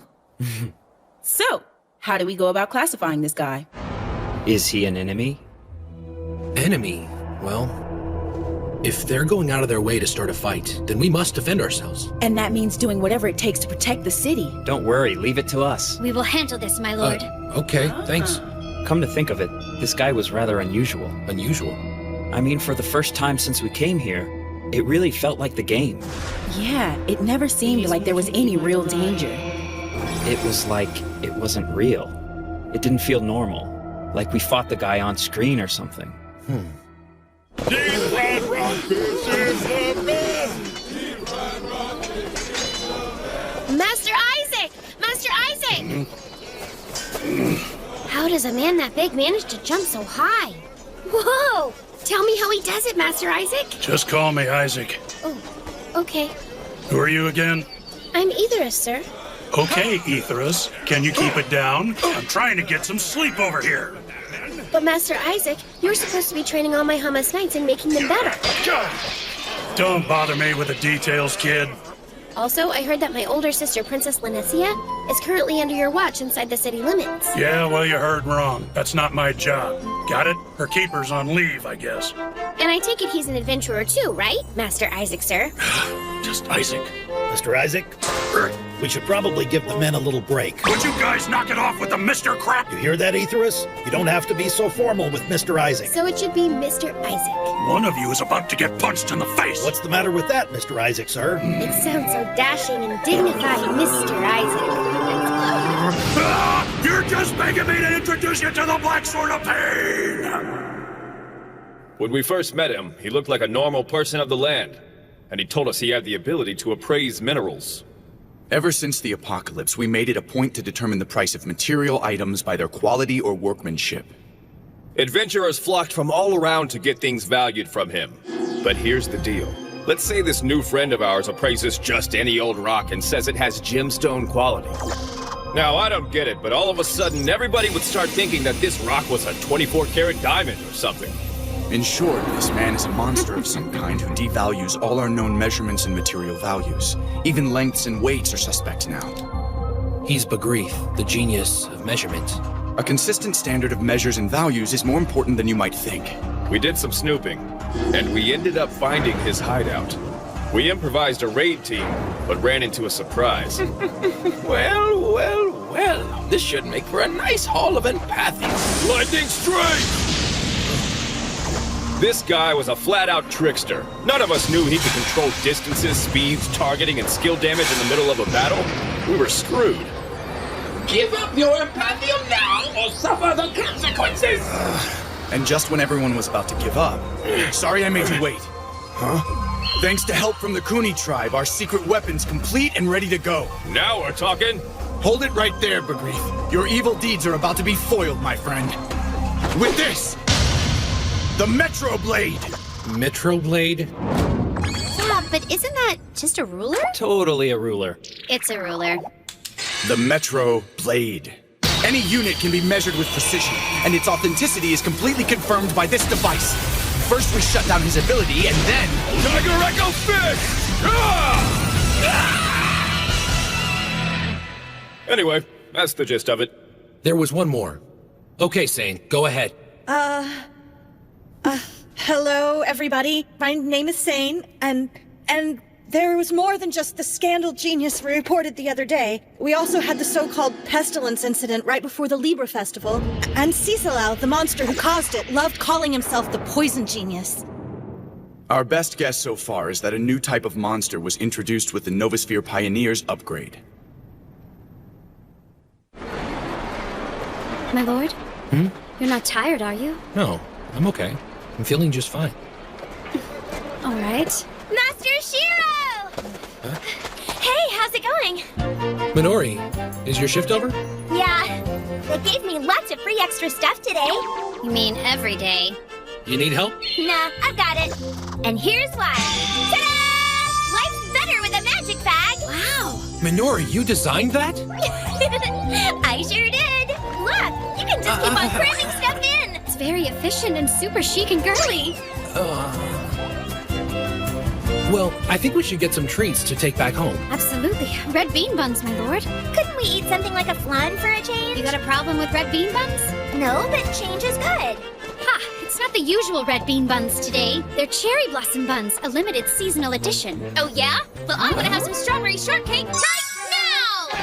X: So, how do we go about classifying this guy?
I: Is he an enemy?
V: Enemy? Well, if they're going out of their way to start a fight, then we must defend ourselves.
X: And that means doing whatever it takes to protect the city.
I: Don't worry, leave it to us.
B: We will handle this, my lord.
V: Okay, thanks.
I: Come to think of it, this guy was rather unusual.
V: Unusual?
I: I mean, for the first time since we came here, it really felt like the game.
X: Yeah, it never seemed like there was any real danger.
I: It was like it wasn't real. It didn't feel normal. Like we fought the guy on screen or something.
U: Deep Red Rock, this is the best!
B: Master Isaac! Master Isaac! How does a man that big manage to jump so high? Whoa! Tell me how he does it, Master Isaac.
R: Just call me Isaac.
B: Oh, okay.
R: Who are you again?
B: I'm Aetherus, sir.
R: Okay, Aetherus. Can you keep it down? I'm trying to get some sleep over here.
B: But Master Isaac, you're supposed to be training all my Hamas knights and making them better.
R: Don't bother me with the details, kid.
B: Also, I heard that my older sister, Princess Linecia, is currently under your watch inside the city limits.
R: Yeah, well, you heard wrong. That's not my job. Got it? Her keeper's on leave, I guess.
B: And I take it he's an adventurer too, right? Master Isaac, sir.
R: Just Isaac. Mr. Isaac, we should probably give the men a little break. Would you guys knock it off with the Mr. Crap?
H: You hear that, Aetherus? You don't have to be so formal with Mr. Isaac.
B: So it should be Mr. Isaac.
R: One of you is about to get punched in the face.
H: What's the matter with that, Mr. Isaac, sir?
B: It sounds so dashing and dignified, Mr. Isaac.
R: You're just begging me to introduce you to the Black Sword of Pain!
J: When we first met him, he looked like a normal person of the land, and he told us he had the ability to appraise minerals.
K: Ever since the apocalypse, we made it a point to determine the price of material items by their quality or workmanship.
J: Adventurers flocked from all around to get things valued from him. But here's the deal. Let's say this new friend of ours appraises just any old rock and says it has gemstone quality. Now, I don't get it, but all of a sudden everybody would start thinking that this rock was a 24-karat diamond or something.
K: In short, this man is a monster of some kind who devalues all our known measurements and material values. Even lengths and weights are suspect now.
V: He's Bagreeth, the genius of measurement.
K: A consistent standard of measures and values is more important than you might think.
J: We did some snooping, and we ended up finding his hideout. We improvised a raid team, but ran into a surprise.
U: Well, this should make for a nice haul of empathy.
J: Lightning strike! This guy was a flat-out trickster. None of us knew he could control distances, speeds, targeting, and skill damage in the middle of a battle. We were screwed.
U: Give up your empathium now or suffer the consequences!
K: And just when everyone was about to give up... Sorry I made you wait. Huh? Thanks to help from the Kuni tribe, our secret weapon's complete and ready to go.
J: Now we're talking.
K: Hold it right there, Bagreeth. Your evil deeds are about to be foiled, my friend. With this! The Metro Blade!
V: Metro Blade?
B: Yeah, but isn't that just a ruler?
I: Totally a ruler.
B: It's a ruler.
K: The Metro Blade. Any unit can be measured with precision, and its authenticity is completely confirmed by this device. First we shut down his ability, and then...
J: Tiger Echo Fist! Anyway, that's the gist of it.
V: There was one more. Okay, Sane, go ahead.
P: Hello, everybody. My name is Sane, and there was more than just the scandal genius we reported the other day. We also had the so-called pestilence incident right before the Libra Festival. And Cecilal, the monster who caused it, loved calling himself the poison genius.
K: Our best guess so far is that a new type of monster was introduced with the Novosphere Pioneers upgrade.
B: My lord?
V: Hmm?
B: You're not tired, are you?
V: No, I'm okay. I'm feeling just fine.
B: All right. Master Shiro!
V: Huh?
B: Hey, how's it going?
V: Minori, is your shift over?
B: Yeah, they gave me lots of free extra stuff today. You mean every day?
V: You need help?
B: Nah, I've got it. And here's why. Ta-da! Life's better with a magic bag. Wow.
V: Minori, you designed that?
B: I sure did. Look, you can just keep on cramming stuff in. It's very efficient and super chic and girly.
V: Well, I think we should get some treats to take back home.
B: Absolutely. Red bean buns, my lord.
N: Couldn't we eat something like a flan for a change?
B: You got a problem with red bean buns?
N: No, but change is good.
B: Ha! It's It's not the usual red bean buns today. They're cherry blossom buns, a limited seasonal edition. Oh yeah? Well, I'm gonna have some strawberry shortcake right now!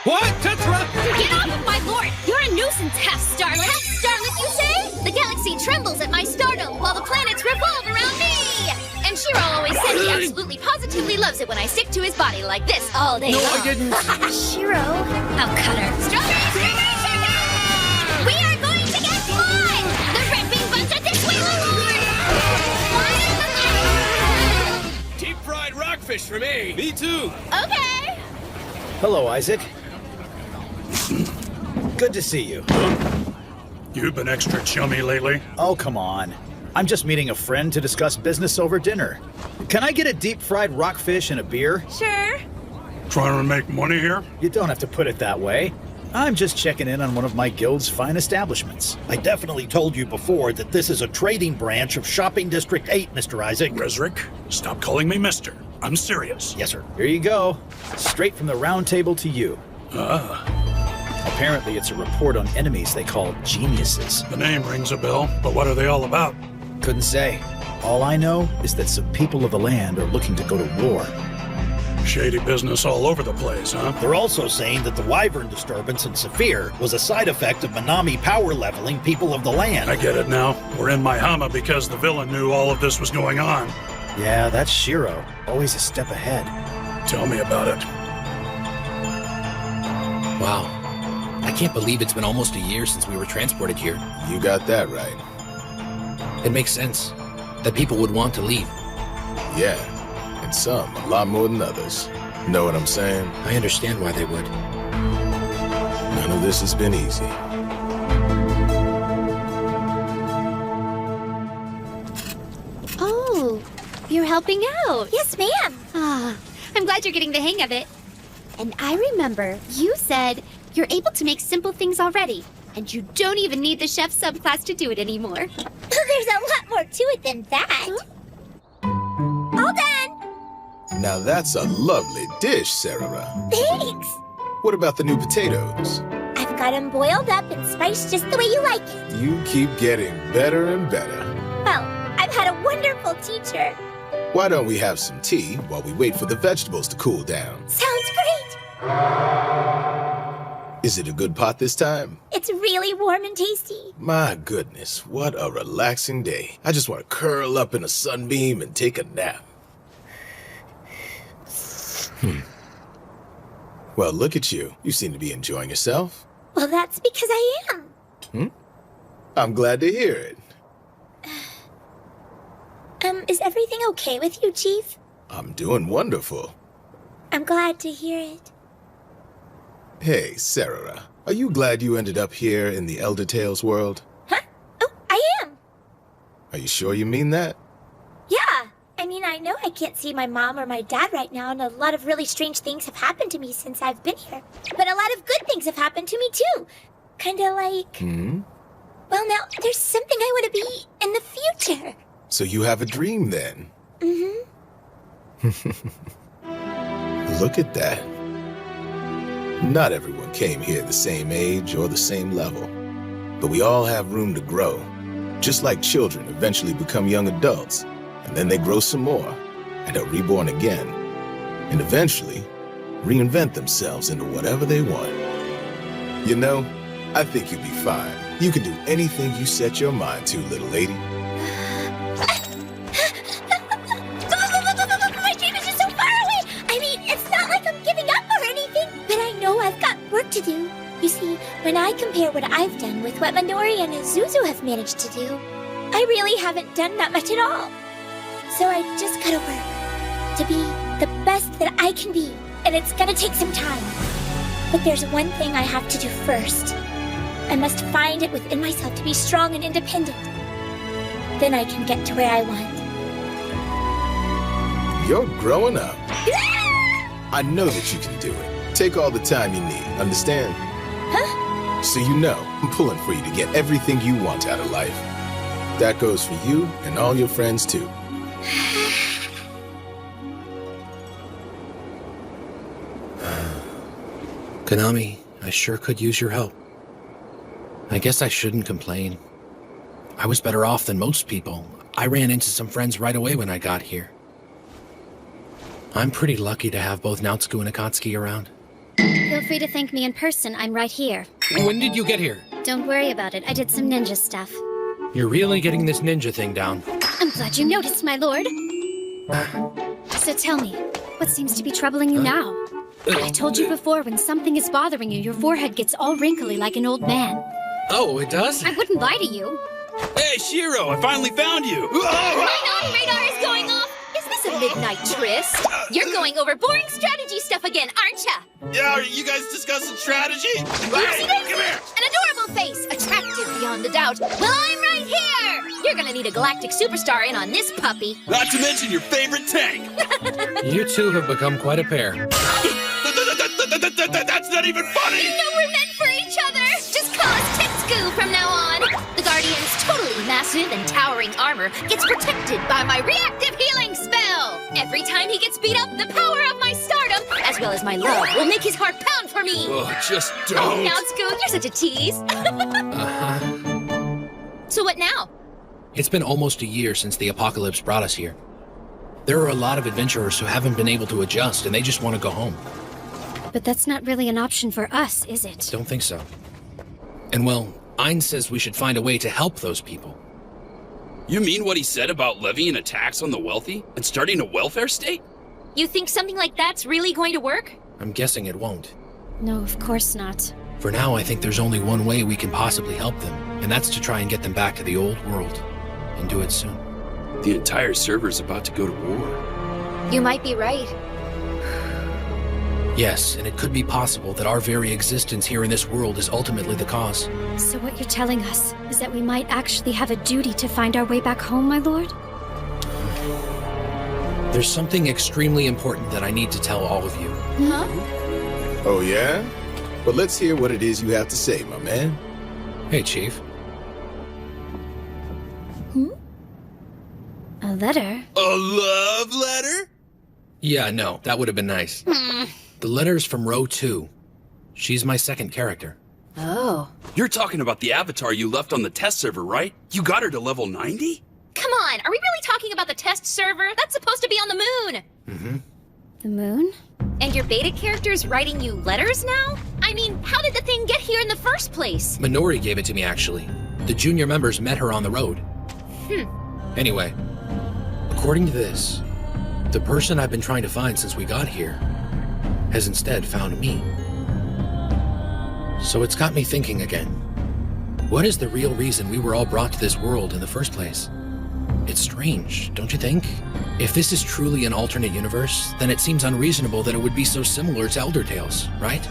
G: What? Tetra!
B: Get off of my lord! You're a nuisance, half-starlet! Half-starlet, you say? The galaxy trembles at my stardom while the planets revolve around me! And Shiro always said he absolutely positively loves it when I stick to his body like this all day long.
G: No, I didn't.
B: Shiro, I'll cut her. Strawberry shortcake! We are going to get fun! The red bean buns are this way, my lord!
J: Deep fried rockfish for me.
U: Me too.
B: Okay!
H: Hello, Isaac. Good to see you.
R: You've been extra chummy lately.
H: Oh, come on. I'm just meeting a friend to discuss business over dinner. Can I get a deep-fried rockfish and a beer?
L: Sure.
R: Trying to make money here?
H: You don't have to put it that way. I'm just checking in on one of my guild's fine establishments.
U: I definitely told you before that this is a trading branch of Shopping District 8, Mr. Isaac.
R: Resrick, stop calling me mister. I'm serious.
H: Yes, sir. Here you go. Straight from the round table to you. Apparently it's a report on enemies they call geniuses.
R: The name rings a bell, but what are they all about?
H: Couldn't say. All I know is that some people of the land are looking to go to war.
R: Shady business all over the place, huh?
U: They're also saying that the Wyvern disturbance in Saphir was a side effect of Manami power leveling people of the land.
R: I get it now. We're in Maihama because the villain knew all of this was going on.
H: Yeah, that's Shiro. Always a step ahead.
R: Tell me about it.
V: Wow. I can't believe it's been almost a year since we were transported here.
A: You got that right.
V: It makes sense that people would want to leave.
A: Yeah, and some a lot more than others. Know what I'm saying?
V: I understand why they would.
A: None of this has been easy.
B: Oh, you're helping out.
N: Yes, ma'am.
B: Ah, I'm glad you're getting the hang of it. And I remember you said you're able to make simple things already, and you don't even need the chef subclass to do it anymore.
N: There's a lot more to it than that. All done.
A: Now that's a lovely dish, Sarah.
N: Thanks.
A: What about the new potatoes?
N: I've got them boiled up and spiced just the way you like it.
A: You keep getting better and better.
N: Well, I've had a wonderful teacher.
A: Why don't we have some tea while we wait for the vegetables to cool down?
N: Sounds great.
A: Is it a good pot this time?
N: It's really warm and tasty.
A: My goodness, what a relaxing day. I just want to curl up in a sunbeam and take a nap. Well, look at you. You seem to be enjoying yourself.
N: Well, that's because I am.
A: I'm glad to hear it.
N: Is everything okay with you, Chief?
A: I'm doing wonderful.
N: I'm glad to hear it.
A: Hey, Sarah, are you glad you ended up here in the Elder Tales world?
N: Huh? Oh, I am.
A: Are you sure you mean that?
N: Yeah. I mean, I know I can't see my mom or my dad right now, and a lot of really strange things have happened to me since I've been here. But a lot of good things have happened to me, too. Kinda like... Well, now, there's something I want to be in the future.
A: So you have a dream, then? Look at that. Not everyone came here the same age or the same level, but we all have room to grow. Just like children eventually become young adults, and then they grow some more, and are reborn again, and eventually reinvent themselves into whatever they want. You know, I think you'll be fine. You can do anything you set your mind to, little lady.
N: My dream is just so far away. I mean, it's not like I'm giving up or anything, but I know I've got work to do. You see, when I compare what I've done with what Minori and Azuzu have managed to do, I really haven't done that much at all. So I just gotta work to be the best that I can be, and it's gonna take some time. But there's one thing I have to do first. I must find it within myself to be strong and independent. Then I can get to where I want.
A: You're growing up. I know that you can do it. Take all the time you need, understand?
N: Huh?
A: So you know, I'm pulling for you to get everything you want out of life. That goes for you and all your friends, too.
V: Konami, I sure could use your help. I guess I shouldn't complain. I was better off than most people. I ran into some friends right away when I got here. I'm pretty lucky to have both Nautsuku and Akatsuki around.
N: Feel free to thank me in person. I'm right here.
V: When did you get here?
N: Don't worry about it. I did some ninja stuff.
V: You're really getting this ninja thing down.
N: I'm glad you noticed, my lord. So tell me, what seems to be troubling you now? I told you before, when something is bothering you, your forehead gets all wrinkly like an old man.
V: Oh, it does?
N: I wouldn't lie to you.
U: Hey, Shiro, I finally found you!
B: My radar is going off! Is this a midnight tryst? You're going over boring strategy stuff again, aren't ya?
U: Yeah, are you guys discussing strategy?
B: Oopsie daisy! An adorable face, attractive beyond a doubt. Well, I'm right here! You're gonna need a galactic superstar in on this puppy.
U: Not to mention your favorite tank!
V: You two have become quite a pair.
U: That's not even funny!
B: You know we're meant for each other! Just call us Tetsuku from now on! The Guardian's totally massive and towering armor gets protected by my reactive healing spell! Every time he gets beat up, the power of my stardom, as well as my love, will make his heart pound for me!
U: Oh, just don't!
B: Oh, Nautsuku, you're such a tease! So what now?
V: It's been almost a year since the apocalypse brought us here. There are a lot of adventurers who haven't been able to adjust, and they just want to go home.
N: But that's not really an option for us, is it?
V: Don't think so. And well, Ein says we should find a way to help those people.
U: You mean what he said about levying a tax on the wealthy and starting a welfare state?
B: You think something like that's really going to work?
V: I'm guessing it won't.
N: No, of course not.
V: For now, I think there's only one way we can possibly help them, and that's to try and get them back to the old world. And do it soon.
U: The entire server's about to go to war.
B: You might be right.
V: Yes, and it could be possible that our very existence here in this world is ultimately the cause.
N: So what you're telling us is that we might actually have a duty to find our way back home, my lord?
V: There's something extremely important that I need to tell all of you.
B: Huh?
A: Oh, yeah? But let's hear what it is you have to say, my man.
V: Hey, Chief.
N: A letter?
U: A love letter?
V: Yeah, no, that would have been nice. The letter's from Row 2. She's my second character.
B: Oh.
U: You're talking about the avatar you left on the test server, right? You got her to level 90?
B: Come on, are we really talking about the test server? That's supposed to be on the moon!
V: Mm-hmm.
N: The moon?
B: And your beta character's writing you letters now? I mean, how did the thing get here in the first place?
V: Minori gave it to me, actually. The junior members met her on the road. Anyway, according to this, the person I've been trying to find since we got here has instead found me. So it's got me thinking again. What is the real reason we were all brought to this world in the first place? It's strange, don't you think? If this is truly an alternate universe, then it seems unreasonable that it would be so similar to Elder Tales, right?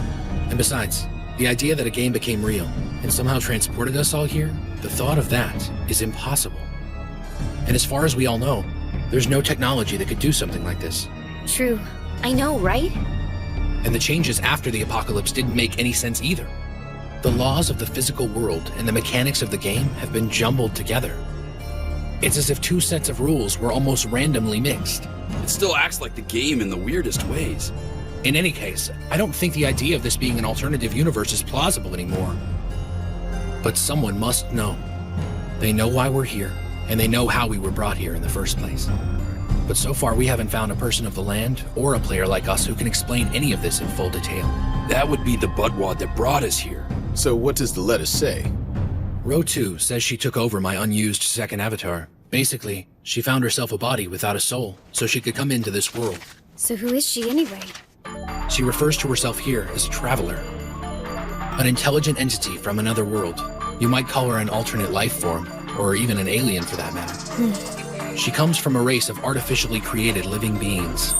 V: And besides, the idea that a game became real and somehow transported us all here, the thought of that is impossible. And as far as we all know, there's no technology that could do something like this.
N: True.
B: I know, right?
V: And the changes after the apocalypse didn't make any sense either. The laws of the physical world and the mechanics of the game have been jumbled together. It's as if two sets of rules were almost randomly mixed.
U: It still acts like the game in the weirdest ways.
V: In any case, I don't think the idea of this being an alternative universe is plausible anymore. But someone must know. They know why we're here, and they know how we were brought here in the first place. But so far we haven't found a person of the land or a player like us who can explain any of this in full detail.
U: That would be the Budwad that brought us here.
A: So what does the letter say?
V: Row 2 says she took over my unused second avatar. Basically, she found herself a body without a soul, so she could come into this world.
N: So who is she anyway?
V: She refers to herself here as a traveler. An intelligent entity from another world. You might call her an alternate life form, or even an alien for that matter. She comes from a race of artificially created living beings.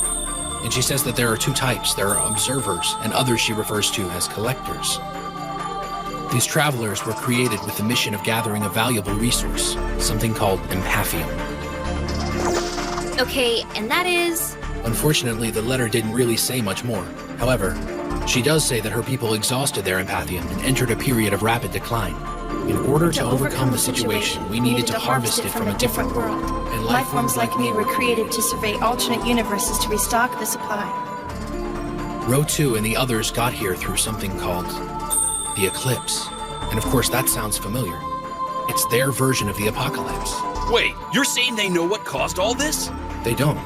V: And she says that there are two types. There are observers, and others she refers to as collectors. These travelers were created with the mission of gathering a valuable resource, something called empathium.
B: Okay, and that is?
V: Unfortunately, the letter didn't really say much more. However, she does say that her people exhausted their empathium and entered a period of rapid decline. In order to overcome the situation, we needed to harvest it from a different world. And
P: Life forms like me were created to survey alternate universes to restock the supply.
V: Row 2 and the others got here through something called the Eclipse. And of course, that sounds familiar. It's their version of the apocalypse.
M: Wait, you're saying they know what caused all this?
V: They don't.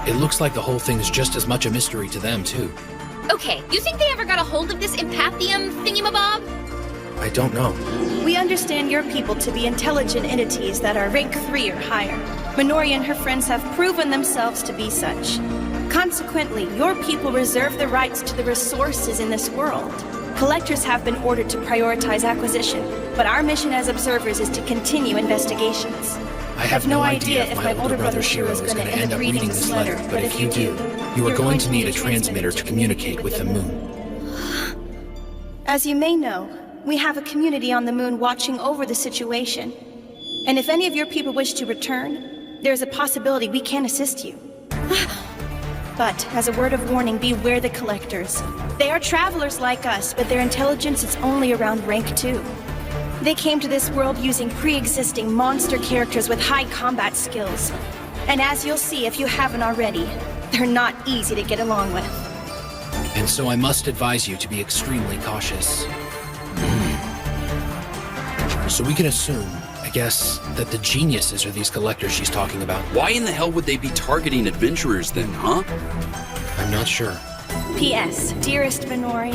V: It looks like the whole thing's just as much a mystery to them, too.
Y: Okay, you think they ever got a hold of this empathium thingamabob?
V: I don't know.
P: We understand your people to be intelligent entities that are rank 3 or higher. Minori and her friends have proven themselves to be such. Consequently, your people reserve the rights to the resources in this world. Collectors have been ordered to prioritize acquisition, but our mission as observers is to continue investigations.
V: I have no idea if my older brother Shiro is going to end up reading this letter, but if you do, you are going to need a transmitter to communicate with the moon.
P: As you may know, we have a community on the moon watching over the situation. And if any of your people wish to return, there's a possibility we can assist you. But, as a word of warning, beware the collectors. They are travelers like us, but their intelligence is only around rank 2. They came to this world using pre-existing monster characters with high combat skills. And as you'll see if you haven't already, they're not easy to get along with.
V: And so I must advise you to be extremely cautious. So we can assume, I guess, that the geniuses are these collectors she's talking about.
M: Why in the hell would they be targeting adventurers then, huh?
V: I'm not sure.
P: P.S. Dearest Minori,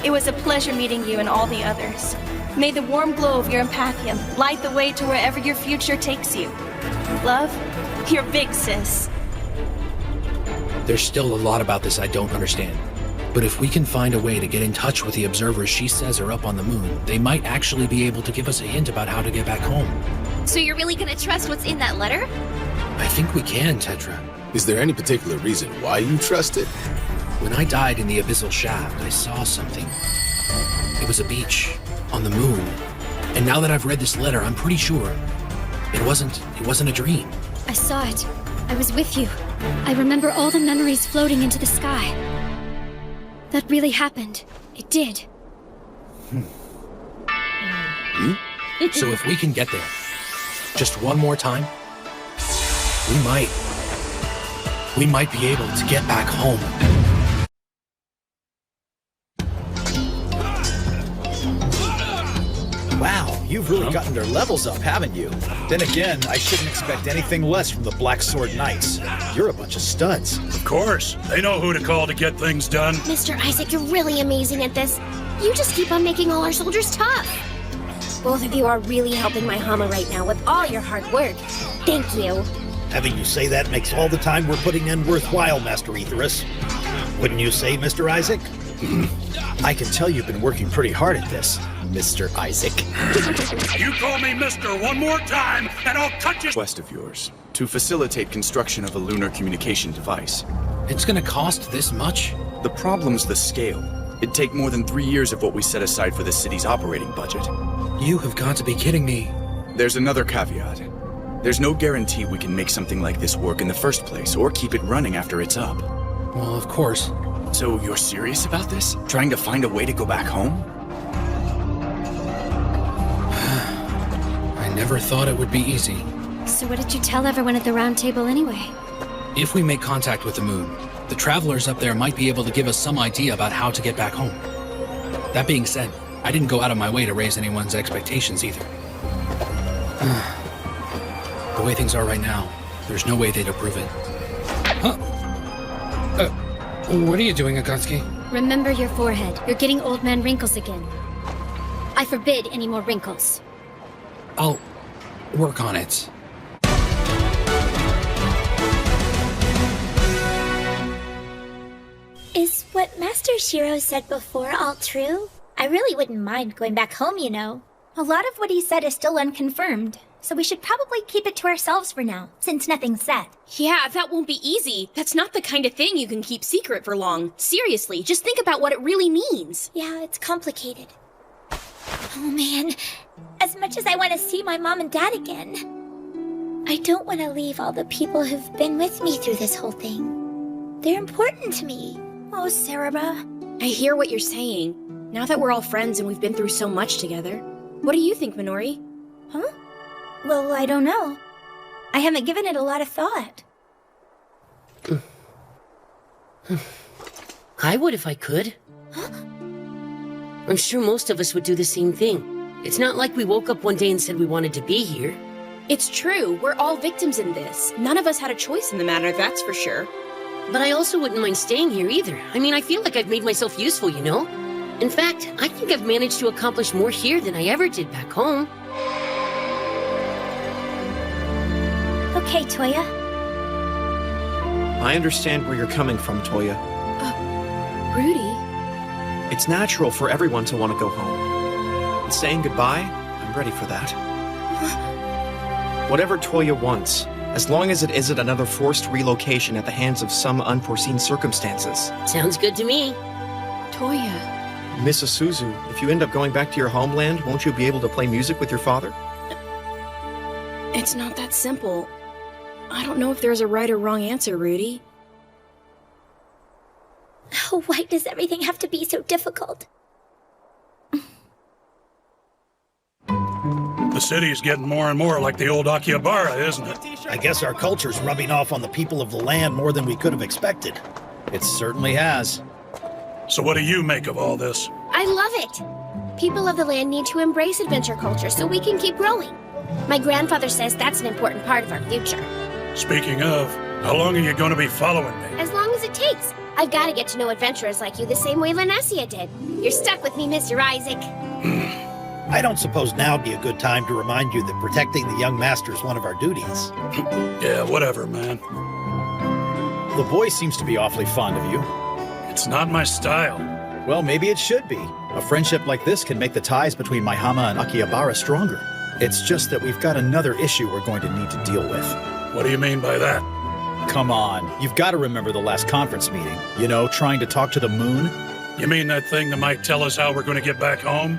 P: it was a pleasure meeting you and all the others. May the warm glow of your empathium light the way to wherever your future takes you. Love, your big sis.
V: There's still a lot about this I don't understand. But if we can find a way to get in touch with the observers she says are up on the moon, they might actually be able to give us a hint about how to get back home.
Y: So you're really gonna trust what's in that letter?
V: I think we can, Tetra.
A: Is there any particular reason why you trust it?
V: When I died in the abyssal shaft, I saw something. It was a beach on the moon. And now that I've read this letter, I'm pretty sure it wasn't a dream.
B: I saw it. I was with you. I remember all the memories floating into the sky. That really happened. It did.
V: So if we can get there, just one more time, we might be able to get back home.
H: Wow, you've really gotten their levels up, haven't you? Then again, I shouldn't expect anything less from the Black Sword Knights. You're a bunch of studs.
R: Of course. They know who to call to get things done.
B: Mr. Isaac, you're really amazing at this. You just keep on making all our soldiers tough. Both of you are really helping my Hama right now with all your hard work. Thank you.
H: Having you say that makes all the time we're putting in worthwhile, Master Aetherus. Wouldn't you say, Mr. Isaac? I can tell you've been working pretty hard at this, Mr. Isaac.
R: You call me Mister one more time, and I'll cut you—
O: Request of yours, to facilitate construction of a lunar communication device.
V: It's gonna cost this much?
O: The problem's the scale. It'd take more than 3 years of what we set aside for the city's operating budget.
V: You have got to be kidding me.
O: There's another caveat. There's no guarantee we can make something like this work in the first place, or keep it running after it's up.
V: Well, of course.
O: So you're serious about this? Trying to find a way to go back home?
V: I never thought it would be easy.
B: So what did you tell everyone at the round table anyway?
V: If we make contact with the moon, the travelers up there might be able to give us some idea about how to get back home. That being said, I didn't go out of my way to raise anyone's expectations either. The way things are right now, there's no way they'd approve it. Huh? What are you doing, Akatsuki?
B: Remember your forehead. You're getting old man wrinkles again. I forbid any more wrinkles.
V: I'll work on it.
N: Is what Master Shiro said before all true? I really wouldn't mind going back home, you know. A lot of what he said is still unconfirmed, so we should probably keep it to ourselves for now, since nothing's said.
S: Yeah, that won't be easy. That's not the kind of thing you can keep secret for long. Seriously, just think about what it really means.
N: Yeah, it's complicated. Oh man, as much as I want to see my mom and dad again, I don't want to leave all the people who've been with me through this whole thing. They're important to me. Oh, Saraba.
S: I hear what you're saying. Now that we're all friends and we've been through so much together, what do you think, Minori?
N: Huh? Well, I don't know. I haven't given it a lot of thought.
D: I would if I could. I'm sure most of us would do the same thing. It's not like we woke up one day and said we wanted to be here.
S: It's true. We're all victims in this. None of us had a choice in the matter, that's for sure.
D: But I also wouldn't mind staying here either. I mean, I feel like I've made myself useful, you know? In fact, I think I've managed to accomplish more here than I ever did back home.
N: Okay, Toya.
K: I understand where you're coming from, Toya.
S: Rudy?
K: It's natural for everyone to want to go home. And saying goodbye, I'm ready for that. Whatever Toya wants, as long as it isn't another forced relocation at the hands of some unforeseen circumstances.
D: Sounds good to me.
S: Toya.
K: Miss Isuzu, if you end up going back to your homeland, won't you be able to play music with your father?
S: It's not that simple. I don't know if there's a right or wrong answer, Rudy.
N: Oh, why does everything have to be so difficult?
R: The city's getting more and more like the old Akihabara, isn't it?
H: I guess our culture's rubbing off on the people of the land more than we could have expected.
C: It certainly has.
R: So what do you make of all this?
B: I love it. People of the land need to embrace adventure culture so we can keep growing. My grandfather says that's an important part of our future.
R: Speaking of, how long are you going to be following me?
B: As long as it takes. I've got to get to know adventurers like you the same way Lanessia did. You're stuck with me, Mr. Isaac.
H: I don't suppose now'd be a good time to remind you that protecting the young master is one of our duties.
R: Yeah, whatever, man.
C: The boy seems to be awfully fond of you.
R: It's not my style.
C: Well, maybe it should be. A friendship like this can make the ties between Maihama and Akihabara stronger. It's just that we've got another issue we're going to need to deal with.
R: What do you mean by that?
C: Come on, you've got to remember the last conference meeting. You know, trying to talk to the moon?
R: You mean that thing that might tell us how we're going to get back home?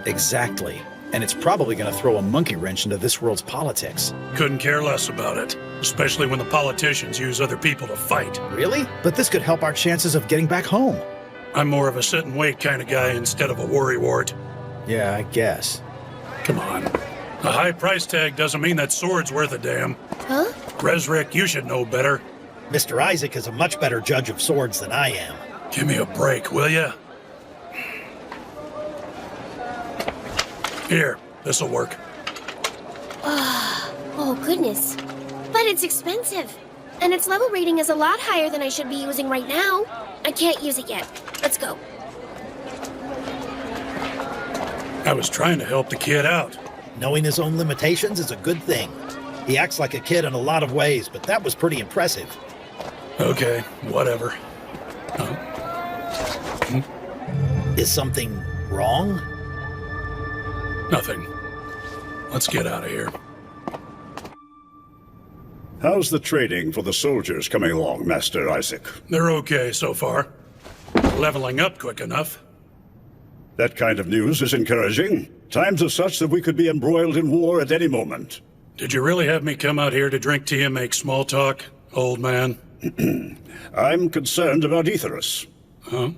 C: Exactly. And it's probably going to throw a monkey wrench into this world's politics.
R: Couldn't care less about it. Especially when the politicians use other people to fight.
C: Really? But this could help our chances of getting back home.
R: I'm more of a sit and wait kind of guy instead of a worrywart.
C: Yeah, I guess.
R: Come on. A high price tag doesn't mean that sword's worth a damn.
B: Huh?
R: Resrick, you should know better.
H: Mr. Isaac is a much better judge of swords than I am.
R: Give me a break, will ya? Here, this'll work.
B: Oh, goodness. But it's expensive. And its level rating is a lot higher than I should be using right now. I can't use it yet. Let's go.
R: I was trying to help the kid out.
H: Knowing his own limitations is a good thing. He acts like a kid in a lot of ways, but that was pretty impressive.
R: Okay, whatever.
H: Is something wrong?
R: Nothing. Let's get out of here.
F: How's the training for the soldiers coming along, Master Isaac?
R: They're okay so far. Leveling up quick enough.
F: That kind of news is encouraging. Times are such that we could be embroiled in war at any moment.
R: Did you really have me come out here to drink tea and make small talk, old man?
F: I'm concerned about Aetherus.
R: Huh?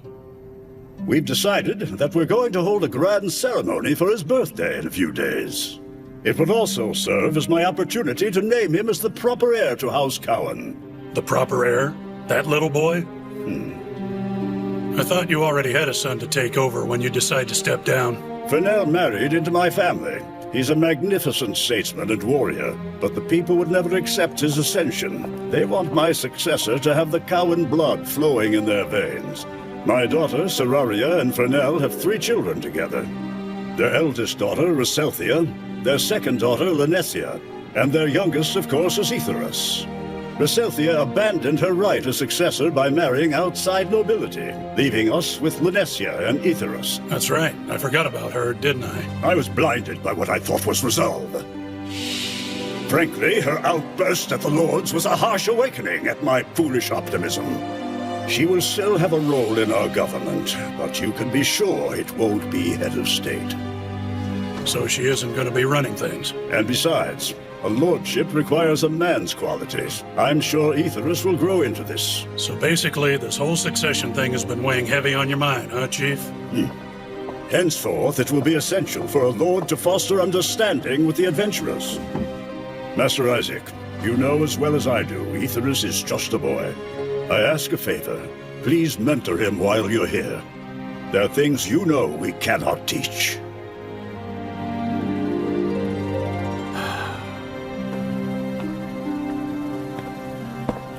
F: We've decided that we're going to hold a grand ceremony for his birthday in a few days. It would also serve as my opportunity to name him as the proper heir to House Cowan.
R: The proper heir? That little boy? I thought you already had a son to take over when you decide to step down.
F: Fennell married into my family. He's a magnificent statesman and warrior, but the people would never accept his ascension. They want my successor to have the Cowan blood flowing in their veins. My daughter, Seraria, and Fennell have 3 children together. Their eldest daughter, Reselthia, their second daughter, Lanessia, and their youngest, of course, is Aetherus. Reselthia abandoned her right as successor by marrying outside nobility, leaving us with Lanessia and Aetherus.
R: That's right. I forgot about her, didn't I?
F: I was blinded by what I thought was resolve. Frankly, her outburst at the Lords was a harsh awakening at my foolish optimism. She will still have a role in our government, but you can be sure it won't be head of state.
R: So she isn't going to be running things.
F: And besides, a lordship requires a man's qualities. I'm sure Aetherus will grow into this.
R: So basically, this whole succession thing has been weighing heavy on your mind, huh, Chief?
F: Henceforth, it will be essential for a lord to foster understanding with the adventurers. Master Isaac, you know as well as I do, Aetherus is just a boy. I ask a favor. Please mentor him while you're here. There are things you know we cannot teach.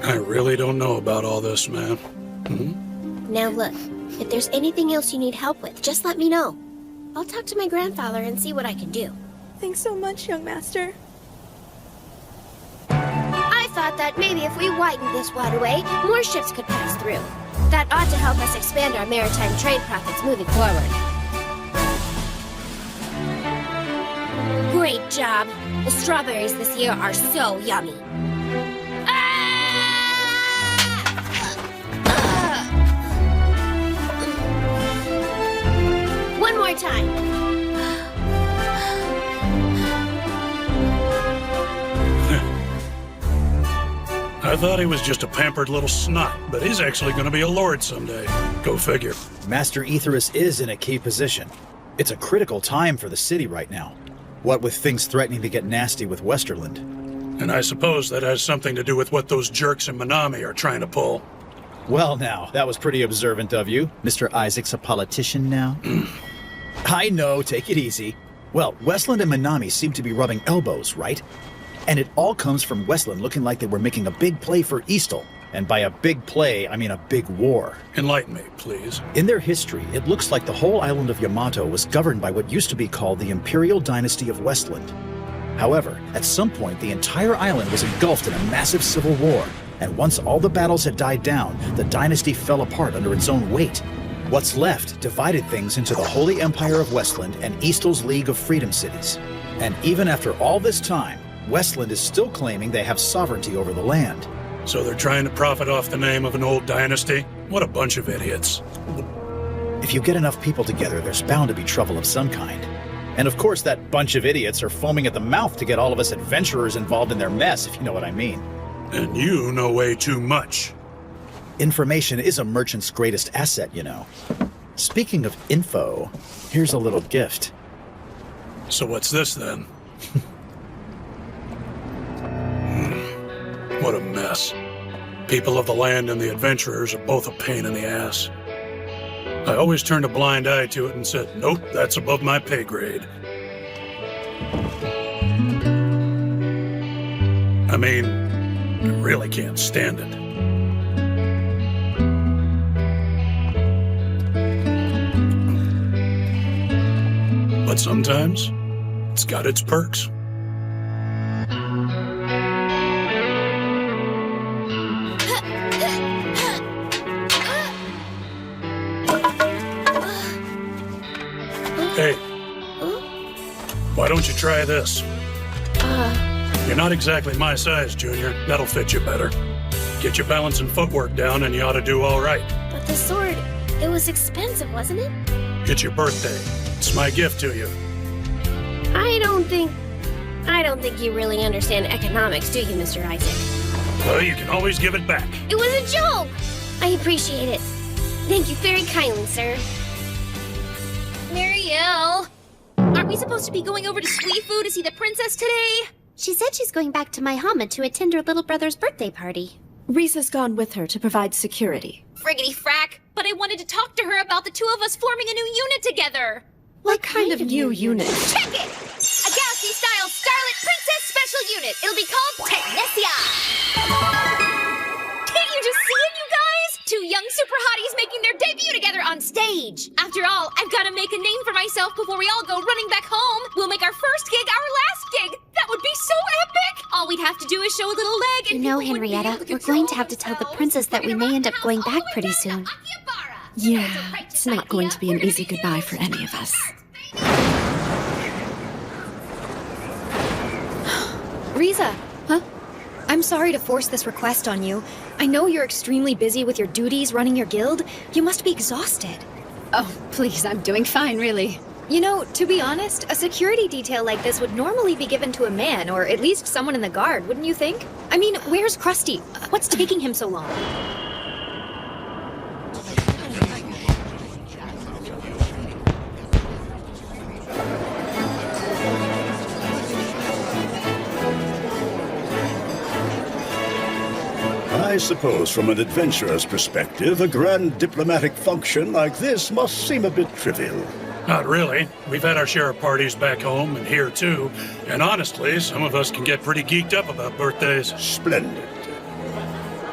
R: I really don't know about all this, man.
B: Now look, if there's anything else you need help with, just let me know. I'll talk to my grandfather and see what I can do.
L: Thanks so much, young master.
B: I thought that maybe if we widened this waterway, more ships could pass through. That ought to help us expand our maritime trade profits moving forward. Great job. The strawberries this year are so yummy. One more time.
R: I thought he was just a pampered little snot, but he's actually going to be a lord someday. Go figure.
C: Master Aetherus is in a key position. It's a critical time for the city right now. What with things threatening to get nasty with Westerland.
R: And I suppose that has something to do with what those jerks in Minami are trying to pull.
C: Well now, that was pretty observant of you. Mr. Isaac's a politician now. I know, take it easy. Well, Westland and Minami seem to be rubbing elbows, right? And it all comes from Westland looking like they were making a big play for Eastal. And by a big play, I mean a big war.
R: Enlighten me, please.
C: In their history, it looks like the whole island of Yamato was governed by what used to be called the Imperial Dynasty of Westland. However, at some point, the entire island was engulfed in a massive civil war. And once all the battles had died down, the dynasty fell apart under its own weight. What's left divided things into the Holy Empire of Westland and Eastal's League of Freedom Cities. And even after all this time, Westland is still claiming they have sovereignty over the land.
R: So they're trying to profit off the name of an old dynasty? What a bunch of idiots.
C: If you get enough people together, there's bound to be trouble of some kind. And of course, that bunch of idiots are foaming at the mouth to get all of us adventurers involved in their mess, if you know what I mean.
R: And you know way too much.
C: Information is a merchant's greatest asset, you know. Speaking of info, here's a little gift.
R: So what's this then? What a mess. People of the land and the adventurers are both a pain in the ass. I always turned a blind eye to it and said, nope, that's above my pay grade. I mean, I really can't stand it. But sometimes, it's got its perks. Hey, why don't you try this? You're not exactly my size, Junior. That'll fit you better. Get your balance and footwork down and you ought to do all right.
B: But the sword, it was expensive, wasn't it?
R: It's your birthday. It's my gift to you.
B: I don't think you really understand economics, do you, Mr. Isaac?
R: Well, you can always give it back.
B: It was a joke! I appreciate it. Thank you very kindly, sir.
Y: Marielle! Aren't we supposed to be going over to Suifu to see the princess today?
B: She said she's going back to Maihama to attend her little brother's birthday party.
L: Risa's gone with her to provide security.
Y: Friggity frack! But I wanted to talk to her about the two of us forming a new unit together!
L: What kind of new unit?
Y: Check it! A Galaxy-style Starlit Princess Special Unit! It'll be called Technesia! Can't you just see it, you guys? Two young super hotties making their debut together on stage! After all, I've got to make a name for myself before we all go running back home! We'll make our first gig our last gig! That would be so epic! All we'd have to do is show a little leg and
B: You know, Henrietta, we're going to have to tell the princess that we may end up going back pretty soon.
L: Yeah, it's not going to be an easy goodbye for any of us.
E: Riza! Huh? I'm sorry to force this request on you. I know you're extremely busy with your duties running your guild. You must be exhausted.
Q: Oh, please, I'm doing fine, really.
E: You know, to be honest, a security detail like this would normally be given to a man, or at least someone in the guard, wouldn't you think? I mean, where's Krusty? What's taking him so long?
F: I suppose from an adventurer's perspective, a grand diplomatic function like this must seem a bit trivial.
R: Not really. We've had our share of parties back home and here too. And honestly, some of us can get pretty geeked up about birthdays.
F: Splendid.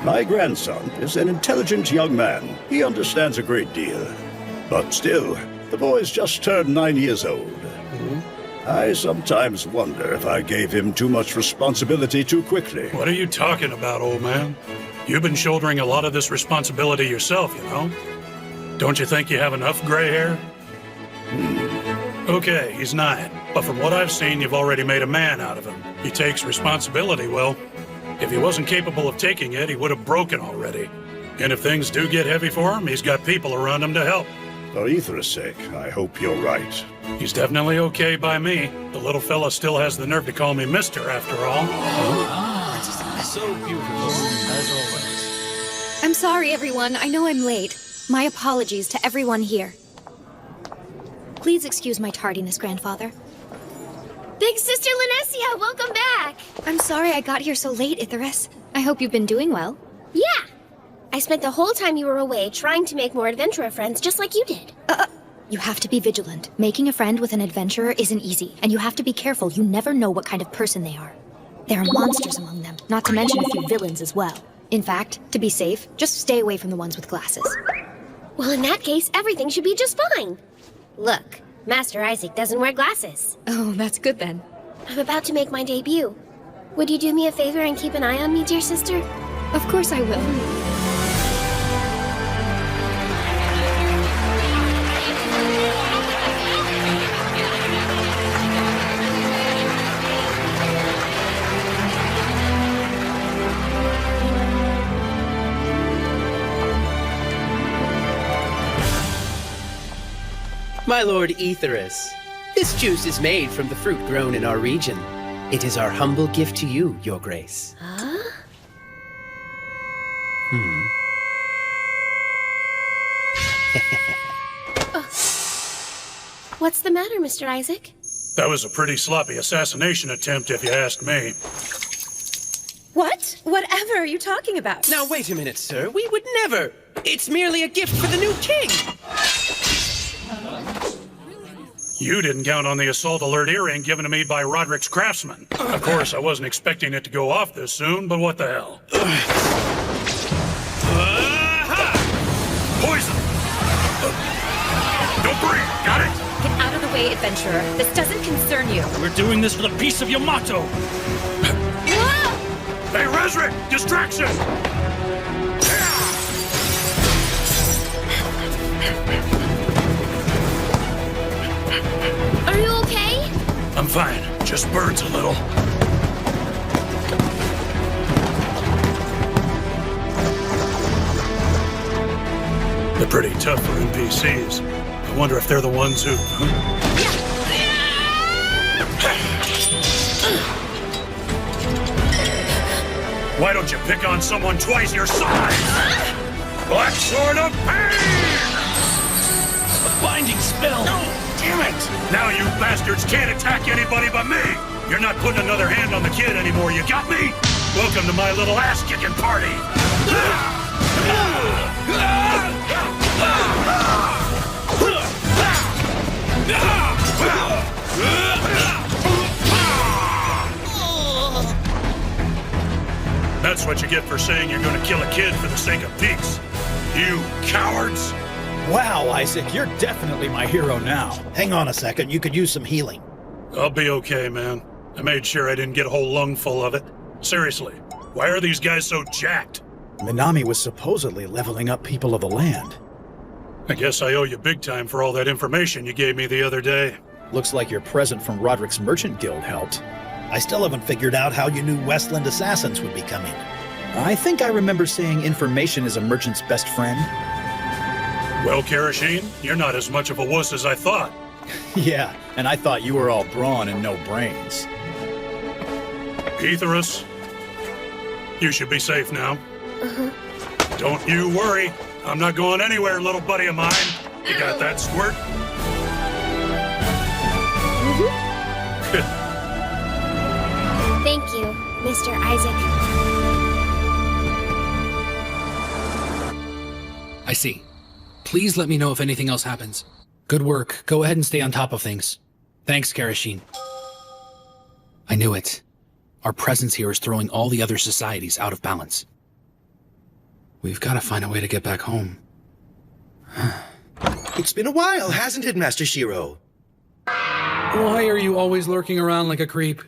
F: My grandson is an intelligent young man. He understands a great deal. But still, the boy's just turned 9 years old. I sometimes wonder if I gave him too much responsibility too quickly.
R: What are you talking about, old man? You've been shouldering a lot of this responsibility yourself, you know? Don't you think you have enough gray hair? Okay, he's 9. But from what I've seen, you've already made a man out of him. He takes responsibility well. If he wasn't capable of taking it, he would have broken already. And if things do get heavy for him, he's got people around him to help.
F: For Aethera's sake, I hope you're right.
R: He's definitely okay by me. The little fella still has the nerve to call me mister, after all.
V: So beautiful, as always.
E: I'm sorry, everyone. I know I'm late. My apologies to everyone here. Please excuse my tardiness, Grandfather.
B: Big Sister Linesia, welcome back!
E: I'm sorry I got here so late, Icarus. I hope you've been doing well.
B: Yeah! I spent the whole time you were away trying to make more adventurer friends just like you did.
E: You have to be vigilant. Making a friend with an adventurer isn't easy, and you have to be careful. You never know what kind of person they are. There are monsters among them, not to mention a few villains as well. In fact, to be safe, just stay away from the ones with glasses.
B: Well, in that case, everything should be just fine. Look, Master Isaac doesn't wear glasses.
E: Oh, that's good then.
B: I'm about to make my debut. Would you do me a favor and keep an eye on me, dear sister?
E: Of course I will.
G: My lord Aetherus, this juice is made from the fruit grown in our region. It is our humble gift to you, your grace.
B: Huh? What's the matter, Mr. Isaac?
R: That was a pretty sloppy assassination attempt, if you ask me.
L: What? Whatever are you talking about?
G: Now wait a minute, sir. We would never. It's merely a gift for the new king.
R: You didn't count on the assault alert earring given to me by Roderick's craftsman. Of course, I wasn't expecting it to go off this soon, but what the hell? Poison! Don't breathe, got it?
E: Get out of the way, adventurer. This doesn't concern you.
R: We're doing this for the peace of Yamato. Hey, Resrick! Distraction!
B: Are you okay?
R: I'm fine. Just burns a little. They're pretty tough for NPCs. I wonder if they're the ones who... Why don't you pick on someone twice your size? Black Sword of Pain! A binding spell! No, damn it! Now you bastards can't attack anybody but me! You're not putting another hand on the kid anymore, you got me? Welcome to my little ass-kicking party! That's what you get for saying you're gonna kill a kid for the sake of peace. You cowards!
C: Wow, Isaac, you're definitely my hero now.
H: Hang on a second, you could use some healing.
R: I'll be okay, man. I made sure I didn't get a whole lung full of it. Seriously, why are these guys so jacked?
C: Minami was supposedly leveling up people of the land.
R: I guess I owe you big time for all that information you gave me the other day.
C: Looks like your present from Roderick's Merchant Guild helped.
H: I still haven't figured out how you knew Westland assassins would be coming.
C: I think I remember saying information is a merchant's best friend.
R: Well, Karashine, you're not as much of a wuss as I thought.
C: Yeah, and I thought you were all brawn and no brains.
R: Aetherus, you should be safe now. Don't you worry. I'm not going anywhere, little buddy of mine. You got that squirt?
B: Thank you, Mr. Isaac.
V: I see. Please let me know if anything else happens. Good work. Go ahead and stay on top of things. Thanks, Karashine. I knew it. Our presence here is throwing all the other societies out of balance. We've got to find a way to get back home.
I: It's been a while, hasn't it, Master Shiro?
V: Why are you always lurking around like a creep?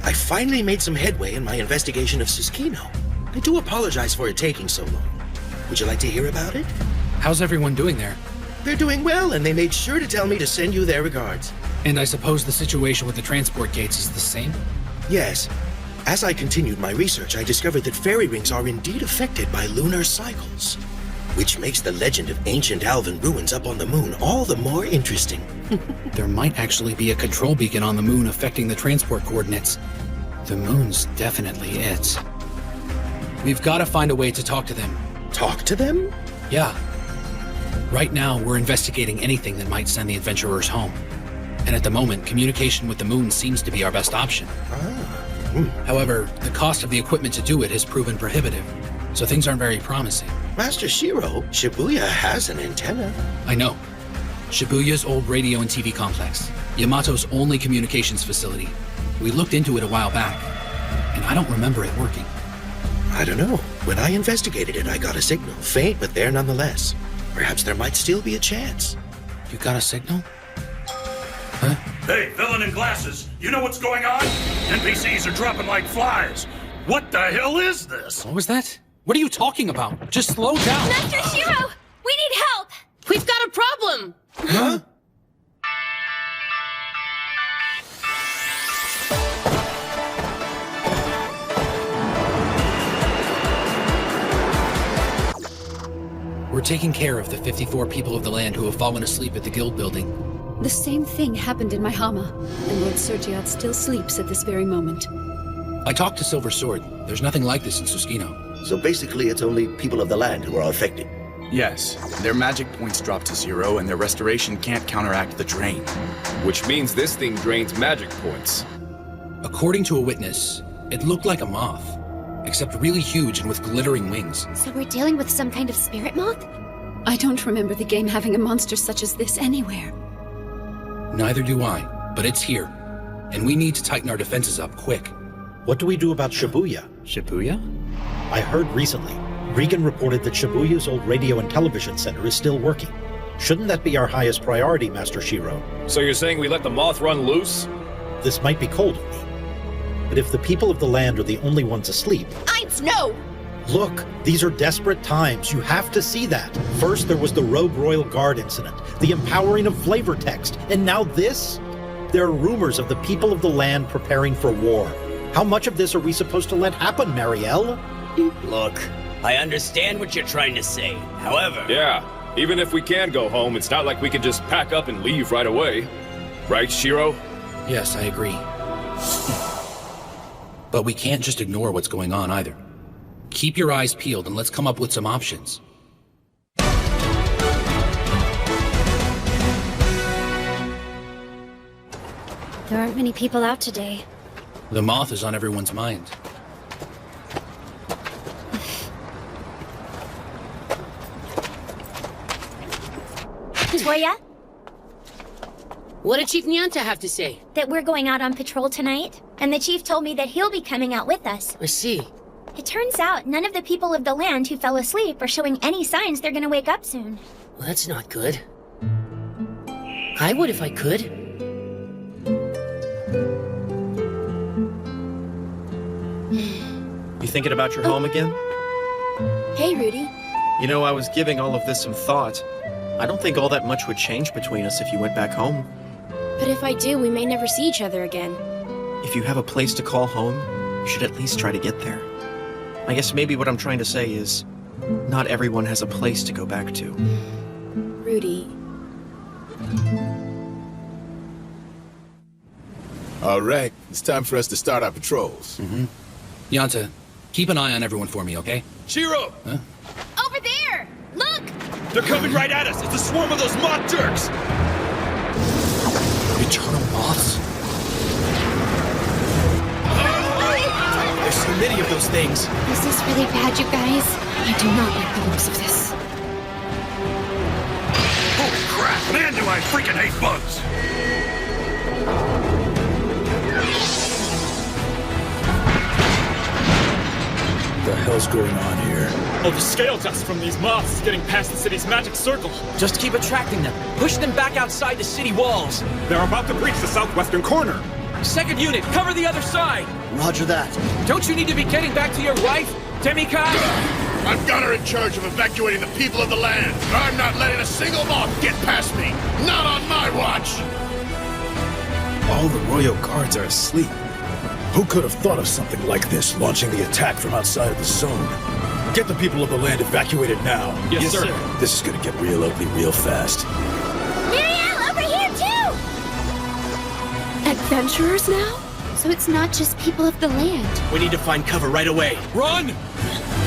I: I finally made some headway in my investigation of Susukino. I do apologize for it taking so long. Would you like to hear about it?
V: How's everyone doing there?
I: They're doing well, and they made sure to tell me to send you their regards.
V: And I suppose the situation with the transport gates is the same?
I: Yes. As I continued my research, I discovered that fairy rings are indeed affected by lunar cycles, which makes the legend of ancient Alvin ruins up on the moon all the more interesting.
V: There might actually be a control beacon on the moon affecting the transport coordinates. The moon's definitely it. We've got to find a way to talk to them.
I: Talk to them?
V: Yeah. Right now, we're investigating anything that might send the adventurers home. And at the moment, communication with the moon seems to be our best option. However, the cost of the equipment to do it has proven prohibitive, so things aren't very promising.
I: Master Shiro, Shibuya has an antenna.
V: I know. Shibuya's old radio and TV complex. Yamato's only communications facility. We looked into it a while back, and I don't remember it working.
I: I don't know. When I investigated it, I got a signal. Faint, but there nonetheless. Perhaps there might still be a chance.
V: You got a signal?
R: Hey, villain in glasses, you know what's going on? NPCs are dropping like flies. What the hell is this?
V: What was that? What are you talking about? Just slow down.
S: Master Shiro, we need help.
D: We've got a problem.
V: Huh? We're taking care of the 54 people of the land who have fallen asleep at the guild building.
Q: The same thing happened in my Hama, and Lord Sergiat still sleeps at this very moment.
V: I talked to Silver Sword. There's nothing like this in Susukino.
I: So basically, it's only people of the land who are affected.
O: Yes, their magic points drop to 0 and their restoration can't counteract the drain.
J: Which means this thing drains magic points.
V: According to a witness, it looked like a moth, except really huge and with glittering wings.
N: So we're dealing with some kind of spirit moth?
Q: I don't remember the game having a monster such as this anywhere.
V: Neither do I, but it's here. And we need to tighten our defenses up quick.
C: What do we do about Shibuya?
V: Shibuya?
C: I heard recently, Regan reported that Shibuya's old radio and television center is still working. Shouldn't that be our highest priority, Master Shiro?
J: So you're saying we let the moth run loose?
C: This might be cold of me, but if the people of the land are the only ones asleep...
S: No!
C: Look, these are desperate times. You have to see that. First, there was the Rogue Royal Guard incident, the empowering of flavor text, and now this? There are rumors of the people of the land preparing for war. How much of this are we supposed to let happen, Marielle?
T: Look, I understand what you're trying to say. However...
J: Yeah, even if we can go home, it's not like we can just pack up and leave right away. Right, Shiro?
V: Yes, I agree. But we can't just ignore what's going on either. Keep your eyes peeled and let's come up with some options.
N: There aren't many people out today.
V: The moth is on everyone's mind.
N: Toya?
D: What did Chief Nyanta have to say?
N: That we're going out on patrol tonight, and the chief told me that he'll be coming out with us.
D: I see.
N: It turns out none of the people of the land who fell asleep are showing any signs they're gonna wake up soon.
D: Well, that's not good. I would if I could.
K: You thinking about your home again?
P: Hey, Rudy.
K: You know, I was giving all of this some thought. I don't think all that much would change between us if you went back home.
S: But if I do, we may never see each other again.
K: If you have a place to call home, you should at least try to get there. I guess maybe what I'm trying to say is, not everyone has a place to go back to.
P: Rudy.
A: All right, it's time for us to start our patrols.
V: Yanta, keep an eye on everyone for me, okay?
U: Shiro!
V: Huh?
Y: Over there! Look!
U: They're coming right at us! It's a swarm of those moth jerks!
V: Eternal moths?
K: There's so many of those things.
N: Is this really bad, you guys? I do not like the looks of this.
R: Holy crap! Man, do I freaking hate bugs!
O: The
C: hell's going on here?
J: Oh, the scale dust from these moths is getting past the city's magic circle.
F: Just keep attracting them. Push them back outside the city walls.
J: They're about to breach the southwestern corner.
F: Second unit, cover the other side.
H: Roger that.
F: Don't you need to be getting back to your wife, Demikai?
U: I've got her in charge of evacuating the people of the land. I'm not letting a single moth get past me. Not on my watch.
C: All the royal guards are asleep. Who could have thought of something like this, launching the attack from outside of the zone? Get the people of the land evacuated now.
J: Yes, sir.
C: This is gonna get real ugly real fast.
B: Muriel, over here too!
Q: Adventurers now?
E: So it's not just people of the land.
I: We need to find cover right away.
F: Run!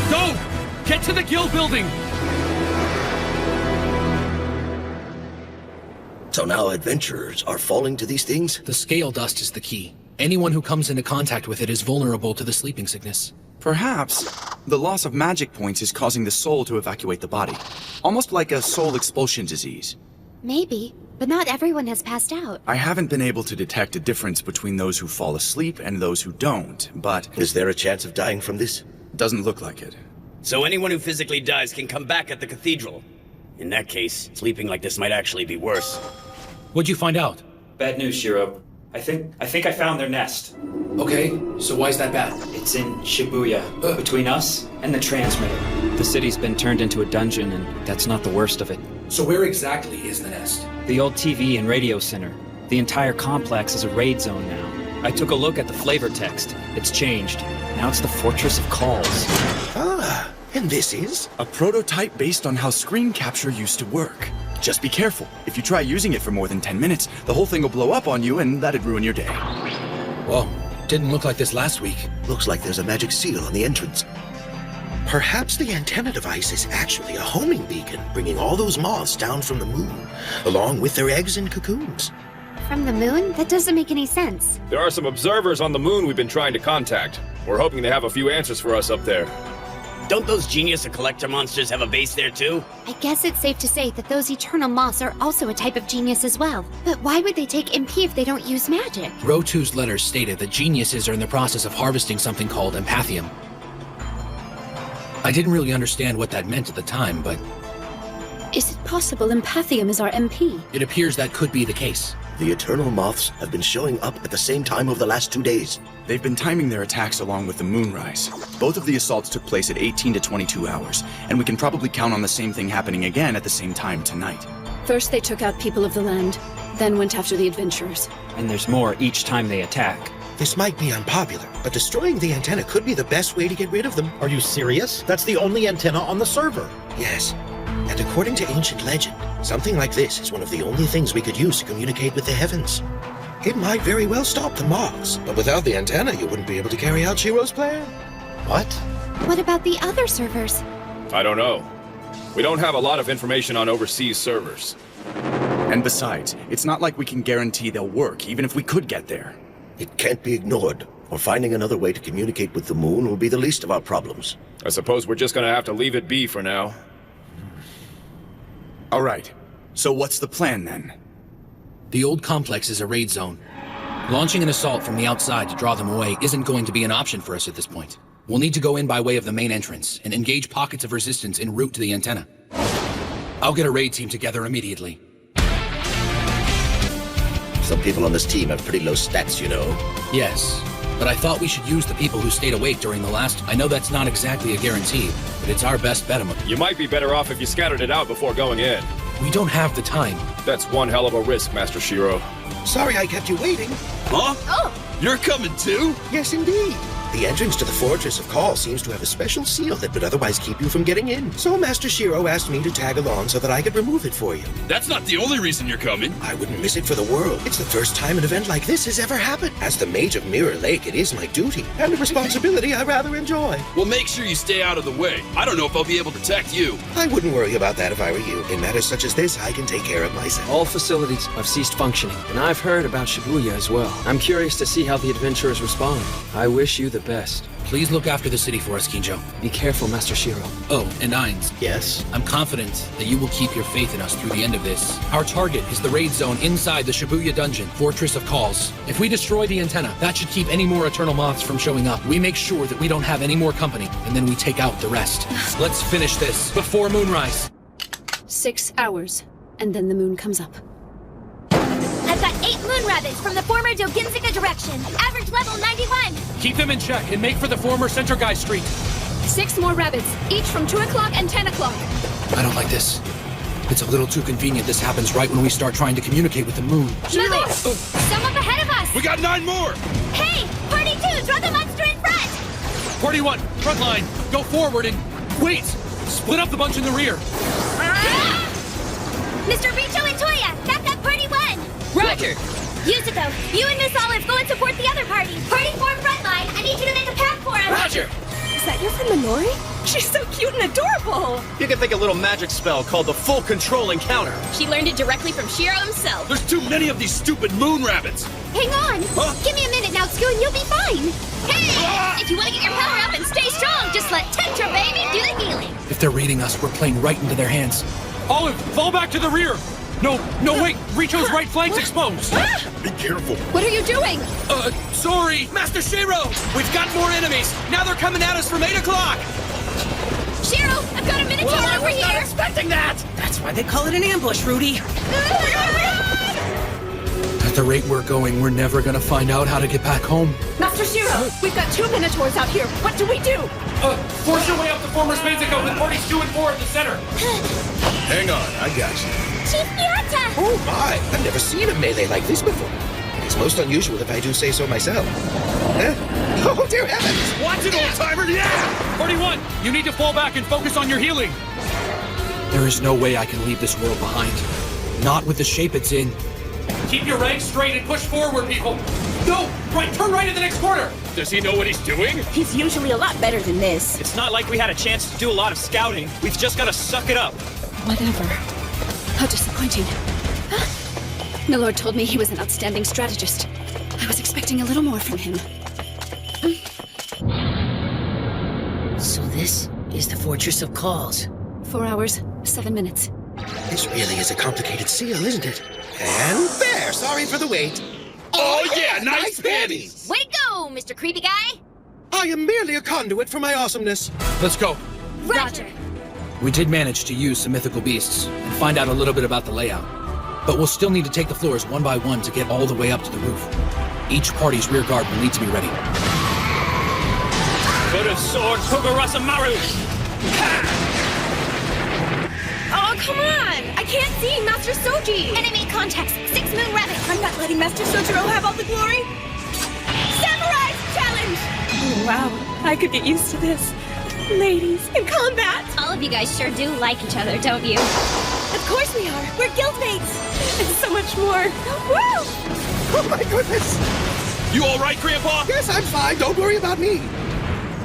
F: Go! Get to the guild building!
I: So now adventurers are falling to these things?
V: The scale dust is the key. Anyone who comes into contact with it is vulnerable to the sleeping sickness.
O: Perhaps the loss of magic points is causing the soul to evacuate the body. Almost like a soul expulsion disease.
E: Maybe, but not everyone has passed out.
O: I haven't been able to detect a difference between those who fall asleep and those who don't, but...
I: Is there a chance of dying from this?
O: Doesn't look like it.
T: So anyone who physically dies can come back at the cathedral. In that case, sleeping like this might actually be worse.
V: What'd you find out?
L: Bad news, Shiro. I think I found their nest.
V: Okay, so why's that bad?
L: It's in Shibuya, between us and the transmitter. The city's been turned into a dungeon, and that's not the worst of it.
V: So where exactly is the nest?
L: The old TV and radio center. The entire complex is a raid zone now. I took a look at the flavor text. It's changed. Now it's the Fortress of Calls.
I: Ah, and this is?
O: A prototype based on how screen capture used to work. Just be careful. If you try using it for more than 10 minutes, the whole thing will blow up on you and that'd ruin your day.
V: Whoa, didn't look like this last week.
I: Looks like there's a magic seal on the entrance. Perhaps the antenna device is actually a homing beacon, bringing all those moths down from the moon, along with their eggs and cocoons.
E: From the moon? That doesn't make any sense.
J: There are some observers on the moon we've been trying to contact. We're hoping they have a few answers for us up there.
T: Don't those Genius and Collector monsters have a base there too?
E: I guess it's safe to say that those eternal moths are also a type of genius as well. But why would they take MP if they don't use magic?
V: Row 2's letters stated that geniuses are in the process of harvesting something called empathium. I didn't really understand what that meant at the time, but...
Q: Is it possible Empathium is our MP?
V: It appears that could be the case.
I: The Eternal Moths have been showing up at the same time over the last 2 days.
O: They've been timing their attacks along with the moonrise. Both of the assaults took place at 18 to 22 hours, and we can probably count on the same thing happening again at the same time tonight.
Q: First they took out people of the land, then went after the adventurers.
L: And there's more each time they attack.
I: This might be unpopular, but destroying the antenna could be the best way to get rid of them.
H: Are you serious? That's the only antenna on the server.
I: Yes. And according to ancient legend, something like this is one of the only things we could use to communicate with the heavens. It might very well stop the moths, but without the antenna, you wouldn't be able to carry out Shiro's plan.
H: What?
E: What about the other servers?
J: I don't know. We don't have a lot of information on overseas servers.
O: And besides, it's not like we can guarantee they'll work, even if we could get there.
I: It can't be ignored, or finding another way to communicate with the moon will be the least of our problems.
J: I suppose we're just gonna have to leave it be for now.
O: All right. So what's the plan then?
V: The old complex is a raid zone. Launching an assault from the outside to draw them away isn't going to be an option for us at this point. We'll need to go in by way of the main entrance and engage pockets of resistance en route to the antenna. I'll get a raid team together immediately.
I: Some people on this team have pretty low stats, you know.
V: Yes, but I thought we should use the people who stayed awake during the last... I know that's not exactly a guarantee, but it's our best bet.
J: You might be better off if you scattered it out before going in.
V: We don't have the time.
J: That's one hell of a risk, Master Shiro.
I: Sorry I kept you waiting.
U: Huh?
B: Oh!
U: You're coming too?
I: Yes, indeed. The entrance to the Fortress of Call seems to have a special seal that would otherwise keep you from getting in. So Master Shiro asked me to tag along so that I could remove it for you.
U: That's not the only reason you're coming.
I: I wouldn't miss it for the world. It's the first time an event like this has ever happened. As the Mage of Mirror Lake, it is my duty, and a responsibility I rather enjoy.
U: Well, make sure you stay out of the way. I don't know if I'll be able to protect you.
I: I wouldn't worry about that if I were you. In matters such as this, I can take care of myself.
F: All facilities have ceased functioning, and I've heard about Shibuya as well. I'm curious to see how the adventurers respond. I wish you the best.
V: Please look after the city for us, Kinjo.
F: Be careful, Master Shiro.
V: Oh, and Ainz.
H: Yes?
V: I'm confident that you will keep your faith in us through the end of this. Our target is the raid zone inside the Shibuya dungeon, Fortress of Calls. If we destroy the antenna, that should keep any more Eternal Moths from showing up. We make sure that we don't have any more company, and then we take out the rest. Let's finish this before moonrise.
Q: 6 hours, and then the moon comes up.
B: I've got 8 moon rabbits from the former Doginzika direction. Average level 91.
V: Keep them in check and make for the former Center Guy Street.
Q: 6 more rabbits, each from 2 o'clock and 10 o'clock.
V: I don't like this. It's a little too convenient this happens right when we start trying to communicate with the moon.
B: Mother! Some up ahead of us!
U: We got 9 more!
B: Hey! Party 2, draw the monster in front!
V: Party 1, front line. Go forward and... Wait! Split up the bunch in the rear.
B: Mr. Richo and Toya, back up Party 1!
F: Roger!
B: Yuzuko, you and Miss Olive go and support the other party. Party 4 front line, I need you to make a path for us.
F: Roger!
P: Is that your friend Minori? She's so cute and adorable!
F: You can think a little magic spell called the Full Control Encounter.
S: She learned it directly from Shiro himself.
U: There's too many of these stupid moon rabbits!
B: Hang on! Give me a minute now, Scoot, and you'll be fine! Hey! If you want to get your power up and stay strong, just let Tetra Baby do the healing!
V: If they're reading us, we're playing right into their hands. Olive, fall back to the rear! No, wait! Richo's right flank's exposed!
U: Be careful!
Q: What are you doing?
V: Sorry!
F: Master Shiro! We've got more enemies! Now they're coming at us from 8 o'clock!
B: Shiro, I've got a Minotaur over here!
F: Not expecting that!
D: That's why they call it an ambush, Rudy.
V: At the rate we're going, we're never gonna find out how to get back home.
Q: Master Shiro, we've got 2 Minotaurs out here. What do we do?
V: Force your way up the former Spazico with parties 2 and 4 at the center.
A: Hang on, I got you.
B: Chief Piata!
I: Oh my, I've never seen a melee like this before. It's most unusual if I do say so myself. Huh? Oh, dear heavens!
U: Watch it, old-timer, yeah!
V: Party 1, you need to fall back and focus on your healing. There is no way I can leave this world behind. Not with the shape it's in. Keep your ranks straight and push forward, people. No, turn right in the next corner.
J: Does he know what he's doing?
D: He's usually a lot better than this.
F: It's not like we had a chance to do a lot of scouting. We've just got to suck it up.
Q: Whatever. How disappointing. Milord told me he was an outstanding strategist. I was expecting a little more from him.
D: So this is the Fortress of Calls.
Q: 4 hours, 7 minutes.
I: This really is a complicated seal, isn't it? And there, sorry for the wait.
U: Oh yeah, nice panties!
B: Way to go, Mr. Creepy Guy!
I: I am merely a conduit for my awesomeness.
V: Let's go.
B: Roger!
V: We did manage to use some mythical beasts and find out a little bit about the layout. But we'll still need to take the floors one by one to get all the way up to the roof. Each party's rear guard will need to be ready.
F: Good of sword, Togarasu-maru!
P: Oh, come on! I can't see Master Soji!
B: Enemy contacts! 6 moon rabbits!
P: I'm not letting Master Sojiro have all the glory! Samurai challenge! Oh, wow, I could get used to this. Ladies in combat!
B: All of you guys sure do like each other, don't you?
P: Of course we are! We're guildmates! And so much more! Woo!
I: Oh my goodness!
U: You all right, Grandpa?
I: Yes, I'm fine. Don't worry about me.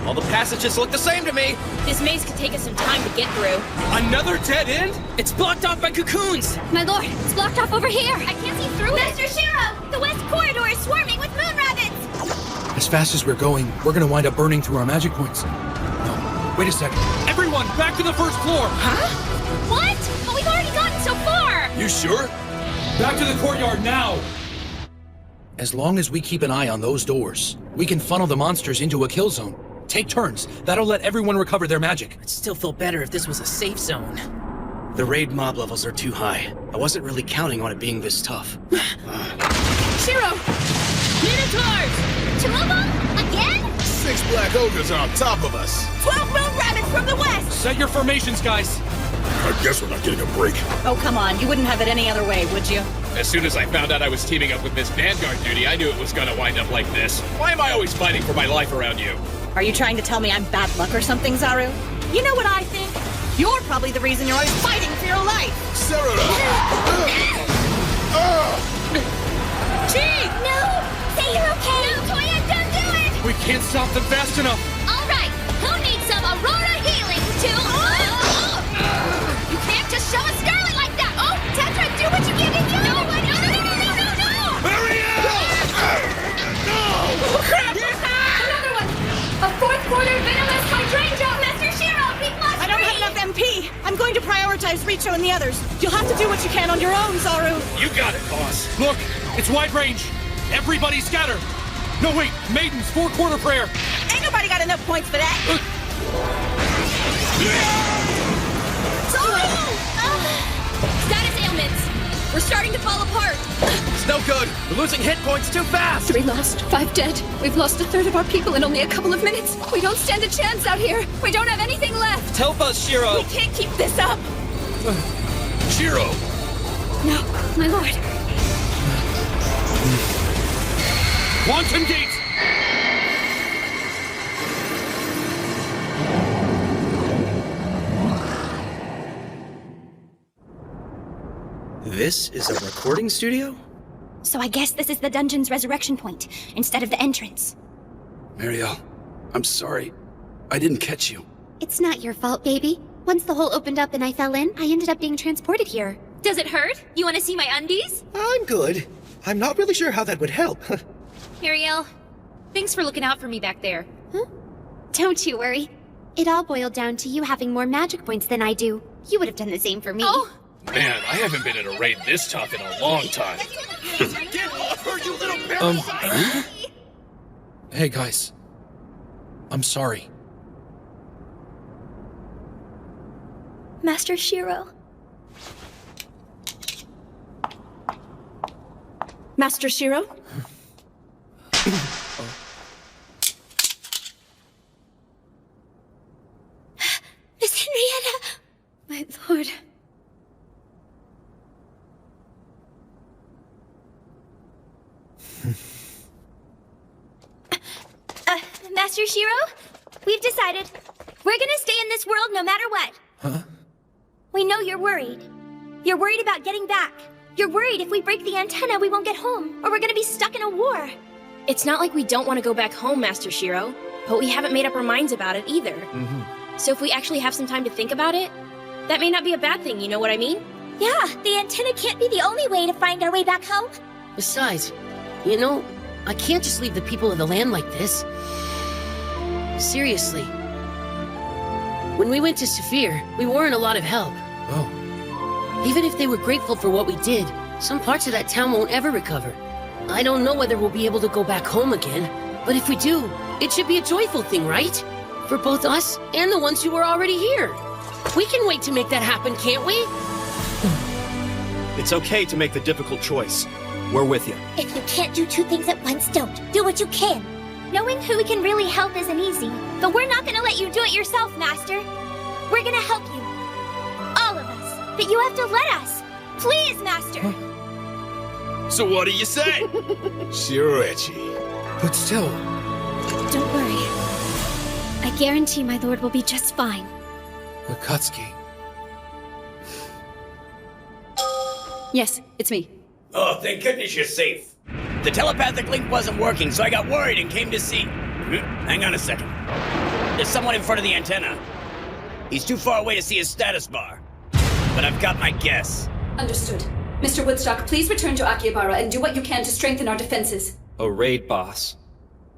F: All the passages look the same to me.
S: This maze could take us some time to get through.
F: Another dead end? It's blocked off by cocoons.
B: My lord, it's blocked off over here! I can't see through it! Master Shiro! The west corridor is swarming with moon rabbits!
V: As fast as we're going, we're gonna wind up burning through our magic points. No, wait a second. Everyone, back to the first floor!
B: Huh? What? But we've already gotten so far!
U: You sure?
V: Back to the courtyard now! As long as we keep an eye on those doors, we can funnel the monsters into a kill zone. Take turns. That'll let everyone recover their magic.
D: I'd still feel better if this was a safe zone.
F: The raid mob levels are too high. I wasn't really counting on it being this tough.
Q: Shiro!
B: Minotaurs! Chimubo? Again?
A: 6 black ogres on top of us.
P: 12 moon rabbits from the west!
V: Set your formations, guys.
R: I guess we're not getting a break.
D: Oh, come on. You wouldn't have it any other way, would you?
J: As soon as I found out I was teaming up with Miss Vanguard duty, I knew it was gonna wind up like this. Why am I always fighting for my life around you?
D: Are you trying to tell me I'm bad luck or something, Zaru? You know what I think? You're probably the reason you're always fighting for your life!
A: Sarada!
B: Gee! No! Say you're okay! No, Toya, don't do it!
V: We can't stop them fast enough.
B: All right, who needs some Aurora healing to... You can't just show a Scarlet like that! Oh, Tetra, do what you can to you! No!
U: Hurry up! No!
Q: Oh, crap! Another one! A 4th
D: prioritize Richo and the others. You'll have to do what you can on your own, Zaru.
J: You got it, boss.
G: Look, it's wide range. Everybody scatter. No, wait, Maiden's 4-quarter prayer.
D: Ain't nobody got enough points for that.
B: Status ailments. We're starting to fall apart.
K: It's no good. We're losing hit points too fast.
Q: 3 lost, 5 dead. We've lost a third of our people in only a couple of minutes. We don't stand a chance out here. We don't have anything left.
K: Help us, Shiro.
D: We can't keep this up.
J: Shiro!
Q: No, my lord.
G: Quantum Gate!
F: This is a recording studio?
N: So I guess this is the dungeon's resurrection point, instead of the entrance.
O: Mariel, I'm sorry. I didn't catch you.
E: It's not your fault, baby. Once the hole opened up and I fell in, I ended up being transported here.
B: Does it hurt? You want to see my undies?
I: I'm good. I'm not really sure how that would help.
B: Ariel, thanks for looking out for me back there.
E: Huh? Don't you worry. It all boiled down to you having more magic points than I do. You would have done the same for me.
B: Oh!
J: Man, I haven't been in a raid this tough in a long time.
U: Get off her, you little parasite!
G: Hey, guys. I'm sorry.
N: Master Shiro.
D: Master Shiro?
E: Miss Henrietta! My lord.
N: Master Shiro? We've decided. We're gonna stay in this world no matter what.
G: Huh?
N: We know you're worried. You're worried about getting back. You're worried if we break the antenna, we won't get home, or we're gonna be stuck in a war.
S: It's not like we don't want to go back home, Master Shiro, but we haven't made up our minds about it either. So if we actually have some time to think about it, that may not be a bad thing, you know what I mean?
N: Yeah, the antenna can't be the only way to find our way back home.
M: Besides, you know, I can't just leave the people of the land like this. Seriously. When we went to Saphir, we weren't a lot of help.
G: Oh.
M: Even if they were grateful for what we did, some parts of that town won't ever recover. I don't know whether we'll be able to go back home again, but if we do, it should be a joyful thing, right? For both us and the ones who are already here. We can wait to make that happen, can't we?
K: It's okay to make the difficult choice. We're with you.
N: If you can't do 2 things at once, don't. Do what you can. Knowing who we can really help isn't easy, but we're not gonna let you do it yourself, Master. We're gonna help you. All of us. But you have to let us. Please, Master.
U: So what do you say?
A: Shiroechi.
G: But still...
E: Don't worry. I guarantee my lord will be just fine.
G: Akatsuki.
Q: Yes, it's me.
T: Oh, thank goodness you're safe. The telepathic link wasn't working, so I got worried and came to see. Hang on a second. There's someone in front of the antenna. He's too far away to see his status bar. But I've got my guess.
Q: Understood. Mr. Woodstock, please return to Akihabara and do what you can to strengthen our defenses.
L: A raid boss.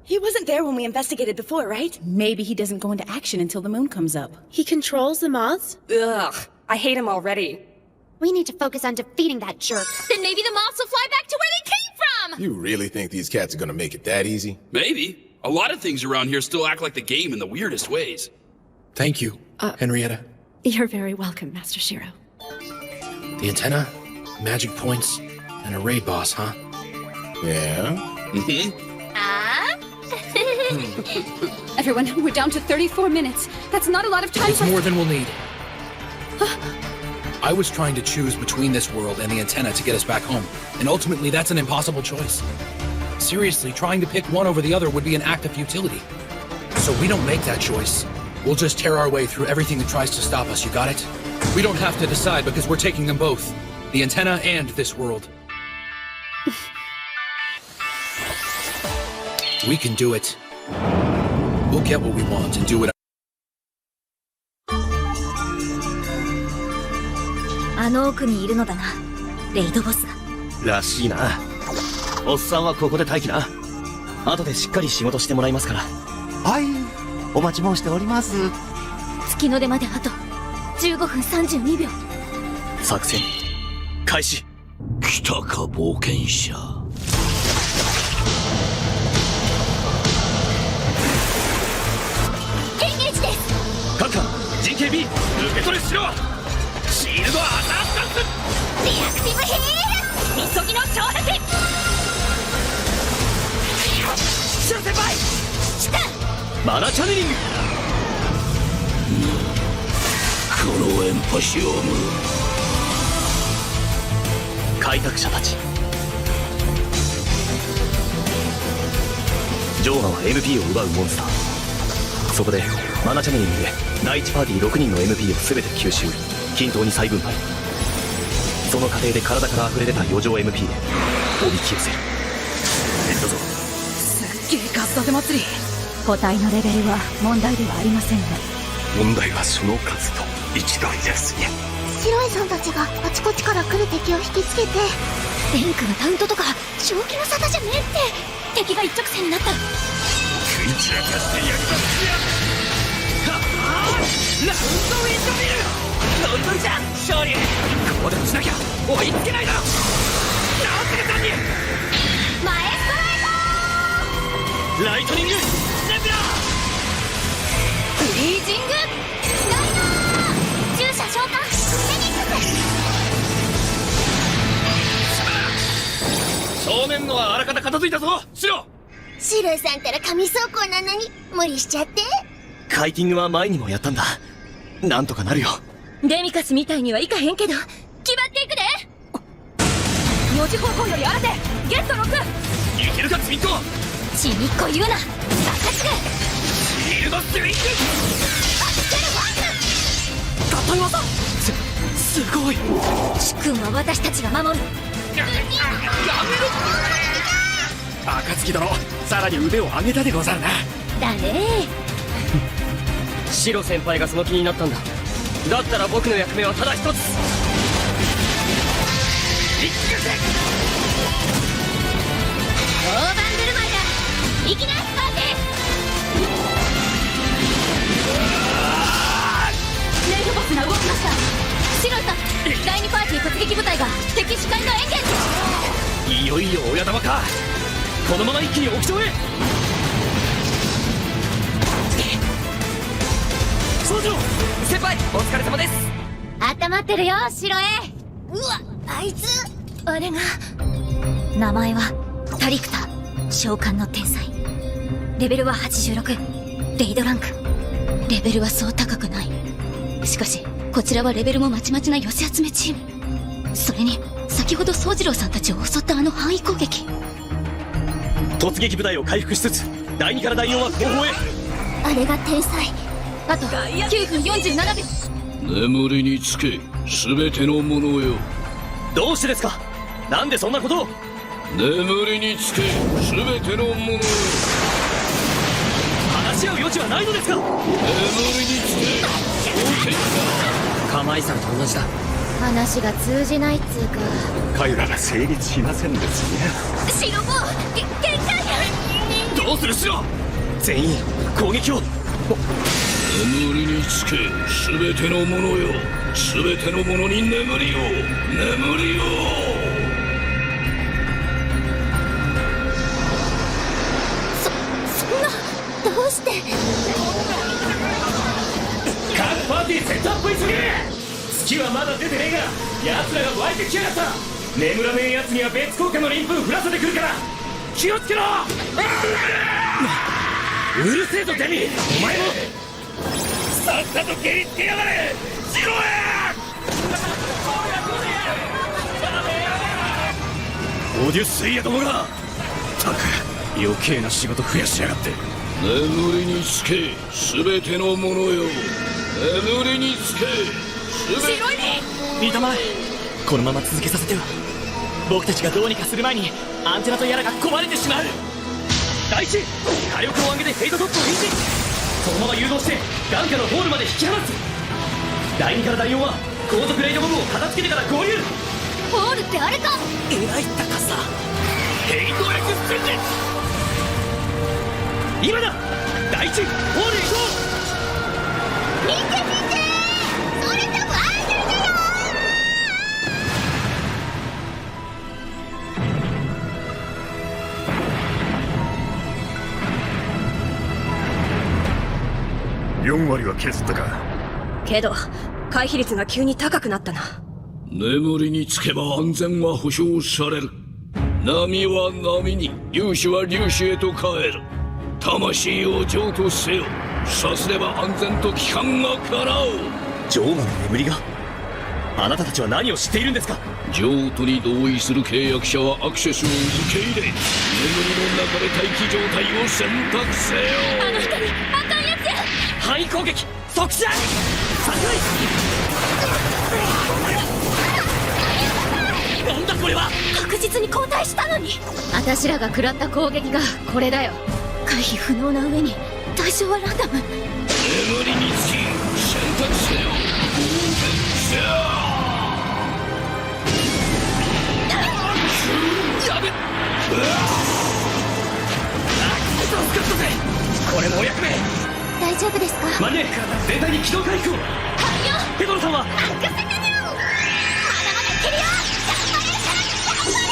D: He wasn't there when we investigated before, right?
W: Maybe he doesn't go into action until the moon comes up.
P: He controls the moths?
D: Ugh, I hate him already.
E: We need to focus on defeating that jerk.
B: Then maybe the moths will fly back to where they came from!
A: You really think these cats are gonna make it that easy?
O: Maybe. A lot of things around here still act like the game in the weirdest ways.
G: Thank you, Henrietta.
Q: You're very welcome, Master Shiro.
G: The antenna, magic points, and a raid boss, huh?
A: Yeah?
Q: Everyone, we're down to 34 minutes. That's not a lot of time
G: It's more than we'll need. I was trying to choose between this world and the antenna to get us back home, and ultimately that's an impossible choice. Seriously, trying to pick one over the other would be an act of futility. So we don't make that choice. We'll just tear our way through everything that tries to stop us, you got it? We don't have to decide because we're taking them both. The antenna and this world. We can do it. We'll get what we want and do it.
N: あの奥にいるのだな、レイドボスが。
X: らしいな。おっさんはここで待機な。後でしっかり仕事してもらいますから。はい、お待ち申しております。
N: 月の出まであと15分32秒。
X: 作戦開始。
U: 来たか冒険者。
B: エンゲージです。
X: 各艦 GKB 受け取れしろ。シールドアタック。
B: リアクティブヒール、みそぎの障壁。シロ先輩来た。
X: マナチャネリング。
U: このエンパシオム。
X: 開拓者たち、ジョーマは MP を奪うモンスター。そこでマナチャネリングで第1パーティー6人の MP を全て吸収、均等に再分配。その過程で体から溢れ出た余剰 MP でおびき寄せる。どうぞ。
D: すっげえ数立て祭り。個体のレベルは問題ではありませんね。
U: 問題はその数と位置取りですね。
B: 白いさんたちがあちこちから来る敵を引きつけて、レンクがダウントとか正気の沙汰じゃねえって。敵が一直線になった。
U: 食い散らかしてやりますよ。
X: ラウンドウィンドミル。どんどんじゃ勝利。ここで落ちなきゃ追いつけないだろ。直すぐさんに
B: 前スト
X: ライトニングネブラ
B: フリージングダイナー、従者召喚フェニック
X: ス。正面のはあらかた片付いたぞ。シロ
B: 白さんたら神走行なのに無理しちゃって。
X: カイティングは前にもやったんだ。なんとかなるよ。
B: デミカスみたいにはいかへんけど決まっていくで。
D: 4時方向より新手ゲット6。
X: いけるかちびっこ。
B: ちびっこ言うな。任せて。
X: シールドスイング。
B: アクセルファ
X: 合体技。すごい。
B: 主君は私たちが守る。
X: やめろ。暁殿、さらに腕を上げたでござるな。
B: だね。
X: シロ先輩がその気になったんだ。だったら僕の役目はただ一つ。一気せ
B: 大盤振る舞いだ。いきなりスパーティー。レイフボスが動きました。白さん、第2パーティー突撃部隊が敵視界のエンゲージ。
X: いよいよ親玉か。このまま一気に屋上へ。総長先輩、お疲れ様です。
B: 温まってるよ、白へ。うわ、あいつあれが。名前はタリクタ、召喚の天才。レベルは86、レイドランク。レベルはそう高くない。しかしこちらはレベルもまちまちな寄せ集めチーム。それに先ほど宗次郎さんたちを襲ったあの範囲攻撃。
X: 突撃部隊を回復しつつ第2から第4は後方へ。
B: あれが天才。あと9分47秒。
U: 眠りにつけ、全てのものよ。
X: どうしてですか。なんでそんなことを。
U: 眠りにつけ、全てのものよ。
X: 話し合う余地はないのですか。
U: 眠りにつけ、冒険者。
X: 釜井さんと同じだ。
B: 話が通じないっつうか。
U: 会話が成立しませんですね。
B: 白棒限界や。
X: どうするシロ。全員攻撃を。
U: 眠りにつけ、全てのものよ。全てのものに眠りを、眠りを。
B: そんな、どうして。
X: 各パーティーセットアップ急げ。月はまだ出てねえが奴らが湧いてきやがった。眠らねえ奴には別効果の鱗粉降らせてくるから気をつけろ。うるせえぞデミ。お前もさっさと蹴りつけやがれ。しろや。オデュッセイヤどもが。たく余計な仕事増やしやがって。
U: 眠りにつけ、全てのものよ。眠りにつけ、
X: 白い身たまえ。このまま続けさせては僕たちがどうにかする前にアンテナとやらが壊れてしまう。第一、火力を上げてフェイトトップを維持。そのまま誘導して眼下のホールまで引き離す。第2から第4は後続レイドボムを片付けてから合流。
B: ホールってあれか。
X: えらい高さ。フェイトエクスチェンジ。今だ。第一ホールへ移動。
B: 見て見て、それともアイドルだよ。
C: 4割は削ったか。
S: けど回避率が急に高くなったな。
H: 眠りにつけば安全は保証される。波は波に、粒子は粒子へと帰る。魂を譲渡せよ。さすれば安全と帰還が叶う。
X: ジョーマの眠りが？あなたたちは何を知っているんですか？
H: 譲渡に同意する契約者はアクセスを受け入れ、眠りの中で待機状態を選択せよ。
S: あの人にあかんやつや。
X: 範囲攻撃即射。なんだこれは。
S: 確実に後退したのに。
B: 私らが食らった攻撃がこれだよ。
S: 回避不能な上に対象はランダム。
H: 眠りにつき選択せよ。
X: やべっ。助かったぜ。これもお役目。
B: 大丈夫ですか？
X: マンネ全体に機動回復を。ペドロさんは
B: マックスタニオン。まだまだいけるよ。頑張れるから頑張れ。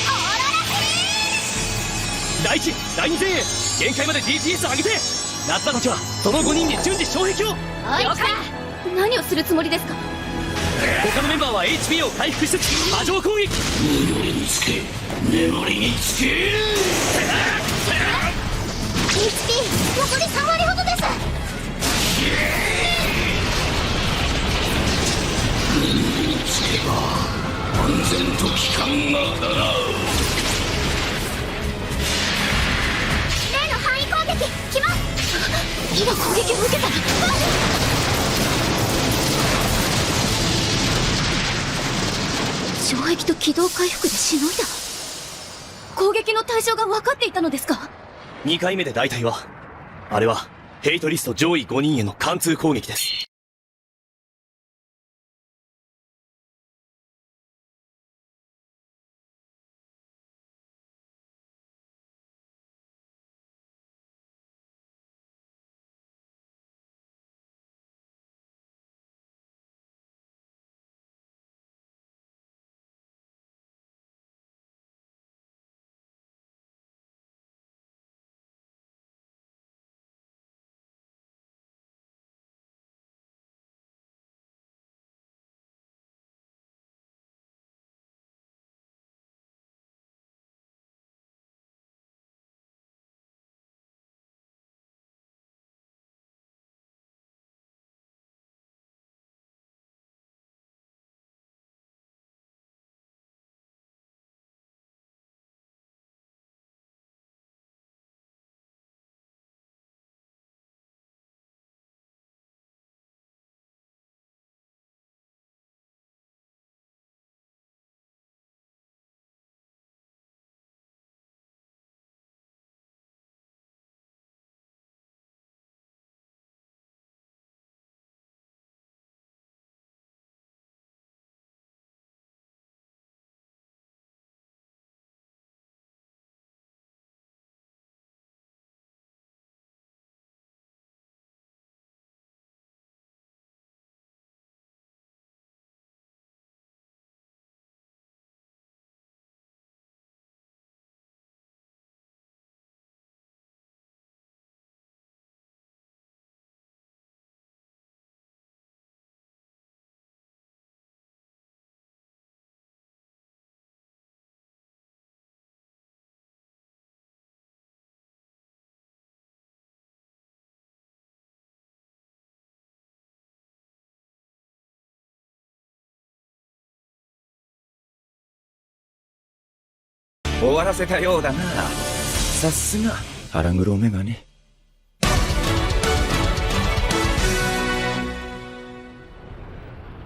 B: オーロラフリー。
X: 第一第二前衛限界まで DPS 上げて。夏田たちはその5人に順次障壁を。
B: 了解。何をするつもりですか？
X: 他のメンバーは HP を回復しつつ波状攻撃。
H: 眠りにつけ、眠りにつけ。
B: HP 残り3割ほどです。
H: 眠りにつけば安全と帰還が叶う。
B: 例の範囲攻撃来ます。今攻撃を受けたら障壁と軌道回復でしのいだ。攻撃の対象が分かっていたのですか
X: ？2回目で大体はあれはヘイトリスト上位5人への貫通攻撃です。
R: 終わらせたようだな。さすが腹黒メガネ。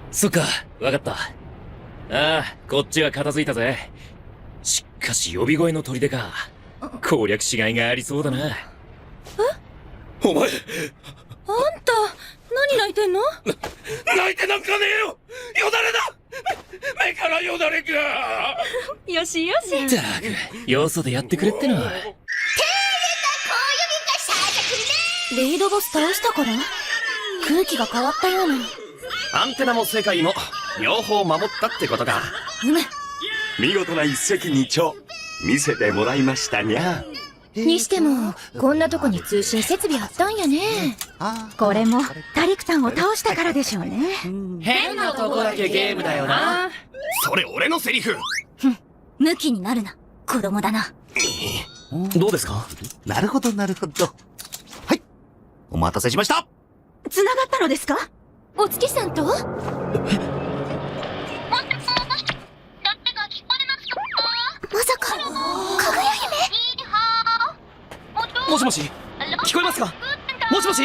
X: そっか、わかった。ああ、こっちは片付いたぜ。しかし呼び声の砦か。攻略しがいがありそうだな。
U: お前、
S: あんた何泣いてんの？
U: 泣いてなんかねえよ。よだれだ。目からよだれが。
S: よしよし。
X: ったく、よそでやってくれっての。
N: レイドボス倒したから空気が変わったような。
X: アンテナも世界も両方守ったってことか。
N: うむ。
V: 見事な一石二鳥見せてもらいましたにゃ。
E: にしても、こんなとこに通信設備あったんやね。
C: これもタリクタンを倒したからでしょうね。
X: 変なとこだけゲームだよな。
U: それ俺のセリフ。
C: ムキになるな。子供だな。
F: どうですか？
I: なるほどなるほど。はい。お待たせしました。
C: 繋がったのですか？
E: お月さんと？まさか、かぐや姫？
X: もしもし、聞こえますか？もしもし。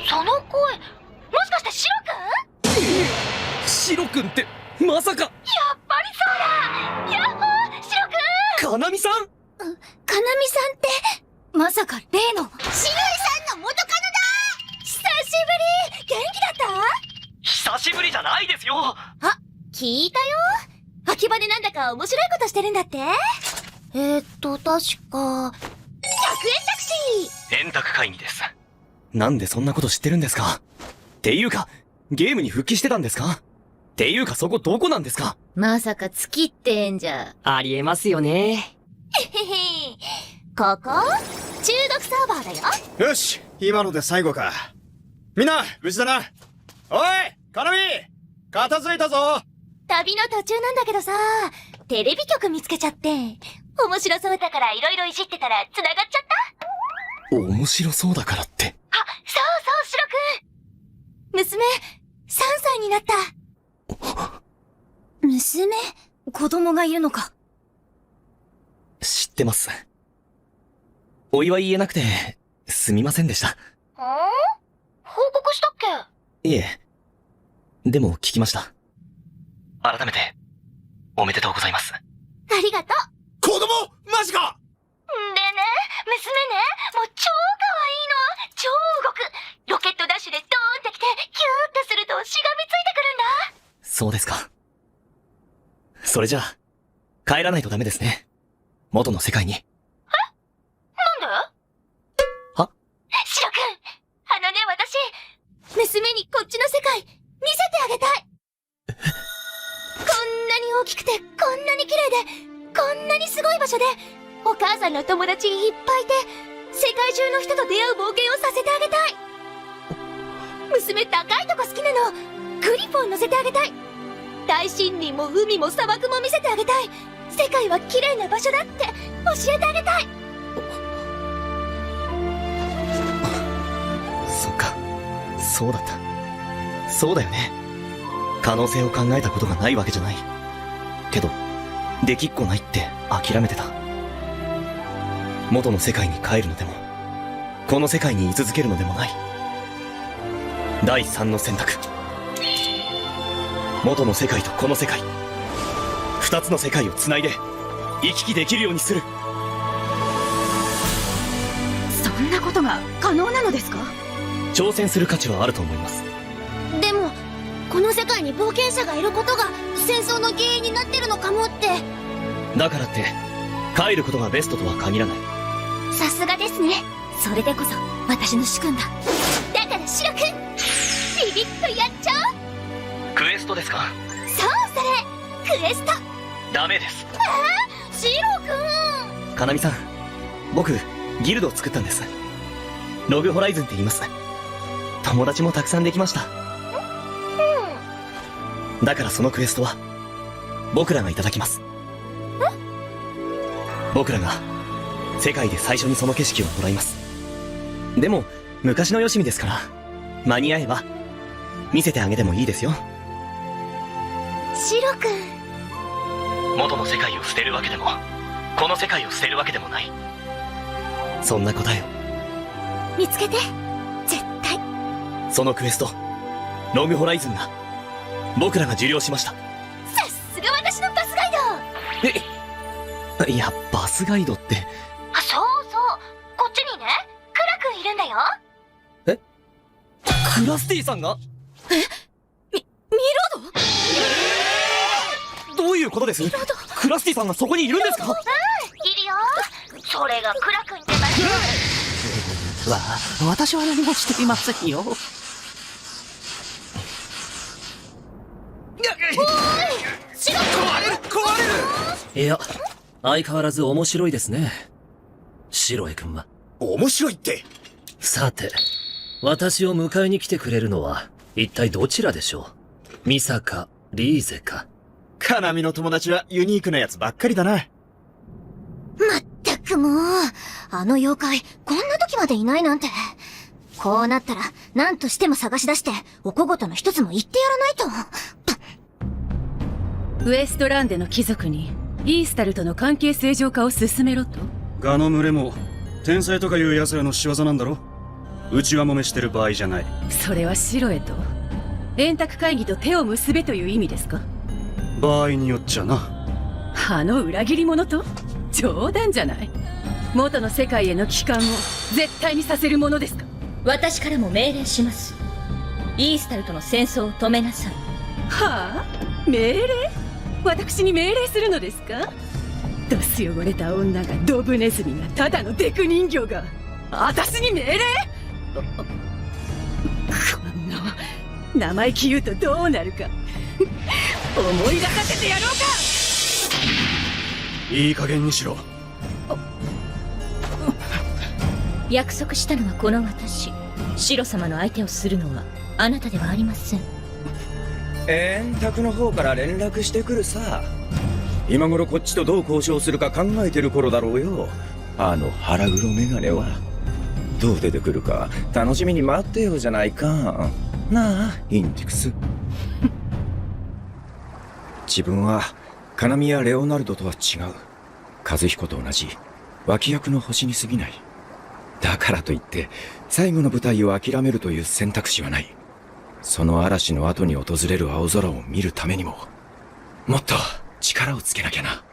B: その声、もしかしてシロくん？
X: シロくんってまさか。
B: やっぱりそうだ。やっほー、シロくん。
X: かなみさん？
C: かなみさんって、まさか例の。
B: しのりさんの元カノだ。久しぶり。元気だった？
X: 久しぶりじゃないですよ。
B: あ、聞いたよ。秋葉でなんだか面白いことしてるんだって。
C: 確か。100円タクシ
X: ー。円卓会議です。なんでそんなこと知ってるんですか？っていうか、ゲームに復帰してたんですか？っていうかそこどこなんですか？
C: まさか月ってんじゃ。
X: ありえますよね。
B: へへへ。ここ中毒サーバーだよ。
K: よし、今ので最後か。みんな、無事だな。おい、カナミ、片付いたぞ。
B: 旅の途中なんだけどさ、テレビ局見つけちゃって、面白そうだからいろいろいじってたら繋がっちゃった。
X: 面白そうだからって。
B: あ、そうそう、シロくん。娘、3歳になった。
C: 娘？子供がいるのか。
X: 知ってます。お祝い言えなくて、すみませんでした。
B: 報告したっけ？
X: いえ。でも聞きました。改めて、おめでとうございます。
B: ありがとう。
U: 子供マジか！
B: でね、娘ね、もう超可愛いの。超動く。ロケットダッシュでドーンってきて、キューってするとしがみついてくるんだ。
X: そうですか。それじゃあ、帰らないとダメですね。元の世界に。
B: なんで？
X: は？
B: シロくん、私、娘にこっちの世界、見せてあげたい。こんなに大きくて、こんなに綺麗で、こんなにすごい場所で、お母さんの友達いっぱいいて、世界中の人と出会う冒険をさせてあげたい。娘高いとこ好きなの。グリフォン乗せてあげたい。大森林も海も砂漠も見せてあげたい。世界は綺麗な場所だって教えてあげたい。
X: そっか、そうだった。そうだよね。可能性を考えたことがないわけじゃない。けど、できっこないって諦めてた。元の世界に帰るのでも、この世界に居続けるのでもない。第三の選択。元の世界とこの世界。二つの世界をつないで、行き来できるようにする。
C: そんなことが可能なのですか？
X: 挑戦する価値はあると思います。
B: でも、この世界に冒険者がいることが戦争の原因になってるのかもって。
X: だからって、帰ることがベストとは限らない。
B: さすがですね。それでこそ私の主君だ。だからシロくん、ビビッとやっちゃおう。
X: クエストですか？
B: そうそれ、クエスト。
X: ダメです。
B: シロくん。
X: かなみさん、僕ギルドを作ったんです。ログホライズンって言います。友達もたくさんできました。だからそのクエストは僕らがいただきます。僕らが世界で最初にその景色をもらいます。でも昔のよしみですから、間に合えば見せてあげてもいいですよ。
B: シロくん、
X: 元の世界を捨てるわけでも、この世界を捨てるわけでもない。そんな答えを
B: 見つけて、絶対。
X: そのクエスト、ログホライズンが僕らが受領しました。
B: さすが私のバスガイド。
X: いや、バスガイドって。
B: あ、そうそう、こっちにね、クラくんいるんだよ。
X: クラスティさんが？
C: ミロド？
X: どういうことです？クラスティさんがそこにいるんですか？
B: いるよ。それがクラくんってば。
I: 私は何もしていませんよ。
B: おーい、シロくん。
X: いや、
F: 相変わらず面白いですね。シロエ君は。
A: 面白いって。
F: さて、私を迎えに来てくれるのは、一体どちらでしょう。ミサか、リーゼか。
K: カナミの友達はユニークなやつばっかりだな。
B: まったくもう、あの妖怪、こんな時までいないなんて。こうなったら、何としても探し出して、お小言の一つも言ってやらないと。
W: ウエストランデの貴族に、イースタルとの関係正常化を進めろと。
J: ガの群れも、天才とかいう奴らの仕業なんだろ。うちはもめしてる場合じゃない。
W: それはシロエと、円卓会議と手を結べという意味ですか？
J: 場合によっちゃな。
W: あの裏切り者と？冗談じゃない。元の世界への帰還を絶対にさせるものですか？
M: 私からも命令します。イースタルとの戦争を止めなさい。
W: はあ？命令？私に命令するのですか？ドス汚れた女がドブネズミがただのデク人形が私に命令？こんな生意気言うとどうなるか思い出させてやろうか。
J: いい加減にしろ。
M: 約束したのはこの私。シロ様の相手をするのはあなたではありません。
R: 円卓の方から連絡してくるさ。今頃こっちとどう交渉するか考えてる頃だろうよ。あの腹黒メガネはどう出てくるか楽しみに待ってよじゃないか。なあインディクス。自分はカナミやレオナルドとは違う。和彦と同じ脇役の星に過ぎない。だからといって最後の舞台を諦めるという選択肢はない。その嵐の後に訪れる青空を見るためにももっと力をつけなきゃな。